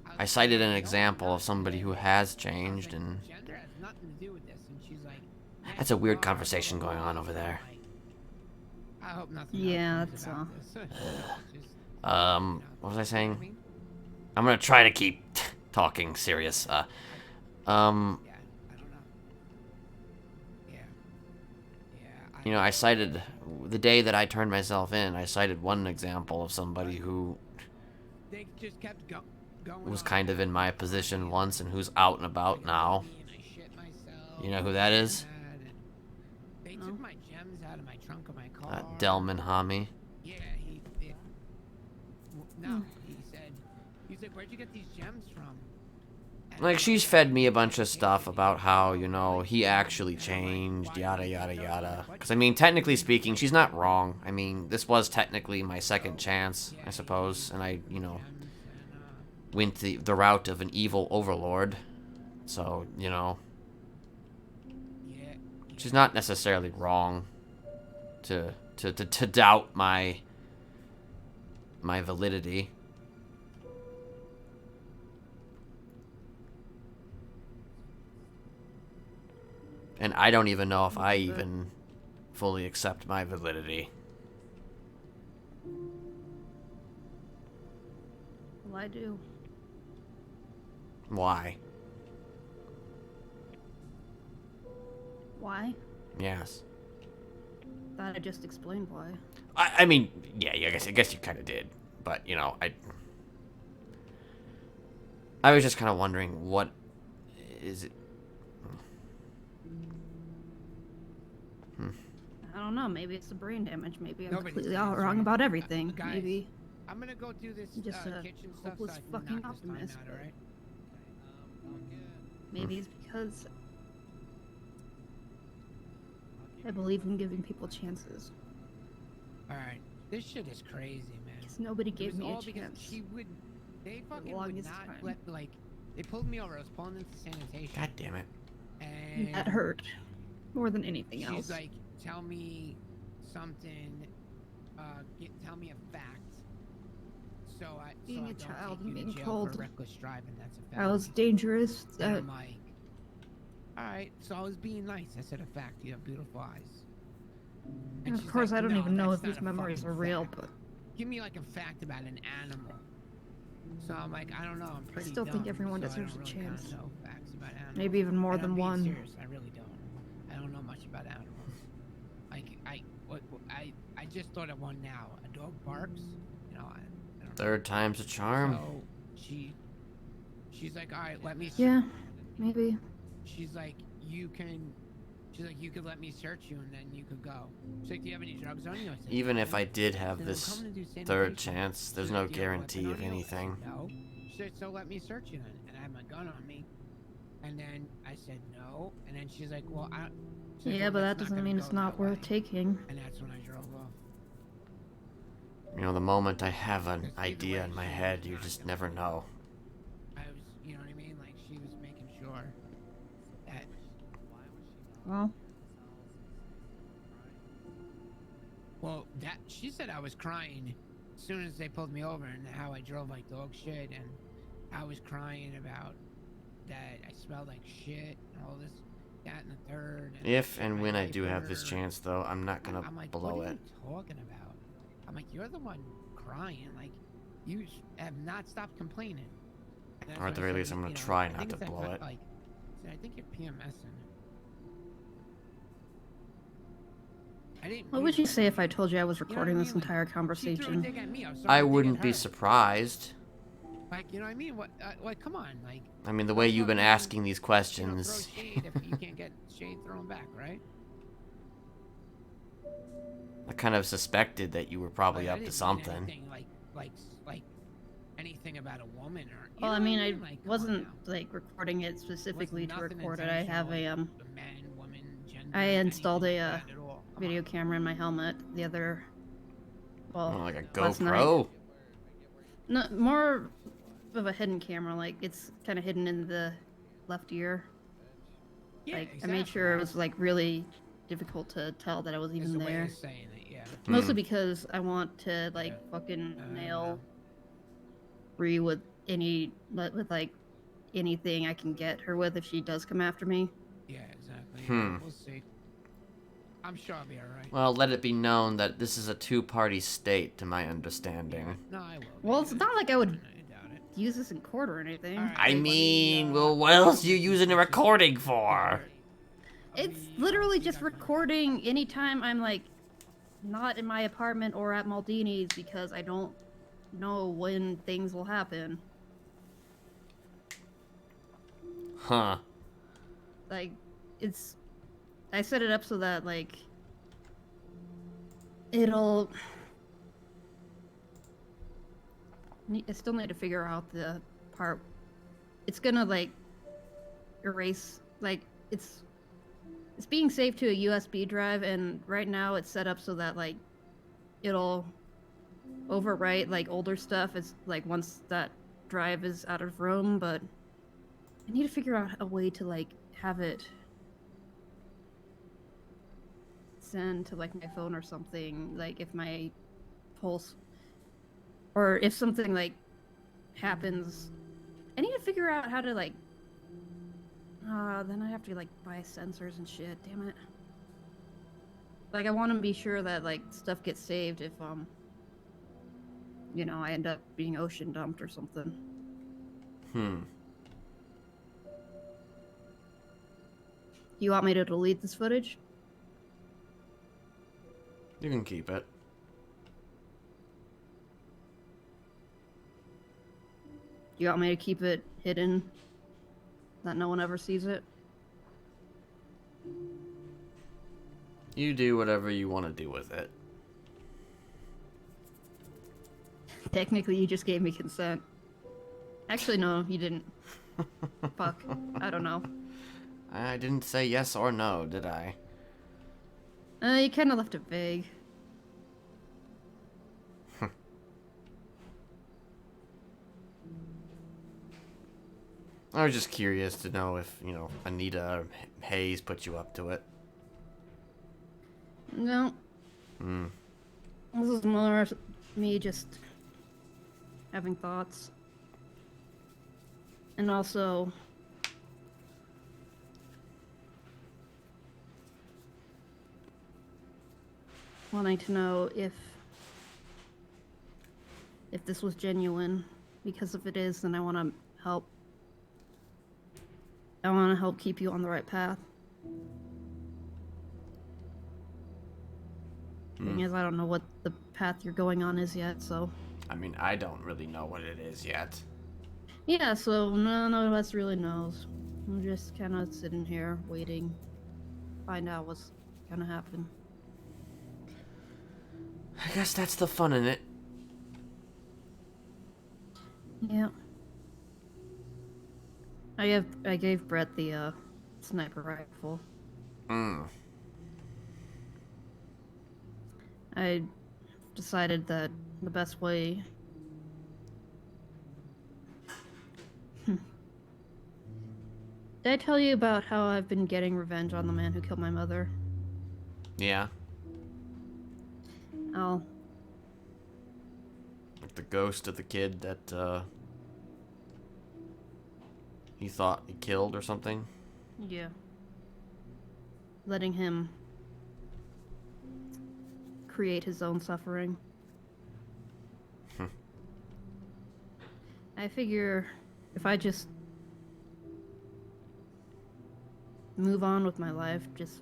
like, I cited an example of somebody who has changed, and gender has nothing to do with this, and she's like, that's a weird conversation going on over there. I hope nothing yeah, else that's comes about this. What was I saying? I'm gonna try to keep talking serious. You know, I cited the day that I turned myself in. I cited one example of somebody who They just kept going was kind of in my position once and who's out and about now. You know who that is? They took my gems out of my trunk of my car. Delman Hami. Yeah, no, he said, he's like, where'd you get these gems from? Like, she's fed me a bunch of stuff about how, you know, he actually changed, yada, yada, yada. Because, I mean, technically speaking, she's not wrong. I mean, this was technically my second chance, I suppose. And I, you know, went the route of an evil overlord. So, you know, she's not necessarily wrong to doubt my validity. And I don't even know if I even fully accept my validity. well, I do. Why? Why? Yes. Thought I just explained why. I mean, yeah, I guess you kind of did. But, you know, I was just kind of wondering, what is it? I don't know. Maybe it's the brain damage. Maybe I'm Nobody's completely saying all it's wrong right. about everything. Guys, Maybe I'm gonna go do this just a kitchen stuff so hopeless I can fucking knock this time optimist. out, alright? Maybe it's because I believe in giving people chances. Alright, this shit is crazy, man. Because nobody It gave was me a all because chance. She would, they for the fucking would longest not time. let, like, they pulled me over. I was pulling into sanitation. God damn it. And That hurt more than anything else. She's like, tell me something, tell me a fact. Being I a don't child take and you to being jail told for reckless driving. That's a fact. I was dangerous. And That I'm like, all right. So I was being nice. I said a fact. You have beautiful eyes. And she's Of course, like, I don't "No, even know that's if these not a memories fucking are real, fact. but Give me like a fact about an animal." So I'm like, I don't know. I'm pretty still think dumb, everyone so deserves I a don't really chance. kinda know facts about animals. Maybe even more And than I'm being one. serious. I really don't. I don't know much about animals. Like I just thought of one now. A dog barks. You know, I don't know. Third time's a charm. So she's like, all right, let me. Yeah, maybe. She's like, you can let me search you and then you could go. She's like, do you have any drugs on you? I said, Even "No." if I did have Then I'm this coming to do third sanitation. chance, there's She's no like, "Do you have a guarantee weapon of on you?" I anything. said, no. She said, so let me search you then. And I have my gun on me. And then I said no. And then she's like, well, she's like, Yeah, "Well, but that that's doesn't gonna mean go it's not that way." worth taking. And that's when I drove off. You know, the moment I have an idea in my head, you just never know. I was, you know what I mean? Like, she was making sure that. Well, that she said I was crying as soon as they pulled me over, and how I drove like dog shit, and I was crying about that I smelled like shit and all this, that, and the third. And If and when I do have this chance, though, I'm not gonna I'm like, blow what are it. you talking about? I'm like, you're the one crying. Like, you have not stopped complaining. And that's Or at when the I very said, least, I'm you gonna know, try I not think to it's that blow it. Like, I think you're PMSing. What would you say if I told you I was what I recording this mean? Like, entire She threw a conversation? dig at me. I was I throwing a dig wouldn't at be her. surprised. Like, you know what I mean? What? Like, come on, like. I mean, the way you've been asking these questions. Throw shade if you can't get shade thrown back, right? I kind of suspected that you were probably Like, I up to didn't mean something. anything like anything about a woman or. You Well, know I what mean, Like, come on wasn't now. like recording it specifically to nothing record it. I have a intentional, man, woman, gender, I installed anything a like that at all. Come video camera in my helmet the other. Well, Oh, like a last night. GoPro? No, more of a hidden camera. Like it's kind of hidden in the left ear. Yeah, Like I made sure it was like really difficult to tell that I was even There's a way there. of saying it, yeah. Mostly because I want to like fucking nail Bree with like anything I can get her with if she does come after me. Yeah, exactly. Hmm. We'll see. I'm sure I'll be alright. Well, let it be known that this is a two-party state, to my understanding. No, I will. Well, it's not like I would use this in court or anything. I mean, well, what else are you using a recording for? It's literally just recording anytime I'm like not in my apartment or at Maldini's because I don't know when things will happen. Huh. Like, I set it up so that like it'll. I still need to figure out the part. It's gonna like erase like it's being saved to a USB drive, and right now it's set up so that like it'll overwrite like older stuff as like once that drive is out of room, but I need to figure out a way to like have it send to like my phone or something, like if my pulse or if something like happens. I need to figure out how to like then I have to like buy sensors and shit, damn it. Like I want to be sure that like stuff gets saved if you know, I end up being ocean dumped or something. You want me to delete this footage? You can keep it. You want me to keep it hidden? That no one ever sees it? You do whatever you want to do with it. Technically, you just gave me consent. Actually, no, you didn't. Fuck. I don't know. I didn't say yes or no, did I? You kind of left it vague. I was just curious to know if, you know, Anita or Hayes put you up to it. No. This is more me just having thoughts. And also... wanting to know if this was genuine, because if it is, then I want to help. I want to help keep you on the right path. Thing is, I don't know what the path you're going on is yet, so. I mean, I don't really know what it is yet. Yeah, so none of us really knows. I'm just kind of sitting here waiting, find out what's gonna happen. I guess that's the fun in it. Yeah. I gave Brett the sniper rifle. I decided that the best way. Did I tell you about how I've been getting revenge on the man who killed my mother? Yeah. Oh. Like the ghost of the kid that he thought he killed or something? Yeah. Letting him create his own suffering. I figure if I just move on with my life, just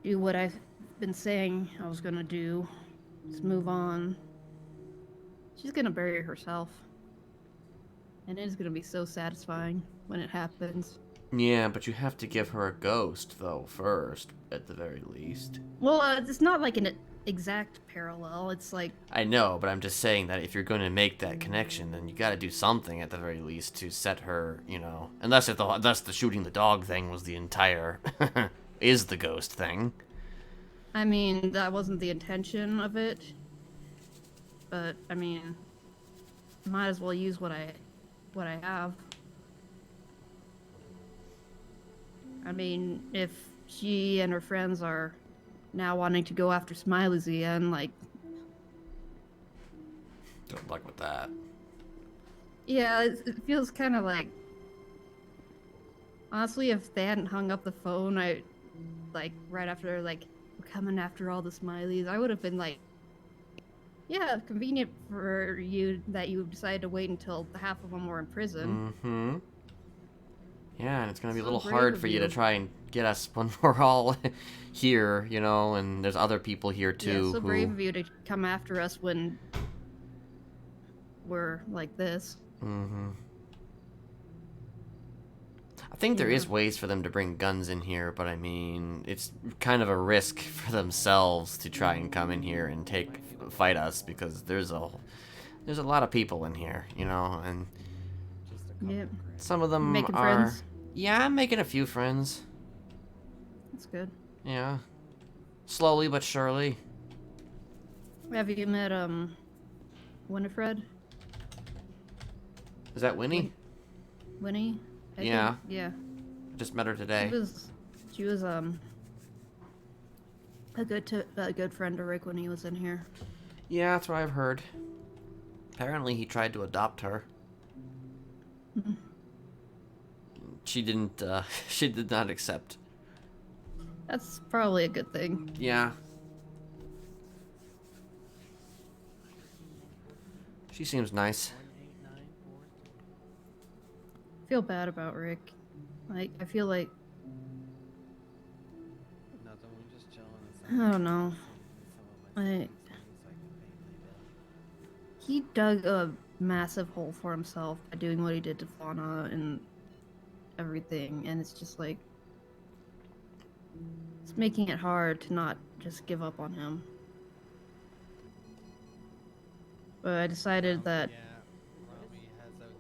do what I've been saying I was gonna do, just move on. She's gonna bury herself. And it is gonna be so satisfying when it happens. Yeah, but you have to give her a ghost, though, first, at the very least. Well, it's not like an exact parallel. It's like... I know, but I'm just saying that if you're going to make that connection, then you gotta do something at the very least to set her, you know... Unless the shooting the dog thing was the entire... is the ghost thing. I mean, that wasn't the intention of it. But, I mean... Might as well use what I have. I mean, if she and her friends are now wanting to go after Smiley's again, like... Good luck with that. Yeah, it feels kind of like... Honestly, if they hadn't hung up the phone, like, right after, like, we're coming after all the Smileys, I would have been like, yeah, convenient for you that you decided to wait until half of them were in prison. Mm-hmm. Yeah, and it's gonna be a So little brave hard of for you you. to try and get us when we're all here, you know, and there's other people here too. Yeah, so who... brave of you to come after us when we're like this. Mm-hmm. I think there is ways for them to bring guns in here, but I mean, it's kind of a risk for themselves to try and come in here and fight us, because there's a lot of people in here, you know, and Yep. some of them Making are... friends? Yeah, I'm making a few friends. That's good. Yeah. Slowly but surely. Have you met, Winifred? Is that Winnie? Winnie? I Yeah. think- yeah. Just met her today. She was a good friend to Rick when he was in here. Yeah, that's what I've heard. Apparently he tried to adopt her. Mhm. She didn't, she did not accept. That's probably a good thing. Yeah. She seems nice. I feel bad about Rick. Like, I feel like... I don't know. He dug a massive hole for himself by doing what he did to Fauna and everything, and it's just like... It's making it hard to not just give up on him. But I decided that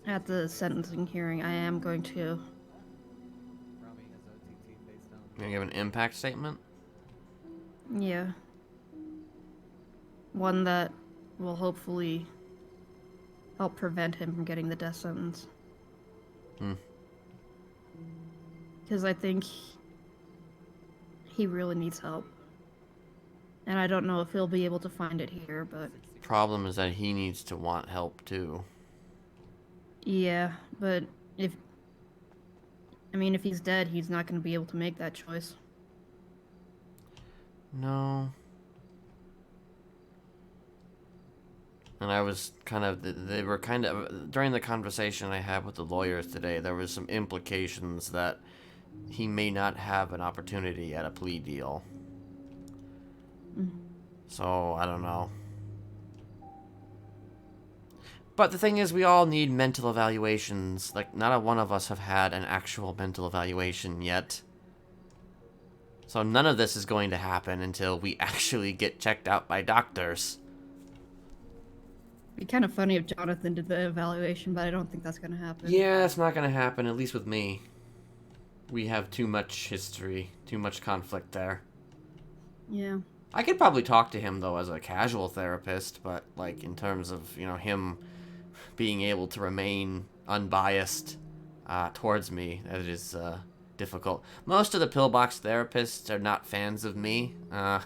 at the sentencing hearing, I am going to... You gonna give an impact statement? Yeah. One that will hopefully help prevent him from getting the death sentence. Because I think he really needs help. And I don't know if he'll be able to find it here, but... Problem is that he needs to want help too. Yeah, but if... I mean, if he's dead, he's not going to be able to make that choice. No. And I was kind of, they were kind of, during the conversation I had with the lawyers today, there was some implications that he may not have an opportunity at a plea deal. So, I don't know. But the thing is, we all need mental evaluations. Like, not a one of us have had an actual mental evaluation yet. So none of this is going to happen until we actually get checked out by doctors. It'd be kind of funny if Jonathan did the evaluation, but I don't think that's going to happen. Yeah, it's not going to happen, at least with me. We have too much history, too much conflict there. Yeah. I could probably talk to him, though, as a casual therapist, but, like, in terms of, you know, him being able to remain unbiased towards me, that is difficult. Most of the pillbox therapists are not fans of me. Well,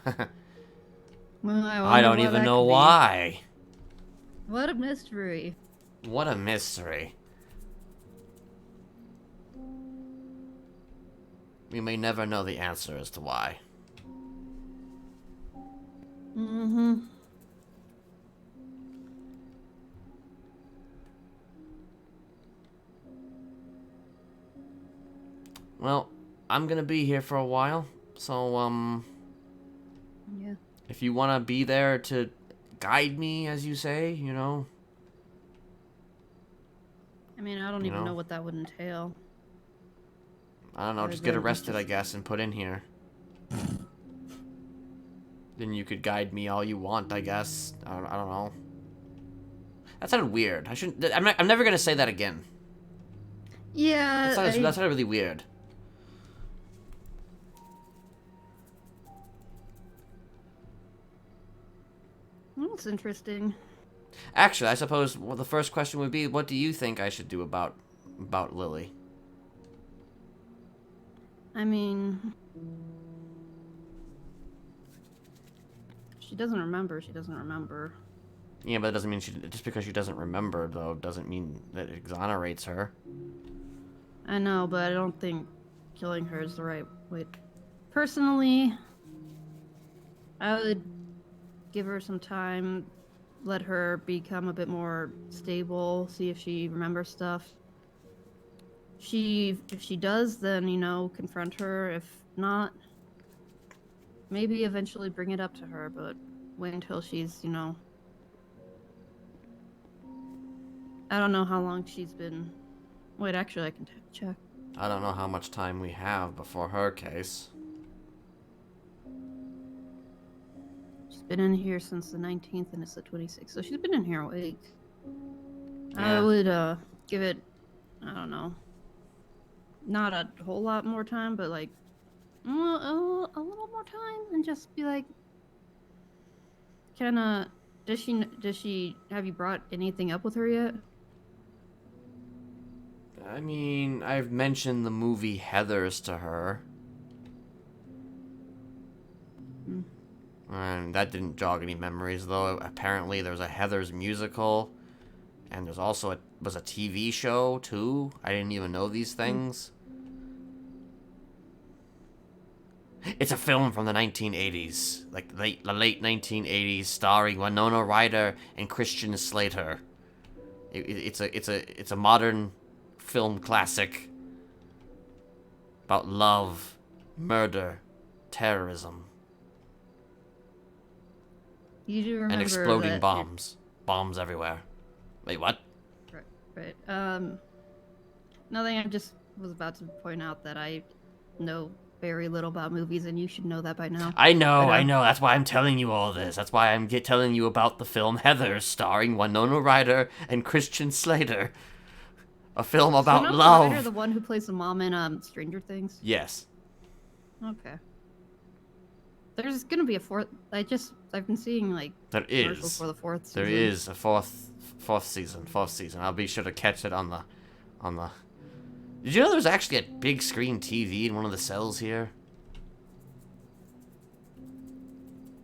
I don't even know why. What a mystery. What a mystery. We may never know the answer as to why. Mm-hmm. Well, I'm gonna be here for a while, so, Yeah. if you wanna be there to guide me, as you say, you know? I mean, I don't even know what that would entail. I don't know, just get arrested, I guess, and put in here. Then you could guide me all you want, I guess. I don't know. That sounded weird. I shouldn't. I'm never gonna say that again. Yeah. That sounded really weird. That's interesting. Actually, I suppose the first question would be, what do you think I should do about Lily? I mean, she doesn't remember. She doesn't remember. Yeah, but it doesn't mean just because she doesn't remember, though, doesn't mean that it exonerates her. I know, but I don't think killing her is the right way. Personally, I would give her some time, let her become a bit more stable, see if she remembers stuff. If she does, then, you know, confront her. If not, maybe eventually bring it up to her, but wait until she's, you know... I don't know how long she's been... Wait, actually, I can check. I don't know how much time we have before her case. She's been in here since the 19th, and it's the 26th, so she's been in here a week. Yeah. I would, give it, I don't know, not a whole lot more time, but, like, a little more time, and just be like, does she, have you brought anything up with her yet? I mean, I've mentioned the movie Heathers to her. And that didn't jog any memories, though. Apparently, there's a Heathers musical, and there's also was a TV show, too. I didn't even know these things. It's a film from the 1980s, like the late 1980s, starring Winona Ryder and Christian Slater. It's a modern film classic about love, murder, terrorism, You do remember and exploding that bombs. Bombs everywhere. Wait, what? Right. Nothing. I just was about to point out that I know very little about movies, and you should know that by now. I know. That's why I'm telling you all this. That's why I'm telling you about the film Heathers, starring Winona Ryder and Christian Slater. A film about Winona love. Ryder, the one who plays the mom in Stranger Things? Yes. Okay. There's gonna be a fourth. I've been seeing like There commercials is. for the fourth season. There is a fourth season. I'll be sure to catch it on the. Did you know there's actually a big screen TV in one of the cells here?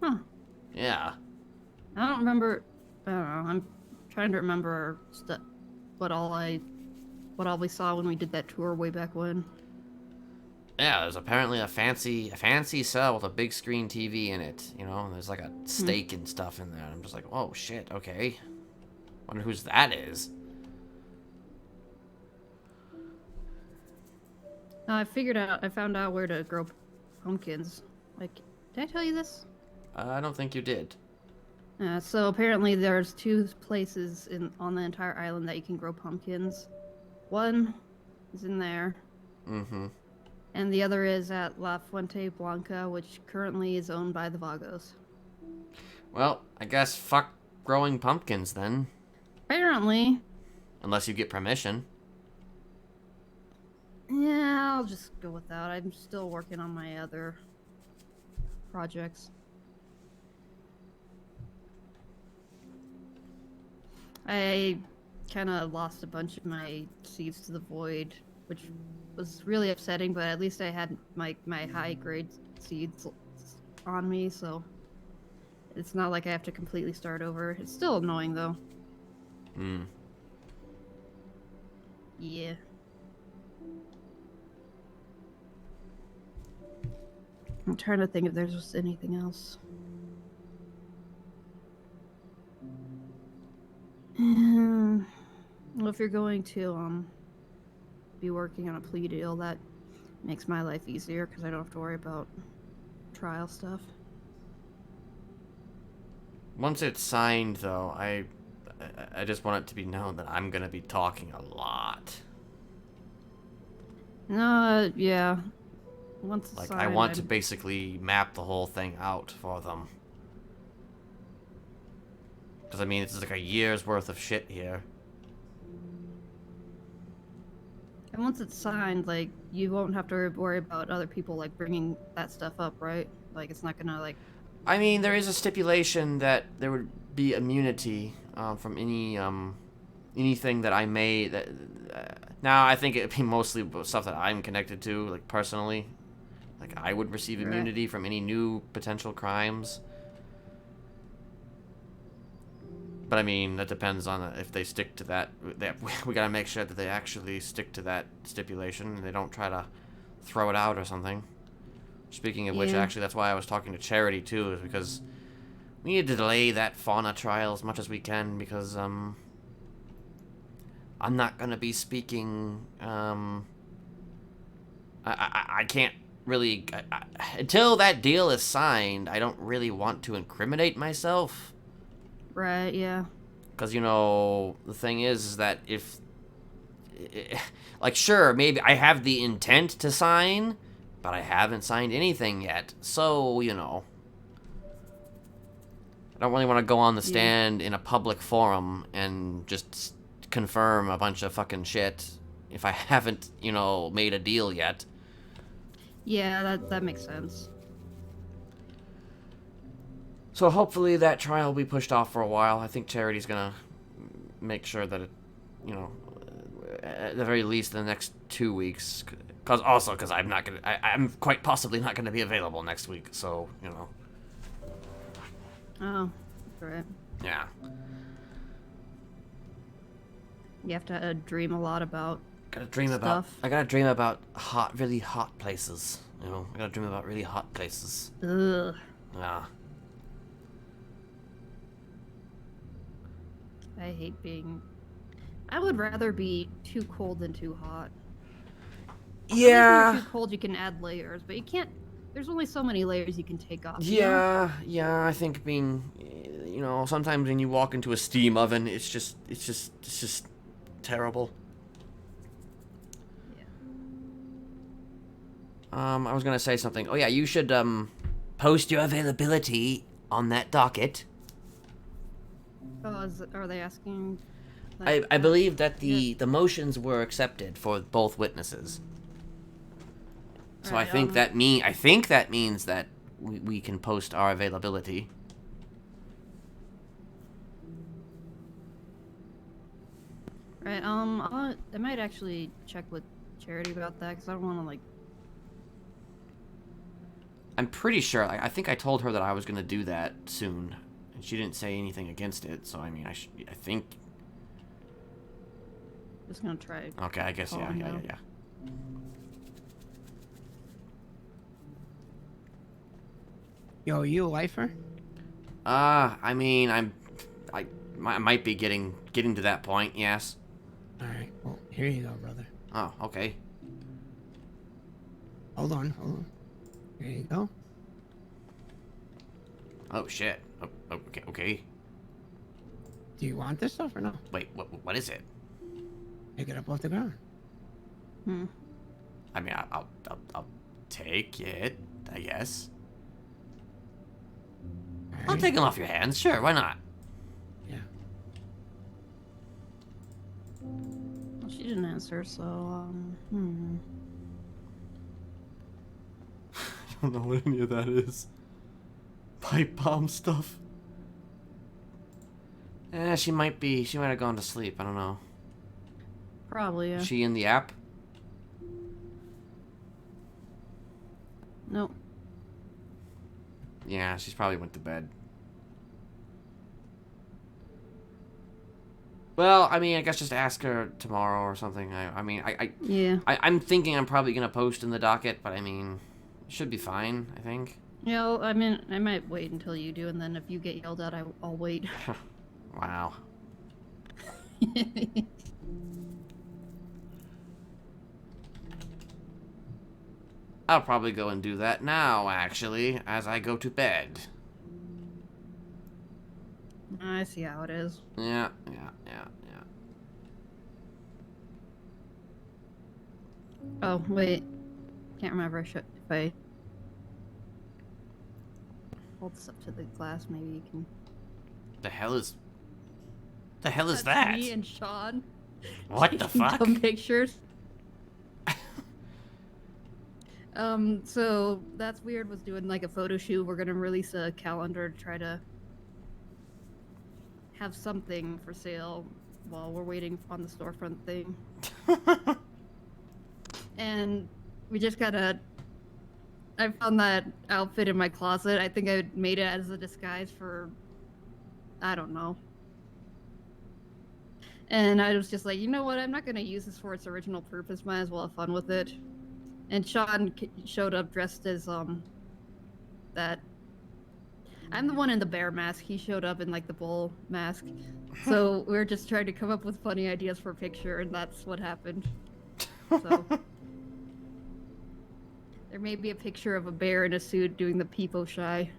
Huh. Yeah. I don't remember. I don't know. I'm trying to remember what all we saw when we did that tour way back when. Yeah, there's apparently a fancy cell with a big screen TV in it. You know, and there's like a steak and stuff in there. I'm just like, oh shit, okay. Wonder whose that is. I found out where to grow pumpkins. Like, did I tell you this? I don't think you did. So apparently there's 2 places on the entire island that you can grow pumpkins. One is in there. Mm-hmm. And the other is at La Fuente Blanca, which currently is owned by the Vagos. Well, I guess fuck growing pumpkins then. Apparently. Unless you get permission. Yeah, I'll just go with that. I'm still working on my other projects. I kind of lost a bunch of my seeds to the void, which was really upsetting, but at least I had my high grade seeds on me, so it's not like I have to completely start over. It's still annoying though. Yeah. I'm trying to think if there's just anything else. Well, if you're going to be working on a plea deal, that makes my life easier because I don't have to worry about trial stuff. Once it's signed, though, I just want it to be known that I'm gonna be talking a lot. Yeah. Once it's like signed, I want to basically map the whole thing out for them. Because I mean, it's like a year's worth of shit here. And once it's signed, like, you won't have to worry about other people, like, bringing that stuff up, right? Like, it's not gonna, like... I mean, there is a stipulation that there would be immunity from anything that I may... now, I think it'd be mostly stuff that I'm connected to, like, personally. Like, I would receive immunity from any new potential crimes. But I mean, that depends on if they stick to that. We gotta make sure that they actually stick to that stipulation and they don't try to throw it out or something. Speaking of which, actually, that's why I was talking to Charity too, is because we need to delay that fauna trial as much as we can because I'm not gonna be speaking. I can't really until that deal is signed. I don't really want to incriminate myself. Right, yeah. Because, you know, the thing is that if... like, sure, maybe I have the intent to sign, but I haven't signed anything yet. So, you know... I don't really want to go on the stand in a public forum and just confirm a bunch of fucking shit if I haven't, you know, made a deal yet. Yeah, that makes sense. So hopefully that trial will be pushed off for a while. I think Charity's gonna make sure that it, you know, at the very least in the next 2 weeks. Because I'm not gonna, I'm quite possibly not gonna be available next week. So, you know. Oh, right. Yeah. You have to dream a lot about I gotta dream about really hot places. You know, I gotta dream about really hot places. Ugh. Yeah. I hate being... I would rather be too cold than too hot. Yeah. If you're too cold, you can add layers, but you can't... There's only so many layers you can take off. Yeah, yeah, I think being... You know, sometimes when you walk into a steam oven, it's just terrible. Yeah. I was gonna say something. Oh yeah, you should, post your availability on that docket. Oh, are they asking? Like, I believe that the motions were accepted for both witnesses. So right, I think that means that we can post our availability. Right. I might actually check with Charity about that because I don't want to like. I'm pretty sure. I think I told her that I was gonna do that soon. She didn't say anything against it, so I mean, I think... Just gonna try. Okay, I guess, yeah. Yo, are you a lifer? I mean, I might be getting to that point, yes. Alright, well, here you go, brother. Oh, okay. Hold on. Here you go. Oh, shit. Okay. Do you want this stuff or no? Wait, what is it? Pick it up off the ground. I mean, I'll take it, I guess. I'll take them off your hands, sure, why not? Yeah. Well, she didn't answer, so, I don't know what any of that is. Pipe bomb stuff? She might have gone to sleep, I don't know. Probably, yeah. Is she in the app? Nope. Yeah, she's probably went to bed. Well, I mean, I guess just ask her tomorrow or something. Yeah. I'm thinking I'm probably gonna post in the docket, but I mean, it should be fine, I think. Yeah, I mean, I might wait until you do, and then if you get yelled at, I'll wait. Wow. I'll probably go and do that now, actually, as I go to bed. I see how it is. Yeah. Oh, wait. Can't remember if I hold this up to the glass, maybe you can... The hell is That's that? me and Sean. What the taking fuck? Dumb pictures. So That's Weird was doing like a photo shoot. We're gonna release a calendar to try to have something for sale while we're waiting on the storefront thing. And we just gotta... I found that outfit in my closet. I think I made it as a disguise for... I don't know. And I was just like, you know what? I'm not gonna use this for its original purpose. Might as well have fun with it. And Sean showed up dressed as, that... I'm the one in the bear mask. He showed up in, like, the bull mask. So we were just trying to come up with funny ideas for a picture, and that's what happened. So... There may be a picture of a bear in a suit doing the peepo shy.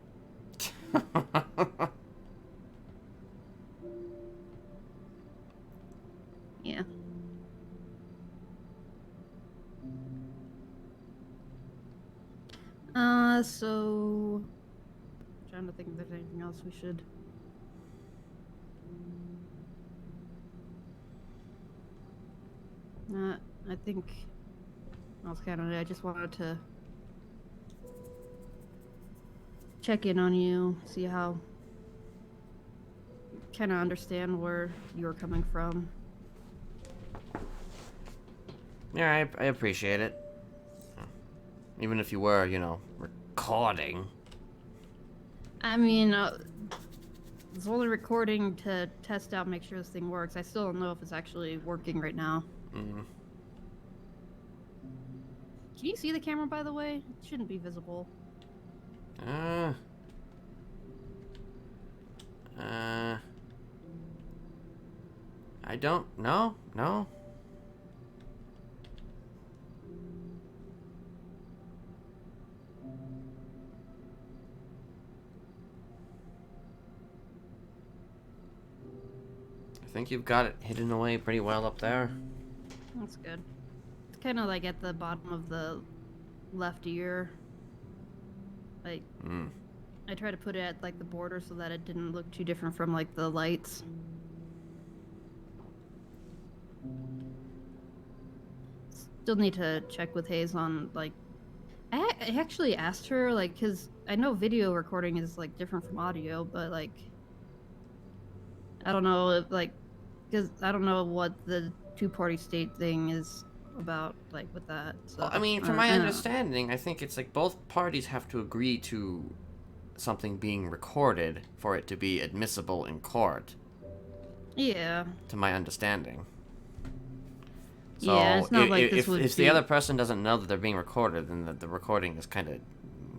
Yeah. So... I'm trying to think if there's anything else we should... I think... That's kind of it. I just wanted to... check in on you, see how... kind of understand where you're coming from. Yeah, I appreciate it. Even if you were, you know, recording. I mean, it's only recording to test out, make sure this thing works. I still don't know if it's actually working right now. Mm-hmm. Can you see the camera, by the way? It shouldn't be visible. I don't know. No. I think you've got it hidden away pretty well up there. That's good. It's kind of like at the bottom of the left ear. Like, I tried to put it at like the border so that it didn't look too different from like the lights. Still need to check with Hayes on like... I actually asked her, like, because I know video recording is like different from audio, but like... I don't know if like... Because I don't know what the two-party state thing is about, like, with that. So, Well, I mean, from my understanding, I think it's like both parties have to agree to something being recorded for it to be admissible in court. Yeah. To my understanding. So yeah, it's not like this would if be... the other person doesn't know that they're being recorded, then the recording is kind of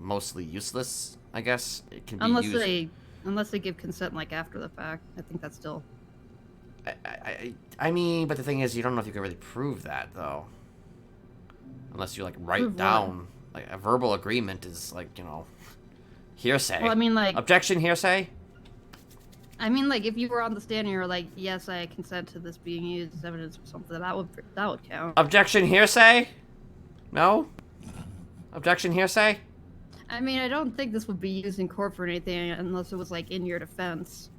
mostly useless, I guess. It can be Unless they give consent like after the fact. I think that's still. I mean, but the thing is, you don't know if you can really prove that though, unless you like write Prove down like a verbal agreement is like hearsay. Well, I mean, like objection, hearsay. I mean, like if you were on the stand and you were like, "Yes, I consent to this being used as evidence or something," that would count. Objection, hearsay. No. Objection, hearsay. I mean, I don't think this would be used in court for anything unless it was like in your defense.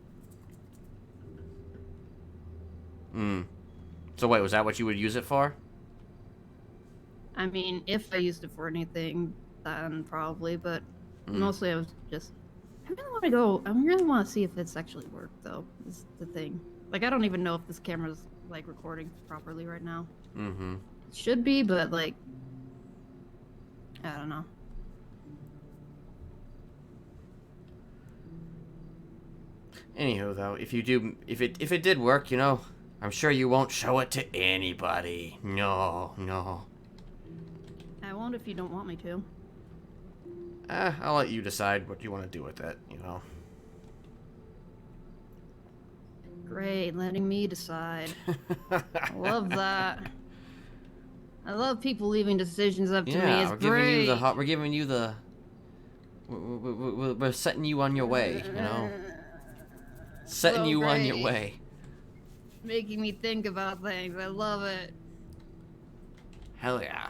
So wait, was that what you would use it for? I mean, if I used it for anything, then probably, but mostly I was just. I really want to see if it's actually worked, though, is the thing. Like, I don't even know if this camera's, like, recording properly right now. Mm-hmm. It should be, but, like, I don't know. Anywho, though, if it did work, I'm sure you won't show it to anybody. No. I won't if you don't want me to. I'll let you decide what you want to do with it, Great, letting me decide. I love that. I love people leaving decisions up to me. It's great. We're giving you the. We're setting you on your way, Setting So you on your great. way. Making me think about things. I love it. Hell yeah.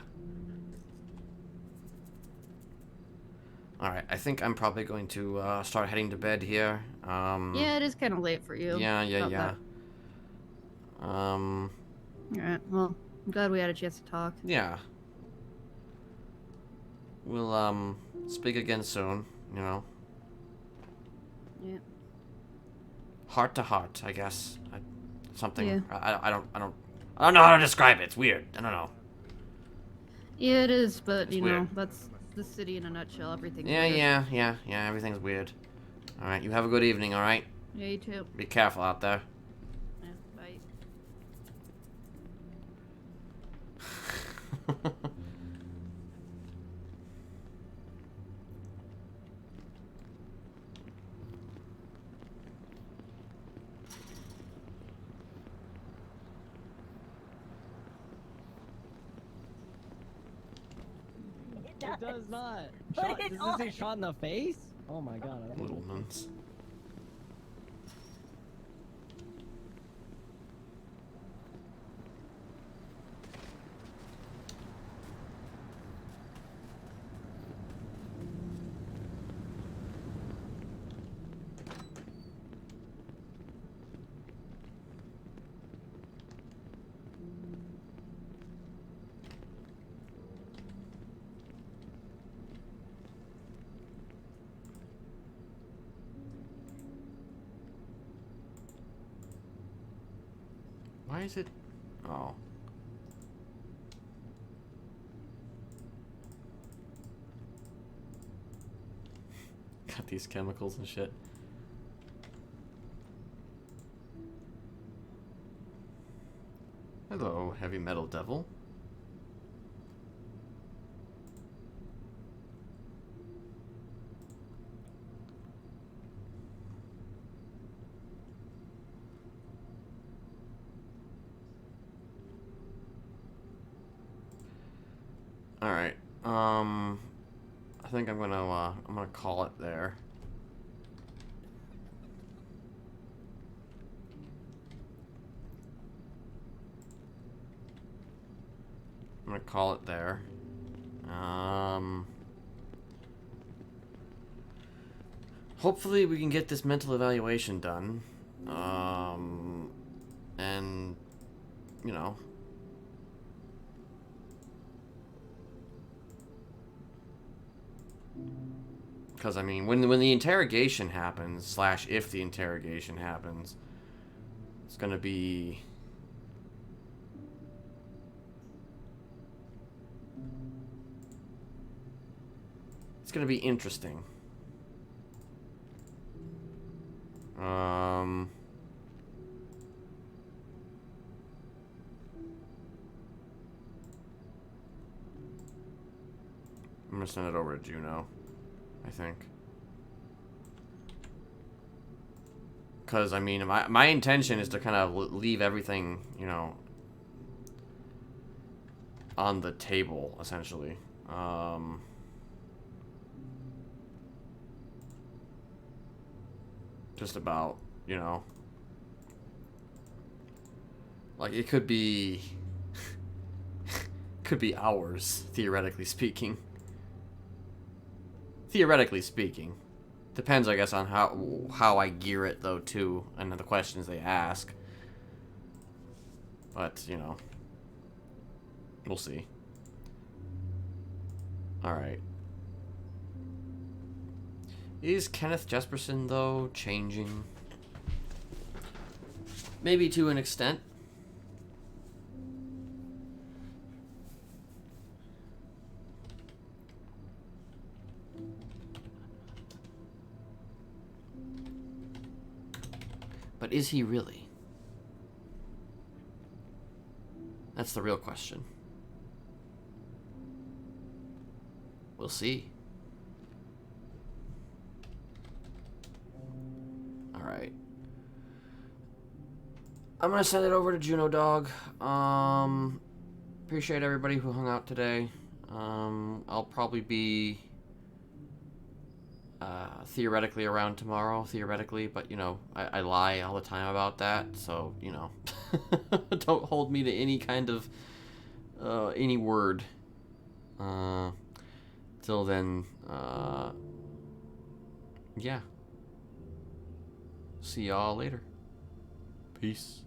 Alright, I think I'm probably going to start heading to bed here. Yeah, it is kind of late for you. Yeah. Alright, well, I'm glad we had a chance to talk. Yeah. We'll, speak again soon, Yeah. Heart to heart, I guess. Something. Yeah. I don't know how to describe it. It's weird. I don't know. Yeah, it is, but, It's you weird. know, that's the city in a nutshell. Everything's Yeah, weird. yeah. Everything's weird. Alright, you have a good evening, alright? Yeah, you too. Be careful out there. Yeah, bye. It does not. Put Shot, it does on. this say shot in the face? Oh my god. I Little nuns. Why is it? Oh. Got these chemicals and shit. Hello, heavy metal devil. Alright, I think I'm gonna call it there. I'm gonna call it there. Hopefully we can get this mental evaluation done. And, you know, because I mean, when the interrogation happens, / if the interrogation happens, it's gonna be interesting. I'm gonna send it over to Juno. I think. Because, I mean, my intention is to kind of leave everything, you know, on the table, essentially. Just about, you know, like, it could be could be hours, theoretically speaking. Theoretically speaking. Depends, I guess, on how I gear it, though, too, and the questions they ask. But, you know, we'll see. Alright. Is Kenneth Jesperson, though, changing? Maybe to an extent. But is he really? That's the real question. We'll see. Alright. I'm gonna send it over to Juno Dog. Appreciate everybody who hung out today. I'll probably be theoretically around tomorrow, theoretically, but you know, I lie all the time about that, so you know, don't hold me to any kind of any word. Till then, yeah. See y'all later. Peace.